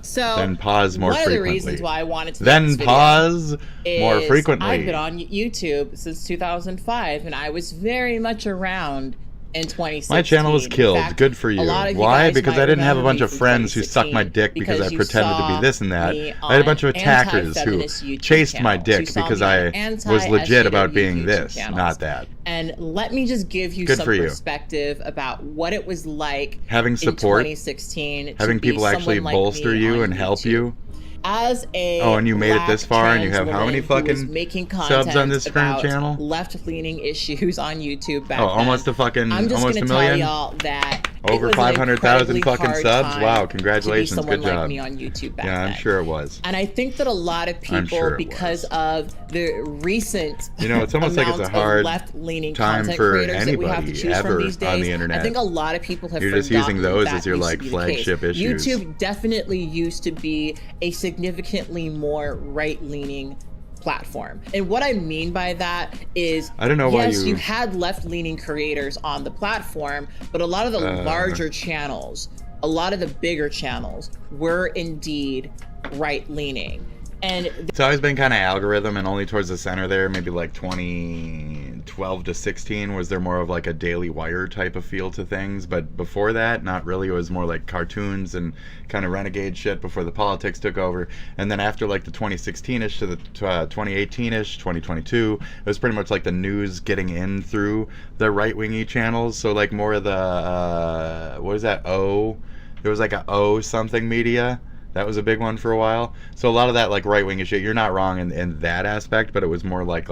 So Then pause more one frequently. of the reasons why I wanted to Then make this pause video more is frequently. I've been on YouTube since 2005, and I was very much around in 2016. My channel was killed. In fact, Good for you. a lot of Why? guys Because might I didn't have a remember bunch of me from friends who sucked my 2016 dick because I you pretended to saw be this and that. me I had a bunch of on attackers who anti-feminist YouTube chased my channels, dick who saw because me on I was anti-SJW legit about being YouTube this, channels. not that. And let me just give you Good some for you. perspective about what it was like Having support, in 2016 having to be people actually someone like bolster me you on and help YouTube. you. As a Oh, and you made it black this far, and you trans have how many woman who was fucking making subs on this current about channel? left-leaning issues on YouTube back Oh, then. almost a fucking, I'm just almost a gonna million? tell y'all that Over it was an 500,000 incredibly fucking hard subs? time Wow, to be congratulations, someone good like job. me on YouTube back Yeah, I'm then. sure it was. And I think that a lot of I'm people, sure it because of the recent You know, it's almost like it's a amount of hard left-leaning time content for creators that we have to anybody choose ever from these days, on the internet. I think a lot of people have You're just using forgotten those that as your used to like be the case. flagship issues. YouTube definitely used to be a significantly more right-leaning platform. And what I mean by that is, I don't know why yes, you had left-leaning creators on the platform, but a lot of the larger channels, a lot of the bigger channels were indeed right-leaning. And it's always been kind of algorithm, and only towards the center there, maybe like 2012 to 16 was there more of like a Daily Wire type of feel to things. But before that, not really. It was more like cartoons and kind of renegade shit before the politics took over. And then after like the 2016ish to the 2018ish, 2022, it was pretty much like the news getting in through the right-wingy channels. So like more of the what was that? There was like a something media. That was a big one for a while. So a lot of that like right-wing shit, you're not wrong in that aspect, but it was more like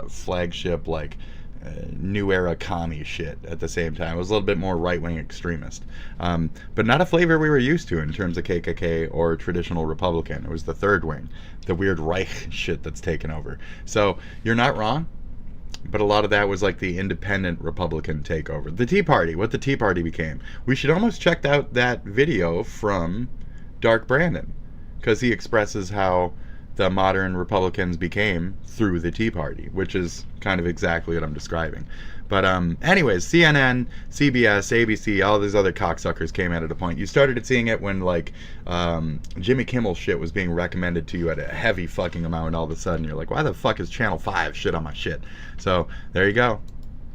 flagship, like new era commie shit at the same time. It was a little bit more right-wing extremist. But not a flavor we were used to in terms of KKK or traditional Republican. It was the third wing, the weird Reich shit that's taken over. So you're not wrong, but a lot of that was like the independent Republican takeover. The Tea Party, what the Tea Party became. We should almost check out that video from Dark Brandon, because he expresses how the modern Republicans became through the Tea Party, which is kind of exactly what I'm describing. But anyways, CNN, CBS, ABC, all these other cocksuckers came at it at a point. You started seeing it when like Jimmy Kimmel shit was being recommended to you at a heavy fucking amount, and all of a sudden you're like, why the fuck is Channel 5 shit on my shit? So there you go.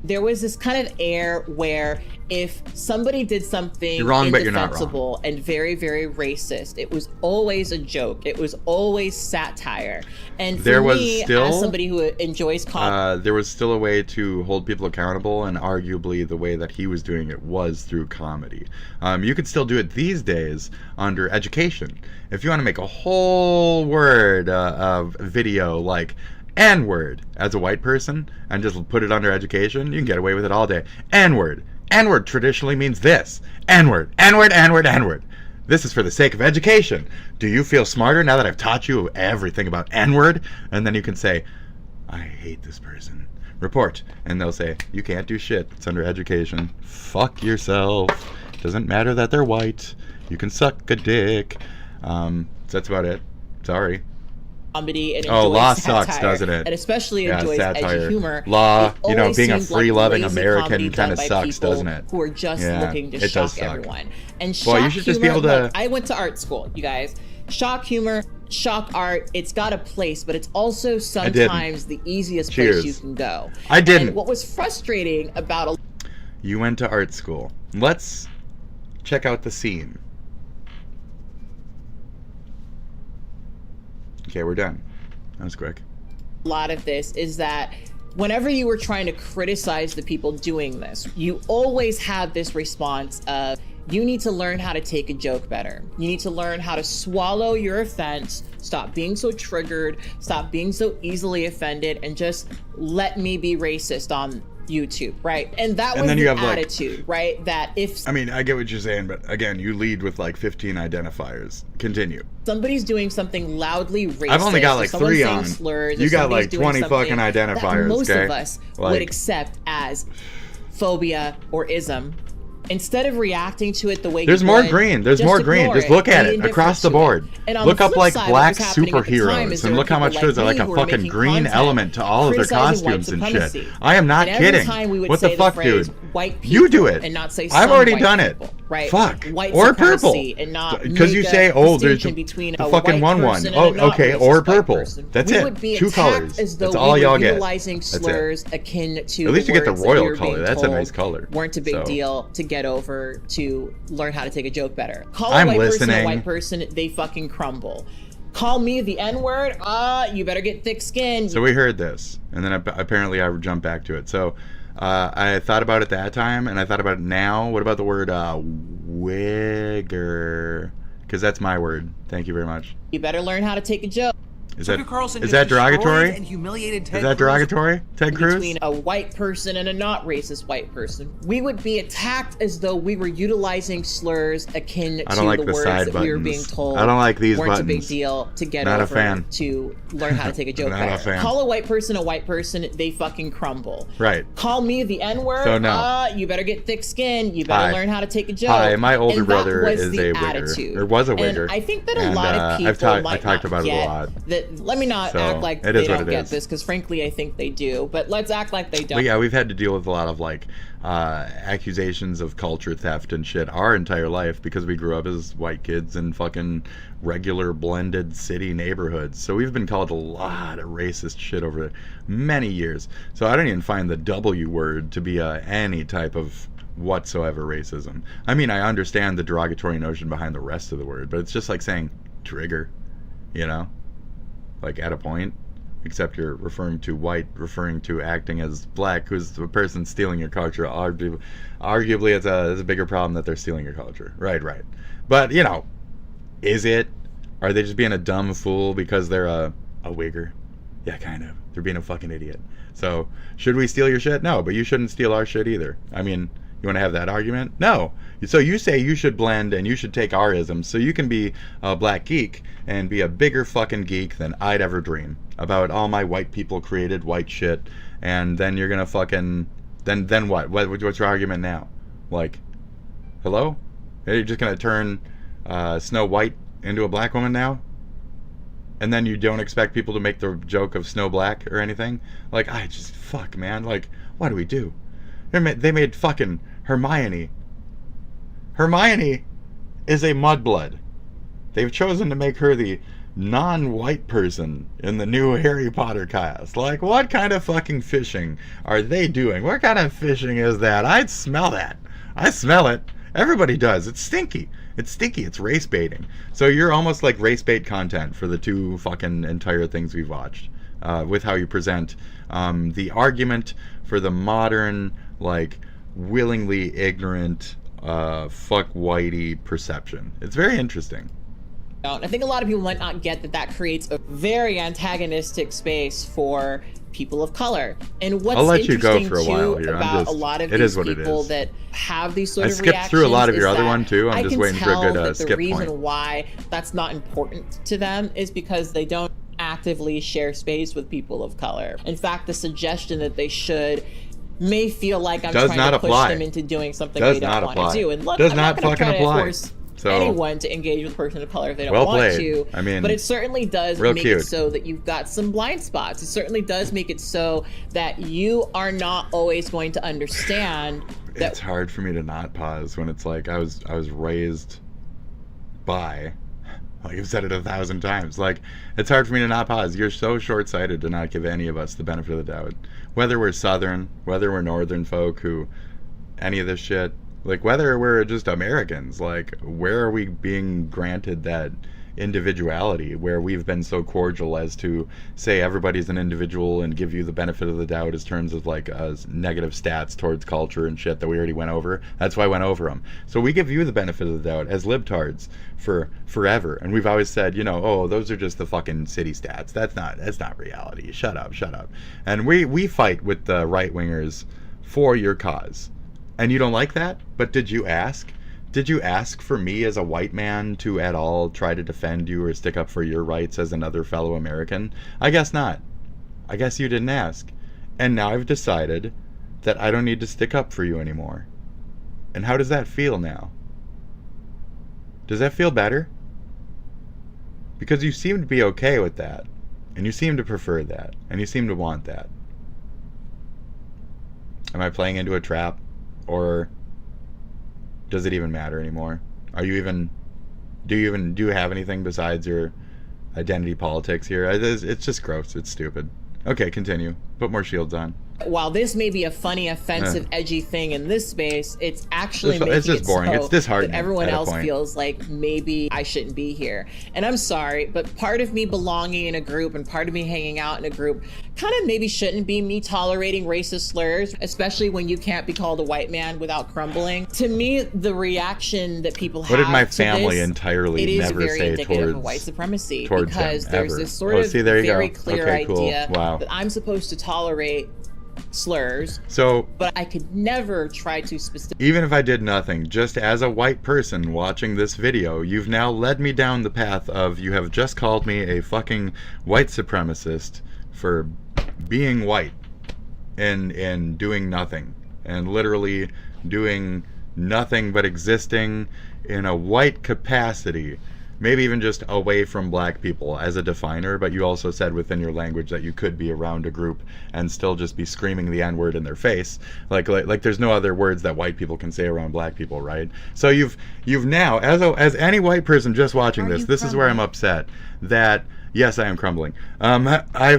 There was this kind of air where if somebody did something you're wrong, but you're not wrong, and very, very racist, it was always a joke. It was always satire. And for there was me, still, as somebody who enjoys comedy, there was still a way to hold people accountable, and arguably the way that he was doing it was through comedy. You could still do it these days under education. If you want to make a whole word of video like N-word as a white person and just put it under education, you can get away with it all day. N-word. N-word traditionally means this. N-word. N-word. N-word. N-word. This is for the sake of education. Do you feel smarter now that I've taught you everything about N-word? And then you can say, I hate this person. Report. And they'll say, you can't do shit. It's under education. Fuck yourself. Doesn't matter that they're white. You can suck a dick. That's about it. Sorry. Comedy and enjoys law satire, sucks, doesn't it? And especially enjoys edgy humor. Law, being a free-loving American kind of sucks, doesn't it? Who are just looking to shock everyone. And well, shock you should humor, just be able to. Look, I went to art school, you guys. Shock humor, shock art, it's got a place, but it's also sometimes the easiest place you can go. I didn't. And what was frustrating about You went to art school. Let's check out the scene. Okay, we're done. That was quick. A lot of this is that whenever you were trying to criticize the people doing this, you always had this response of, you need to learn how to take a joke better. You need to learn how to swallow your offense, stop being so triggered, stop being so easily offended, and just let me be racist on YouTube, right? And that was the attitude, right? That if I mean, I get what you're saying, but again, you lead with like 15 identifiers. Continue. Somebody's doing something loudly racist. I've only got like 3 on. Slurs, you got like 20 fucking identifiers. That most okay? of us would accept as phobia or ism. Instead of reacting to it the way there's you more would, green. There's more green. Just look at it across the board. Look up like black superheroes and look how much there's like a fucking green element to all of their costumes and shit. I am not kidding. What the fuck, dude? You do it. And not say I've already done it. Right? Fuck. White or purple. Because you say, oh, there's the fucking one. Oh, okay. Or purple. That's it. 2 colors. That's all y'all get. That's slurs akin to at least you get the royal color. That's a nice color. Weren't a big deal to get over to learn how to take a joke better. Call a white person, they fucking crumble. Call me the N-word, you better get thick skin. So we heard this, and then apparently I jumped back to it. So I thought about it that time, and I thought about it now. What about the word wigger? Because that's my word. Thank you very much. You better learn how to take a joke. Is that derogatory? Is that derogatory, Ted Cruz? Between a white person and a not racist white person, we would be attacked as though we were utilizing slurs akin to the words that we were being told. I don't like these weren't buttons. A big deal to get not over a fan. To learn how to take a joke better. Call a white person, they fucking crumble. Right. Call me the N-word, so no. You better get thick skin. You better learn how to take a joke. Hi, my older brother is a wigger. Or was a wigger. And I think that a lot of people I talked about it a lot. let me not act like they don't get this, because frankly I think they do, but let's act like they don't. But yeah, we've had to deal with a lot of like accusations of culture theft and shit our entire life because we grew up as white kids in fucking regular blended city neighborhoods. So we've been called a lot of racist shit over many years. So I don't even find the W word to be any type of whatsoever racism. I mean, I understand the derogatory notion behind the rest of the word, but it's just like saying trigger, you know, like at a point, except you're referring to white, referring to acting as black, who's the person stealing your culture. Arguably it's a bigger problem that they're stealing your culture. Right. But, you know, is it? Are they just being a dumb fool because they're a wigger? Yeah, kind of. They're being a fucking idiot. So, should we steal your shit? No, but you shouldn't steal our shit either. I mean, you want to have that argument? No. So you say you should blend and you should take our isms so you can be a black geek and be a bigger fucking geek than I'd ever dream about all my white people created white shit, and then you're gonna fucking then what? What's your argument now? Like, hello? Are you just gonna turn Snow White into a black woman now? And then you don't expect people to make the joke of Snow Black or anything? Like, I just fuck, man. Like, what do we do? They made fucking Hermione. Hermione is a mudblood. They've chosen to make her the non-white person in the new Harry Potter cast. Like, what kind of fucking fishing are they doing? What kind of fishing is that? I'd smell that. I smell it. Everybody does. It's stinky. It's stinky. It's race baiting. So you're almost like race bait content for the two fucking entire things we've watched, with how you present the argument for the modern, like, willingly ignorant, fuck whitey perception. It's very interesting. I think a lot of people might not get that that creates a very antagonistic space for people of color. And what's I'll let you go interesting for a while too here. about a lot of these people that have these sort of reactions, I skipped through a lot of your other one too. I'm just waiting for a good the skip reason point. why that's not important to them is because they don't actively share space with people of color. In fact, the suggestion that they should may feel like I'm trying to push them into doing something they don't want to do. And look, I'm not going to try to force anyone to engage with a person of color if they don't want to. I mean, but it certainly does make it so that you've got some blind spots. It certainly does make it so that you are not always going to understand that. It's hard for me to not pause when it's like I was raised by, like I've said it 1,000 times, like it's hard for me to not pause. You're so short-sighted to not give any of us the benefit of the doubt, whether we're Southern, whether we're Northern folk, who any of this shit, like whether we're just Americans, like where are we being granted that individuality where we've been so cordial as to say everybody's an individual and give you the benefit of the doubt as terms of like negative stats towards culture and shit that we already went over. That's why I went over them. So we give you the benefit of the doubt as libtards for forever, and we've always said, you know, oh, those are just the fucking city stats. That's not reality. Shut up. And we fight with the right wingers for your cause. And you don't like that? But did you ask? Did you ask for me as a white man to at all try to defend you or stick up for your rights as another fellow American? I guess not. I guess you didn't ask. And now I've decided that I don't need to stick up for you anymore. And how does that feel now? Does that feel better? Because you seem to be okay with that. And you seem to prefer that. And you seem to want that. Am I playing into a trap? Or does it even matter anymore? Do you have anything besides your identity politics here? It's just gross. It's stupid. Okay, continue. Put more shields on. While this may be a funny, offensive, edgy thing in this space, it's actually making it's just boring. It's disheartening. That everyone else feels like maybe I shouldn't be here. And I'm sorry, but part of me belonging in a group and part of me hanging out in a group kind of maybe shouldn't be me tolerating racist slurs, especially when you can't be called a white man without crumbling. To me, the reaction that people have what did my family entirely never say towards it is very indicative of white supremacy, because there's this sort of very clear idea that I'm supposed to tolerate slurs, but I could never try to specifically. Even if I did nothing, just as a white person watching this video, you've now led me down the path of you have just called me a fucking white supremacist for being white and doing nothing, and literally doing nothing but existing in a white capacity maybe even just away from black people as a definer, but you also said within your language that you could be around a group and still just be screaming the N-word in their face. Like there's no other words that white people can say around black people, right? So you've now, as any white person just watching this is where I'm upset that, yes, I am crumbling. I'm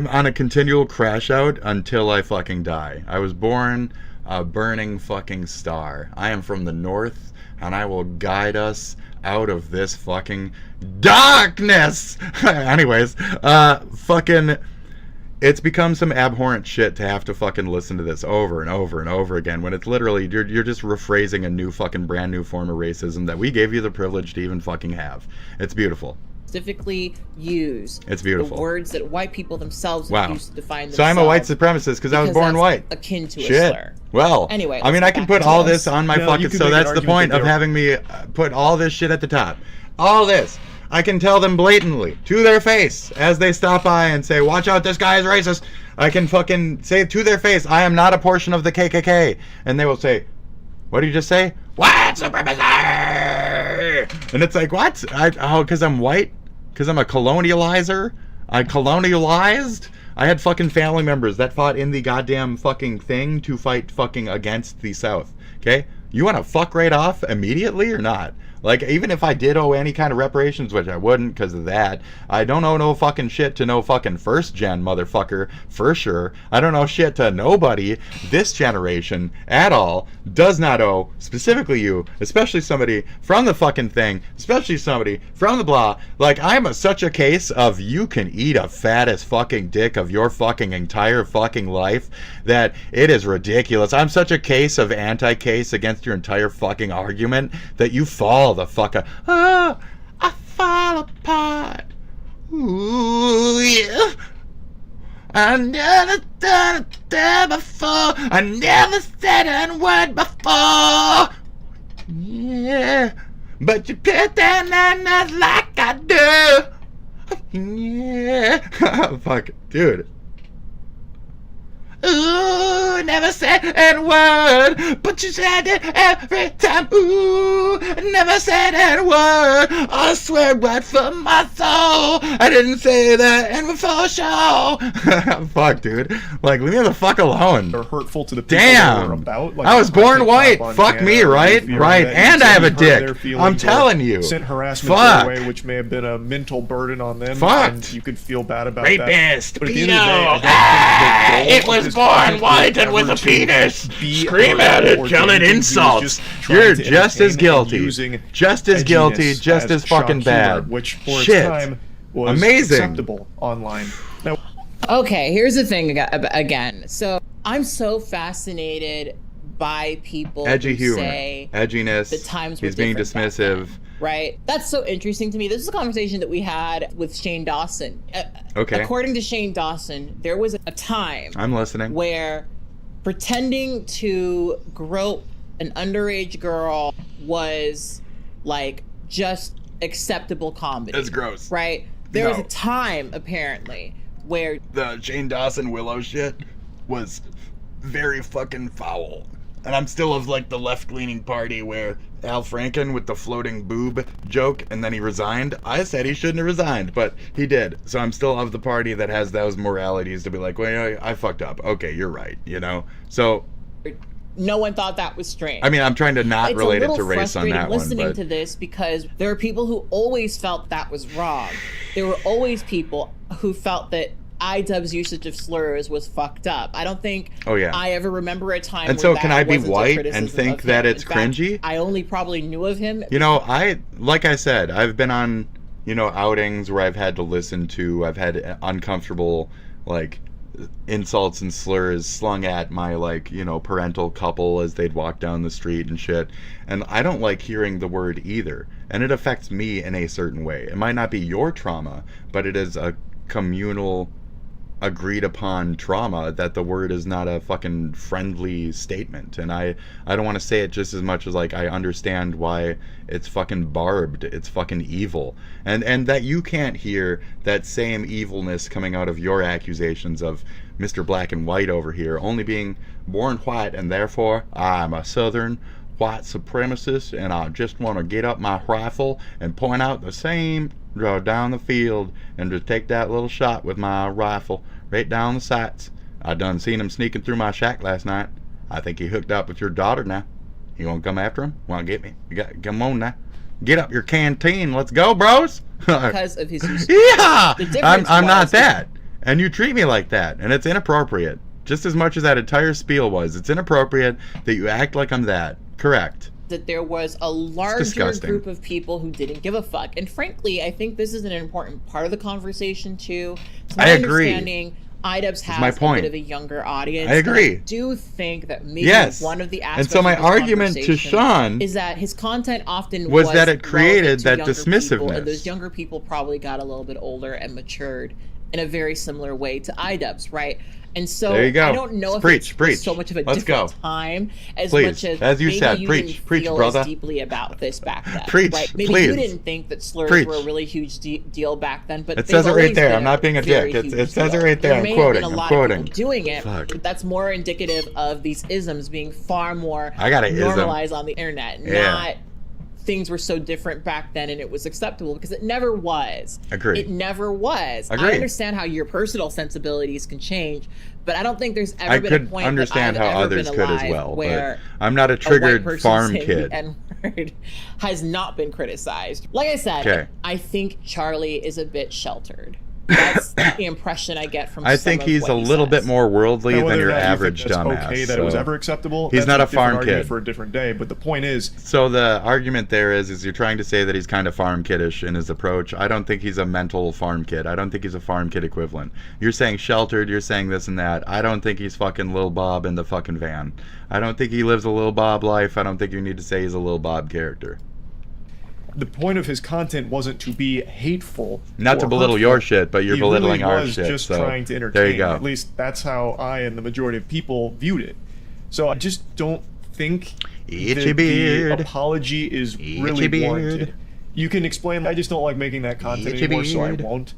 on a continual crash out until I fucking die. I was born a burning fucking star. I am from the north, and I will guide us out of this fucking darkness. Anyways, fucking, it's become some abhorrent shit to have to fucking listen to this over and over and over again when it's literally you're just rephrasing a new fucking brand new form of racism that we gave you the privilege to even fucking have. It's beautiful. Specifically use it's beautiful. The words that white people themselves have used to define themselves. So I'm a white supremacist because I was born white. Akin to shit. a slur. Well, anyway, I mean, I can put all this on my fucking. So that's the point of having me put all this shit at the top. All this. I can tell them blatantly to their face as they stop by and say, "Watch out, this guy is racist." I can fucking say to their face, "I am not a portion of the KKK," and they will say, "What did you just say?" "White supremacy." And it's like, what? Because I'm white. Because I'm a colonializer? I colonialized? I had fucking family members that fought in the goddamn fucking thing to fight fucking against the South. Okay? You want to fuck right off immediately or not? Like, even if I did owe any kind of reparations, which I wouldn't because of that, I don't owe no fucking shit to no fucking first gen motherfucker, for sure. I don't owe shit to nobody this generation at all. Does not owe, specifically you, especially somebody from the fucking thing, especially somebody from the blah. Like, I'm such a case of you can eat a fattest fucking dick of your fucking entire fucking life that it is ridiculous. I'm such a case of anti-case against your entire fucking argument that you fall the fuck up. Oh, I fall apart. Ooh, yeah. I never done it before. I never said a word before. Yeah. But you put that like I do. Yeah. Fuck, dude. Ooh, never said a word, but you said it every time. Ooh, never said a word. I swear right from my soul, I didn't say that and before show. Fuck, dude. Like, leave me the fuck alone. They're hurtful to the people damn. We're about. Like, I was born white. Fuck me, right? Right. And I have a dick. I'm telling you. Sent harassment their way, which may have been a mental burden on them. Fucked. And you could feel bad about rapist, that. But at Pedo. the end of the day, I don't think It was born white and with a penis. Scream at it, tell it insults. You're just as guilty. Just as guilty, just as fucking bad. Which for shit. its time was amazing. Acceptable online. Now, okay, here's the thing again. So I'm so fascinated by people edgy who humor, say edginess. The times were he's being dismissive. Right? That's so interesting to me. This is a conversation that we had with Shane Dawson. Okay. According to Shane Dawson, there was a time I'm listening where pretending to grope an underage girl was like just acceptable comedy. It's gross. Right? There was a time apparently where the Shane Dawson Willow shit was very fucking foul. And I'm still of like the left-leaning party where Al Franken with the floating boob joke and then he resigned. I said he shouldn't have resigned, but he did. So I'm still of the party that has those moralities to be like, well, I fucked up. Okay, you're right, you know? So no one thought that was strange. I mean, I'm trying to not relate it to race on that one. It's listening to this because there are people who always felt that was wrong. There were always people who felt that iDubbbz usage of slurs was fucked up. I don't think I ever remember a time and where so can I be white and think that it's cringy? I only probably knew of him. You know, like I said, I've been on, you know, outings where I've had to listen to, I've had uncomfortable, like, insults and slurs slung at my, like, you know, parental couple as they'd walk down the street and shit. And I don't like hearing the word either. And it affects me in a certain way. It might not be your trauma, but it is a communal agreed upon trauma that the word is not a fucking friendly statement. And I don't want to say it just as much as like I understand why it's fucking barbed, it's fucking evil, and that you can't hear that same evilness coming out of your accusations of Mr. Black and White over here only being born white and therefore I'm a southern white supremacist, and I just want to get up my rifle and point out the same down the field and just take that little shot with my rifle right down the sights. I done seen him sneaking through my shack last night. I think he hooked up with your daughter now. You gonna come after him? Want to get me? You got, come on now. Get up your canteen. Let's go, bros. Because of his use. Yeah, I'm not that. And you treat me like that, and it's inappropriate. Just as much as that entire spiel was. It's inappropriate that you act like I'm that. Correct. That there was a larger group of people who didn't give a fuck. And frankly, I think this is an important part of the conversation too. It's my understanding iDubbbz has a bit of a younger audience. I agree. I do think that maybe one of the aspects and so my of this argument to Sean is that his content often was that it created that dismissiveness. And those younger people probably got a little bit older and matured in a very similar way to iDubbbz, right? And so there you go. I don't know if it's so much of a different time as much as you said, you preach, didn't preach, feel brother. as deeply about this back then. Preach, right? Maybe you didn't think that slurs were a really huge deal back then, but it says it right there. I'm not being a dick. It says it right there. I'm quoting. I'm quoting. Doing it. But that's more indicative of these isms being far more normalized on the internet, not things were so different back then and it was acceptable, because it never was. Agreed. It never was. Agreed. I understand how your personal sensibilities can change, but I don't think there's ever been a point understand that I've how ever others been could alive as well. Where but I'm not a triggered farm kid. The N-word has not been criticized. Like I said, I think Charlie is a bit sheltered. That's the impression I get from. I think he's a little bit more worldly than your average dumbass. Okay, that it was ever acceptable. He's not a farm kid for a different day. But the point is, so the argument there is you're trying to say that he's kind of farm kiddish in his approach. I don't think he's a mental farm kid. I don't think he's a farm kid equivalent. You're saying sheltered. You're saying this and that. I don't think he's fucking Lil Bob in the fucking van. I don't think he lives a Lil Bob life. I don't think you need to say he's a Lil Bob character. The point of his content wasn't to be hateful. Not to belittle your shit, but you're belittling our shit. He was just trying to entertain. There you go. At least that's how I and the majority of people viewed it. So I just don't think the apology is really warranted. You can explain, I just don't like making that content anymore, so I won't.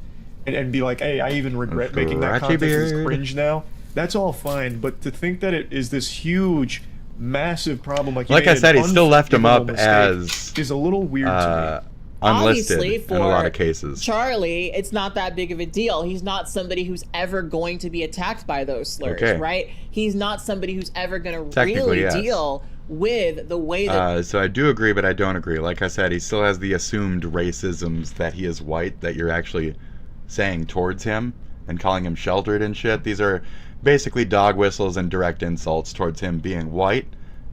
And be like, hey, I even regret making that content. It's cringe now. That's all fine, but to think that it is this huge, massive problem, like I said, he still left him up as is a little weird to me. Unlisted Obviously, in a lot of cases. Charlie, it's not that big of a deal. He's not somebody who's ever going to be attacked by those slurs, right? He's not somebody who's ever going to really deal with the way that... so I do agree, but I don't agree. Like I said, he still has the assumed racisms that he is white that you're actually saying towards him and calling him sheltered and shit. These are basically dog whistles and direct insults towards him being white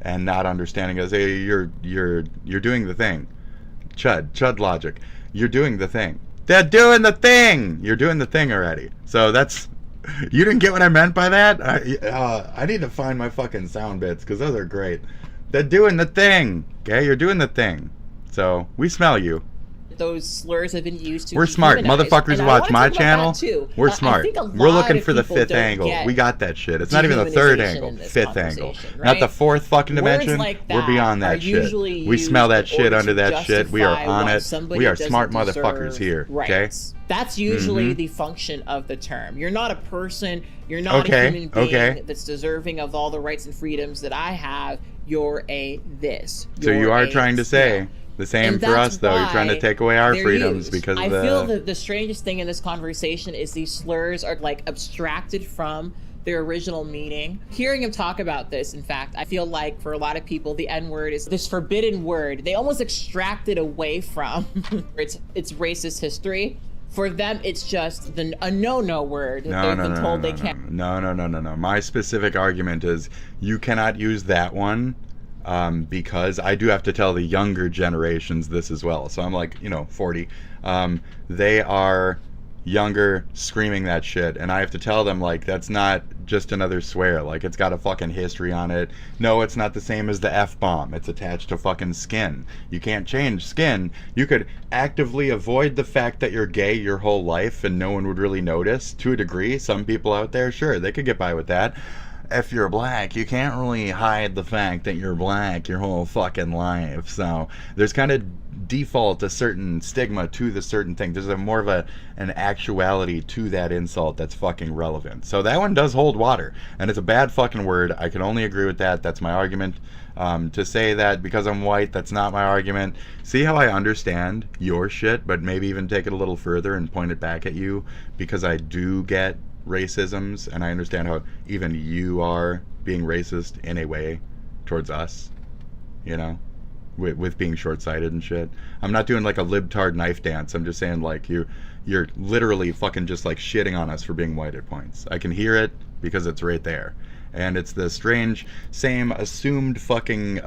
and not understanding as hey, you're doing the thing. Chud logic. You're doing the thing. They're doing the thing. You're doing the thing already. So that's... You didn't get what I meant by that? I need to find my fucking sound bits because those are great. They're doing the thing. Okay? You're doing the thing. So we smell you. Those slurs have been used to We're smart. Motherfuckers who watch my channel, we're smart. We're looking for the fifth angle. We got that shit. It's not even the third angle. Fifth angle. Right? Not the fourth fucking dimension. Like we're beyond that shit. We smell that shit under that shit. We are on it. We are smart motherfuckers here. Okay? That's usually the function of the term. You're not a person. You're not a human being that's deserving of all the rights and freedoms that I have. You're a this. So you are trying to say... The same for us, though. You're trying to take away our freedoms because of the... I feel that the strangest thing in this conversation is these slurs are like abstracted from their original meaning. Hearing him talk about this, in fact, I feel like for a lot of people, the N-word is this forbidden word. They almost extract it away from its racist history. For them, it's just a no-no word that they've been told they can't. No. My specific argument is you cannot use that one. Because I do have to tell the younger generations this as well. So I'm like, 40. They are younger screaming that shit. And I have to tell them, like, that's not just another swear. Like, it's got a fucking history on it. No, it's not the same as the F-bomb. It's attached to fucking skin. You can't change skin. You could actively avoid the fact that you're gay your whole life and no one would really notice. To a degree, some people out there, sure, they could get by with that. if you're black, you can't really hide the fact that you're black your whole fucking life. So there's kind of default a certain stigma to the certain thing. There's a more of an actuality to that insult that's fucking relevant. So that one does hold water, and it's a bad fucking word. I can only agree with that. That's my argument. To say that because I'm white, that's not my argument. See how I understand your shit, but maybe even take it a little further and point it back at you, because I do get racisms, and I understand how even you are being racist in a way towards us, you know, with being short-sighted and shit. I'm not doing like a libtard knife dance. I'm just saying, like, you're literally fucking just like shitting on us for being white at points. I can hear it because it's right there. And it's the strange, same assumed fucking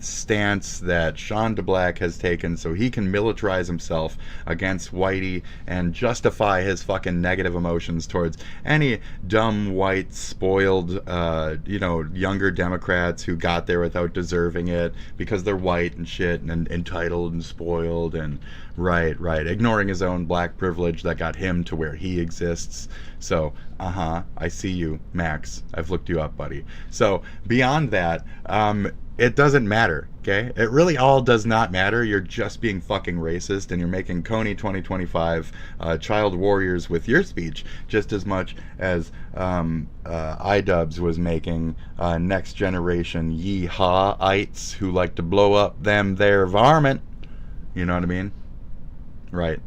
stance that Sean DeBlack has taken so he can militarize himself against Whitey and justify his fucking negative emotions towards any dumb, white, spoiled, you know, younger Democrats who got there without deserving it because they're white and shit and entitled and spoiled and right, ignoring his own black privilege that got him to where he exists. So, I see you, Max. I've looked you up, buddy. So, beyond that, it doesn't matter, okay? It really all does not matter. You're just being fucking racist, and you're making Coney 2025 child warriors with your speech just as much as iDubbbz was making next generation yeehaw-ites who like to blow up them their varmint. You know what I mean? Right.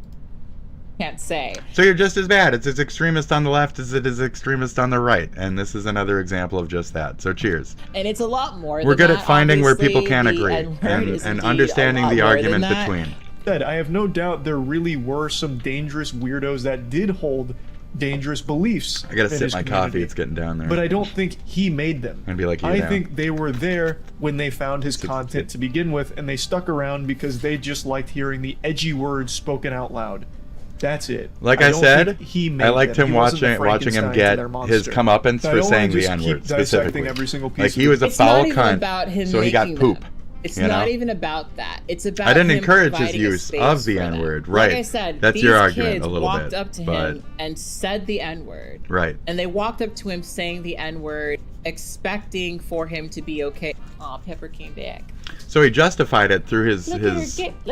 Can't say. So you're just as bad. It's as extremist on the left as it is extremist on the right. And this is another example of just that. So cheers. And it's a lot more We're than good that. at finding where people Obviously, can the agree N-word is and indeed understanding a lot the more argument than that. between. I have no doubt there really were some dangerous weirdos that did hold dangerous beliefs. I gotta in sip his my community. coffee. It's getting down there. But I don't think he made them. And be like, you I now. think they were there when they found his content to begin with, and they stuck around because they just liked hearing the edgy words spoken out loud. That's it. Like I said, I liked him watching him get his comeuppance for saying the N-word specifically. Like he was a foul cunt, so he got poop. It's not even about that. It's about I didn't him encourage his providing a use space of the for them. N-word, right? Like I said, that's these your argument kids a little walked bit, up to him and said the N-word. Right. And they walked up to him saying the N-word, expecting for him to be okay. Aw, Pepper came back. So he justified it through his Look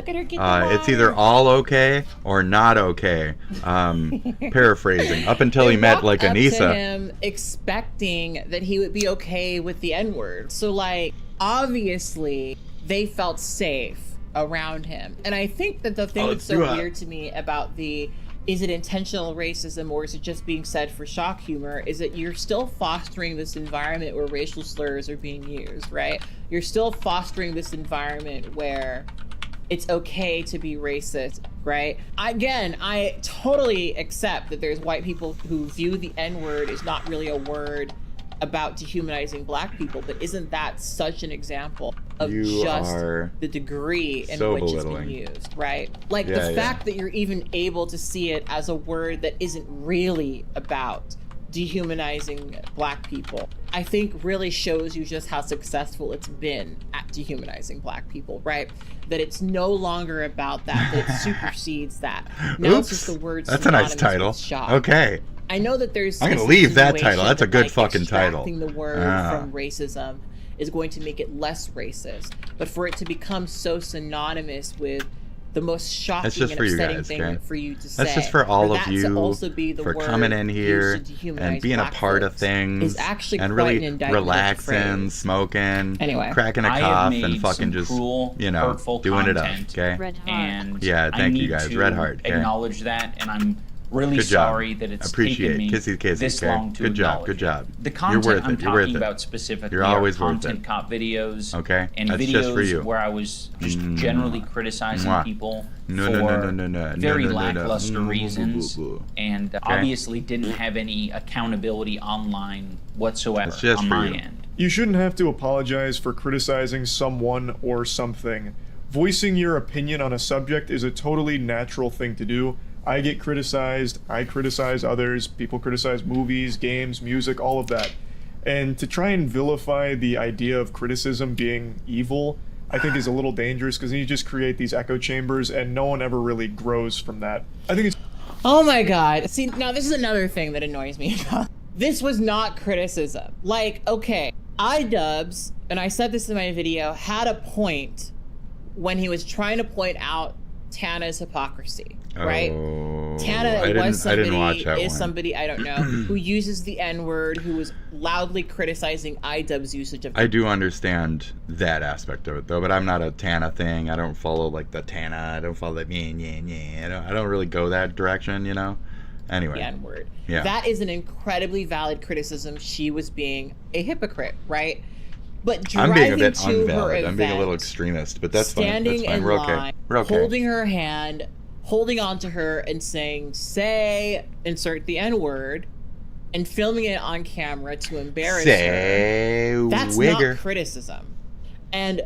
at her get the it's either all okay or not okay. Paraphrasing. Up until he met like walked Anissa. Up to him expecting that he would be okay with the N-word. So like obviously they felt safe around him. And I think that the thing that's so weird to me about the is it intentional racism or is it just being said for shock humor is that you're still fostering this environment where racial slurs are being used, right? You're still fostering this environment where it's okay to be racist, right? Again, I totally accept that there's white people who view the N-word as not really a word about dehumanizing black people, but isn't that such an example of just the degree in which it's been used, right? Like the fact that you're even able to see it as a word that isn't really about dehumanizing black people, I think really shows you just how successful it's been at dehumanizing black people, right? That it's no longer about that it supersedes that. Now it's just the word that's a nice title. Okay. I know that there's. I'm gonna leave that title. That's a good fucking title. Extracting the word from racism is going to make it less racist, but for it to become so synonymous with the most shocking and upsetting thing for you to say. That's just for all of you also be the for word coming in here and being a part of things and really relaxing, smoking, cracking a cough, and fucking just, you know, doing it up. Okay. And yeah, thank you guys. Red Heart. Acknowledge that, and I'm really sorry that it's taken me this long to acknowledge. Good job. The content I'm talking about specifically are content cop videos and videos where I was just generally criticizing people for very lackluster reasons and obviously didn't have any accountability online whatsoever on my end. You shouldn't have to apologize for criticizing someone or something. Voicing your opinion on a subject is a totally natural thing to do. I get criticized, I criticize others, people criticize movies, games, music, all of that. And to try and vilify the idea of criticism being evil, I think is a little dangerous because then you just create these echo chambers and no one ever really grows from that. I think it's... Oh my god. See, now this is another thing that annoys me about this was not criticism. Like, okay, iDubbbz, and I said this in my video, had a point when he was trying to point out Tana's hypocrisy, right? Tana is somebody, I don't know, who uses the N-word, who was loudly criticizing iDubbbz usage of I do understand that aspect of it, though, but I'm not a Tana thing. I don't follow, like, the Tana. I don't follow the I don't really go that direction, you know? Anyway. The N-word. Yeah. That is an incredibly valid criticism. She was being a hypocrite, right? But driving I'm being a bit to her unvalid. event, I'm being a little extremist, but that's fine. standing That's fine. in We're line, okay. We're okay. holding her hand, holding on to her and saying, say, insert the N-word, and filming it on camera to embarrass her. That's not criticism. And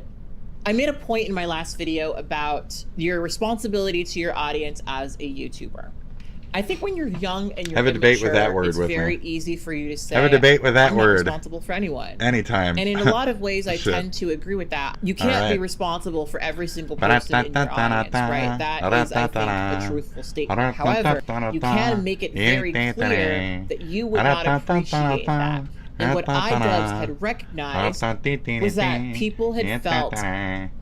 I made a point in my last video about your responsibility to your audience as a YouTuber. I think when you're young and you're Have a debate with immature, that word it's with very me. easy for you to say, Have a debate with that I'm word. not responsible for anyone. Anytime. And in a lot of ways, I Shit. tend to agree with that. You can't Alright. be responsible for every single person in your audience, right? That is, I think, a truthful statement. However, you can make it very clear that you would not appreciate that. And what iDubbbz had recognized was that people had felt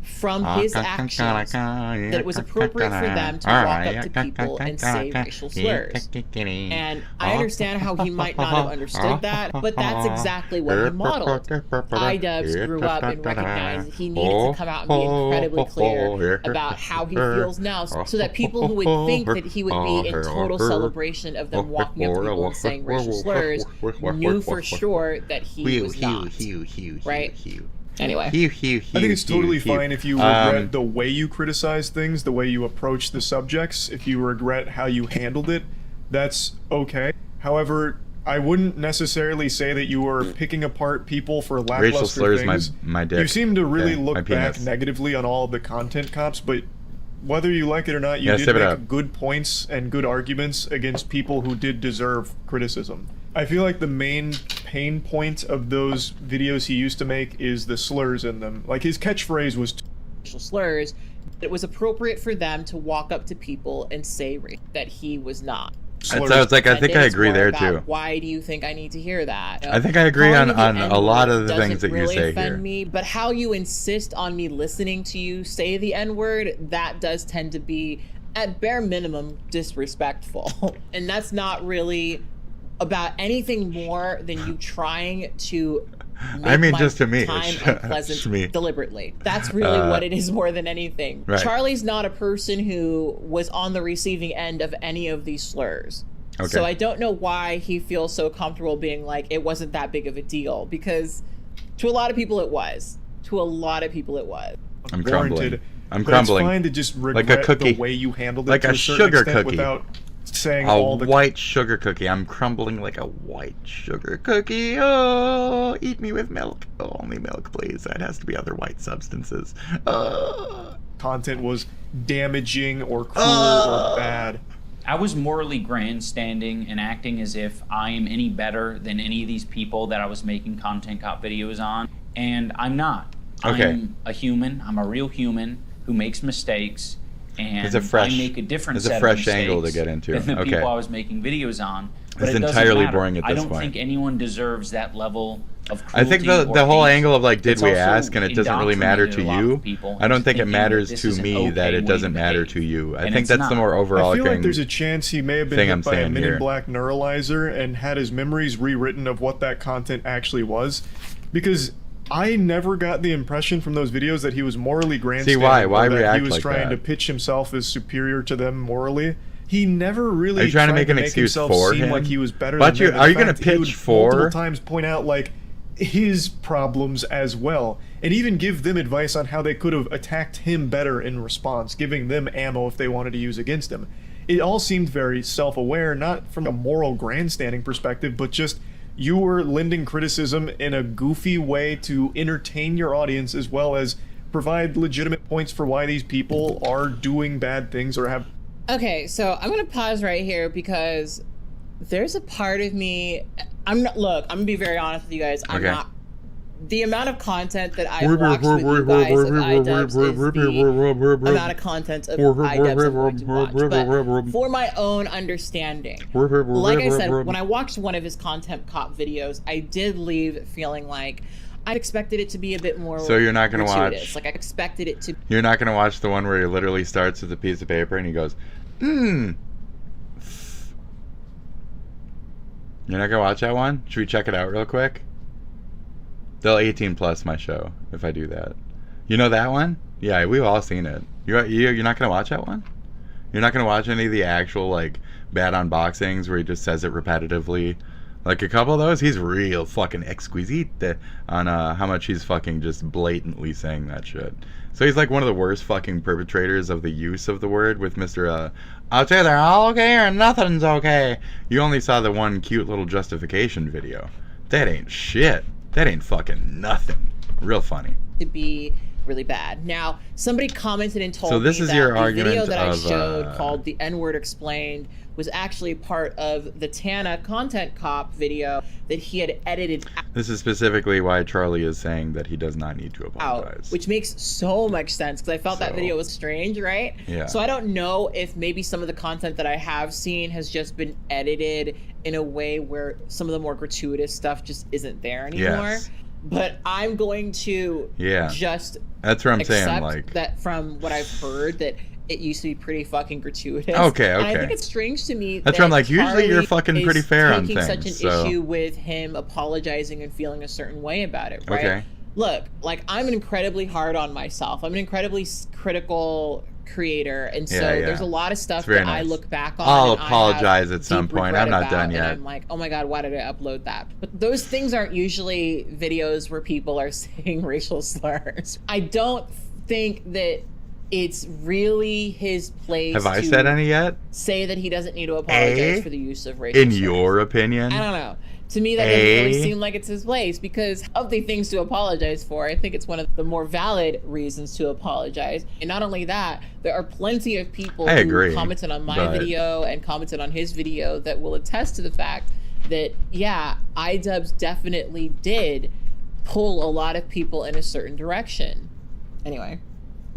from his actions that it was appropriate for them to walk up to people and say racial slurs. And I understand how he might not have understood that, but that's exactly what he modeled. iDubbbz grew up and recognized that he needed to come out and be incredibly clear about how he feels now, so that people who would think that he would be in total celebration of them walking up to people and saying racial slurs knew for sure that he was not. Right? Anyway. I think it's totally fine if you regret the way you criticize things, the way you approach the subjects. If you regret how you handled it, that's okay. However, I wouldn't necessarily say that you were picking apart people for lackluster Racial slurs things. my dick. You seem to really Okay, look my back penis. negatively on all of the content cops, but whether you like it or not, you did make good points and good arguments against people who did deserve criticism. I feel like the main pain point of those videos he used to make is the slurs in them. Like, his catchphrase was racial slurs. It was appropriate for them to walk up to people and say that he was not. So it's like, I think I agree there too. Why do you think I need to hear that? I think I agree on a lot of the things that you say here. Me, but how you insist on me listening to you say the N-word, that does tend to be, at bare minimum, disrespectful. And that's not really about anything more than you trying to make just to me, time unpleasant deliberately. That's really what it is more than anything. Right. Charlie's not a person who was on the receiving end of any of these slurs. Okay. So I don't know why he feels so comfortable being like, it wasn't that big of a deal, because to a lot of people it was. To a lot of people it was. I'm crumbling. I'm but crumbling. It's fine to just regret like a cookie. the way you handled it like to a certain sugar extent cookie. Without saying a all the white sugar cookie. I'm crumbling like a white sugar cookie. Oh, eat me with milk. Oh, only milk, please. It has to be other white substances. Content was damaging or cruel or bad. I was morally grandstanding and acting as if I am any better than any of these people that I was making content cop videos on, and I'm not. Okay. I'm a human. I'm a real human who makes mistakes. And it's a fresh, I make a different it's set a fresh of angle to get into. than the people I was making videos on. But it's it entirely matter. boring at this point. I don't point. think anyone deserves that level of cruelty. I think the whole angle of like, did we ask, and it doesn't really matter to you. I don't think it matters to me that it doesn't matter to you. I think that's the more overall I feel like there's a chance he may have been hit by a Men in Black neuralizer and had his memories rewritten of what that content actually was, because I never got the impression from those videos that he was morally grandstanding. See why? Why that react he was like trying that? to pitch himself as superior to them morally. He never really Are you trying to tried make an excuse himself for seem him? like he was better But than them. are In you going to fact, he would pitch for? multiple times point out like his problems as well, and even give them advice on how they could have attacked him better in response, giving them ammo if they wanted to use against him. It all seemed very self-aware, not from a moral grandstanding perspective, but just you were lending criticism in a goofy way to entertain your audience as well as provide legitimate points for why these people are doing bad things or have... Okay, so I'm gonna pause right here because there's a part of me, I'm gonna be very honest with you guys, I'm not the amount of content that I've watched with you guys of iDubbbz is the amount of content of iDubbbz I'm going to watch. But for my own understanding, like I said, when I watched one of his content cop videos, I did leave feeling like I expected it to be a bit more. So you're not going to gratuitous. watch. Like I expected it to. You're not going to watch the one where he literally starts with a piece of paper and he goes, You're not going to watch that one? Should we check it out real quick? They'll 18 plus my show if I do that. You know that one? Yeah, we've all seen it. You're not going to watch that one? You're not going to watch any of the actual, like, bad unboxings where he just says it repetitively? Like, a couple of those, he's real fucking exquisite on how much he's fucking just blatantly saying that shit. So he's like one of the worst fucking perpetrators of the use of the word with Mr. I'll say they're all okay or nothing's okay. You only saw the one cute little justification video. That ain't shit. That ain't fucking nothing. Real funny. To be really bad. Now, somebody commented and told me that the video that I showed called The N-Word Explained was actually part of the Tana Content Cop video that he had edited out. This is specifically why Charlie is saying that he does not need to apologize. Which makes so much sense because I felt that video was strange, right? Yeah. So I don't know if maybe some of the content that I have seen has just been edited in a way where some of the more gratuitous stuff just isn't there anymore. Yes. But I'm going to just that's what I'm saying, like that from what I've heard that it used to be pretty fucking gratuitous. Okay. And I think it's strange to me that's where I'm like, usually you're fucking pretty fair on things. Taking such an issue with him apologizing and feeling a certain way about it, right? Okay. Look, like I'm incredibly hard on myself. I'm an incredibly critical creator, and so there's a lot of stuff that I look back on. I'll apologize at some point. I'm not done yet. And I'm like, oh my god, why did I upload that? But those things aren't usually videos where people are saying racial slurs. I don't think that it's really his place. Have I said any yet? Say that he doesn't need to apologize for the use of racial slurs. In your opinion? I don't know. To me, that doesn't really seem like it's his place because of the things to apologize for. I think it's one of the more valid reasons to apologize. And not only that, there are plenty of people who commented on my video and commented on his video that will attest to the fact that, yeah, iDubbbz definitely did pull a lot of people in a certain direction. Anyway.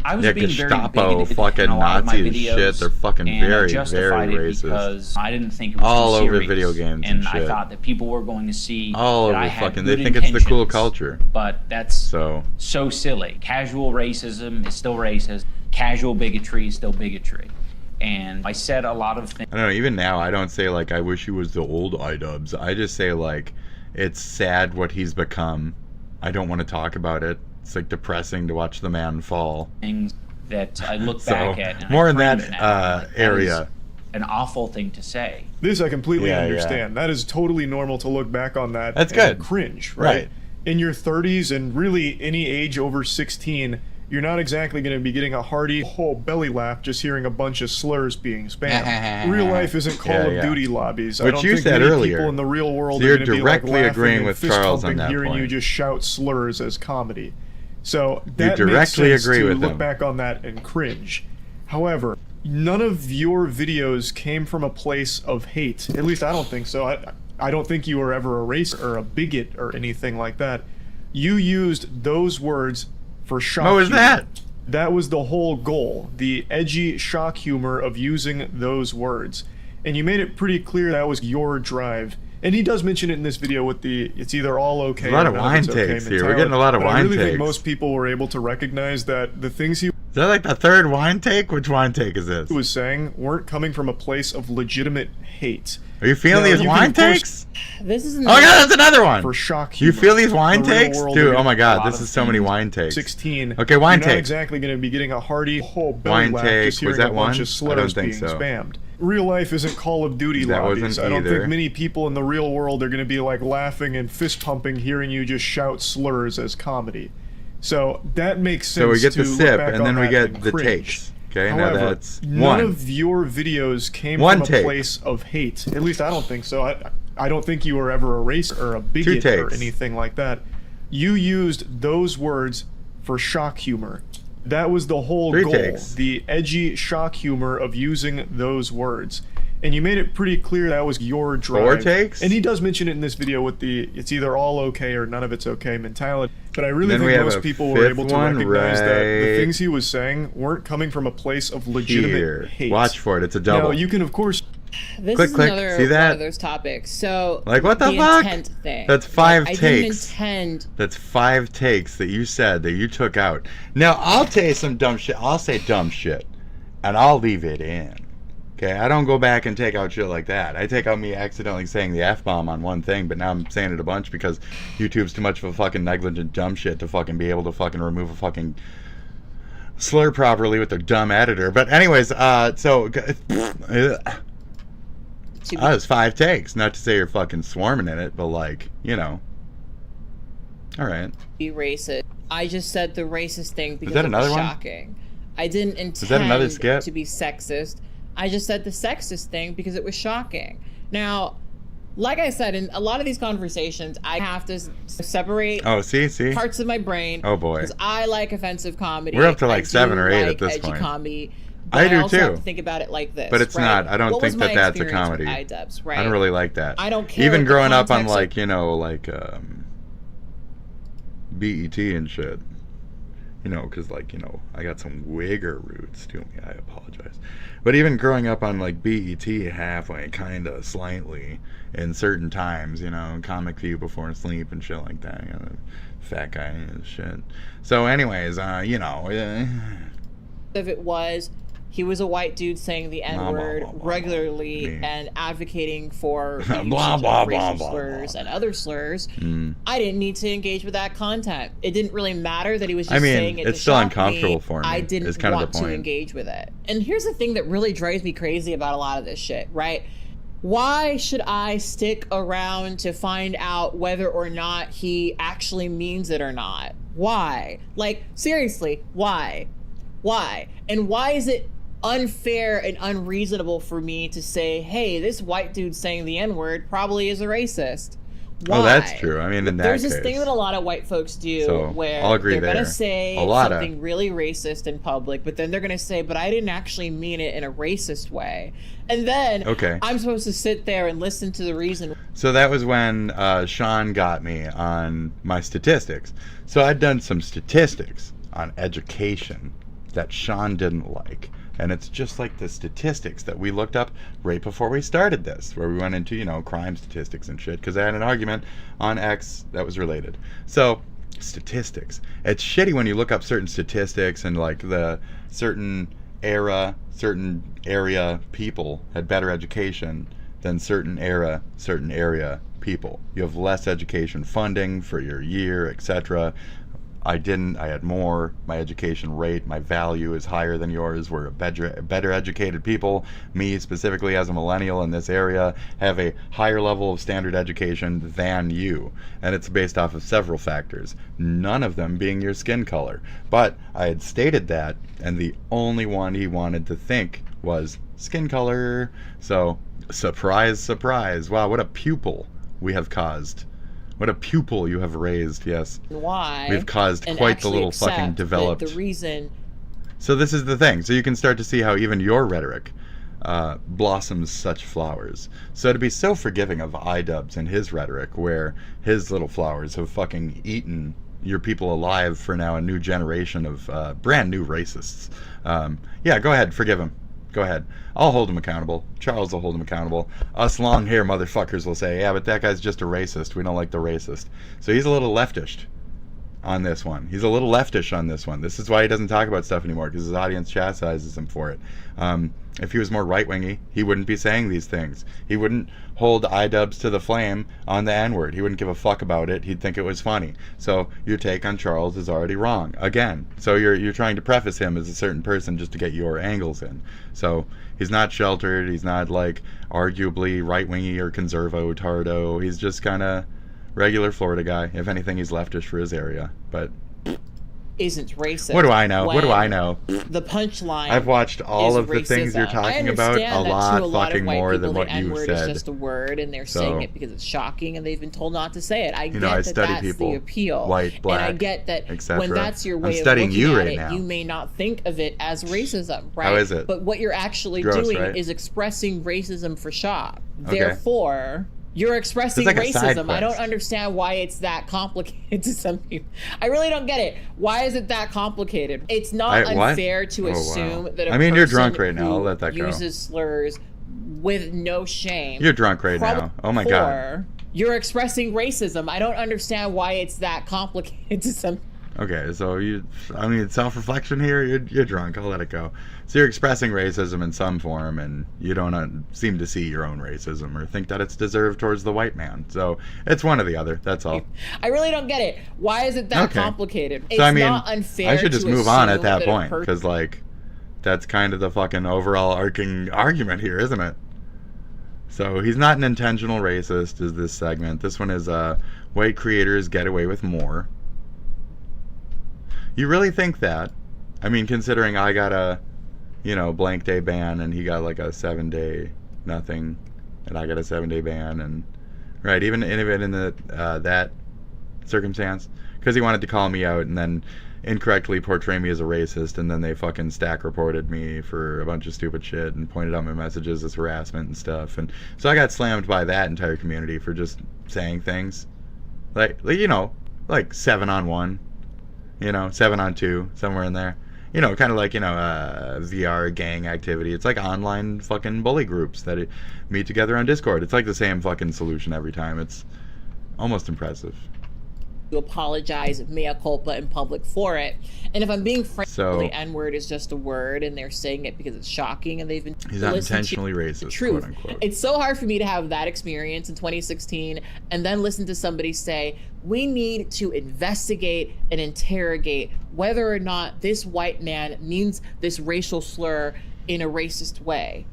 I was being very Gestapo, fucking Nazi and shit. They're fucking very, very racist. Because I didn't think it was all too over serious, video games and shit. I thought that people were going to see all that over I had fucking. good They think it's the cool culture. But that's so silly. Casual racism is still racist. Casual bigotry is still bigotry. And I said a lot of things. I don't know. Even now, I don't say like I wish he was the old iDubbbz. I just say like it's sad what he's become. I don't want to talk about it. It's like depressing to watch the man fall. Things that I look back at. And more in that area. An awful thing to say. This I completely understand. That is totally normal to look back on that. That's and good. Cringe, right? In your 30s and really any age over 16, you're not exactly going to be getting a hearty whole belly laugh just hearing a bunch of slurs being spammed. Real life isn't Call of Duty lobbies. Which I don't you think said many earlier. people in the real world So you're are going to be like directly agreeing laughing with and Charles on fist-pumping that hearing point. you just shout slurs as comedy. So that directly makes sense agree to with look him. back on that and cringe. However, none of your videos came from a place of hate. At least I don't think so. I don't think you were ever a racist or a bigot or anything like that. You used those words for shock humor. What was that? That was the whole goal, the edgy shock humor of using those words. And you made it pretty clear that was your drive. And he does mention it in this video with the, it's either all okay a lot or of none wine of it's okay takes here. mentality. We're getting a lot of But wine I really takes. think most people were able to recognize that the things he Is that like the third wine take? Which wine take is this? was saying weren't coming from a place of legitimate hate. Are you feeling Now, these you wine can, of takes? This is Oh my god, that's another one! For shock You humor. feel these wine The real takes? world, Dude, you're oh my gonna- god, this is so many wine takes. 16. Okay, wine You're not take. exactly going to be getting a hearty whole belly Wine laugh take, just hearing was that a bunch one? of slurs I don't think being so. spammed. Real life isn't Call of Duty That lobbies. wasn't I don't either. think many people in the real world are going to be like laughing and fist pumping hearing you just shout slurs as comedy. So that makes sense. So we get to the look sip, back and on then we that get and the cringe. takes. Okay, However, now that's none one. of your videos came One from take. a place of hate. At least I don't think so. I don't think you were ever a racist or a bigot or takes. anything like that. You used those words for shock humor. That was the whole Three goal, takes. the edgy shock humor of using those words. and you made it pretty clear that was your drive. 4 takes? And he does mention it in this video with the it's either all okay or none of it's okay mentality. But I really think most people were able to recognize that the things he was saying weren't coming from a place of legitimate hate. Watch for it. It's a double. Now, you can, of course... This click, is click. another See that? one of those topics. So, like, what the fuck? Intent thing. That's 5 takes. I didn't intend. That's 5 takes that you said that you took out. Now, I'll tell you some dumb shit. I'll say dumb shit, and I'll leave it in. Okay, I don't go back and take out shit like that. I take out me accidentally saying the F-bomb on one thing, but now I'm saying it a bunch because YouTube's too much of a fucking negligent dumb shit to fucking be able to fucking remove a fucking slur properly with their dumb editor. But anyways, so... Oh, it's 5 takes. Not to say you're fucking swarming in it, but like, you know. Alright. Be racist. I just said the racist thing because it was shocking. I didn't intend to be sexist. I just said the sexist thing because it was shocking. Now, like I said, in a lot of these conversations, I have to separate parts of my brain. Oh boy. Because I like offensive comedy. We're up to like 7 or 8 at this point. Comedy. I do also too. Have to think about it like this, but it's right? not. I don't think that that's a comedy. iDubbbz, right? I don't really like that. I don't care. Even growing up on like, you know, like BET and shit. You know, because like, you know, I got some wigger roots to me. I apologize. But even growing up on like BET halfway, kind of slightly, in certain times, you know, Comic View before sleep and shit like that. You know, fat guy and shit. So anyways, you know. If it was... He was a white dude saying the N-word regularly and advocating for racial slurs and other slurs. I didn't need to engage with that content. It didn't really matter that he was just saying it. It's still uncomfortable for me. I didn't want to engage with it. And here's the thing that really drives me crazy about a lot of this shit, right? Why should I stick around to find out whether or not he actually means it or not? Why? Like, seriously, why? Why? And why is it unfair and unreasonable for me to say, hey, this white dude saying the N-word probably is a racist? Why? Oh, that's true. I mean, in that There's case. this thing that a lot of white folks do where they're going to say something really racist in public, but then they're going to say, but I didn't actually mean it in a racist way. And then I'm supposed to sit there and listen to the reason. So that was when Sean got me on my statistics. So I'd done some statistics on education that Sean didn't like. And it's just like the statistics that we looked up right before we started this, where we went into, you know, crime statistics and shit, because I had an argument on X that was related. So, statistics. It's shitty when you look up certain statistics and, like, the certain area people had better education than certain area people. You have less education funding for your year, etc. I had more. My education rate, my value is higher than yours. We're better educated people. Me, specifically as a millennial in this area, have a higher level of standard education than you. And it's based off of several factors, none of them being your skin color. But I had stated that, and the only one he wanted to think was skin color. So, surprise, surprise. Wow, what a pupil we have caused. What a pupil you have raised, yes. Why? We've caused quite the little fucking developed. The reason. So this is the thing. So you can start to see how even your rhetoric blossoms such flowers. So to be so forgiving of iDubbbz and his rhetoric, where his little flowers have fucking eaten your people alive for now a new generation of brand new racists. Yeah, go ahead, forgive him. Go ahead. I'll hold him accountable. Charles will hold him accountable. Us long hair motherfuckers will say, yeah, but that guy's just a racist. We don't like the racist. So he's a little leftish on this one. He's a little leftish on this one. This is why he doesn't talk about stuff anymore, because his audience chastises him for it. If he was more right-wingy, he wouldn't be saying these things. He wouldn't hold iDubbbz to the flame on the N-word. He wouldn't give a fuck about it. He'd think it was funny. So your take on Charles is already wrong. Again. So you're trying to preface him as a certain person just to get your angles in. So he's not sheltered. He's not, like, arguably right-wingy or conservo-tardo. He's just kind of regular Florida guy. If anything, he's leftish for his area. But isn't racist. What do I know? What do I know? The punchline. I've watched all of the racism. things you're talking about a lot fucking more than what you said. Is just a word, and they're saying it because it's shocking, and they've been told not to say it. I get that that's people, the appeal, white, black, and I get that when that's your way of looking you at it, now. you may not think of it as racism, right? How is it? But what you're actually Gross, doing right? is expressing racism for shock. Okay. Therefore, you're expressing like racism. I don't understand why it's that complicated to some people. I really don't get it. Why is it that complicated? It's not unfair to assume that a person you're drunk right now. I'll let that go. Uses slurs with no shame. You're drunk right now. Oh my god. You're expressing racism. I don't understand why it's that complicated to some people. Okay, so self-reflection here, you're drunk, I'll let it go. So you're expressing racism in some form, and you don't seem to see your own racism or think that it's deserved towards the white man. So it's one or the other, that's all. I really don't get it. Why is it that complicated? It's so, not unfair I should just move on at that point, because, that's kind of the fucking overall arcing argument here, isn't it? So he's not an intentional racist, is this segment. This one is white creators get away with more. You really think that? I mean, considering I got a, blank day ban, and he got like a 7-day nothing, and I got a 7-day ban, and right, even in the that circumstance, because he wanted to call me out and then incorrectly portray me as a racist, and then they fucking stack reported me for a bunch of stupid shit and pointed out my messages as harassment and stuff, and so I got slammed by that entire community for just saying things, like 7-on-1. 7-on-2, somewhere in there. Kind of like, VR gang activity. It's like online fucking bully groups that meet together on Discord. It's like the same fucking solution every time. It's almost impressive. To apologize, mea culpa in public for it. And if I'm being frank, the N-word is just a word, and they're saying it because it's shocking, and they've been he's not intentionally racist, truth. Quote unquote. It's so hard for me to have that experience in 2016 and then listen to somebody say, we need to investigate and interrogate whether or not this white man means this racial slur in a racist way.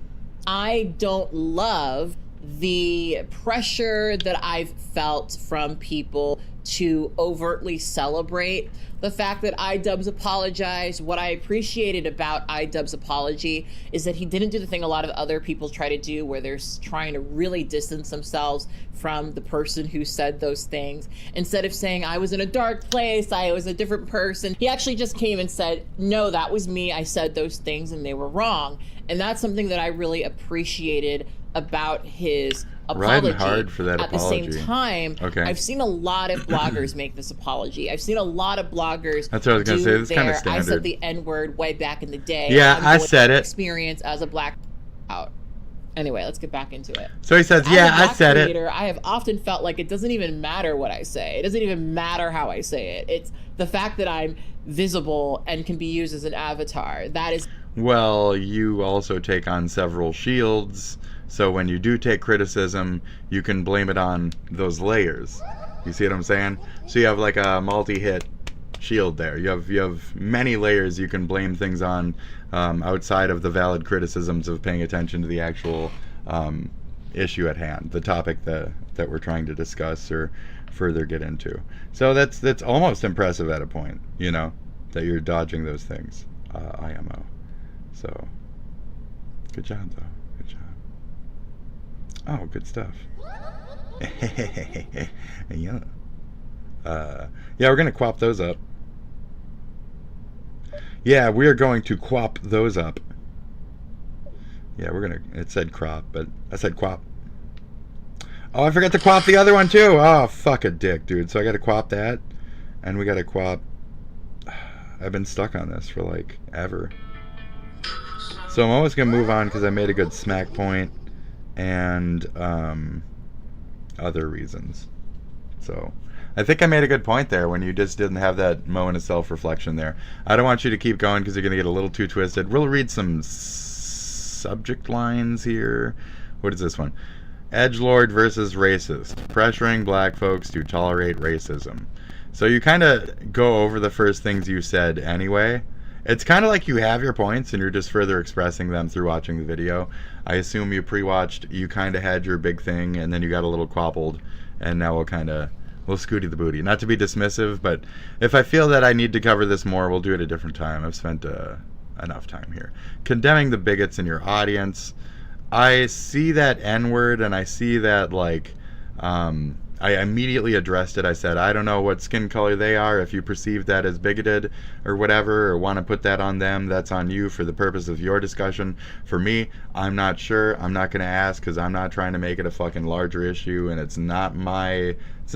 I don't love the pressure that I've felt from people to overtly celebrate the fact that iDubbbz apologized. What I appreciated about iDubbbz apology is that he didn't do the thing a lot of other people try to do, where they're trying to really distance themselves from the person who said those things. Instead of saying, I was in a dark place, I was a different person, he actually just came and said, no, that was me, I said those things and they were wrong. And that's something that I really appreciated about his apology. Riding hard for that apology. At the same time, I've seen a lot of bloggers make this apology. I've seen a lot of bloggers. That's what I was gonna say. It's kind of standard. I said the N-word way back in the day. Yeah, I said it. Experience as a black out. Anyway, let's get back into it. So he says, yeah, I said it. I have often felt like it doesn't even matter what I say. It doesn't even matter how I say it. It's the fact that I'm visible and can be used as an avatar. That is. Well, you also take on several shields. So when you do take criticism, you can blame it on those layers. You see what I'm saying? So you have like a multi-hit shield there. You have many layers you can blame things on, outside of the valid criticisms of paying attention to the actual issue at hand, the topic that we're trying to discuss or further get into. So that's almost impressive at a point, that you're dodging those things. IMO. So good job though. Oh, good stuff. Yeah. Yeah, we're going to quap those up. Yeah, we are going to quap those up. Yeah, we're going to... It said crop, but I said quap. Oh, I forgot to quap the other one, too. Oh, fuck a dick, dude. So I got to quap that. And we got to quap... I've been stuck on this for, like, ever. So I'm almost going to move on because I made a good smack point. And other reasons. So I think I made a good point there when you just didn't have that moment of self-reflection there. I don't want you to keep going because you're going to get a little too twisted. We'll read some subject lines here. What is this one? Edgelord versus racist. Pressuring black folks to tolerate racism. So you kind of go over the first things you said anyway. It's kind of like you have your points and you're just further expressing them through watching the video. I assume you pre-watched, you kind of had your big thing, and then you got a little quappled, and now we'll kind of We'll scooty the booty. Not to be dismissive, but if I feel that I need to cover this more, we'll do it a different time. I've spent enough time here. Condemning the bigots in your audience. I see that N-word, and I see that, like, I immediately addressed it. I said, I don't know what skin color they are. If you perceive that as bigoted or whatever, or want to put that on them, that's on you for the purpose of your discussion. For me, I'm not sure. I'm not going to ask because I'm not trying to make it a fucking larger issue, and it's not me. It's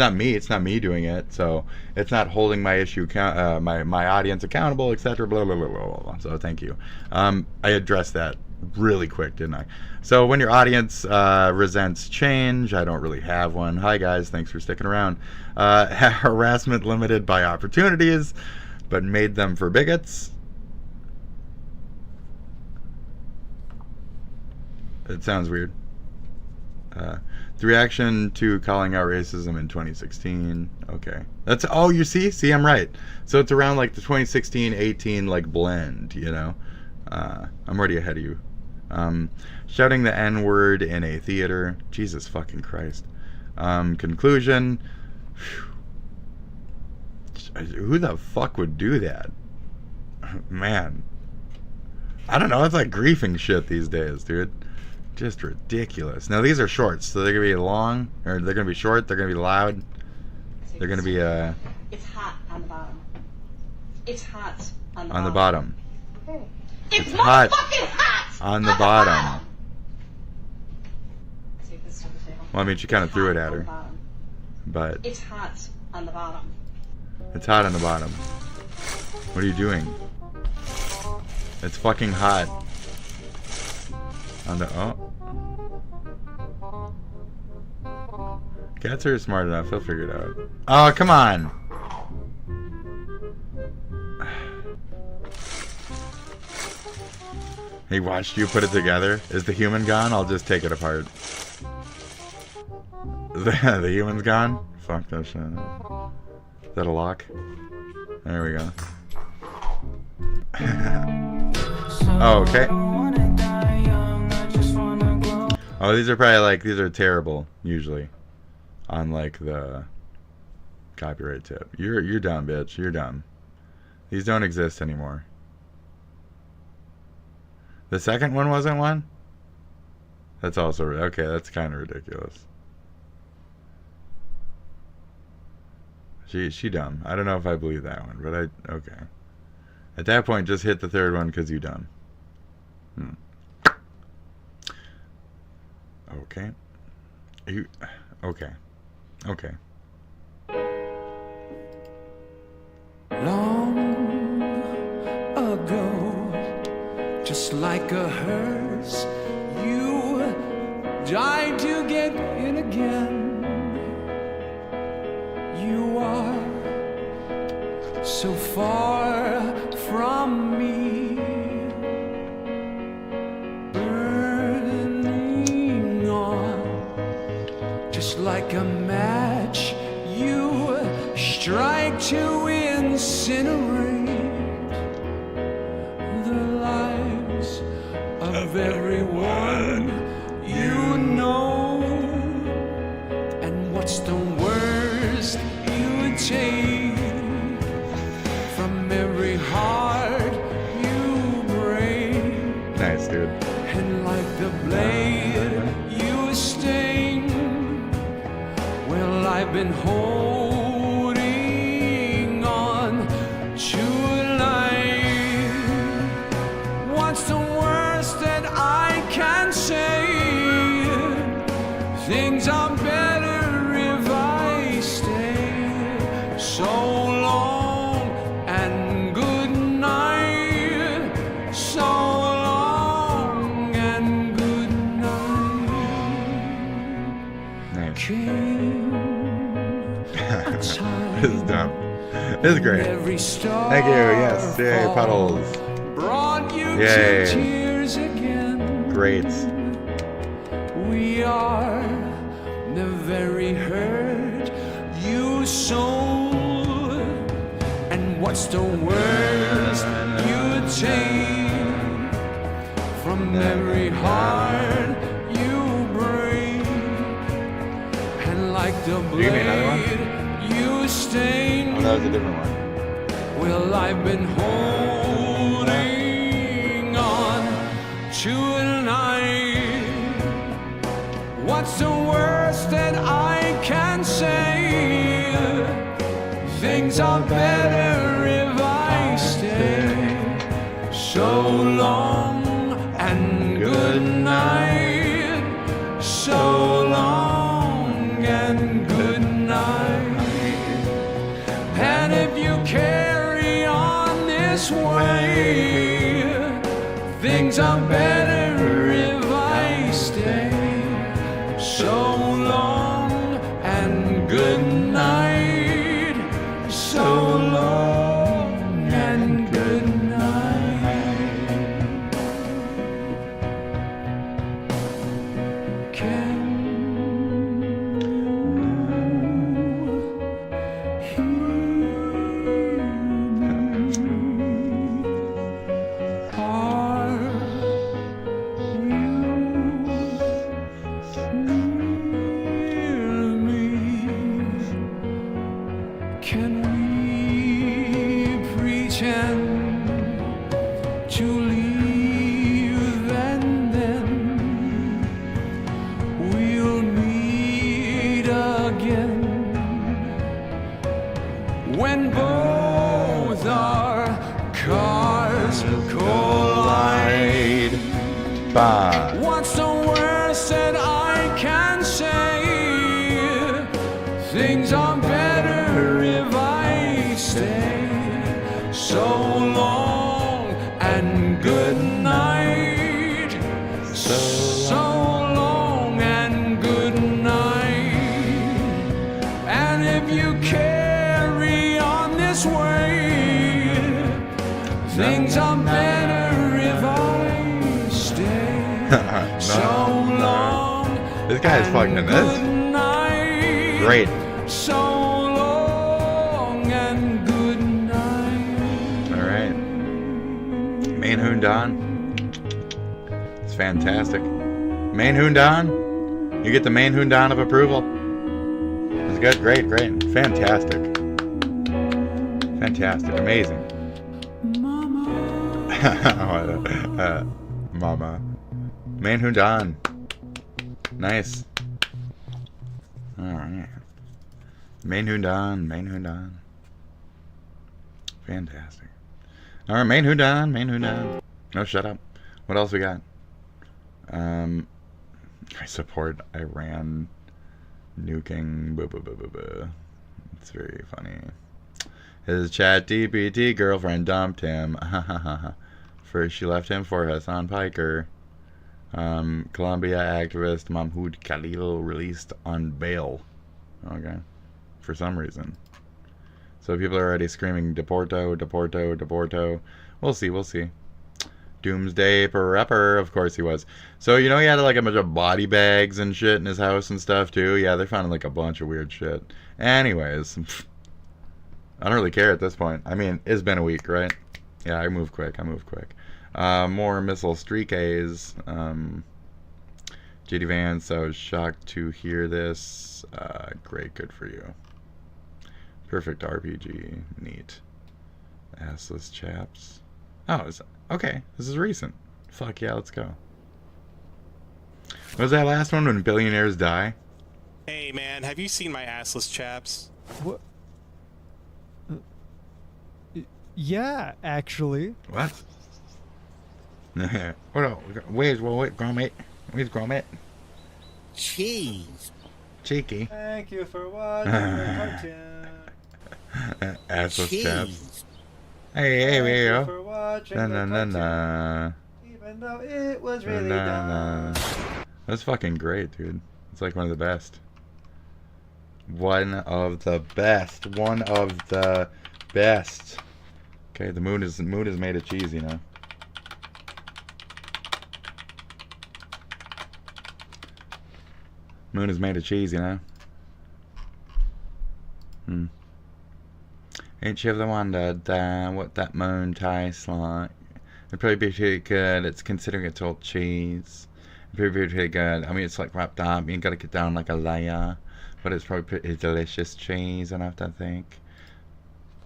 not me doing it. So it's not holding my issue, my audience accountable, etc. Blah, blah, blah, blah, blah. So thank you. I addressed that really quick, didn't I? So when your audience resents change, I don't really have one. Hi guys, thanks for sticking around. Harassment limited by opportunities, but made them for bigots. It sounds weird. The reaction to calling out racism in 2016. Okay. That's, oh, you see, I'm right. So it's around like the 2016-18 like blend, you know. I'm already ahead of you. Shouting the N-word in a theater. Jesus fucking Christ. Conclusion. Who the fuck would do that? Man. I don't know. It's like griefing shit these days, dude. Just ridiculous. Now these are shorts, so they're gonna be long, or they're gonna be short. They're gonna be loud. They're gonna be It's hot on the bottom. It's hot on the bottom. Okay. It's hot on the bottom. Take this to the table. Well, I mean, she kind of threw it at her, but it's hot on the bottom. It's hot on the bottom. What are you doing? It's fucking hot on the Cats are smart enough. They'll figure it out. Oh, come on. He watched you put it together. Is the human gone? I'll just take it apart. The human's gone? Fuck that shit. Is that a lock? There we go. Oh, okay. Oh, these are probably like, these are terrible, usually. On like the copyright tip. You're dumb, bitch. You're dumb. These don't exist anymore. The second one wasn't one? That's also, okay, that's kind of ridiculous. She dumb. I don't know if I believe that one, but okay. At that point, just hit the third one because you dumb. Okay. Okay. Long ago, just like a hearse, you died to get in again. You are so far from me, burning on, just like a match you strike to incinerate the lives of everyone you know. And what's the worst you take from every heart you break? Nice, dude. And like the blade you sting, well, I've been holding on to life. What's the worst that I can say? Things are better if I stay. So long and good night. So long and good night. Nice. This is dumb. This is great. Thank you. Yes. Yay, puddles. Yay. Great. We are the very hurt you sold. And what's the worst you take from every heart you break? And like the blade stain. Oh, that was a different one. Well, I've been holding on to a night. What's the worst that I can say? Things are better if I stay. So long and good night. So long and good night. And if you carry on this way, things are better if I stay. So long and good night. So long and good night. Can when both our cars collide. Bye. What's the worst that I can say? Things are better if I stay. So long and good night. So long and good night. And if you carry on this way, things are better if I stay. So long. This guy is fucking this. Great. So long and good night. All right. Main Hoondan. It's fantastic. Main Hoondan. You get the main Hoondan of approval. It's good. Great. Great. Fantastic. Fantastic. Amazing. Mama. Main Hoondan. Nice. Alright. Main Hoondan. Main Hoondan. Fantastic. Alright, main Hoondan. Main Hoondan. No, shut up. What else we got? I support Iran nuking. It's very funny. His chat DPT girlfriend dumped him. First she left him for Hassan Piker. Colombia activist Mahmoud Khalil released on bail. Okay. For some reason. So people are already screaming Deporto, Deporto, Deporto. We'll see, we'll see. Doomsday Prepper, of course he was. So, you know, he had like a bunch of body bags and shit in his house and stuff too. Yeah, they found like a bunch of weird shit. Anyways, I don't really care at this point. I mean, it's been a week, right? Yeah, I move quick. More missile streak A's. JD Vance, I was shocked to hear this. Great, good for you. Perfect RPG. Neat. Assless chaps. Oh, okay. This is recent. Fuck yeah, let's go. What was that last one when billionaires die? Hey man, have you seen my assless chaps? What? Yeah, actually. What? Hold on. Where's Gromit? Where's Gromit? Cheese. Cheeky. Thank you for watching the cartoon. Assless chaps. Hey, there you go. For watching even though it was really dumb. That's fucking great, dude. It's like one of the best. One of the best. One of the best. Okay, the moon is made of cheese, you know. Moon is made of cheese, you know. Ain't you ever wondered what that moon tastes like? It'd probably be pretty good. It's considering it's all cheese. It'd be pretty good. I mean, it's like wrapped up. You gotta get down like a layer. But it's probably pretty delicious cheese enough, I think.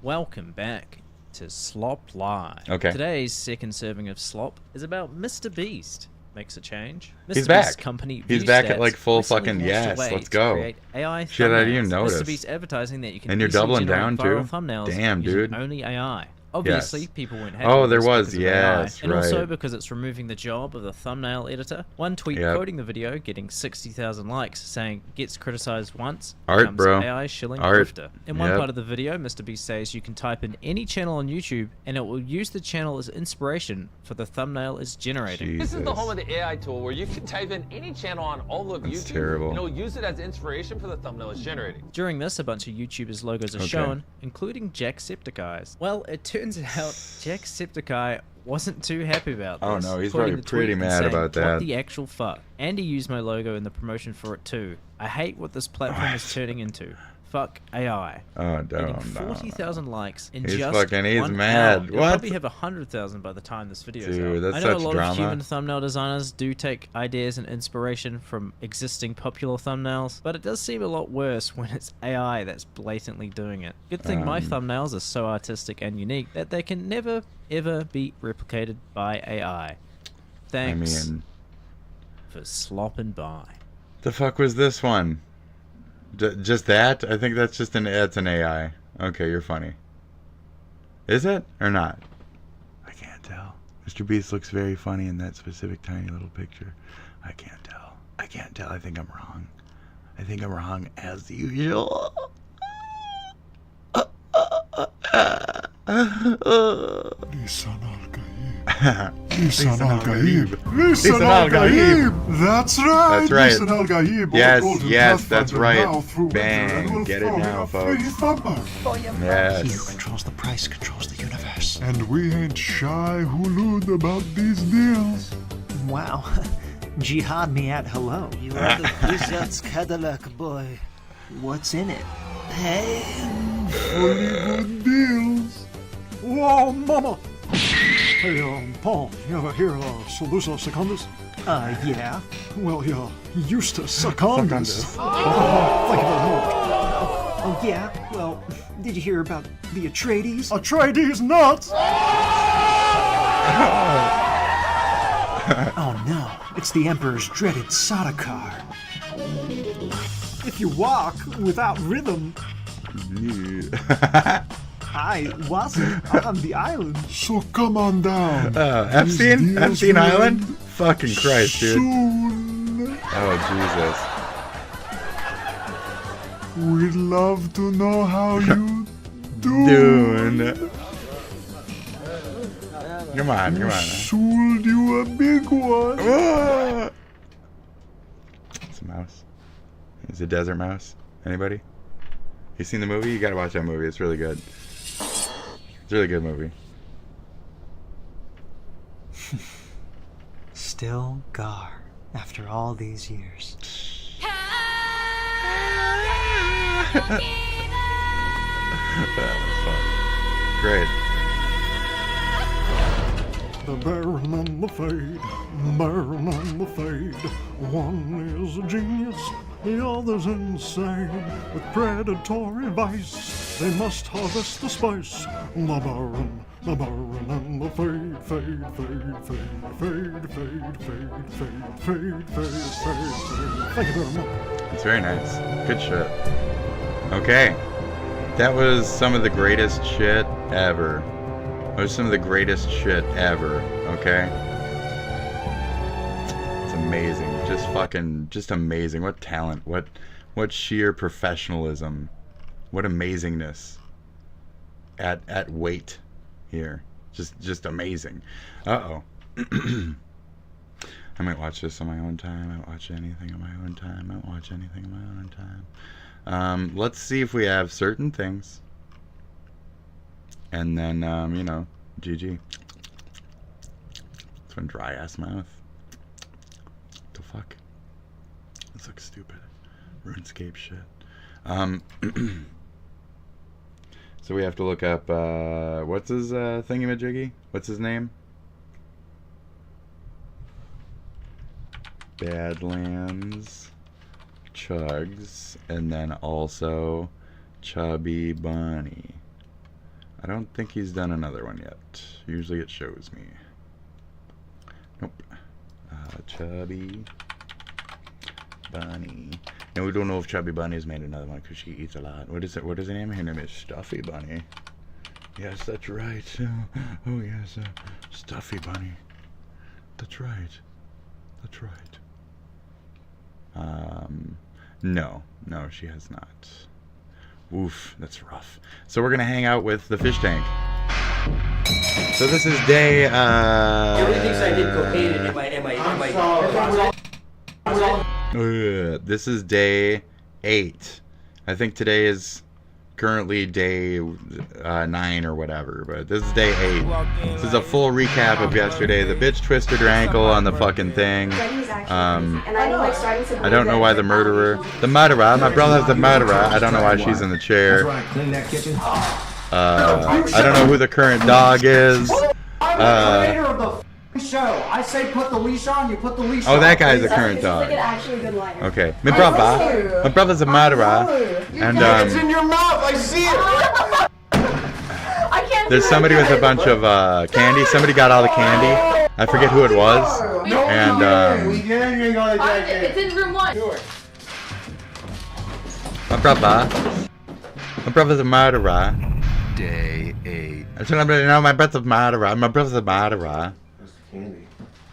Welcome back to Slop Live. Okay. Today's second serving of Slop is about Mr. Beast. Makes a change. Mr. He's back. Beast's company He's back at VTubers like full recently fucking launched a yes. way Let's to go. create AI Shit, I didn't even thumbnails. notice. Mr. Beast advertising that you can And you're easily doubling generate down, viral too? thumbnails Damn, using dude. only AI. Obviously, Yes. people weren't happy Oh, with there this was, because of yes, AI, and also right. because it's removing the job of the thumbnail editor. One tweet Yep. quoting the video, getting 60,000 likes, saying, gets criticized once, Art, becomes bro. AI shilling Art. grifter. In one Yep. part of the video, Mr. Beast says you can type in any channel on YouTube, and it will use the channel as inspiration for the thumbnail it's generating. This is the home of the AI tool where you can type in any channel on all of YouTube terrible. and it'll use it as inspiration for the thumbnail it's generating. During this, a bunch of YouTubers' logos are Okay. shown, including Jacksepticeye's. Well, it turns out Jacksepticeye wasn't too happy about this. Oh, no, he's quoting probably the tweet pretty and mad saying, about "What that." the actual fuck? And he used my logo in the promotion for it too. I hate what this platform is turning into. Fuck AI. Oh, Getting no. 40,000 likes in He's just fucking- he's 1 mad. hour. It'll What? probably have 100,000 by the time this video is Dude, out. that's I know such a lot drama. of human thumbnail designers do take ideas and inspiration from existing popular thumbnails, but it does seem a lot worse when it's AI that's blatantly doing it. Good thing my thumbnails are so artistic and unique that they can never, ever be replicated by AI. Thanks for slopping by. The fuck was this one? Just that? I think that's just it's an AI. Okay, you're funny. Is it or not? I can't tell. Mr. Beast looks very funny in that specific tiny little picture. I can't tell. I can't tell. I think I'm wrong. I think I'm wrong as usual. Lisan al-Gaib. Lisan al-Gaib. That's right. That's right. Lisan al-Gaib. Yes, yes, that's right. Bang. Get it now, folks. Yes. He who controls the price controls the universe. And we ain't shy who lewd about these deals. Wow. Jihad me at hello. You are the wizard's Cadillac, boy. What's in it? Hey. Fully good deals. Whoa, mama. Hey, Paul, you ever hear Solusa Secundus? Yeah. Well, you're used to Secundus. Thank you very much. Oh, yeah? Well, did you hear about the Atreides? Atreides nuts! Oh no, it's the Emperor's dreaded Sardaukar. If you walk without rhythm... I wasn't on the island. So come on down. Epstein? Epstein Island? Fucking Christ, dude. Soon. Oh, Jesus. We'd love to know how you doing. Come on, come on. Sold you a big one. It's a mouse. It's a desert mouse. Anybody? You seen the movie? You gotta watch that movie. It's really good. It's a really good movie. Still Gar, after all these years. Great. The Baron and the Fade, Baron and the Fade. One is a genius, the other's insane. With predatory vice, they must harvest the spice. The Baron and the Fade, Fade, Fade, Fade, Fade, Fade, Fade, Fade, Fade, Fade, Fade. Thank you very much. It's very nice. Good shit. Okay. That was some of the greatest shit ever. That was some of the greatest shit ever, okay? It's amazing. Just fucking, just amazing. What talent. What sheer professionalism. What amazingness. At weight here. Just amazing. Uh-oh. I might watch this on my own time. I might watch anything on my own time. I might watch anything on my own time. Let's see if we have certain things. And then, you know, GG. It's one dry ass mouth. What the fuck? This looks stupid. RuneScape shit. So we have to look up, what's his thingamajiggy? What's his name? Badlands Chugs, and then also Chubby Bunny. I don't think he's done another one yet. Usually it shows me. Nope. Chubby Bunny. And we don't know if Chubby Bunny has made another one because she eats a lot. What is it? What is her name? Her name is Stuffy Bunny. Yes, that's right. Oh yes, Stuffy Bunny. That's right. That's right. No, she has not. Oof, that's rough. So we're gonna hang out with the fish tank. So this is day. Everybody thinks I did cocaine. This is day 8. I think today is currently day 9 or whatever, but this is day 8. This is a full recap of yesterday. The bitch twisted her ankle on the fucking thing. I don't know why the murderer, my brother's the murderer. I don't know why she's in the chair. I don't know who the current dog is. Show. I say put the leash on, you put the leash on. Oh, that guy's the current dog. Okay. My brother's a murderer. And it's in your mouth, I see it. There's somebody with a bunch of candy. Somebody got all the candy. I forget who it was. And it's in room 1. my brother's a murderer. Day 8. I told everybody, no, my brother's a murderer. My brother's a murderer. Candy.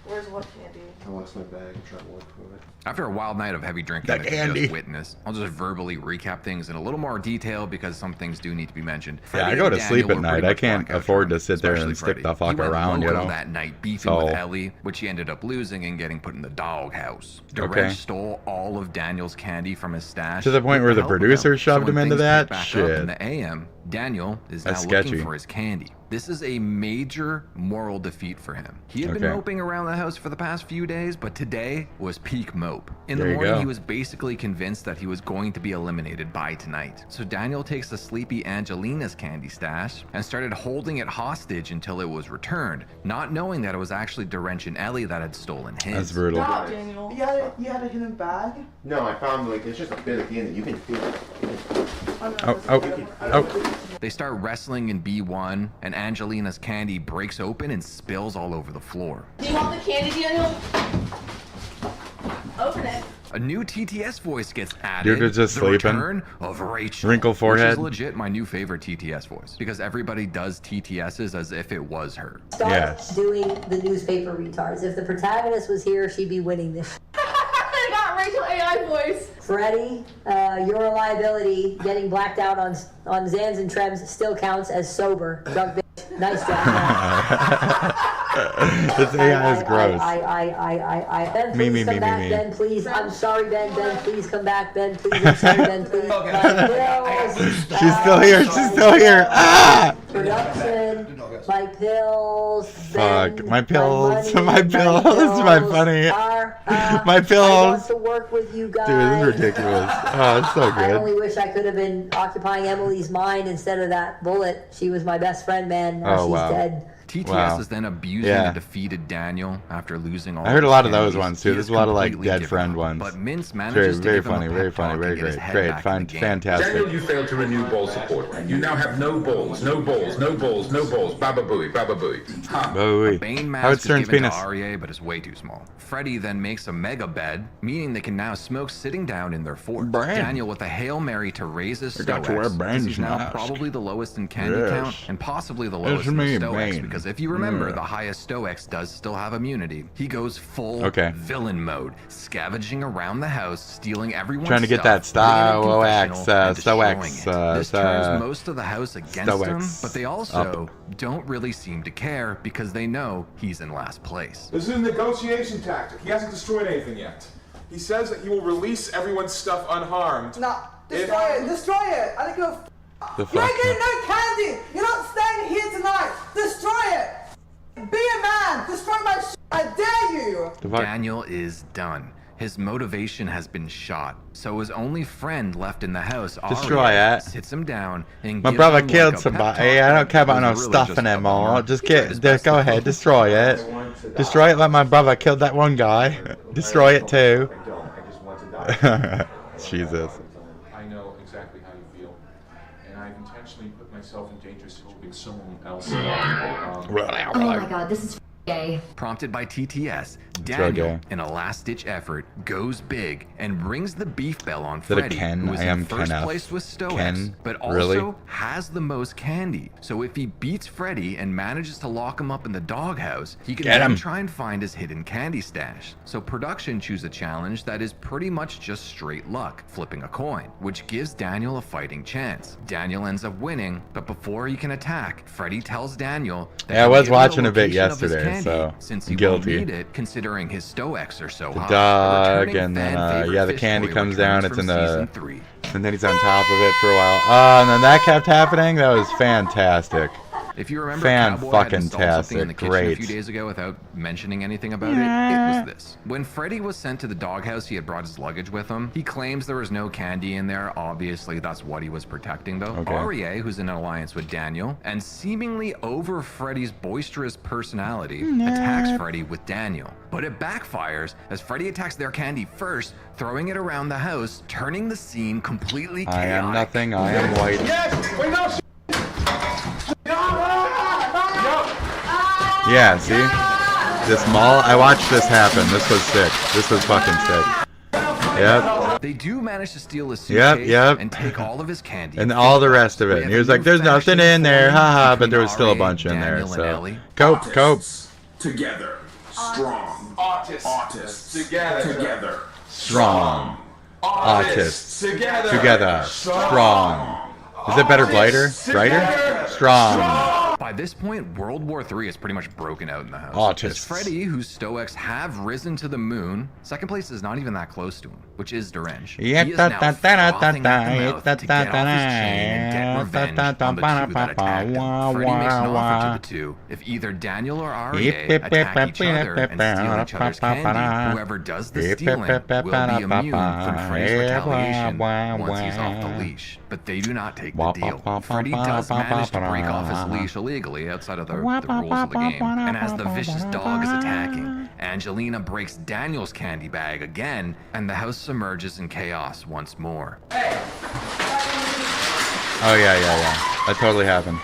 Where's what candy? I lost my bag and tried to look for it. After a wild night of heavy drinking That that you candy. just witnessed, I'll just verbally recap things in a little more detail because some things do need to be mentioned. Yeah, I go to sleep at night. I can't afford to sit there and stick the fuck around, you know. That night beefing with Ellie, which he ended up losing and getting put in the doghouse. Okay. Stole all of Daniel's candy from his stash. To the point where the producer shoved him into that? Shit. In the AM, Daniel is now That's looking sketchy. for his candy. This is a major moral defeat for him. He had been moping around the house for the past few days, but today was peak mope. In the morning, he was basically convinced that he was going to be eliminated by tonight. So Daniel takes the sleepy Angelina's candy stash and started holding it hostage until it was returned, not knowing that it was actually Dorench and Ellie that had stolen his. That's brutal. Stop, Daniel. You had a hidden bag? No, I found like it's just a bit at the end. You can feel it. Oh. They start wrestling in B1, and Angelina's candy breaks open and spills all over the floor. Do you want the candy, Daniel? Open it. A new TTS voice gets added. Dude is just the sleeping. Return of Rachel. Wrinkle forehead. Which is legit my new favorite TTS voice because everybody does TTSs as if it was her. Start doing the newspaper retards. If the protagonist was here, she'd be winning this. I got Rachel AI voice. Freddie, your liability getting blacked out on Zans and Trems still counts as sober. Drug bitch. Nice job. This AI is gross. Ben, please come back. Ben, please. I'm sorry, Ben. Ben, please come back. Ben, please. I'm sorry, Ben, please. My pills. She's still here. She's still here. Ah! Production. My pills. Fuck. Ben, My pills. My pills. My funny. My I pills. want to work with you guys. Dude, this is ridiculous. Oh, it's so I good. only wish I could have been occupying Emily's mind instead of that bullet. She was my best friend, man. Now she's dead. TTS is then abusing a defeated Daniel after losing all. I heard a lot of those candies. ones too. He There's is a lot of like completely dead given friend up, ones. But Mince manages to Very give him a funny, pep very funny, talk very and get great. his head Great, back in the game. fantastic. Daniel, you failed to renew ball support. You now have no balls, no balls, no balls, no balls. Baba booey, baba booey. Booey. Bane Howard mask is Stern's given to penis. REA, but is way too small. Freddy then makes a mega bed, meaning they can now smoke sitting down in their fort. Brand. Daniel with a Hail Mary to raise his Forgot to wear stoics, because he's Bane's now mask. probably the lowest in candy Yes. count, and possibly the It's lowest in me, the stoics, Bane. because if you remember, Yeah. the highest stoics does still have immunity. He goes full villain mode, scavenging around the house, stealing everyone's Trying to get that This turns most of the house against him, but they also don't really seem to care because they know he's in last place. This is a negotiation tactic. He hasn't destroyed anything yet. He says that he will release everyone's stuff unharmed. No, destroy it, destroy it. I don't give a f. The You ain't getting no candy. You're not staying here tonight. Destroy it. Be a man. Destroy my shit. I dare you. Daniel is done. His motivation has been shot, so his only friend left in the house, Destroy Arya, it. sits him down and My gives brother him killed like a somebody. pep talk I don't care about that no was really stuff just a anymore. bummer. Just He tried his best go to ahead, help destroy it. Destroy it like my brother killed that one guy. Destroy it too. Jesus. I know exactly how you feel, and I've intentionally put myself in dangerous situations someone else. Oh my god, this is gay. Prompted by TTS, Daniel, in a last-ditch effort, goes big and rings the beef bell on Freddy, who is in first place with Stoics, but also has the most candy. So if he beats Freddy and manages to lock him up in the doghouse, he can then try and find his hidden candy stash. So production choose a challenge that is pretty much just straight luck, flipping a coin, which gives Daniel a fighting chance. Daniel ends up winning, but before he can attack, Freddy tells Daniel that I was watching a bit yesterday. So since he guilty. won't need it, considering his stoics are so high. Dog, and then yeah, the candy comes down. It's in the, and then he's on top of it for a while. And then that kept happening. That was fantastic. If you remember, Cowboy had installed something in the kitchen a few days ago without mentioning anything about it was this. When Freddy was sent to the doghouse, he had brought his luggage with him. He claims there was no candy in there. Obviously, that's what he was protecting, though. REA, who's in an alliance with Daniel, and seemingly over Freddy's boisterous personality, attacks Freddy with Daniel. But it backfires as Freddy attacks their candy first, throwing it around the house, turning the scene completely chaotic. I am nothing, I am white. Yes! Wait, no! Yeah, see? This mall, I watched this happen. This was sick. This was fucking sick. Yep. They do manage to steal his suitcase and take all of his candy. And all the rest of it. And he was like, there's nothing in there, haha, but there was still a bunch in there, so. Cope. Together. Strong. Autists. Together. Strong. Autists. Together. Strong. Is it better Blighter? Brighter? Strong. By this point, World War III is pretty much broken out in the house. Autists. As Freddy, whose stoics have risen to the moon, second place is not even that close to him, which is deranged. He is now frothing at the mouth to get off his chain and get revenge on the two that attacked him. Freddy makes an offer to the two. If either Daniel or REA attack each other and steal each other's candy, whoever does the stealing will be immune from Freddy's retaliation once he's off the leash. But they do not take the deal. Freddy does manage to break off his leash illegally outside of the rules of the game. And as the vicious dog is attacking, Angelina breaks Daniel's candy bag again, and the house submerges in chaos once more. Oh yeah. That totally happened.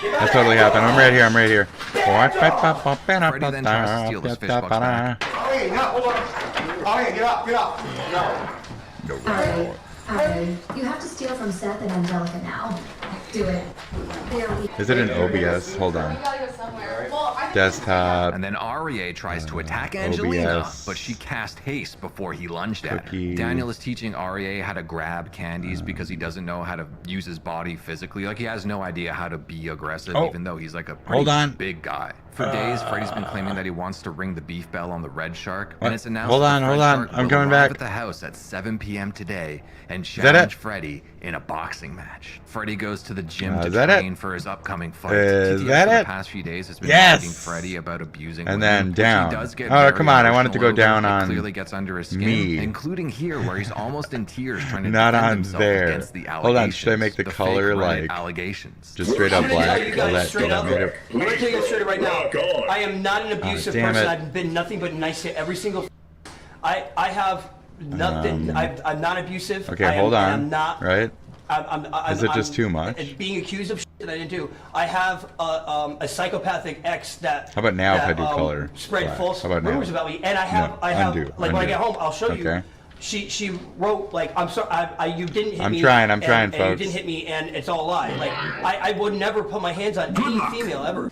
I'm right here. Freddy then tries to steal his fish box back. Hey, no, hold on. Oh, hey, get up. No. Alright, you have to steal from Seth and Angelica now. Do it. Is it an OBS? Hold on. Desktop. And then REA tries to attack Angelina, but she cast haste before he lunged at her. Daniel is teaching REA how to grab candies because he doesn't know how to use his body physically. Like, he has no idea how to be aggressive, even though he's like a pretty big guy. For days, Freddy's been claiming that he wants to ring the beef bell on the Red Shark, and it's announced hold on. I'm coming back. At the house at 7 p.m. today and challenge Freddy in a boxing match. Freddy goes to the gym to train for his upcoming fight. Is TTS that for the it? past few days has been begging Freddy about abusing and women, then down. He does get oh, come on. I wanted to go down on clearly gets under his skin, me. Including here where he's almost in tears trying to not defend on himself there. against the allegations. Hold on. Should I make the color like allegations? Just straight up black? I'm going to tell you straight up right now. I am not an abusive person. I've been nothing but nice to every single. I have nothing. I'm not abusive. Okay, hold on. I'm not. Right? Is it just too much? Being accused of shit that I didn't do. I have a psychopathic ex that. How about now if I do color? Spread false rumors about me, and I have. Undo. When I get home, I'll show you. She wrote like, I'm sorry, you didn't hit me. I'm trying, folks. And you didn't hit me, and it's all a lie. Like I would never put my hands on any female ever.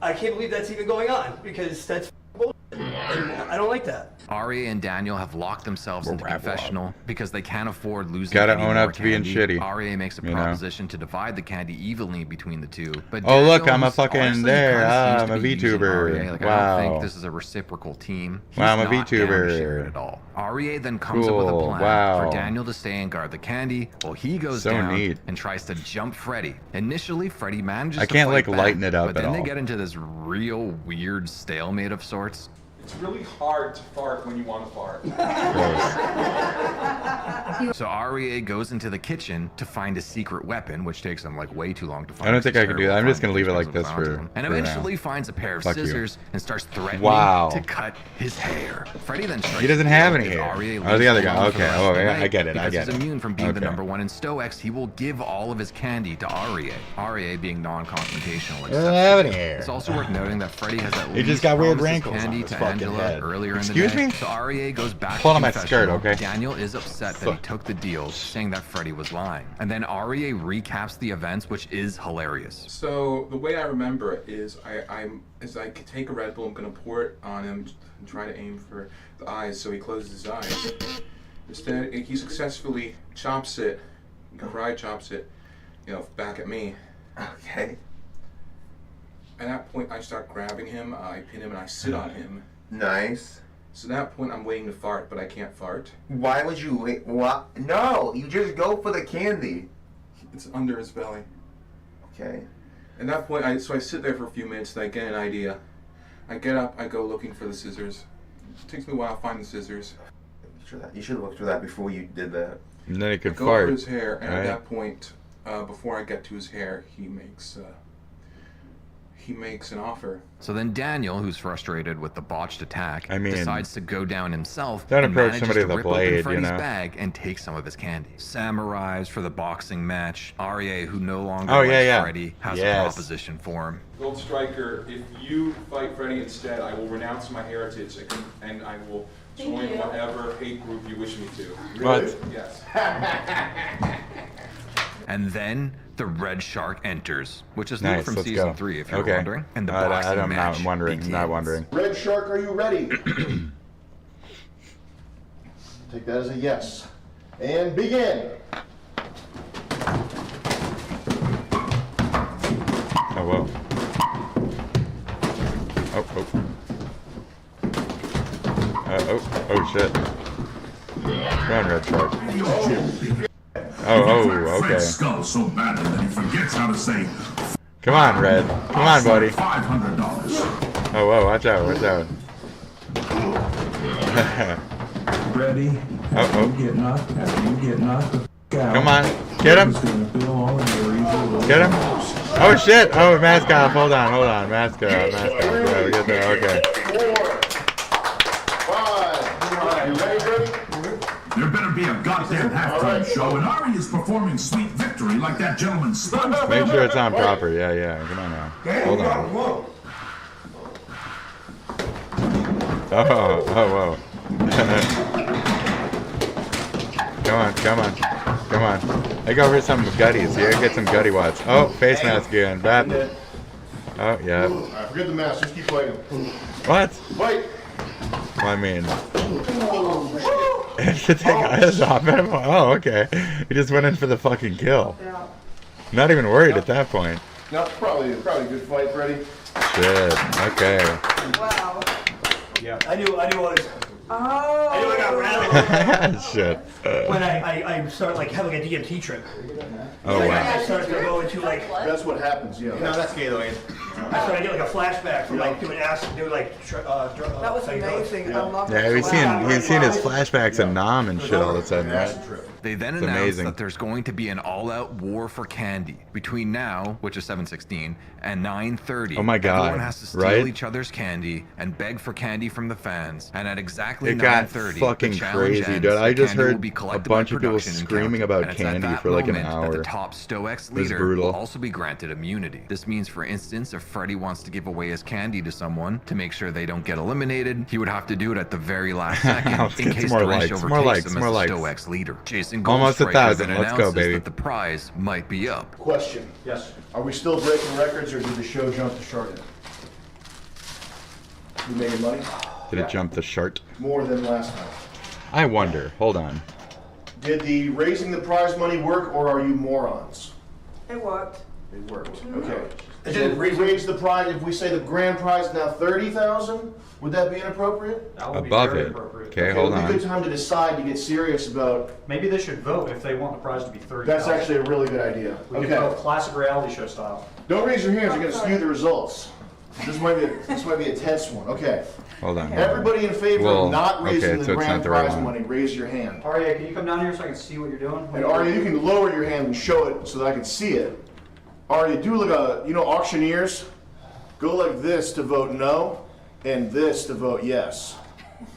I can't believe that's even going on because that's bullshit, and I don't like that. Arya and Daniel have locked themselves into confessional because they can't afford losing. Gotta own up to being shitty. Arya makes a proposition to divide the candy evenly between the two. But oh look, I'm a fucking there. I'm a VTuber. Like, wow. I don't think this is a reciprocal team. Wow, I'm a VTuber. At all. Arya then comes up with a plan for Daniel to stay and guard the candy while he goes down and tries to jump Freddy. Initially, Freddy manages to fight back, lighten it up but then they get into this real weird stalemate of sorts. It's really hard to fart when you want to fart. So REA goes into the kitchen to find a secret weapon, which takes him like way too long to find. I don't think I can do that. I'm just gonna leave it like this for. And eventually finds a pair of scissors and starts threatening to cut his hair. Freddy then strikes. He doesn't have any hair. Oh, the other guy. Okay. Oh, yeah, I get it. I get it. He's immune from being the #1 in Stoics. He will give all of his candy to REA. REA being non-confrontational. He doesn't have any hair. It's also worth noting that Freddy has at least he just got weird promised wrinkles candy on his to fucking Angela head. earlier Excuse in the day. me? So REA goes back Pull to on my confessional. skirt, okay? Daniel is upset that he took the deal, saying that Freddy was lying. And then REA recaps the events, which is hilarious. So the way I remember it is I take a Red Bull, I'm gonna pour it on him and try to aim for the eyes so he closes his eyes. Instead, he successfully chops it, karate chops it, back at me. Okay. At that point, I start grabbing him, I pin him, and I sit on him. Nice. So at that point, I'm waiting to fart, but I can't fart. Why would you wait? What? No, you just go for the candy. It's under his belly. Okay. At that point, I sit there for a few minutes, and I get an idea. I get up, I go looking for the scissors. It takes me a while to find the scissors. You should have looked for that before you did that. And then he could I go fart. for his hair, and right? at that point, before I get to his hair, he makes an offer. So then Daniel, who's frustrated with the botched attack, decides to go down himself. Don't and approach manages somebody to with a rip open blade, Freddy's you know? bag and take some of his candy. Sam arrives for the boxing match. REA, who no longer Oh, likes yeah. Freddy, has a proposition for him. Gold Striker, if you fight Freddy instead, I will renounce my heritage and I will join whatever hate group you wish me to. What? Yes. And then the red shark enters, which is new Nice, from let's season go. 3, if you're Okay. wondering. And the boxing I'm match not wondering. begins. Not wondering. Red Shark, are you ready? Take that as a yes. And begin. Oh, whoa. Oh, shit. Go on, Red Shark. Okay. Skull so badly that he forgets how to say. Come on, Red. Come on, buddy. $500. Oh, whoa, watch out, watch out. Ready? Uh-oh. You get knocked. After you get knocked out. Come on. Get him. Get him. Oh, shit. Oh, mask off. Hold on. Mask off. Yeah, we get there. Okay. 4, 5. You ready, Brody? There better be a goddamn halftime show, and Ari is performing Sweet Victory like that gentleman's sponge. Make sure it's on proper. Yeah. Come on now. Hold on. Oh, whoa. Come on. I go for some gutties here. Get some gutty watts. Oh, face mask again. Bap. Oh, yeah. Alright, forget the mask. Just keep fighting. What? Fight. Well, I mean, to take eyes off him. Oh, okay. He just went in for the fucking kill. Not even worried at that point. No, probably a good fight, Freddy. Shit. Okay. Wow. Yeah. I knew I was. Oh. I knew I got rattled. Shit. When I started like having a DMT trip. Oh, wow. I started to go into like. That's what happens, yeah. No, that's gay though. I started to get like a flashback from like doing acid, doing like. That was amazing. I love Yeah, we've seen his flashbacks in Nam and shit all of a sudden, right? They then It's announce amazing. that there's going to be an all-out war for candy between now, which is 7:16, and 9:30. Oh my God, Everyone has to steal right? each other's candy and beg for candy from the fans. And at exactly It got 9:30, fucking the challenge crazy, ends. dude. I The just candy will heard be a collected by bunch of people production and screaming counted. about And it's at candy that for like an moment that hour. the top Stoics It was leader brutal. will also be granted immunity. This means, for instance, if Freddy wants to give away his candy to someone to make sure they don't get eliminated, he would have to do it at the very last second Let's in get case some more Grinch likes, overtakes more likes, him more as the likes. Stoics leader. Jason Almost Goldstriker 1,000. then Let's go, announces baby. that the prize might be up. Question. Yes. Are we still breaking records, or did the show jump the shark? We making money? Did it jump the shark? More than last time. I wonder. Hold on. Did the raising the prize money work, or are you morons? It worked. It worked. Okay. It So if we raise the prize, if we say the grand prize is now 30,000, would that be inappropriate? Above it. Okay, hold It would be a on. good time to decide to get serious about. Maybe they should vote if they want the prize to be 30. That's actually a really good idea. We could Okay. vote classic reality show style. Don't raise your hands. You're going to skew the results. This might be a tense one. Okay. Hold on. Everybody in favor of not raising the so it's grand not the right prize one. money, raise your hand. Arya, can you come down here so I can see what you're doing? And Arya, you can lower your hand and show it so that I can see it. Arya, do like auctioneers? Go like this to vote no, and this to vote yes.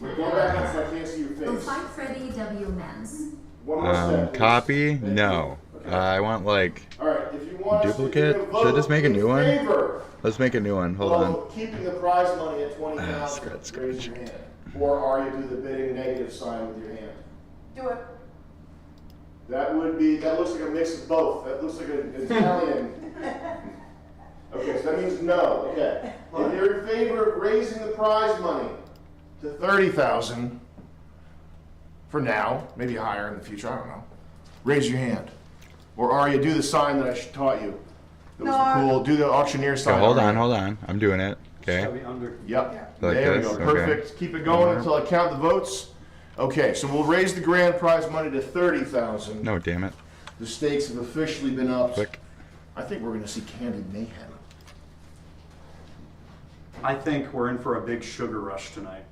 Go back up so I can't see your face. Find Freddie W. Men's. One more step, please. Copy? No. I want like duplicate. Should I just make a new one? Let's make a new one. Hold on. Keeping the prize money at 20,000. Raise your hand. Or Arya, do the bidding negative sign with your hand. Do it. That looks like a mix of both. That looks like an Italian. Okay, so that means no. Okay. If you're in favor of raising the prize money to 30,000 for now, maybe higher in the future, I don't know. Raise your hand. Or Arya, do the sign that I taught you. It was cool. Do the auctioneer sign. Okay, hold on. I'm doing it. Okay. Yep. Like there we this? go. Perfect. Okay. Keep it going until I count the votes. Okay, so we'll raise the grand prize money to 30,000. No, damn it. The stakes have officially been upped. Quick. I think we're going to see candy mayhem. I think we're in for a big sugar rush tonight.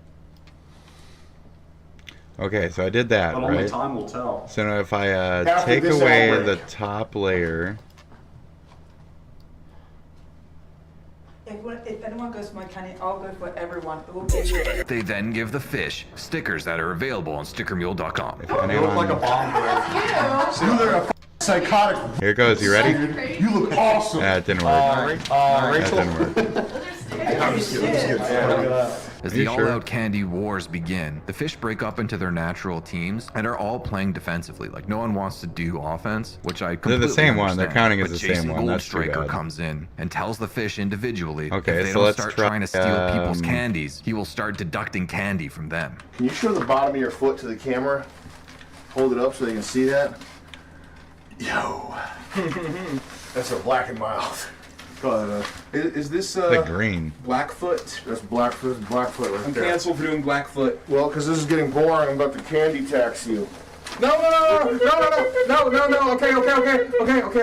Okay, so I did that, But right? only time will tell. So now if I After take this away outbreak. the top layer, If anyone goes for my candy, I'll go for everyone. It will give you. They then give the fish stickers that are available on stickermule.com. You look like a bomb. You they're a psychotic. here it goes. You ready? You look awesome. That didn't work. That didn't work. As Are the you sure? all-out candy wars begin, the fish break up into their natural teams and are all playing defensively. Like no one wants to do offense, which I completely They're the same one. They're understand. counting as But the same Jason one. That's too Goldstriker bad. comes in and tells the fish individually Okay, if they so don't let's start try, trying to steal people's candies, he will start deducting candy from them. Can you show the bottom of your foot to the camera? Hold it up so they can see that. Yo. That's a black and mild. Is this The green. Blackfoot? That's Blackfoot right I'm there. canceled for doing Blackfoot. Well, because this is getting boring, I'm about to candy tax you. No.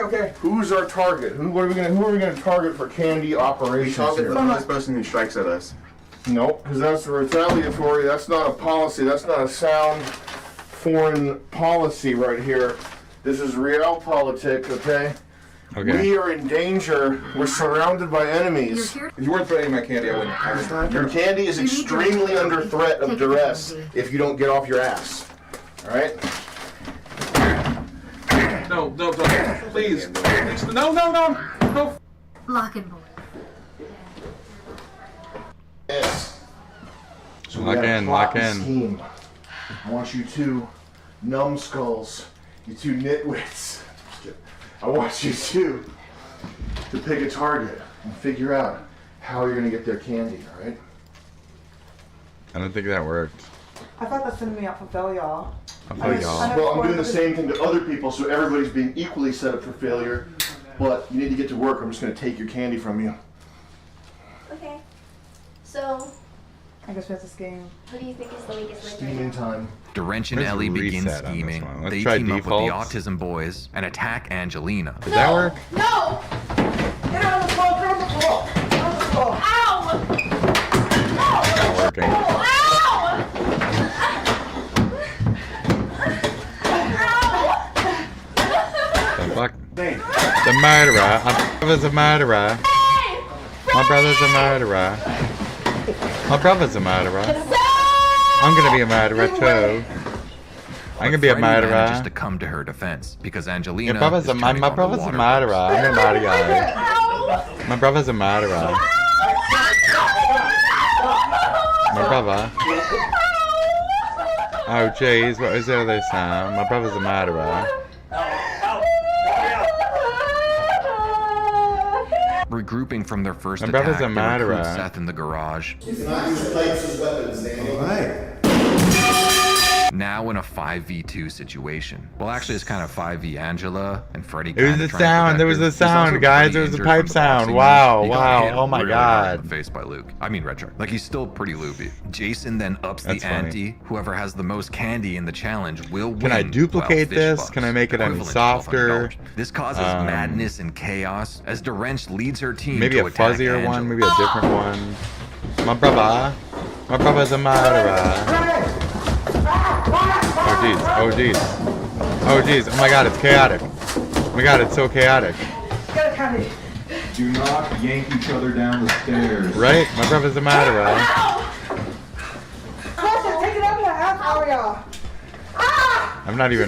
Okay. Who's our target? Who are we gonna target for candy operations Target here? the first person who strikes at us. Nope, because that's the retaliatory. That's not a policy. That's not a sound foreign policy right here. This is realpolitik, okay? Okay. We are in danger. We're surrounded by enemies. If you weren't threatening my candy, I wouldn't. Your candy is extremely under threat of duress if you don't get off your ass. All right? No, please. No. Lock and boy. Yes. So we Lock got a in, plot lock and in. scheme. I want you two numbskulls, you two nitwits. I want you two to pick a target and figure out how you're gonna get their candy, all right? I don't think that worked. I thought that's setting me up for failure. I'll tell y'all. Well, I'm doing the same thing to other people, so everybody's being equally set up for failure. But you need to get to work. I'm just gonna take your candy from you. Okay. So, I guess we have to scheme. who do you think is the weakest link right Steaming now? time. Dorench and Where's Ellie begin reset on this scheming. one? Let's They try team up with the defaults. Autism Boys and attack Angelina. Did that work? No! Get on the floor, get on the floor! Get on the floor! Ow! Not working. Ow! The fuck? The murderer. My brother's a murderer. My brother's a murderer. My brother's a murderer. I'm gonna be a murderer too. I'm gonna be a Freddie manages murderer. to come to her defense because Angelina Your brother's is a my turning on the brother's a water murderer. hose. I'm a murderer guy. My brother's a murderer. My brother. Oh jeez, what is all this now? My brother's a murderer. Regrouping from their first My attack, brother's a they recruit murderer. Seth in the garage. You cannot use plates as weapons, Daniel. Alright. now in a 5v2 situation. Well, actually, it's kind of 5v Angela and Freddy. It was the sound. There was the sound, guys. There was the pipe sound. Wow, wow. Oh my god. In the face by Luke. I mean, Red Shark. Like, he's still pretty loopy. Jason then ups the ante. Whoever has the most candy in the challenge will win. Can I duplicate this? Can I make it any softer? This causes madness and chaos as Dorench leads her team. Maybe a fuzzier one, maybe a different one. My brother's a murderer. Oh jeez, oh jeez, oh jeez. Oh my god, it's chaotic. Oh my god, it's so chaotic. Do not yank each other down the stairs. Right? My brother's a murderer. Take it out of your ass, Aria. I'm not here.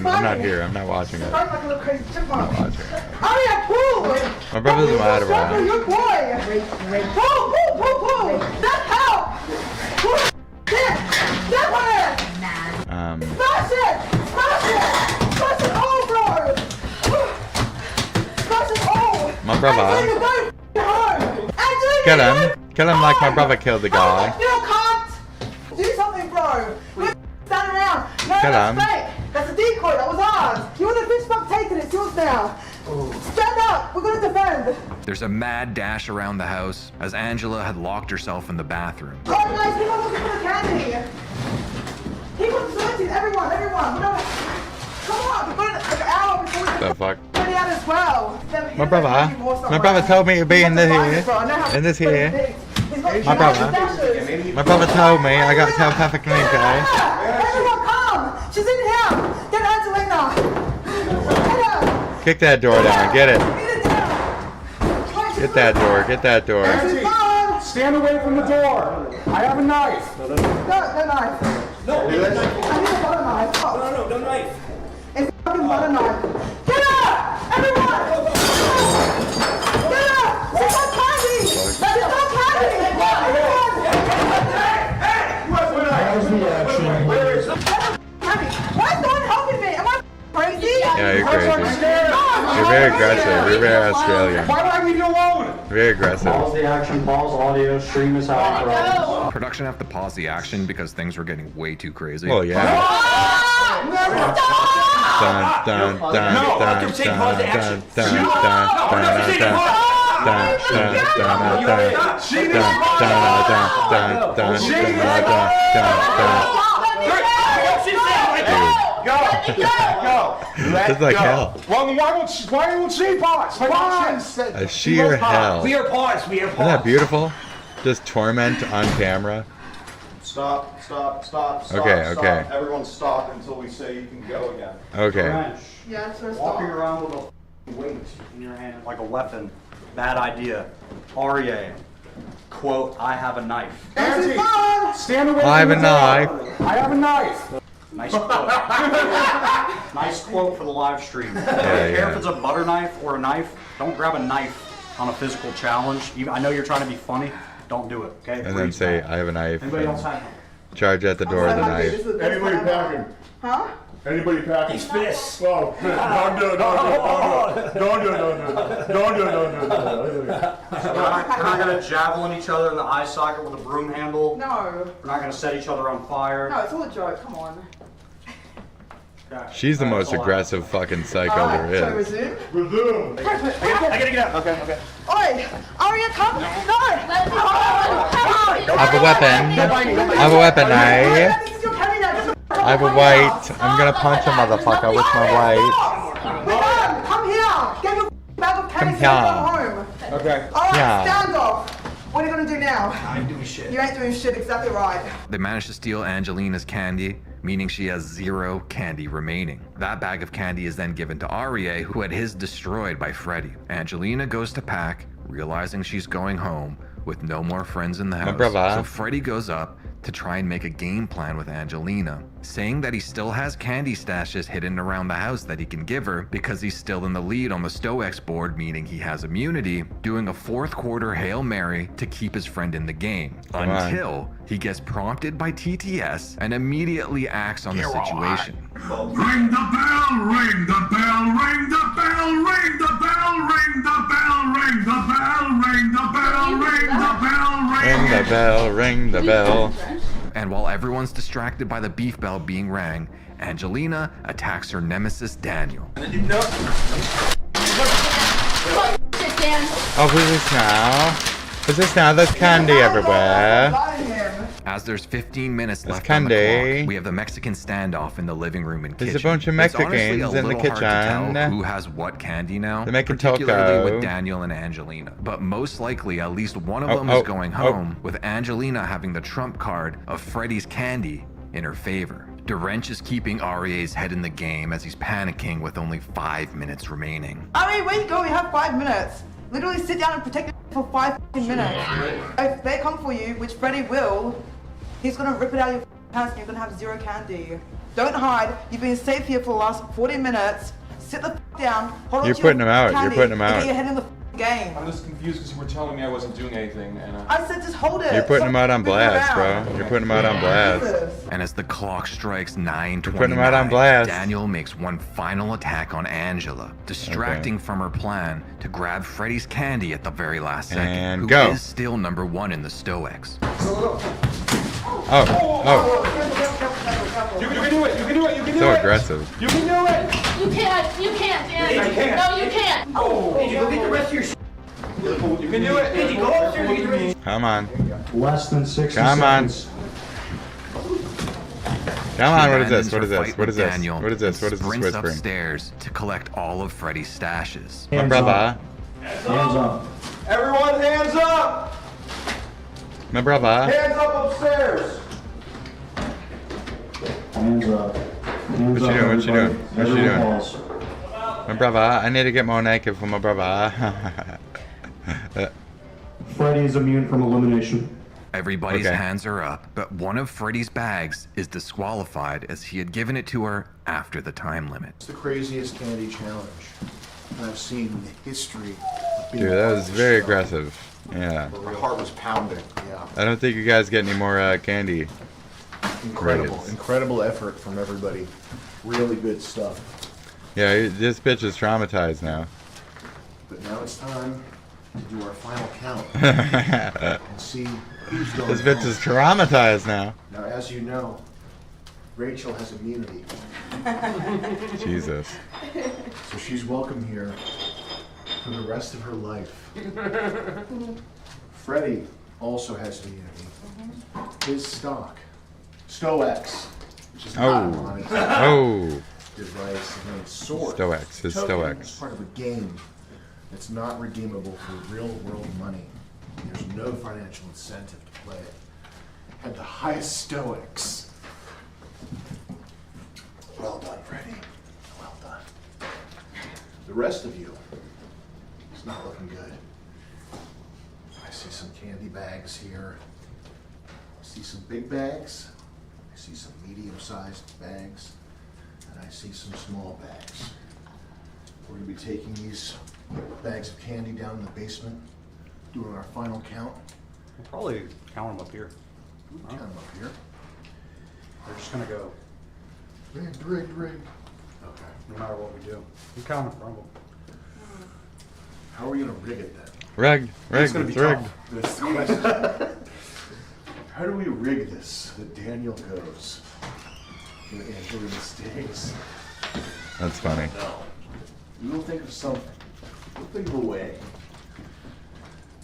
I'm not watching it. Like a little crazy chipmunk. I'm not watching it. Aria, pull! My brother's a murderer. Your boy! Pull! That help! Pull! That one! Smash it! Smash it! Smash it all, bro! Smash it all! My brother. Kill him. Kill him like my brother killed the guy. You can't! Do something, bro! Stand around! No, Kill that's him. fake! That's a decoy, that was ours! You want the fish bug taken, it's yours now! Stand up! We're gonna defend! There's a mad dash around the house as Angela had locked herself in the bathroom. Oh guys, keep on looking for the candy! Keep on searching, everyone! Come on, we've got an hour before we What the fuck? get out as well! My brother told me to be in this here. My brother told me I got telepathic link, guys. Everyone come! She's in here! Get Angelina! Kick that door down, get it. Get that door. Stand away from the door. I have a knife. No knife. No, I need a butter knife. no knife. It's fucking butter knife. Get her! Everyone! Get her! She's got candy! She's got candy! Why is no one helping me? Am I crazy? Yeah, you're crazy. You're very aggressive. You're very Australian. Why would I leave you alone? Very aggressive. Pause the action, pause audio, stream is how it runs. Production have to pause the action because things were getting way too crazy. Oh yeah. Go. It's like hell. Well, why won't she pause? A sheer hell. We are paused. Isn't that beautiful? Just torment on camera. Stop. Okay. Everyone stop until we say you can go again. Okay. Yeah, it's first Walking off. around with a weight in your hand like a weapon. Bad idea. Aria. Quote, I have a knife. Auntie, stand away I have from a the door. knife. I have a knife. Nice quote. Nice quote for the live stream. I don't care yeah. if it's a butter knife or a knife. Don't grab a knife on a physical challenge. I know you're trying to be funny. Don't do it, okay? And then say, I have a knife. Anybody else have one? Charge at the door with a knife. Anybody packing? Huh? Anybody packing? He's pissed. Oh, don't do it. We're not going to javelin each other in the eye socket with a broom handle. No. We're not going to set each other on fire. No, it's all a joke. Come on. She's the most aggressive fucking psycho Alright, there so is. Resume. I gotta get out. Okay. Oi! Aria, come! No! I have a weapon. I have a weapon, eh? This is your candy now. I have a white. I'm gonna punch a motherfucker with my white. Come here! Get your bag of candy Come and here. go home. Okay. Alright, Yeah. stand off. What are you gonna do now? I ain't doing shit. You ain't doing shit, exactly right. They managed to steal Angelina's candy, meaning she has 0 candy remaining. That bag of candy is then given to Aria, who had his destroyed by Freddy. Angelina goes to pack, realizing she's going home with no more friends in the house. brother. So Freddy goes up to try and make a game plan with Angelina, saying that he still has candy stashes hidden around the house that he can give her because he's still in the lead on the Stoex board, meaning he has immunity, doing a 4th quarter Hail Mary to keep his friend in the game, until he gets prompted by TTS and immediately acts on the situation. Ring the bell, ring the bell, ring the bell, ring the bell, ring the bell, ring the bell, ring the bell, ring the bell, Ring the bell, ring the bell. And while everyone's distracted by the beef bell being rang, Angelina attacks her nemesis Daniel. Sit down. Oh, who's this now? Who's this now? There's candy everywhere. As there's 15 minutes There's left on the candy. clock, we have the Mexican standoff in the living room and kitchen. There's a bunch of It's honestly Mexicans a in the little hard to kitchen. tell who has what candy now, They're making particularly taco. with Daniel and Angelina. But most likely, at least one of them is going home, with Angelina having the trump card of Freddy's candy in her favor. DeWrench is keeping Auria's head in the game as he's panicking with only 5 minutes remaining. I mean, where you go, you have 5 minutes. Literally sit down and protect it for 5 minutes. If they come for you, which Freddy will, he's gonna rip it out of your pants and you're gonna have 0 candy. Don't hide. You've been safe here for the last 40 minutes. Sit the down. Hold on You're to putting your him out. candy You're putting him and out. get your head in the game. I'm just confused because you were telling me I wasn't doing anything, and I said just hold it. You're putting him out on Stop blast, moving around. bro. You're putting him out on blast. And as the clock strikes 9:29, putting him out on blast. Daniel makes one final attack on Angela, distracting from her plan to grab Freddy's candy at the very last second. And who go. is still #1 in the Stoics. Oh. You can do it. You can do it. You can do So it. aggressive. You can do it. You can't. You can't, Danny. I can't. No, you can't. Oh, Angie, go get the rest of your shit. You can do it. Angie, go upstairs and get the rest of your Come on. Less than 60 Come on. seconds. Come on, what is Abandons this? What her is this? fight What with is this? Daniel What is this? What is and this sprints whispering? upstairs to collect all of Freddy's stashes. My brother. Hands up. Everyone, hands up! My brother. Hands up upstairs! Hands up. What you doing? What you doing? What you doing? My brother. I need to get more naked for my brother. Freddy is immune from elimination. Everybody's Okay. hands are up, but one of Freddy's bags is disqualified as he had given it to her after the time limit. It's the craziest candy challenge I've seen in the history of being Dude, that on was this very show. aggressive. Yeah. My heart was pounding, yeah. I don't think you guys get any more candy. Incredible, Credits. incredible effort from everybody. Really good stuff. Yeah, this bitch is traumatized now. But now it's time to do our final count and see who's going This bitch home. is traumatized now. Now, as you know, Rachel has immunity. Jesus. So she's welcome here for the rest of her life. Freddy also has immunity. His Stoics, which is not on his device, and then sword. Stoics, his Token Stoics. is part of a game that's not redeemable for real world money. There's no financial incentive to play it. Had the highest Stoics. Well done, Freddy. Well done. The rest of you, it's not looking good. I see some candy bags here. I see some big bags. I see some medium-sized bags. And I see some small bags. We're going to be taking these bags of candy down in the basement, doing our final count. We'll probably count them up here. We can count them up here. They're just gonna go. Rigged. Okay. No matter what we do. We count them from them. How are we going to rig it then? Rigged. It's gonna be rigged. tough. That's the question. How do we rig this that Daniel goes and Angelina stays? That's funny. No. We will think of something. We'll think of a way.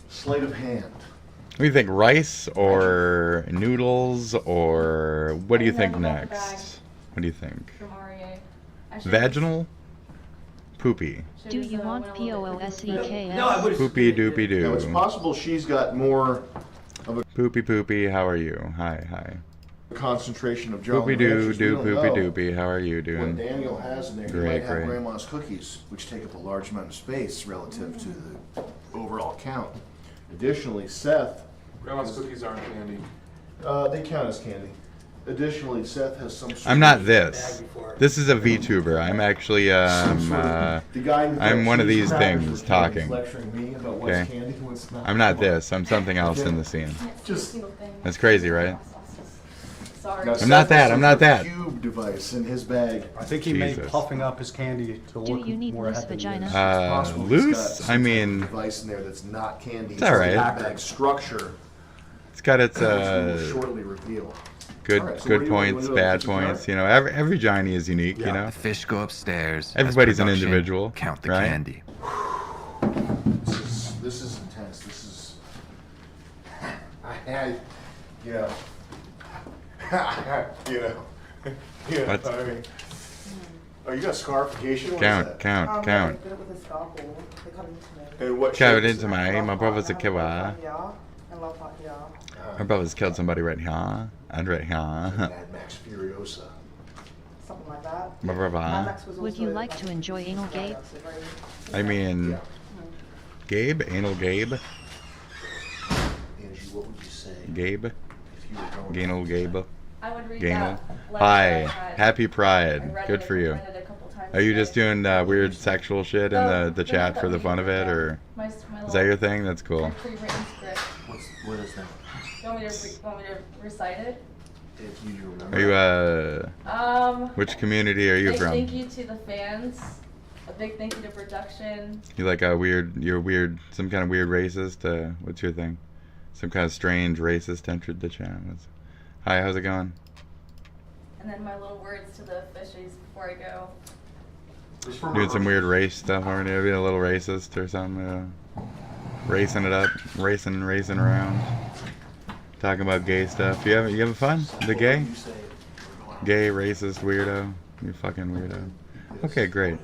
Sleight of hand. What do you think, rice or noodles or what do you think next? What do you think? Vaginal? Poopy. Do you want POOSEKS? No, I would've Poopy doopy doo. Now, it's possible she's got more of a Poopy, how are you? Hi. concentration of Jolly Poopy doo, Ranchers. We doo, don't poopy know doopy, how are you what doing? Daniel has in there. He Great, might have great. grandma's cookies, which take up a large amount of space relative to the overall count. Additionally, Seth, Grandma's cookies aren't candy. they count as candy. Additionally, Seth has some sort I'm of not this. This is a VTuber. I'm actually the guy who I'm got one of cheese these crackers things for candy is talking. lecturing me about what's Okay? candy and what's not. I'm not this. I'm something else in the scene. Just That's crazy, right? Sorry. Now, I'm Seth not has that, some I'm not sort of that. Cube device in his bag. I think he made Jesus. puffing up his candy to look you need more loose happy. vagina? It's possible he's got Loose? some I sort of mean, device in there that's not candy. it's all right. Bag structure It's got its shortly reveal. good Alright, so good what do you points, do? bad Keep it points. You know, every Johnny is unique. You know, The fish go upstairs. everybody's as an production, individual. Count the right? candy. This is intense. This is. You know. What's- I mean, oh, you got scarification? What is Count, that? count, count. I did it with a scalpel. They cut into me. And what Count shape is into it? my brother's a killer. Yeah, and love heart, yeah. My brother's killed somebody right here. And right here. Mad Max Furiosa. Something like that. My brother. Mad Max was Would also, you like to enjoy anal Gabe? I mean, Gabe, anal Gabe, Andrew, what would you say Gabe, if you were going Gainal Gabe, I would read Gainal. that letter Hi, that I had. happy I Pride. read Good it for and you. read it a couple times Are you today. just doing weird sexual shit in the chat for the fun of it, or My is that your thing? That's cool. My pre-written script. What is that? You want me to recite it? If you remember. Are you which community are you Big from? thank you to the fans. A big thank you to production. You like a weird? You're weird. Some kind of weird racist. What's your thing? Some kind of strange racist entered the chat. Hi, how's it going? And then my little words to the fishies before I go. Doing some weird race stuff, aren't you? Being a little racist or something. Racing it up, racing around. Talking about gay stuff. You having fun? The gay? Gay, racist, weirdo. You fucking weirdo. Okay, great.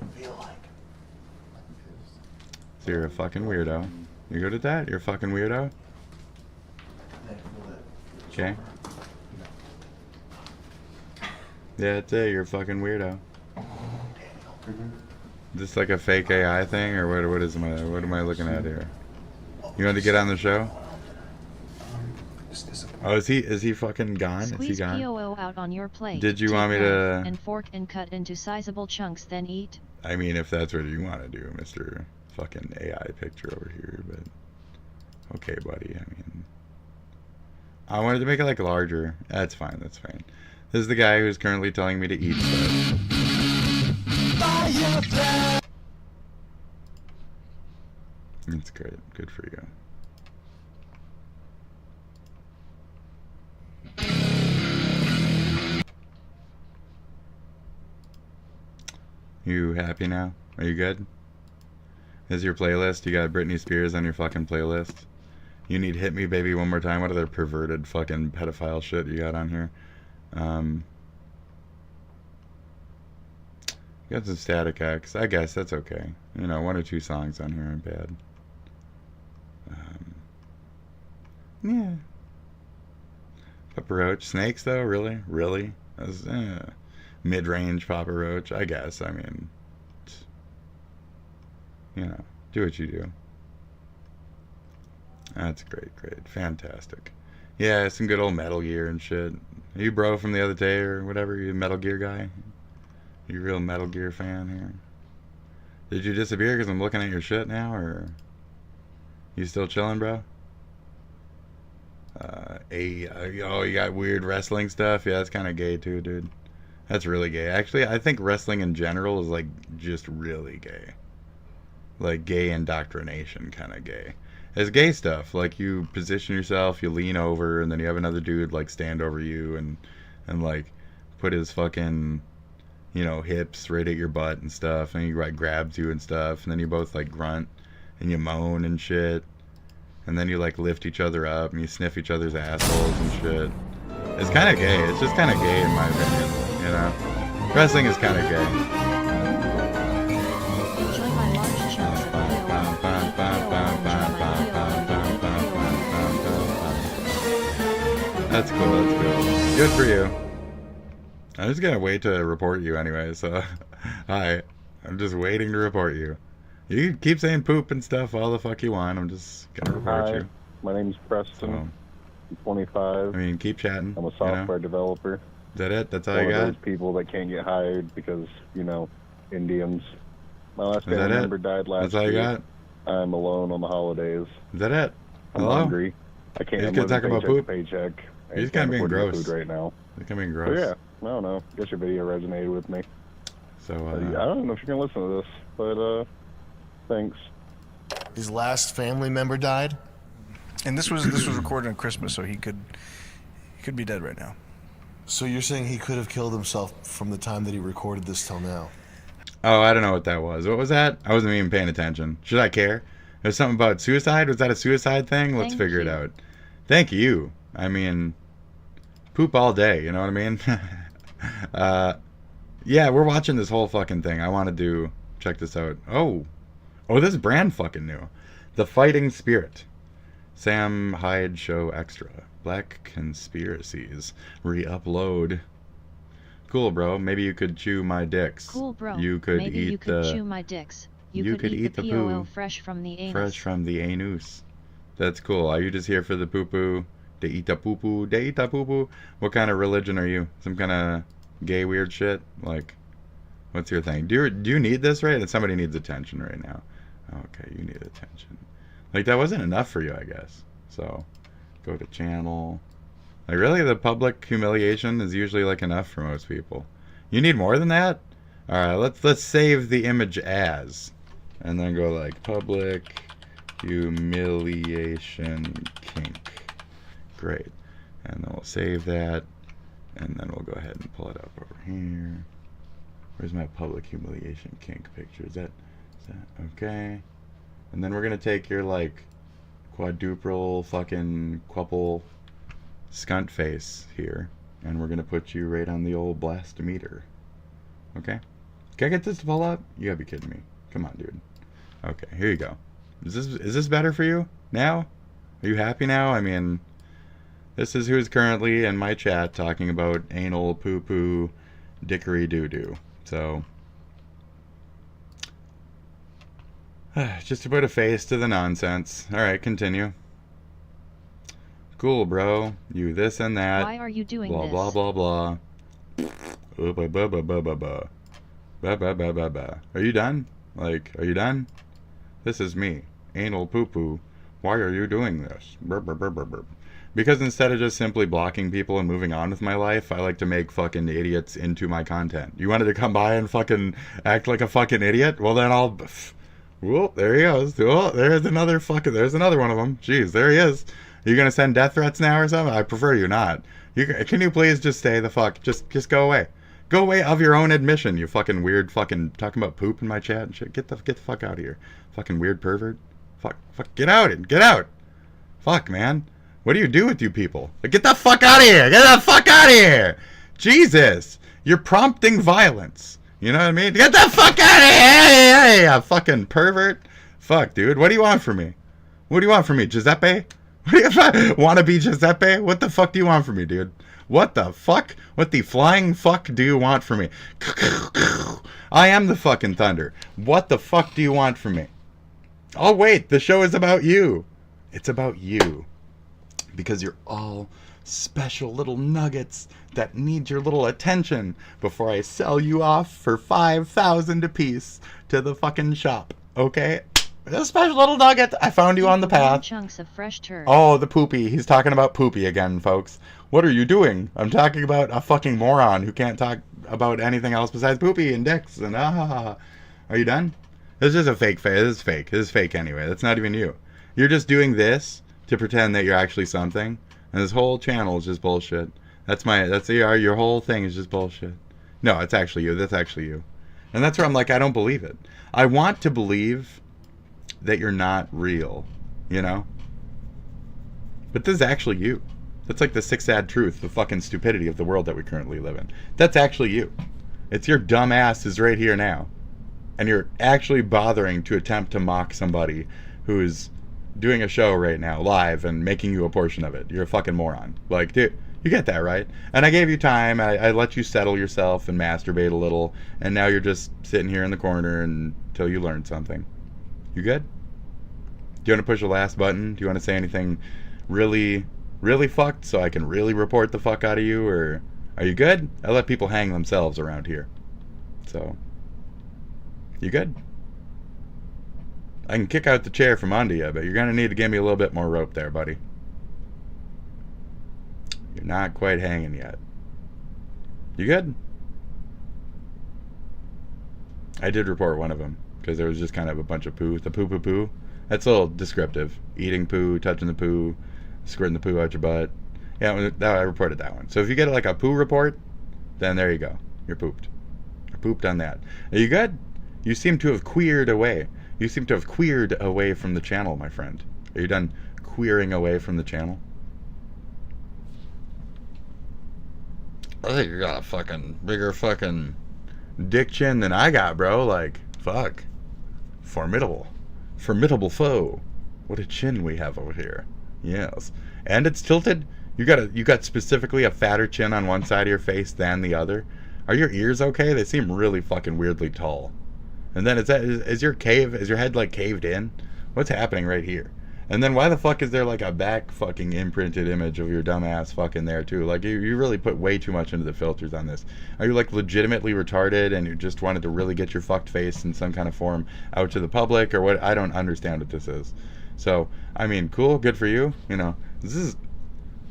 So you're a fucking weirdo. You good at that? You're a fucking weirdo? Okay. Yeah, that's it. You're a fucking weirdo. Is this like a fake AI thing, or what am I looking at here? You want to get on the show? Oh, is he fucking gone? Is he Squeeze gone? POO out on your plate. Did you take want me knife to- and fork and cut into sizable chunks, then eat? I mean, if that's what you want to do, Mr. fucking AI picture over here, but okay, buddy. I mean, I wanted to make it like larger. That's fine. That's fine. This is the guy who's currently telling me to eat stuff. That's great. Good for you. You happy now? Are you good? Is your playlist? You got Britney Spears on your fucking playlist? You need Hit Me Baby One More Time? What other perverted fucking pedophile shit you got on here? You got some Static X. I guess that's okay. You know, 1 or 2 songs on here aren't bad. Yeah. Papa Roach. Snakes, though? Really? Really? That's, mid-range Papa Roach? I guess. I mean, you know, do what you do. That's great, great. Fantastic. Yeah, some good old Metal Gear and shit. Are you bro from the other day or whatever? You a Metal Gear guy? You a real Metal Gear fan here? Did you disappear because I'm looking at your shit now, or you still chilling, bro? Oh, you got weird wrestling stuff? Yeah, that's kind of gay too, dude. That's really gay. Actually, I think wrestling in general is like just really gay. Like gay indoctrination kind of gay. It's gay stuff. Like you position yourself, you lean over, and then you have another dude like stand over you and like put his fucking, you know, hips right at your butt and stuff, and he like grabs you and stuff, and then you both like grunt and you moan and shit. And then you like lift each other up and you sniff each other's assholes and shit. It's kind of gay. It's just kind of gay in my opinion, you know? Wrestling is kind of gay. Enjoy my large chunks of That's cool, that's cool. Good for you. I'm just gonna wait to report you anyway, so hi. I'm just waiting to report you. You can keep saying poop and stuff all the fuck you want. I'm just gonna report you. My name's Preston. I'm 25. I mean, keep chatting. I'm a software developer. Is that it? That's all One you of got? those people that can't get hired because, you know, Indians. My last Is that family it? member died last That's all you year. got? I'm alone on the holidays. Is that it? I'm Hello? hungry. I can't. You I'm just gonna living talk about paycheck poop? to paycheck. You're just kinda being afford to get gross. Food right now. You're kinda being So gross. yeah, I don't know. Guess your video resonated with me. So I don't know if you're gonna listen to this, but thanks. His last family member died, And this was recorded on Christmas, so he could be dead right now. So you're saying he could have killed himself from the time that he recorded this till now? Oh, I don't know what that was. What was that? I wasn't even paying attention. Should I care? There's something about suicide. Was that a suicide thing? Let's figure it out. Thank you. I mean, poop all day. You know what I mean? Yeah, we're watching this whole fucking thing. I want to check this out. Oh, this is brand fucking new. The Fighting Spirit. Sam Hyde Show Extra. Black Conspiracies. Re-upload. Cool, bro. Maybe you could chew my dicks. Cool, bro. You could Maybe eat you could chew my dicks. You could eat the POL fresh from the anus. Fresh from the anus. That's cool. Are you just here for the poo-poo? De eat the poo-poo. De eat the poo-poo. What kind of religion are you? Some kind of gay weird shit? Like, what's your thing? Do you need this, right? And somebody needs attention right now. Okay, you need attention. Like, that wasn't enough for you, I guess. So, go to channel. Like, really, the public humiliation is usually, like, enough for most people. You need more than that? Alright, let's save the image as. And then go, like, public humiliation kink. Great. And then we'll save that. And then we'll go ahead and pull it up over here. Where's my public humiliation kink picture? Is that okay? And then we're gonna take your like quadruple fucking quupple skunt face here, and we're gonna put you right on the old blastometer. Okay? Can I get this to pull up? You gotta be kidding me. Come on, dude. Okay, here you go. Is this better for you now? Are you happy now? I mean, this is who's currently in my chat talking about anal poo-poo dickery doo-doo. So, just to put a face to the nonsense. Alright, continue. Cool, bro. You this and that. Why are you doing blah, this? blah, blah, blah. Are you done? Like, are you done? This is me. Anal poo-poo. Why are you doing this? Burp, burp, burp, burp, burp. Because instead of just simply blocking people and moving on with my life, I like to make fucking idiots into my content. You wanted to come by and fucking act like a fucking idiot? Well, then I'll... Whoop, there he goes. Oh, there's another one of them. Jeez, there he is. Are you gonna send death threats now or something? I prefer you not. Can you please just stay the fuck? Just go away. Go away of your own admission, you fucking weird fucking... Talking about poop in my chat and shit. Get the fuck out of here. Fucking weird pervert. Fuck, get out. Get out. Fuck, man. What do you do with you people? Like, get the fuck out of here! Get the fuck out of here! Jesus! You're prompting violence. You know what I mean? Get the fuck out of here! Hey, fucking pervert. Fuck, dude. What do you want from me? What do you want from me? Giuseppe? Want to be Giuseppe? What the fuck do you want from me, dude? What the fuck? What the flying fuck do you want from me? I am the fucking thunder. What the fuck do you want from me? Oh, wait. The show is about you. It's about you. Because you're all special little nuggets that need your little attention before I sell you off for 5,000 apiece to the fucking shop. Okay? A special little nugget. I found you on the path. Chunks of fresh turd. Oh, the poopy. He's talking about poopy again, folks. What are you doing? I'm talking about a fucking moron who can't talk about anything else besides poopy and dicks and Are you done? This is a fake face. This is fake. This is fake anyway. That's not even you. You're just doing this to pretend that you're actually something, and this whole channel is just bullshit. Your whole thing is just bullshit. No, it's actually you. That's actually you. And that's where I'm like, I don't believe it. I want to believe that you're not real, you know? But this is actually you. That's like the sick sad truth, the fucking stupidity of the world that we currently live in. That's actually you. It's your dumb ass is right here now. And you're actually bothering to attempt to mock somebody who's doing a show right now, live, and making you a portion of it. You're a fucking moron. Like, dude, you get that, right? And I gave you time, I let you settle yourself and masturbate a little, and now you're just sitting here in the corner until you learn something. You good? Do you want to push the last button? Do you want to say anything really, really fucked so I can really report the fuck out of you, or are you good? I let people hang themselves around here. So, you good? I can kick out the chair from under you, but you're going to need to give me a little bit more rope there, buddy. You're not quite hanging yet. You good? I did report one of them, because there was just kind of a bunch of poo. The poo-poo-poo. That's a little descriptive. Eating poo, touching the poo, squirting the poo out your butt. Yeah, I reported that one. So if you get like a poo report, then there you go. You're pooped. You're pooped on that. Are you good? You seem to have queered away. You seem to have queered away from the channel, my friend. Are you done queering away from the channel? I think you got a fucking bigger fucking dick chin than I got, bro. Like, fuck. Formidable. Formidable foe. What a chin we have over here. Yes. And it's tilted. You got specifically a fatter chin on one side of your face than the other. Are your ears okay? They seem really fucking weirdly tall. And then is your head like caved in? What's happening right here? And then why the fuck is there like a back fucking imprinted image of your dumb ass fucking there too? Like you really put way too much into the filters on this. Are you like legitimately retarded and you just wanted to really get your fucked face in some kind of form out to the public or what? I don't understand what this is. So, I mean, cool, good for you. You know, this is,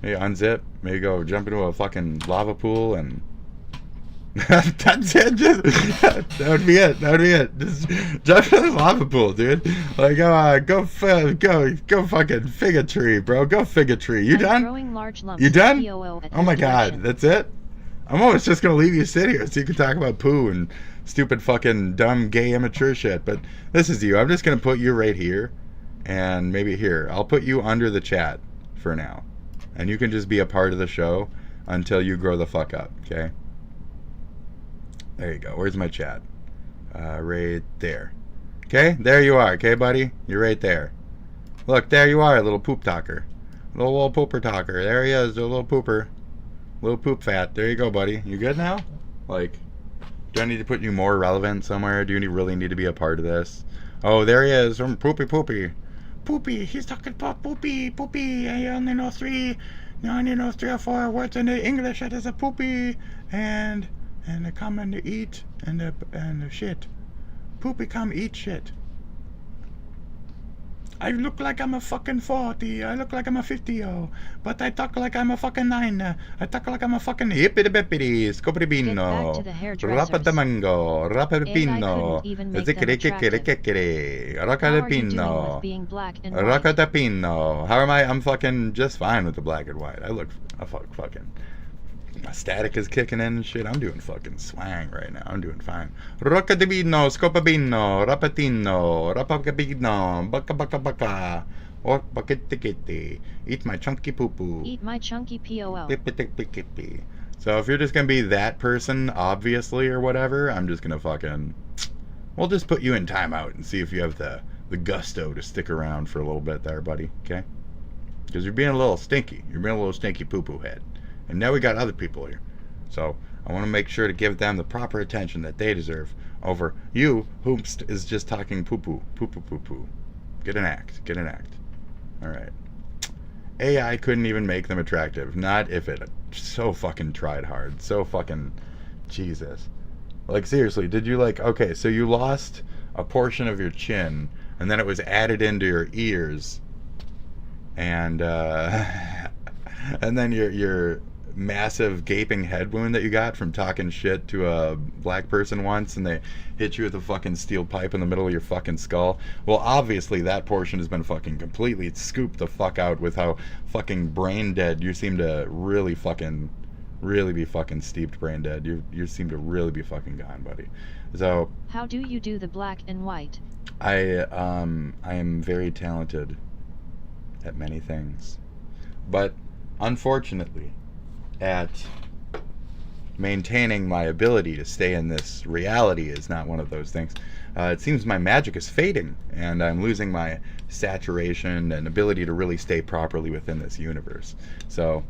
maybe unzip, maybe go jump into a fucking lava pool and that's it. Just that would be it. That would be it. Just jump in the lava pool, dude. Like, go fucking fig a tree, bro. Go fig a tree. You done? You done? Oh my god, that's it. I'm almost just gonna leave you sit here so you can talk about poo and stupid fucking dumb gay immature shit. But this is you. I'm just gonna put you right here, and maybe here. I'll put you under the chat for now, and you can just be a part of the show until you grow the fuck up. Okay. There you go. Where's my chat? Right there. Okay, there you are. Okay, buddy? You're right there. Look, there you are, little poop talker. Little pooper talker. There he is, the little pooper. Little poop fat. There you go, buddy. You good now? Like, do I need to put you more relevant somewhere? Do you really need to be a part of this? Oh, there he is. From Poopy. Poopy. He's talking about Poopy. I only know three or four words in the English. That is a poopy and they come and they eat and the shit. Poopy come eat shit. I look like I'm a fucking 40. I look like I'm a 50-o. But I talk like I'm a fucking 9. I talk like I'm a fucking hippity-bippity. Scopity-bino. Rapatamango. Rapapino. Zikiri-kikiri-kikiri. Rakadapino. Rakadapino. How am I? I'm fucking just fine with the black and white. I look fucking... My static is kicking in and shit. I'm doing fucking swang right now. I'm doing fine. Roccadibino, scopabino, rapatino, rapacabino, baka. Or bakiti. Eat my chunky poo poo. Eat my chunky POL. So if you're just gonna be that person, obviously, or whatever, I'm just gonna fucking... We'll just put you in timeout and see if you have the gusto to stick around for a little bit there, buddy. Okay? Because you're being a little stinky. You're being a little stinky poo poo head. And now we got other people here. So I want to make sure to give them the proper attention that they deserve over you, who is just talking poo-poo. Poo-poo-poo-poo. Get an act. Alright. AI couldn't even make them attractive. Not if it so fucking tried hard. So fucking... Jesus. Like, seriously, did you like... Okay, so you lost a portion of your chin, and then it was added into your ears. And, and then your massive gaping head wound that you got from talking shit to a black person once and they hit you with a fucking steel pipe in the middle of your fucking skull. Well, obviously that portion has been fucking completely scooped the fuck out with how fucking brain dead you seem to really be fucking steeped brain dead. You seem to really be fucking gone, buddy. So how do you do the black and white? I am very talented at many things, but unfortunately at maintaining my ability to stay in this reality is not one of those things. It seems my magic is fading and I'm losing my saturation and ability to really stay properly within this universe. So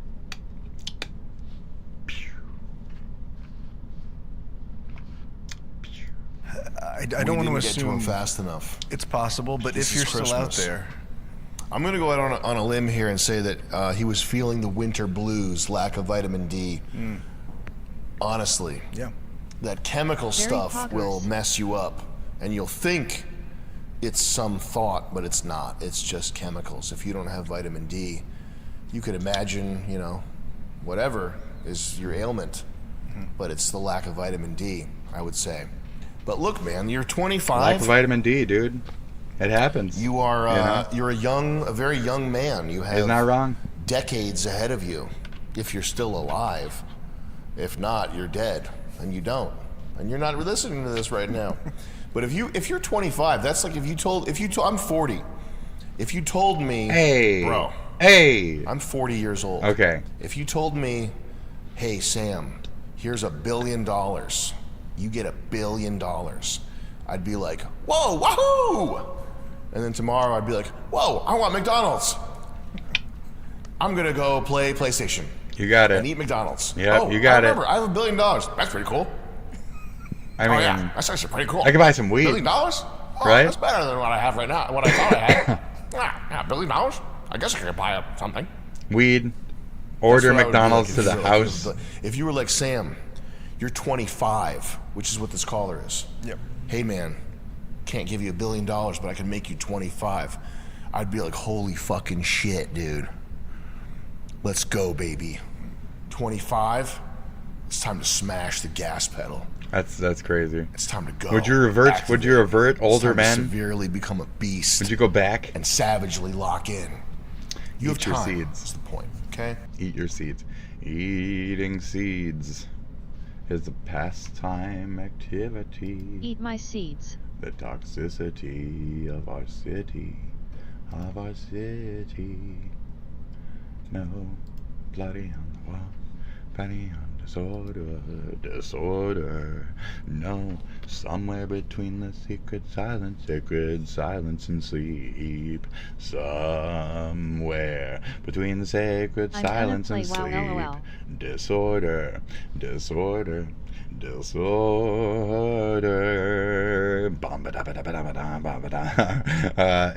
I don't want to assume get to him fast enough. It's possible, but if you're still out there, I'm going to go out on a limb here and say that he was feeling the winter blues, lack of vitamin D. Honestly, yeah, that chemical stuff will mess you up, and you'll think it's some thought, but it's not. It's just chemicals. If you don't have vitamin D, you could imagine, you know, whatever is your ailment, but it's the lack of vitamin D, I would say. But look, man, you're 25. Lack of vitamin D, dude. It happens. You are you know? you're a very young man. You have Isn't that wrong? decades ahead of you, if you're still alive. If not, you're dead, and you don't, and you're not listening to this right now. But if you're 25, that's like if you told I'm 40. If you told me, hey, bro, hey, I'm 40 years old. Okay. If you told me, hey Sam, here's $1 billion, you get $1 billion, I'd be like, whoa, wahoo! And then tomorrow I'd be like, whoa, I want McDonald's. I'm gonna go play PlayStation. You got it. And eat McDonald's. Yep, you got it. Remember, I have $1 billion. That's pretty cool. I mean, yeah, that's actually pretty cool. I could buy some weed. $1 billion? Oh, right? That's better than what I have right now. What I thought I had. Yeah, $1 billion? I guess I could buy something. Weed. Order That's what I would McDonald's do, to like, the house. If you were like, Sam, you're 25, which is what this caller is. Yep. Hey man, can't give you $1 billion, but I can make you 25. I'd be like, holy fucking shit, dude. Let's go, baby. 25, it's time to smash the gas pedal. That's crazy. It's time to go. Would you revert? Would you revert, older It's time to men? severely become a beast. Would you go back and savagely lock in? You have Eat your time. seeds. That's the point. Okay. Eat your seeds. Eating seeds is a pastime activity. Eat my seeds. The toxicity of our city, No bloody on the wall, bloody on disorder. No, somewhere between the sacred silence and sleep. Somewhere between the sacred silence and sleep. Disorder.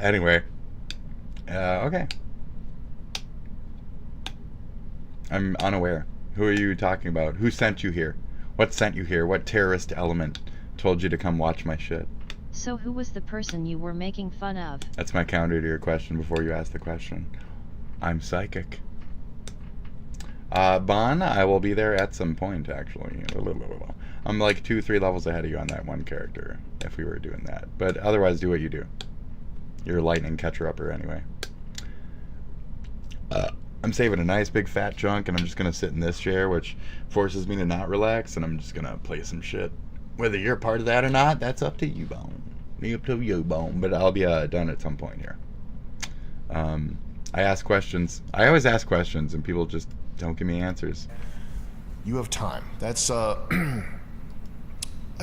Anyway. Okay. I'm unaware. Who are you talking about? Who sent you here? What sent you here? What terrorist element told you to come watch my shit? So who was the person you were making fun of? That's my counter to your question before you ask the question. I'm psychic. Bon, I will be there at some point, actually. I'm like 2-3 levels ahead of you on that one character, if we were doing that. But otherwise, do what you do. You're a lightning catcher-upper anyway. I'm saving a nice big fat chunk, and I'm just going to sit in this chair, which forces me to not relax, and I'm just going to play some shit. Whether you're part of that or not, that's up to you, Bone. Up to you, Bone. But I'll be done at some point here. I ask questions. I always ask questions, and people just don't give me answers. You have time. That's a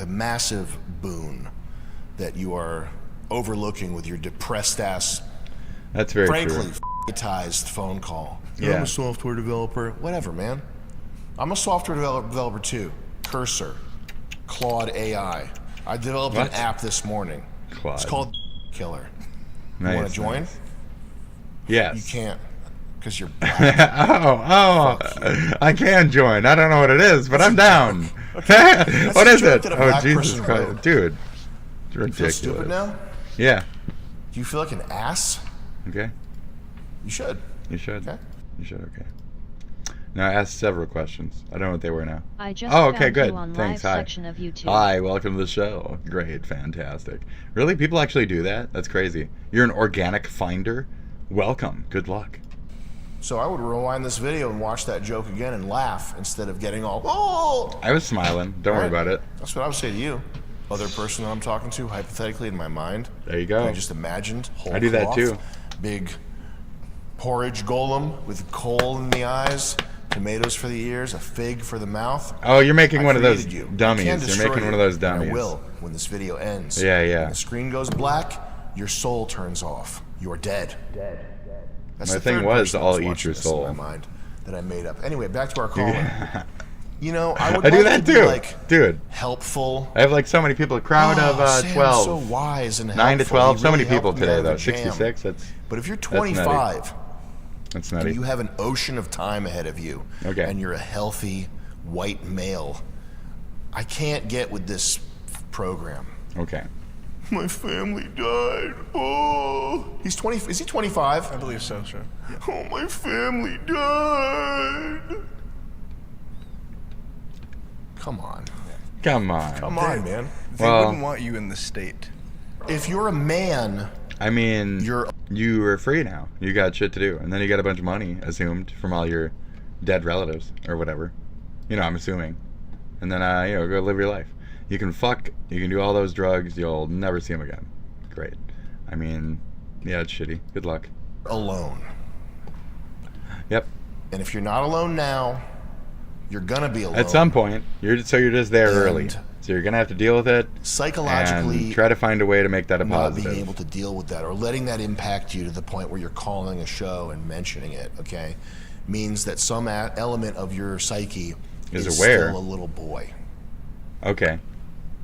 massive boon that you are overlooking with your depressed ass, that's very frankly, true. phone call. Yeah. I'm a software developer. Whatever, man. I'm a software developer too. Cursor, Claude AI. I developed an app this morning. Claude. It's called Killer. Nice, You want to join? nice. Yes. You can't, because you're. I can join. I don't know what it is, but I'm down. What is it? Oh, Jesus Christ. Dude. It's You ridiculous. feel stupid now? Yeah. Do you feel like an ass? Okay. You should. You should. Okay. You should, okay. Now I asked several questions. I don't know what they were now. I just okay, found good. you on Thanks. live Hi. section of YouTube. Hi, welcome to the show. Great, fantastic. Really? People actually do that? That's crazy. You're an organic finder? Welcome. Good luck. So I would rewind this video and watch that joke again and laugh instead of getting all, oh! I was smiling. Don't worry about it. That's what I would say to you. Other person that I'm talking to, hypothetically in my mind. There you go. I just imagined whole I do that cloth, too. Big porridge golem with coal in the eyes, tomatoes for the ears, a fig for the mouth. Oh, you're making one of those created you. dummies. I can You're destroy making one of you, those and I dummies. will when this video ends. Yeah, yeah. When the screen goes black, your soul turns off. You're dead. That's My the thing third was, person that I'll eat watching your this soul. in my mind that I made up. Anyway, back to our caller. Yeah. You know, I would I do like that to too, be like dude. helpful. I have like so many people. A crowd of Sam's 12. so wise and 9 to helpful. 12. He So many really people helped me today out of though. a jam. 66. That's. But if you're That's nutty. 25, That's nutty. and you have an ocean of time ahead of you, Okay. and you're a healthy white male, I can't get with this program. Okay. My family died. Oh, he's 20. Is he 25? I believe so, sure. Yeah. Oh, my family died. Come on. Come on. Come on, man. They wouldn't want you in the state. If you're a man I mean, you are free now. You got shit to do, and then you got a bunch of money assumed from all your dead relatives or whatever. You know, I'm assuming, and then go live your life. You can fuck. You can do all those drugs. You'll never see them again. Great. I mean, yeah, it's shitty. Good luck. Alone. Yep. And if you're not alone now, you're gonna be alone. At some point, you're just there early. So you're gonna have to deal with it psychologically. And try to find a way to make that a positive. Not being able to deal with that, or letting that impact you to the point where you're calling a show and mentioning it, okay, means that some element of your psyche is aware. Still a little boy. Okay.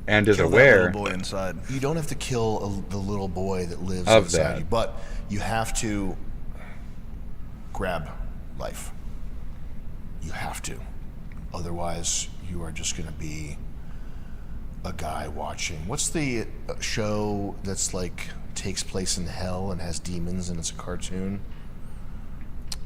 And is Kill aware. That little boy inside. You don't have to kill the little boy that lives inside you, but you have to grab life. You have to. Otherwise, you are just going to be a guy watching. What's the show that's like takes place in hell and has demons and it's a cartoon?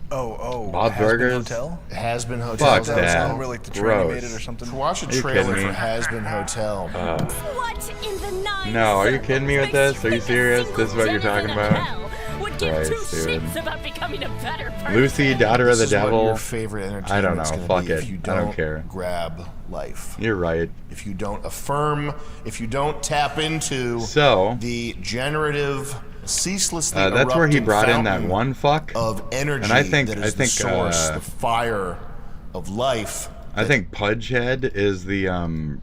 Bob Burgers. Has Been Hotel. Fuck that. Really like the train made it or something. Watch a trailer for Has Been Hotel. What in the nine No, are you kidding me with this? Are you serious? This is what you're talking about? Christ, dude. About becoming a better person. Lucy, daughter of the devil. Your favorite entertainment I don't know. Fuck it. If you I don't care. Grab life. You're right. If you don't affirm, if you don't tap into the generative, ceaselessly that's where he brought in that one fuck of energy, and I think the source, the fire of life. I think Pudgehead is the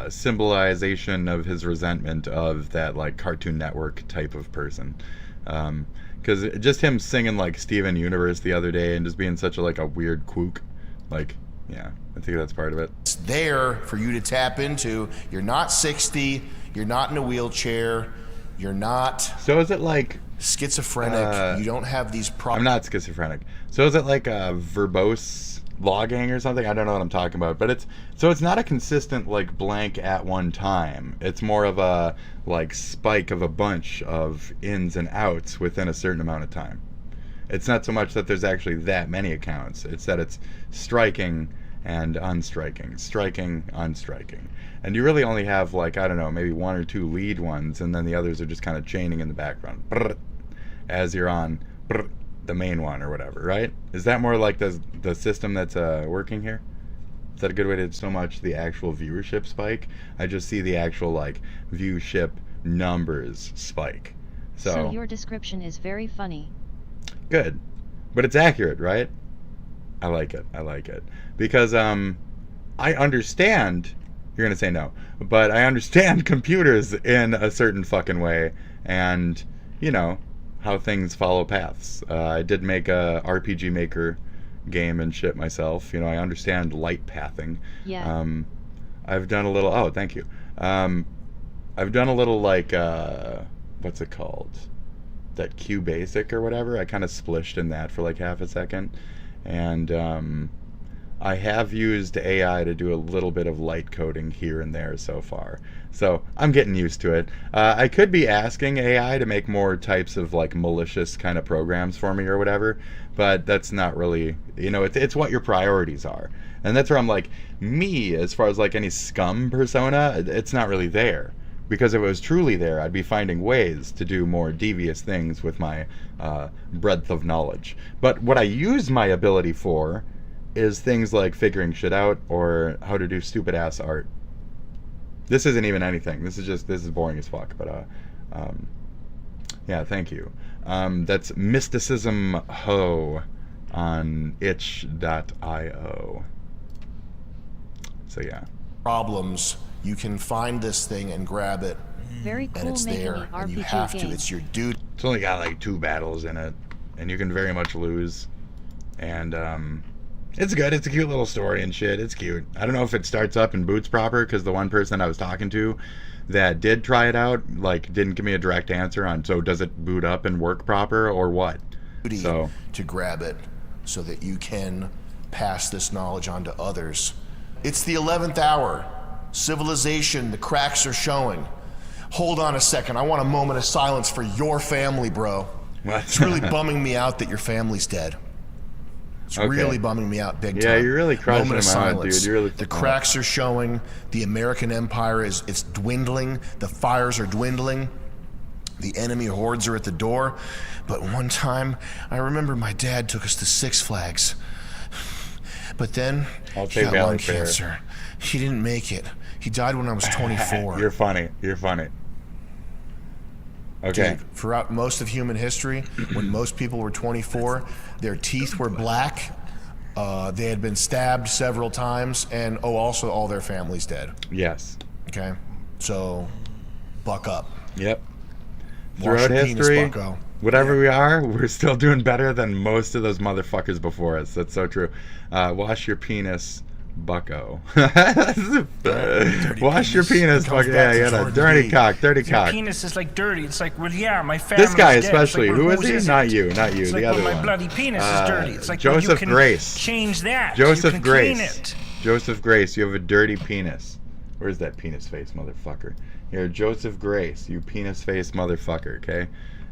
symbolization of his resentment of that like Cartoon Network type of person. Because just him singing like Steven Universe the other day and just being such a weird kook, like, yeah, I think that's part of it. It's there for you to tap into. You're not 60. You're not in a wheelchair. You're not. So is it like schizophrenic? You don't have these problems. I'm not schizophrenic. So is it like a verbose logging or something? I don't know what I'm talking about. But it's not a consistent like blank at one time. It's more of a like spike of a bunch of ins and outs within a certain amount of time. It's not so much that there's actually that many accounts. It's that it's striking and unstriking, striking, unstriking. And you really only have like, I don't know, maybe one or two lead ones, and then the others are just kind of chaining in the background as you're on the main one or whatever, right? Is that more like the system that's working here? Is that a good way to so much the actual viewership spike? I just see the actual like viewship numbers spike. So your description is very funny. Good. But it's accurate, right? I like it. I like it. Because I understand, you're going to say no, but I understand computers in a certain fucking way, and, you know, how things follow paths. I did make a RPG Maker game and shit myself. You know, I understand light pathing. Yeah. I've done a little, oh, thank you. I've done a little like, what's it called? That QBasic or whatever. I kind of splished in that for like half a second. And I have used AI to do a little bit of light coding here and there so far. So I'm getting used to it. I could be asking AI to make more types of like malicious kind of programs for me or whatever, but that's not really, you know, it's what your priorities are. And that's where I'm like, me, as far as like any scum persona, it's not really there. Because if it was truly there, I'd be finding ways to do more devious things with my breadth of knowledge. But what I use my ability for is things like figuring shit out or how to do stupid ass art. This isn't even anything. This is boring as fuck. But yeah, thank you. That's Mysticism Ho on itch.io. So yeah. Problems. You can find this thing and grab it, very cool, and it's there, and you have to. It's your duty. It's only got like 2 battles in it, and you can very much lose. And it's good. It's a cute little story and shit. It's cute. I don't know if it starts up and boots proper, because the one person I was talking to that did try it out, like, didn't give me a direct answer on, so does it boot up and work proper, or what? So to grab it, so that you can pass this knowledge on to others. It's the 11th hour. Civilization, the cracks are showing. Hold on a second, I want a moment of silence for your family, bro. What? It's really bumming me out that your family's dead. It's really bumming me out big time. Yeah, you're really crushing moment him out, dude. You're really the cracks are showing. The American empire it's dwindling. The fires are dwindling. The enemy hordes are at the door. But one time, I remember my dad took us to Six Flags. But then, he got lung cancer. He didn't make it. He died when I was 24. You're funny. You're funny. Okay. Dude, throughout most of human history, when most people were 24, their teeth were black. They had been stabbed several times, and also all their families dead. Yes. Okay, so buck up. Yep. Throughout history, whatever we are, we're still doing better than most of those motherfuckers before us. That's so true. Wash your penis, bucko. Wash your penis, bucko. Yeah, dirty cock, dirty cock. Penis is like dirty. It's like, well, yeah, my family. This guy especially. Who is he? Not you. Not you. It's the like, other well, my one. bloody penis is dirty. It's like, Joseph well, you can Grace. change that. Joseph you can Grace. Clean it. Joseph Grace. You have a dirty penis. Where's that penis face, motherfucker? Here, Joseph Grace. You penis face motherfucker. Okay.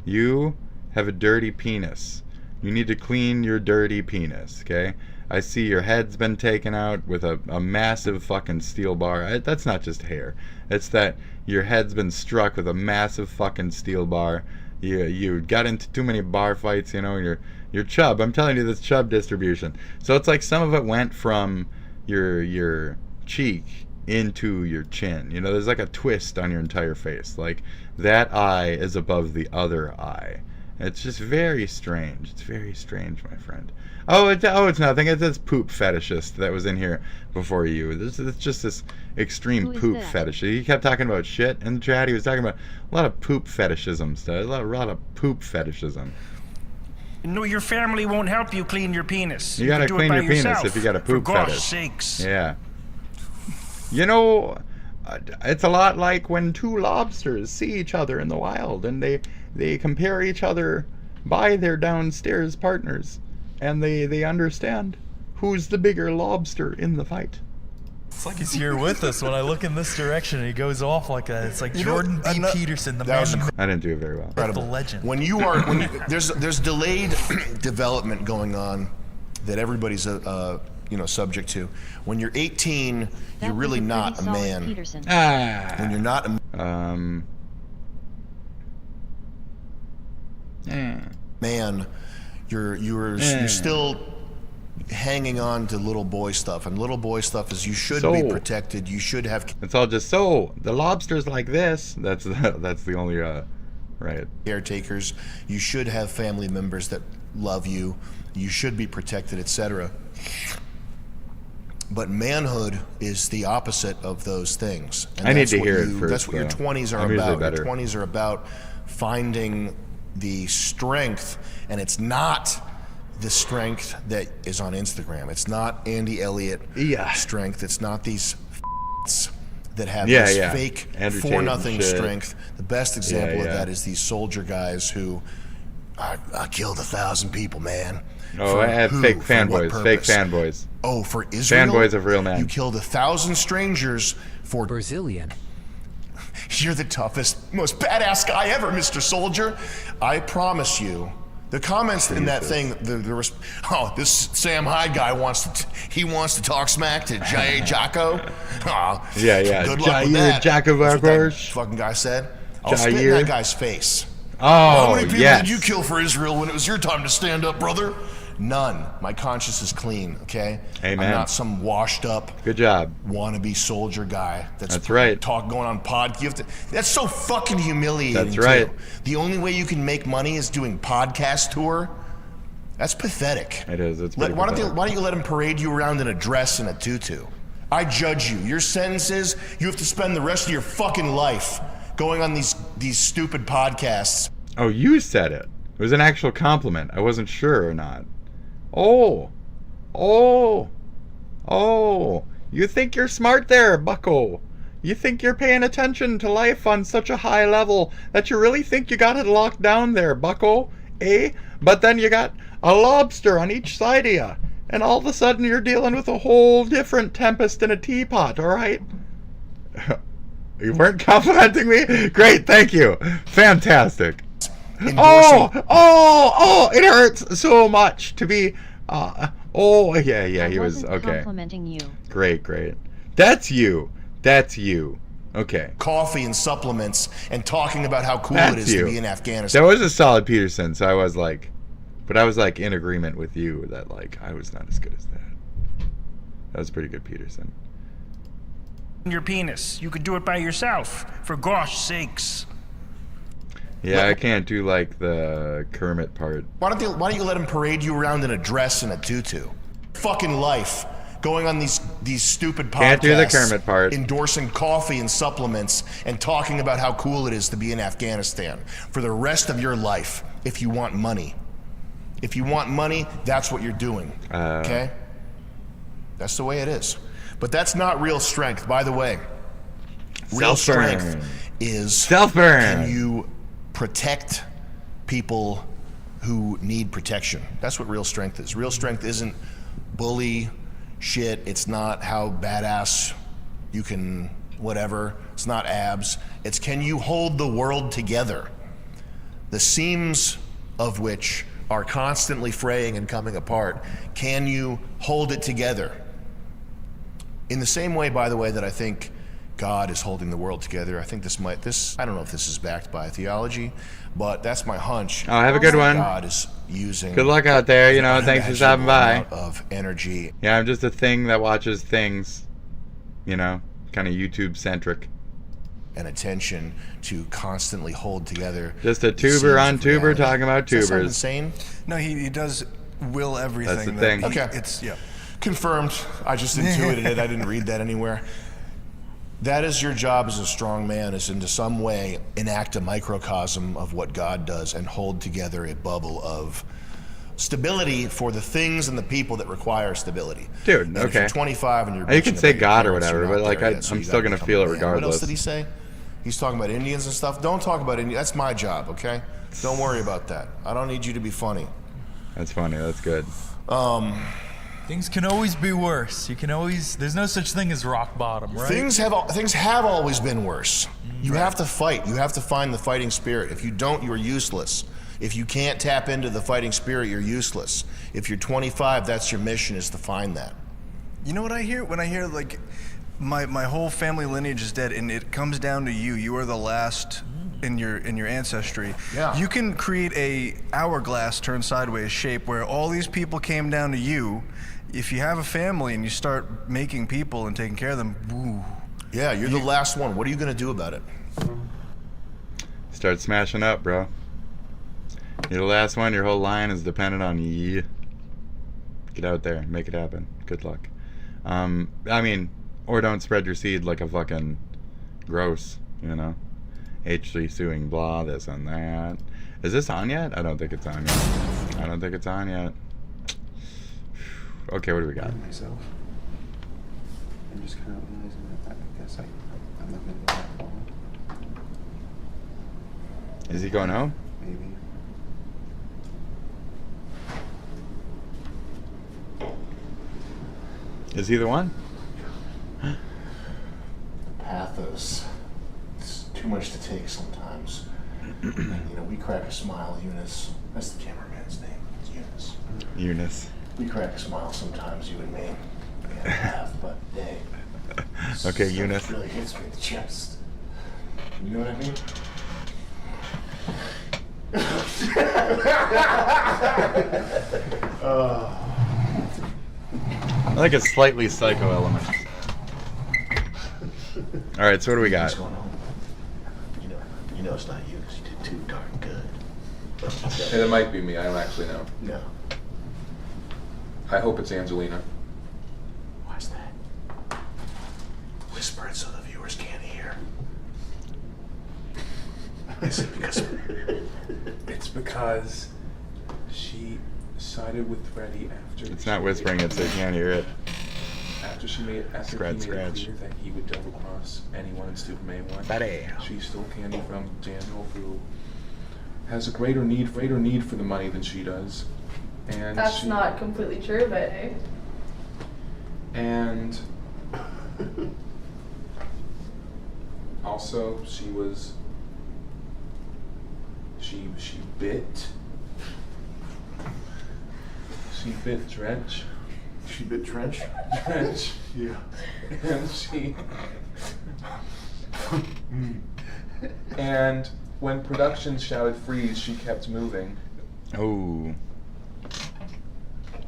You have a dirty penis. You need to clean your dirty penis. Okay. I see your head's been taken out with a massive fucking steel bar. That's not just hair. It's that your head's been struck with a massive fucking steel bar. You got into too many bar fights, you know, your chub. I'm telling you, this chub distribution. So it's like some of it went from your cheek into your chin. You know, there's like a twist on your entire face. Like that eye is above the other eye. It's just very strange. It's very strange, my friend. Oh, it's nothing. It's this poop fetishist that was in here before you. It's just this extreme poop fetish. He kept talking about shit in the chat. He was talking about a lot of poop fetishism stuff. A lot of poop fetishism. No, your family won't help you clean your penis. You gotta clean your penis if you got a poop fetish. For gosh sakes. Yeah. You know, it's a lot like when two lobsters see each other in the wild and they compare each other by their downstairs partners. And they understand who's the bigger lobster in the fight. It's like he's here with us. When I look in this direction, and he goes off like that. It's like Jordan B. Peterson, the man. I didn't do it very well. The legend. When there's delayed development going on that everybody's subject to. When you're 18, you're really not a man. When you're not a man, you're still hanging on to little boy stuff, and little boy stuff is you should be protected. You should have. It's all just the lobster's like this. That's the only right. Caretakers. You should have family members that love you. You should be protected, etc. But manhood is the opposite of those things. And I need to hear it first. That's what your 20s are about. Your 20s are about finding the strength, and it's not the strength that is on Instagram. It's not Andy Elliott strength. It's not these that have this fake for-nothing strength. The best example of that is these soldier guys who, I killed 1,000 people, man. Oh, I have fake fanboys. Fake fanboys. Oh, for Israel? Fanboys of real men. You killed 1,000 strangers for Brazilian. You're the toughest, most badass guy ever, Mr. Soldier. I promise you, the comments in that thing, this Sam Hyde guy wants to talk smack to J.A. Jocko. Good luck with that. Jocko That's what that fucking guy said. I'll spit in that guy's face. Oh, how many people did you kill for Israel when it was your time to stand up, brother? None. My conscience is clean, okay? Amen. I'm not some washed up, good job, wannabe soldier guy that's right. Going on podcast. That's so fucking humiliating. That's right. Too. The only way you can make money is doing podcast tour. That's pathetic. It is. It's why don't you let him parade you around in a dress and a tutu? I judge you. Your sentence is you have to spend the rest of your fucking life going on these stupid podcasts. Oh, you said it. It was an actual compliment. I wasn't sure or not. Oh, you think you're smart there, bucko. You think you're paying attention to life on such a high level that you really think you got it locked down there, bucko, eh? But then you got a lobster on each side of you, and all of a sudden you're dealing with a whole different tempest in a teapot, all right? You weren't complimenting me? Great, thank you. Fantastic. It hurts so much to be he was okay. Complimenting you. Great. That's you. Okay. Coffee and supplements and talking about how cool That's it is you. to be in Afghanistan. That was a solid Peterson, so I was like, but I was like in agreement with you that like I was not as good as that. That was pretty good, Peterson. Your penis. You could do it by yourself. For gosh sakes. Yeah, I can't do like the Kermit part. Why don't you let him parade you around in a dress and a tutu? Fucking life. Going on these stupid podcasts. Can't do the Kermit part. Endorsing coffee and supplements and talking about how cool it is to be in Afghanistan for the rest of your life if you want money. If you want money, that's what you're doing. Okay? That's the way it is. But that's not real strength, by the way. Real strength is self-burn. Can you protect people who need protection? That's what real strength is. Real strength isn't bully shit. It's not how badass you can whatever. It's not abs. It's can you hold the world together? The seams of which are constantly fraying and coming apart. Can you hold it together? In the same way, by the way, that I think God is holding the world together. I think I don't know if this is backed by theology, but that's my hunch. Oh, have a good one. God is using. Good luck out there, you know, thanks for stopping by. Of energy. Yeah, I'm just a thing that watches things, you know, kind of YouTube centric. And attention to constantly hold together. Just a tuber on tuber talking about tubers. Does that sound insane? No, he does will everything. That's the thing. Okay. It's, yeah. Confirmed. I just intuited it. I didn't read that anywhere. That is your job as a strong man, is in some way enact a microcosm of what God does and hold together a bubble of stability for the things and the people that require stability. Dude, and okay. If you're 25 and you're you can say about your God or parents, whatever, you're but not like there yet, so I'm you still gotta gonna become feel a it man. regardless. What else did he say? He's talking about Indians and stuff. Don't talk about Indians. That's my job, okay? Don't worry about that. I don't need you to be funny. That's funny. That's good. Things can always be worse. You can always. There's no such thing as rock bottom, right? Things have always been worse. You have to fight. You have to find the fighting spirit. If you don't, you're useless. If you can't tap into the fighting spirit, you're useless. If you're 25, that's your mission, is to find that. You know what I hear? When I hear like my whole family lineage is dead and it comes down to you. You are the last in your ancestry. Yeah. You can create a hourglass turned sideways shape where all these people came down to you. If you have a family and you start making people and taking care of them, woo. Yeah, you're the last one. What are you gonna do about it? Start smashing up, bro. You're the last one. Your whole line is dependent on you. Get out there, make it happen. Good luck. I mean, or don't spread your seed like a fucking gross, you know? H3 suing, blah, this and that. Is this on yet? I don't think it's on yet. I don't think it's on yet. Okay, what do we got? Myself. I'm just kind of realizing that I guess I'm not going to be that far. Is he going home? Maybe. Is he the one? Pathos. It's too much to take sometimes. And, you know, we crack a smile, Eunice. That's the cameraman's name. It's Eunice. Eunice. We crack a smile sometimes, you and me. We have a laugh, but hey. Okay, Eunice. Really hits me in the chest. You know what I mean? I like a slightly psycho element. All right, so what do we got? What's going on? You know it's not you because you did too darn good. Hey, that might be me. I don't actually know. No. I hope it's Angelina. Why's that? Whisper it so the viewers can't hear. Is it because... It's because she sided with Freddy after. It's not whispering it, so you can't hear it. After he made it clear that he would double cross anyone in Superman 1. Freddy. She stole candy from Daniel, who has a greater need for the money than she does. And that's not completely true, but hey. And also she bit Drench. She bit Trench? Drench. Yeah. And she And when production shouted freeze, she kept moving. Oh.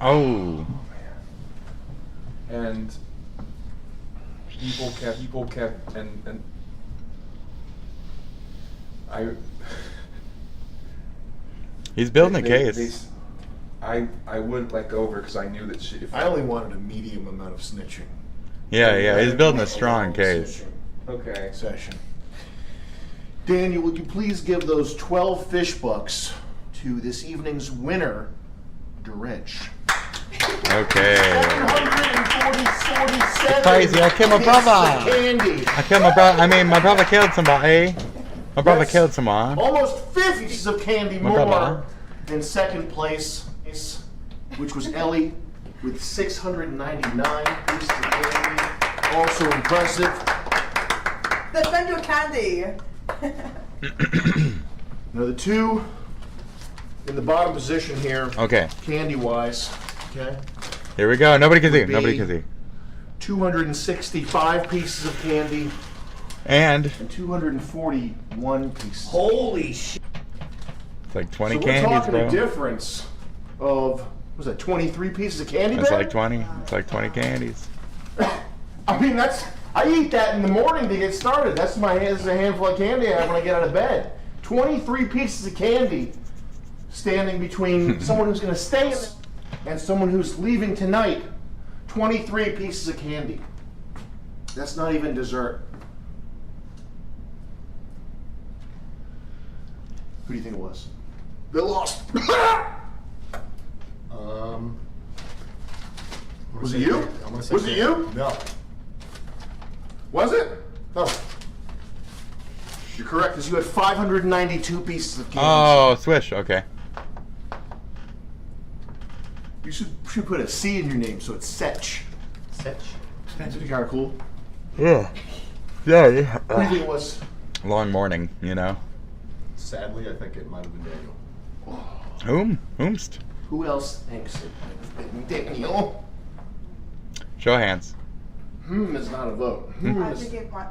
Oh. And people kept, and I. He's building a case. I wouldn't let go of her because I knew that she. I only wanted a medium amount of snitching. Yeah, he's building a strong case. Okay. Session. Daniel, would you please give those 12 fish bucks to this evening's winner, Drench? Okay. 747 Crazy, I killed my brother. Candy. I killed my brother. I mean, my brother killed somebody. My brother killed someone. Almost 50 pieces of candy My more. brother. In second place, which was Ellie, with 699 pieces of candy. Also impressive. Defend your candy. Now the two in the bottom position here. Okay. Candy-wise, okay. Here we go. Nobody can see. Would be Nobody can see. 265 pieces of candy. And 241 pieces. Holy shit. It's like 20 so candies, we're talking bro. a difference of, what was that, 23 pieces of candy? It's Ben? like 20. It's like 20 candies. I mean, I eat that in the morning to get started. This is a handful of candy I have when I get out of bed. 23 pieces of candy standing between someone who's going to stay and someone who's leaving tonight. 23 pieces of candy. That's not even dessert. Who do you think it was? They lost. Was it you? Was it you? No. Was it? Oh. You're correct, because you had 592 pieces of candy. Oh, swish. Okay. You should put a C in your name, so it's Setch. Setch? That'd be kind of cool. Yeah. Yeah. Who do you think it was? Long morning, you know. Sadly, I think it might have been Daniel. Whomst. Who else thinks it might have been Daniel? Show of hands. Is not a vote. I think it might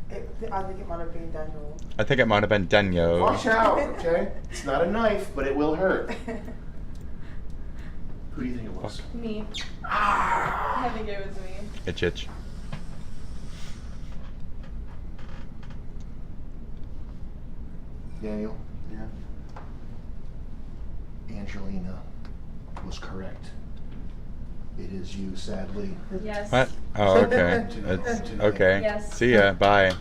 have been Daniel. I think it might have been Daniel. Watch out, okay? It's not a knife, but it will hurt. Who do you think it was? Me. I think it was me. Itch. Daniel? Yeah. Angelina was correct. It is you, sadly. Yes. What? Oh, okay. It's, okay. Yes. See ya. Bye.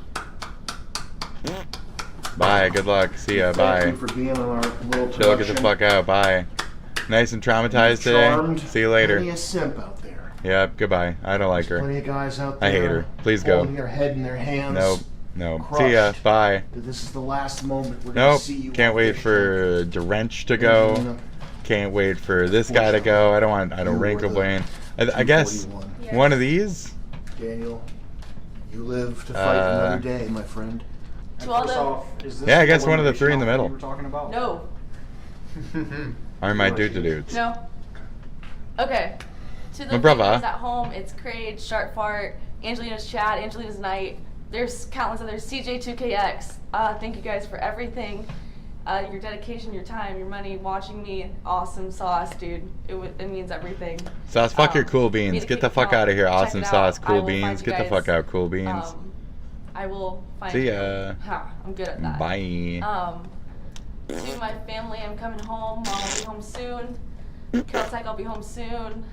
Bye. Good luck. See ya. Bye. Thank you for being on our little Chill. Get the production. fuck out. Bye. Nice and traumatized Charmed. today. See you later. Plenty of simp out there. Yep. Goodbye. I don't like her. Plenty of guys out there. I hate her. Please go. Holding their head in their hands. Nope. No. Crushed. See ya. Bye. This is the last moment we're gonna Nope. see you. Can't wait for Drench to go. Can't wait for this guy to go. I don't wrinkle brain. I guess one of these. Daniel, you live to fight another day, my friend. To all the Yeah, I guess one of the three in the middle. No. Are my dudes. No. Okay. To the My brother. viewers at home, it's Crade, Sharp Fart, Angelina's Chad, Angelina's Night. There's countless others. CJ2KX. Thank you guys for everything. Your dedication, your time, your money, watching me. Awesome sauce, dude. It means everything. Sauce, fuck your cool beans. Get the fuck out of here. Check Awesome it out. sauce, I cool will beans. find you Get the guys. fuck out, cool beans. I will find See you. ya. Ha, I'm good at that. Bye. To my family, I'm coming home. Mom will be home soon. Caltech, I'll be home soon.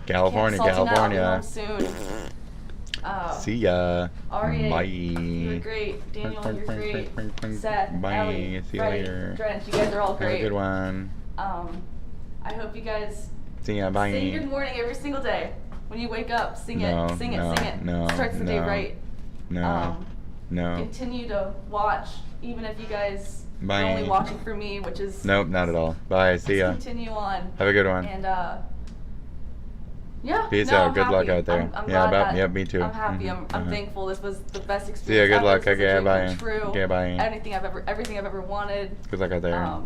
California. I'll be home soon. See ya. Aria, Bye. You're great. Daniel, you're great. Seth, Bye. Ellie, See you Freddie, later. Drench, you guys are all Have a great. good one. I hope you guys See ya. Bye. sing good morning every single day. When you wake up, sing it, No, sing it, no, sing it. no, Starts the day no, right. No. No. Continue to watch, even if you guys Bye. are only watching for me, which is Nope, not at all. Bye. See ya. continue on. Have a good one. And yeah. Peace no, out. I'm Good luck happy. out there. I'm Yeah, glad that- yep, me too. I'm happy. Mhm, I'm uh-huh. thankful. This was the best experience. See ya. Good ever. luck. This was a Okay, dream bye. come true. Okay, bye. Everything I've ever wanted. Good luck out there.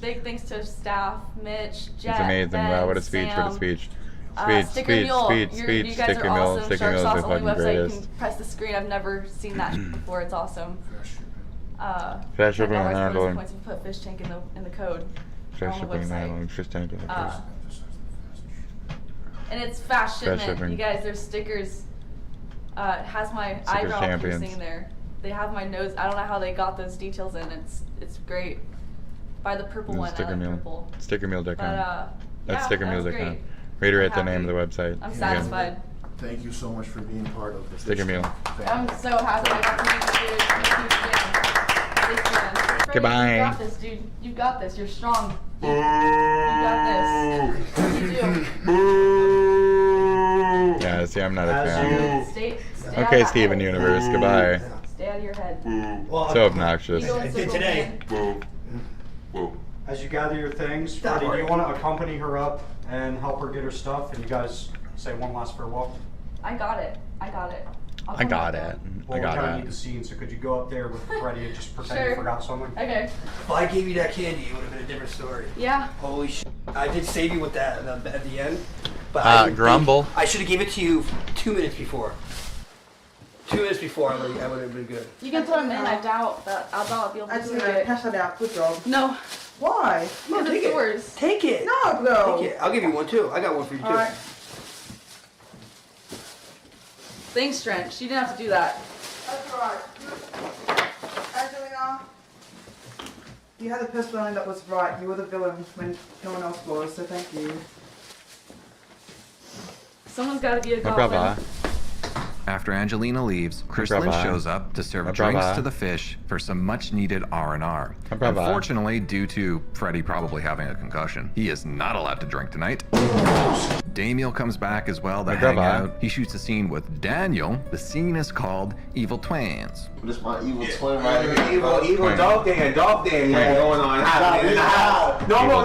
Big thanks to staff, Mitch, Jack, It's amazing. Ben, Wow, what a speech. Sam. What a speech. Sticker Mule. You guys Sticker are Mule. awesome. Sticker Shark Mule's Sauce the only fucking website. You greatest. can press the screen. I've never seen that before. It's awesome. Fast shipping $10 and handling. bonus points if you put fish tank in the code. Fast on the shipping and website. handling. Fish tank. And it's fast shipment. shipping. You guys, there's stickers. It has my Sticker eyebrow champions. piercing there. They have my nose. I don't know how they got those details in. It's great. Buy the purple one. I Sticker like Mule. purple. Stickermule.com. But, That's yeah, that was stickermule.com. great. Reiterate the I'm name of the happy. website. I'm again. satisfied. Thank you so much for being part of this. Sticker Mule. I'm so happy I got to meet you. Thank you again. Thanks, man. Goodbye. You got this, dude. You got this. You're strong. You got this. You do. Yeah, see, I'm not a fan. Stay Okay, out Steven of Universe, goodbye. Stay out of your head. So obnoxious. You going circle, today. man. As you gather your things, Freddie, do you want to accompany her up and help her get her stuff, and you guys say one last farewell? I got it. I got it. I'll I come got up it. Well, I we kind of got need it. the scene, so could you go up there with Freddie and just pretend Sure. you forgot something? Okay. If I gave you that candy, it would have been a different story. Yeah. Holy shit. I did save you with that at the end. But I didn't Grumble. think- I should have gave it to you 2 minutes before. 2 minutes before, I would have been good. You can put them in. I doubt I'll be able to Actually, do it. cash that out. Good job. No. Why? No, Because take it's it. yours. Take it. No, bro. Take it. I'll give you one too. I got one for you too. Alright. Thanks, Trent. She didn't have to do that. That's right. Angelina, you had a personality that was right. You were the villain when no one else was, so thank you. Someone's got to be a My goblin. brother. After Angelina leaves, Chris brother. Lynn shows up to serve My drinks brother. to the fish for some much-needed R&R. My brother. Unfortunately, due to Freddie probably having a concussion, he is not allowed to drink tonight. Damiel comes back as well to My hang brother. out. He shoots a scene with Daniel. The scene is called Evil Twins. This is my evil twin right here. Evil dog Dan going on happening in the house. No more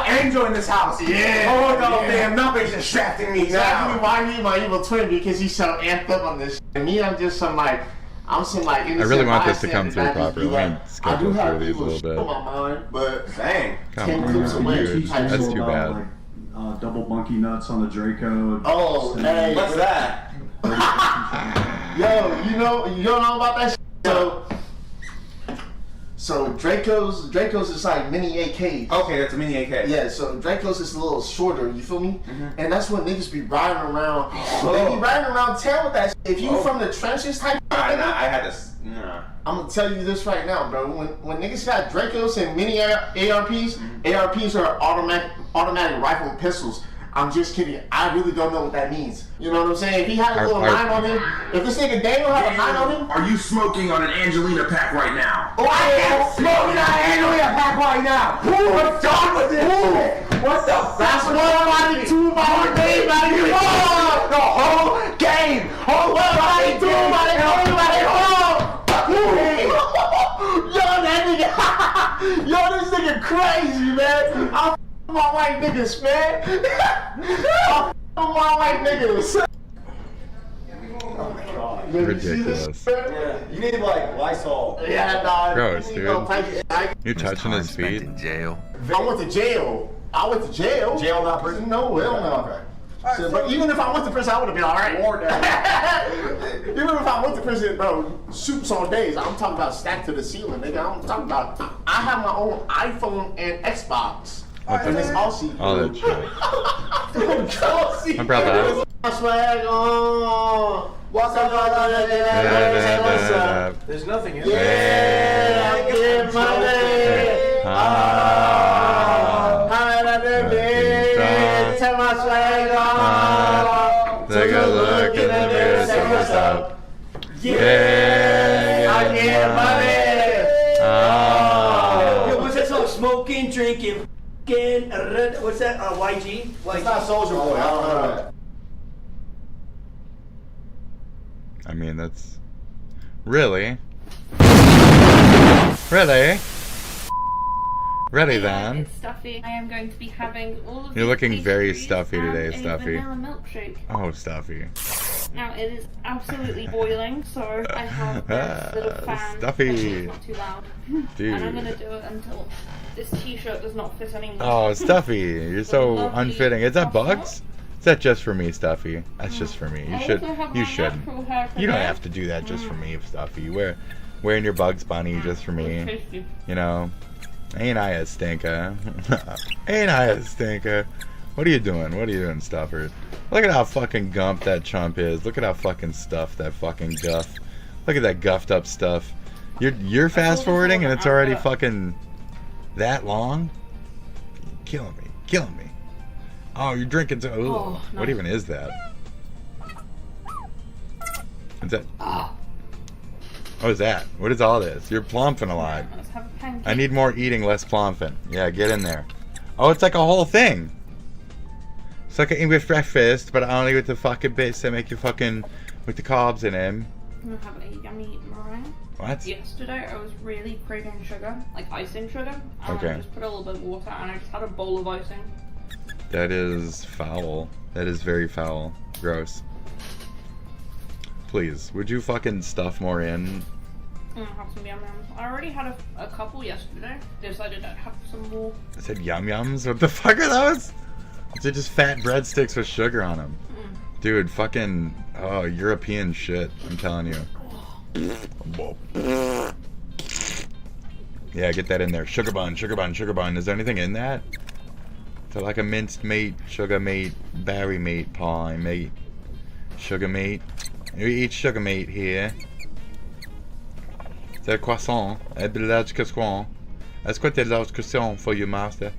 angel in this house. Yeah. Oh, dog Dan, nothing's distracting me Exactly now. why I need my evil twin, because he's so amped up on this. And me, I'm just some like innocent. I really want this to come through bystander. properly. Like, Let me I skip do through have these a evil little shit on bit. my mind, but Dang. Come 10 clips on, away. dude. That's too bad. Double monkey nuts on the Draco. Oh, hey. What's that? Yo, you don't know about that shit? So Draco's is like mini AKs. Okay, that's a mini AK. Yeah, so Draco's is a little shorter, you feel me? And that's what niggas be riding around. They be riding around town with that shit. If you from the trenches type of I nigga, had to. Nah. I'm gonna tell you this right now, bro. When niggas got Dracos and mini ARPs, ARPs are automatic rifle and pistols. I'm just kidding. I really don't know what that means. You know what I'm saying? If he had a little 9 on him, if this nigga Daniel had a 9 on him, Are you smoking on an Angelina pack right now? Oh, I am smoking on an Angelina pack right now. We're done with this shit. What the fuck? that's one out of 2 by the game, out of you. The whole game. Whole fucking game. Yo, that nigga, yo, this nigga crazy, man. I'm my white niggas, man. I'm my white niggas. Ridiculous. You need like Lysol. Yeah, dog. Gross, dude. You're touching his Spent feet. in jail. I went to jail. Jail, not prison? No, hell no. So, but even if I went to prison, I would have been alright. Even if I went to prison, bro, soups on days. I'm talking about stacked to the ceiling, nigga. I'm talking about. I have my own iPhone and Xbox. And it's Aussie. All that shit. My brother. Swag on. What's up, There's nothing in Yeah, I get money. Tell my swag on. Take a look in the mirror, say what's up. Yeah, I get money. Yo, what's that song? Smoking, drinking, f***ing, what's that? YG? It's not Soldier Boy. I don't know that. I mean, that's really. Ready then. It's Stuffy. I am going to be having all of You're these looking very pastries stuffy and today, a Stuffy. vanilla milkshake. Oh, Stuffy. Now it is absolutely boiling, so I have this little fan. Stuffy. It's not too loud. Dude. And I'm gonna do it until this t-shirt does not fit anymore. Oh, Stuffy, you're so Lovely unfitting. Is that crop top. Bugs? Is that just for me, Stuffy? That's just for me. You I should. also have You my shouldn't. natural hair You don't today. have to do that just for me, Stuffy. Wearing your Bugs Bunny just for me. Tasty. You know. Ain't I a stinker? Ain't I a stinker? What are you doing? What are you doing, Stuffer? Look at how fucking gump that chump is. Look at how fucking stuffed that fucking guff. Look at that guffed up stuff. You're fast forwarding and it's already fucking that long? Killing me. Killing me. Oh, you're drinking so. Ooh. Oh, What nice. even is that? What's that? What is that? What is all this? You're plomping a lot. Let's have a pancake. I need more eating, less plomping. Yeah, get in there. Oh, it's like a whole thing. It's like an English breakfast, but only with the fucking bits that make you fucking with the carbs in them. I'm gonna have a yummy meringue. What? Yesterday I was really craving sugar, like icing sugar. And Okay. I just put a little bit of water and I just had a bowl of icing. That is foul. That is very foul. Gross. Please, would you fucking stuff more in? I'm gonna have some yum yums. I already had a couple yesterday. Decided I'd have some more. I said yum yums? What the fuck are those? They're just fat breadsticks with sugar on them. Dude, fucking, oh, European shit, I'm telling you. Yeah, get that in there. Sugar bun, sugar bun, sugar bun. Is there anything in that? Is it like a minced meat, sugar meat, berry meat, pie meat, sugar meat? We eat sugar meat here. C'est croissant. A large croissant. Est-ce que t'es large croissant for you, master?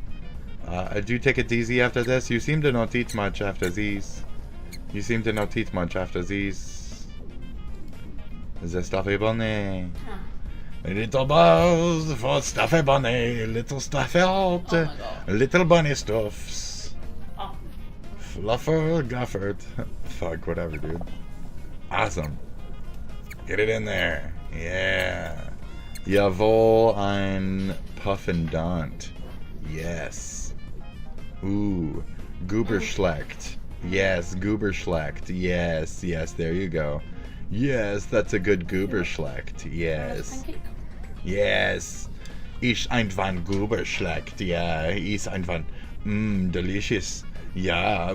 Do you take it easy after this? You seem to not eat much after these. You seem to not eat much after these. Is there stuffy bunny? Little buzz for stuffy bunny, little stuffy out, little bunny stuffs. Fluffer Guffert. Fuck, whatever, dude. Awesome. Get it in there. Yeah. Jawohl, ein Puffendant. Yes. Ooh. Gooberschlecht. Yes, Gooberschlecht. Yes, yes, there you go. Yes, that's a good Gooberschlecht. Yes. Yes. Ich einfach Gooberschlecht. Ja, ist einfach delicious. Ja,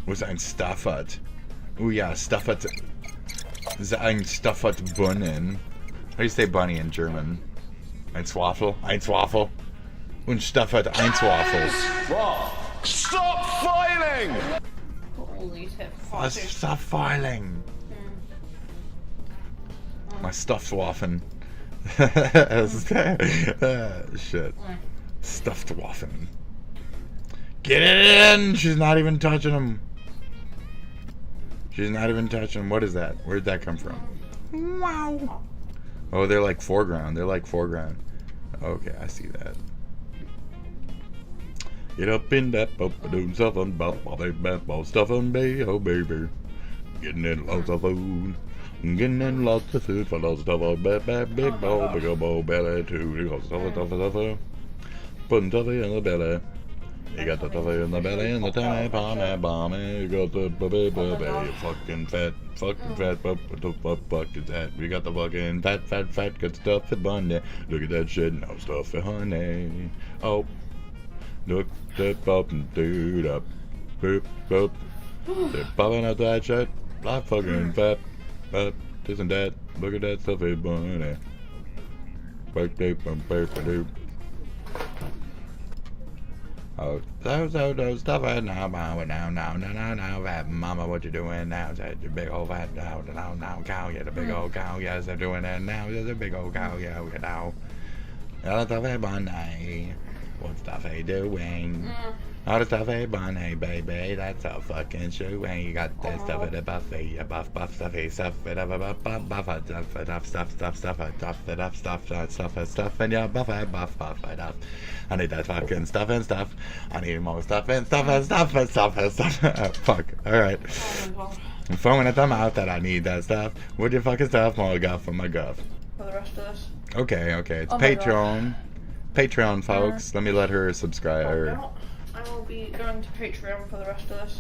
Was ein Staffert. Ja, Staffert. Ein Staffert Bunnen. How do you say bunny in German? Ein Zwaffel. Ein Zwaffel. Und Staffert ein Zwaffel. Stop filing! Stop filing. My stuffed waffen. Shit. Stuffed waffen. Get it in! She's not even touching him. She's not even touching him. What is that? Where'd that come from? Wow. Oh, they're like foreground. They're like foreground. Okay, I see that. Get up in that boat, doing something about stuffing, baby, oh baby. Getting in lots of food. Getting in lots of food for lots of stuff. Big bowl, big old bowl, belly too. Stuff. Putting stuffy in the belly. You got the stuffy in the belly and the tummy, pommy. You got the baby, you fucking fat, what the fuck is that? We got the fucking fat, good stuff for bunny. Look at that shit, no stuff for honey. Oh. Look that up and dude up. Boop, boop. They're popping out that shit. Like fucking fat. But this and that. Look at that stuffy bunny. Birthday from birthday. Oh, so stuff right now, mama, what you doing now? That the big old fat now, cow, yeah, the big old cow, yes, they're doing that now. There's a big old cow, yeah, you know. Yeah, stuffy bunny. What stuff are you doing? All the stuff hey bunny, baby, that's a fucking shoe. And you got that stuff at the buffet, a buff, stuffy, stuff, and yeah, buff, it up. I need that fucking stuff and stuff. I need more stuff and stuff and stuff and stuff and stuff. Fuck, alright. I'm foaming at the mouth that I need that stuff. With your fucking stuff, more guff for my guff. For the rest of this. Okay, it's Oh my Patreon. Patreon, folks. Let me let her subscribe. I will be going to Patreon for the rest of this.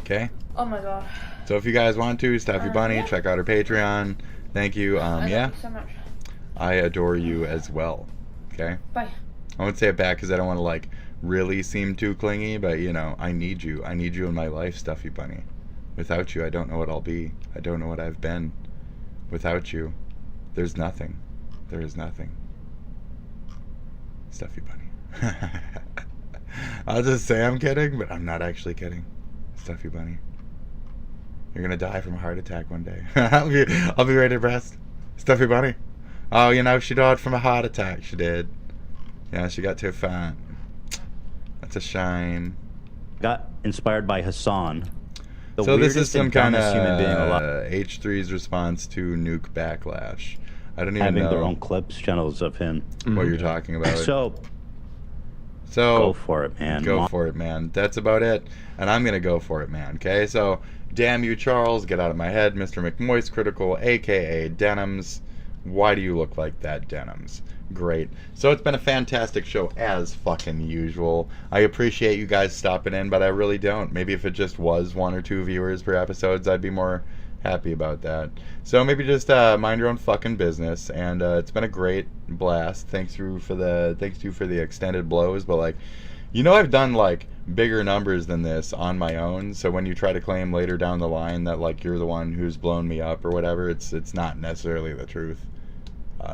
Okay? Oh my god. So if you guys want to, Stuffy Bunny, yeah. check out her Patreon. Thank you. I Yeah. love you so much. I adore you as well. Okay? Bye. I won't say it back because I don't want to, like, really seem too clingy, but, you know, I need you. I need you in my life, Stuffy Bunny. Without you, I don't know what I'll be. I don't know what I've been. Without you, there's nothing. There is nothing. Stuffy Bunny. I'll just say I'm kidding, but I'm not actually kidding. Stuffy Bunny. You're gonna die from a heart attack one day. I'll be right depressed. Stuffy Bunny. Oh, you know, she died from a heart attack. She did. Yeah, she got too fat. That's a shame. Got inspired by Hassan. So this is some kind of human being alive. H3's response to Nuke Backlash. I don't even having know their own clips, channels of him. what you're talking about. So go for it, man. Go for it, man. That's about it. And I'm gonna go for it, man. Okay, so damn you, Charles. Get out of my head, Mr. McMoist Critical, aka Denims. Why do you look like that, Denims? Great. So it's been a fantastic show as fucking usual. I appreciate you guys stopping in, but I really don't. Maybe if it just was 1 or 2 viewers per episodes, I'd be more happy about that. So maybe just mind your own fucking business. And it's been a great blast. Thanks to you for the extended blows, but like, you know, I've done like bigger numbers than this on my own. So when you try to claim later down the line that like you're the one who's blown me up or whatever, it's not necessarily the truth.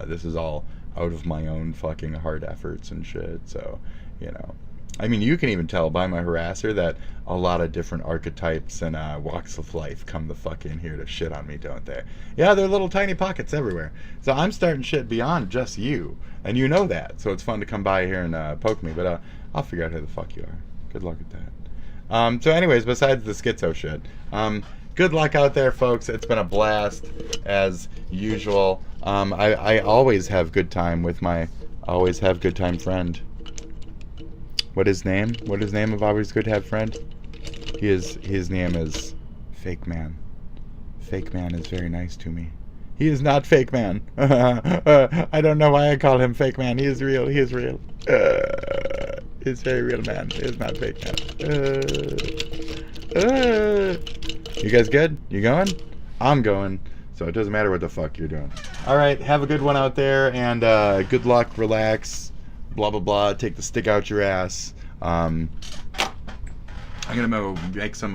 This is all out of my own fucking hard efforts and shit. So, you know, I mean, you can even tell by my harasser that a lot of different archetypes and walks of life come the fuck in here to shit on me, don't they? Yeah, they're little tiny pockets everywhere. So I'm starting shit beyond just you, and you know that. So it's fun to come by here and poke me, but I'll figure out who the fuck you are. Good luck with that. So anyways, besides the schizo shit, good luck out there, folks. It's been a blast, as usual. I always have good time with my friend. What his name? What his name of always good to have friend? His name is Fake Man. Fake Man is very nice to me. He is not Fake Man. I don't know why I call him Fake Man. He is real. He is real. He's very real man. He is not Fake Man. You guys good? You going? I'm going. So it doesn't matter what the fuck you're doing. Alright, have a good one out there, and good luck, relax, blah blah blah, take the stick out your ass. I'm gonna make some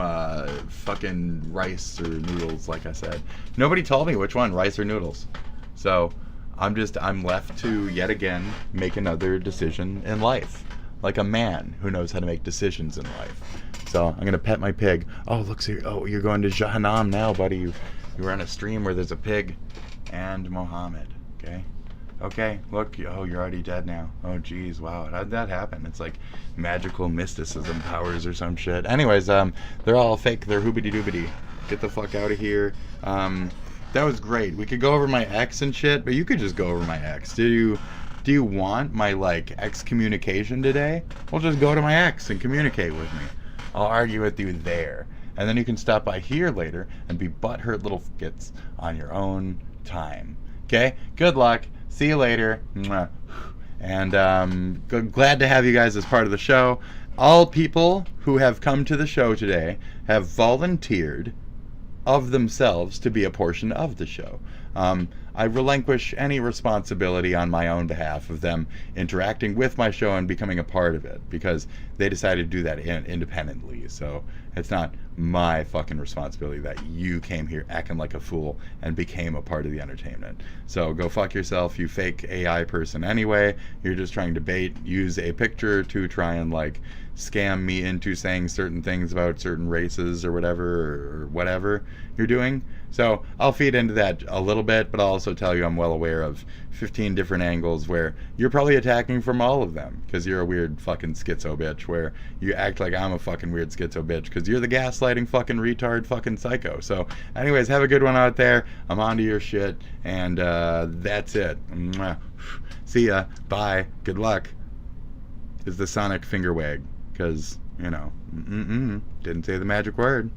fucking rice or noodles, like I said. Nobody told me which one, rice or noodles. So I'm left to yet again make another decision in life. Like a man who knows how to make decisions in life. So I'm gonna pet my pig. Oh, look, so you're going to Jahannam now, buddy. You were on a stream where there's a pig and Mohammed. Okay, look, oh, you're already dead now. Oh geez, wow, how'd that happen? It's like magical mysticism powers or some shit. Anyways, they're all fake, they're hoobity doobity. Get the fuck out of here. That was great. We could go over my ex and shit, but you could just go over my ex. Do you want my like excommunication today? Well, just go to my ex and communicate with me. I'll argue with you there. And then you can stop by here later and be butthurt little f***its on your own time. Okay? Good luck. See you later. Mwah. And glad to have you guys as part of the show. All people who have come to the show today have volunteered of themselves to be a portion of the show. I relinquish any responsibility on my own behalf of them interacting with my show and becoming a part of it, because they decided to do that independently. So it's not my fucking responsibility that you came here acting like a fool and became a part of the entertainment. So go fuck yourself, you fake AI person anyway. You're just trying to use a picture to try and like scam me into saying certain things about certain races or whatever you're doing. So I'll feed into that a little bit, but I'll also tell you I'm well aware of 15 different angles where you're probably attacking from all of them, because you're a weird fucking schizo bitch, where you act like I'm a fucking weird schizo bitch because you're the gaslighting fucking retard fucking psycho. So anyways, have a good one out there. I'm onto your shit, and that's it. Mwah. See ya. Bye. Good luck. Is the sonic finger wag, because, you know, didn't say the magic word.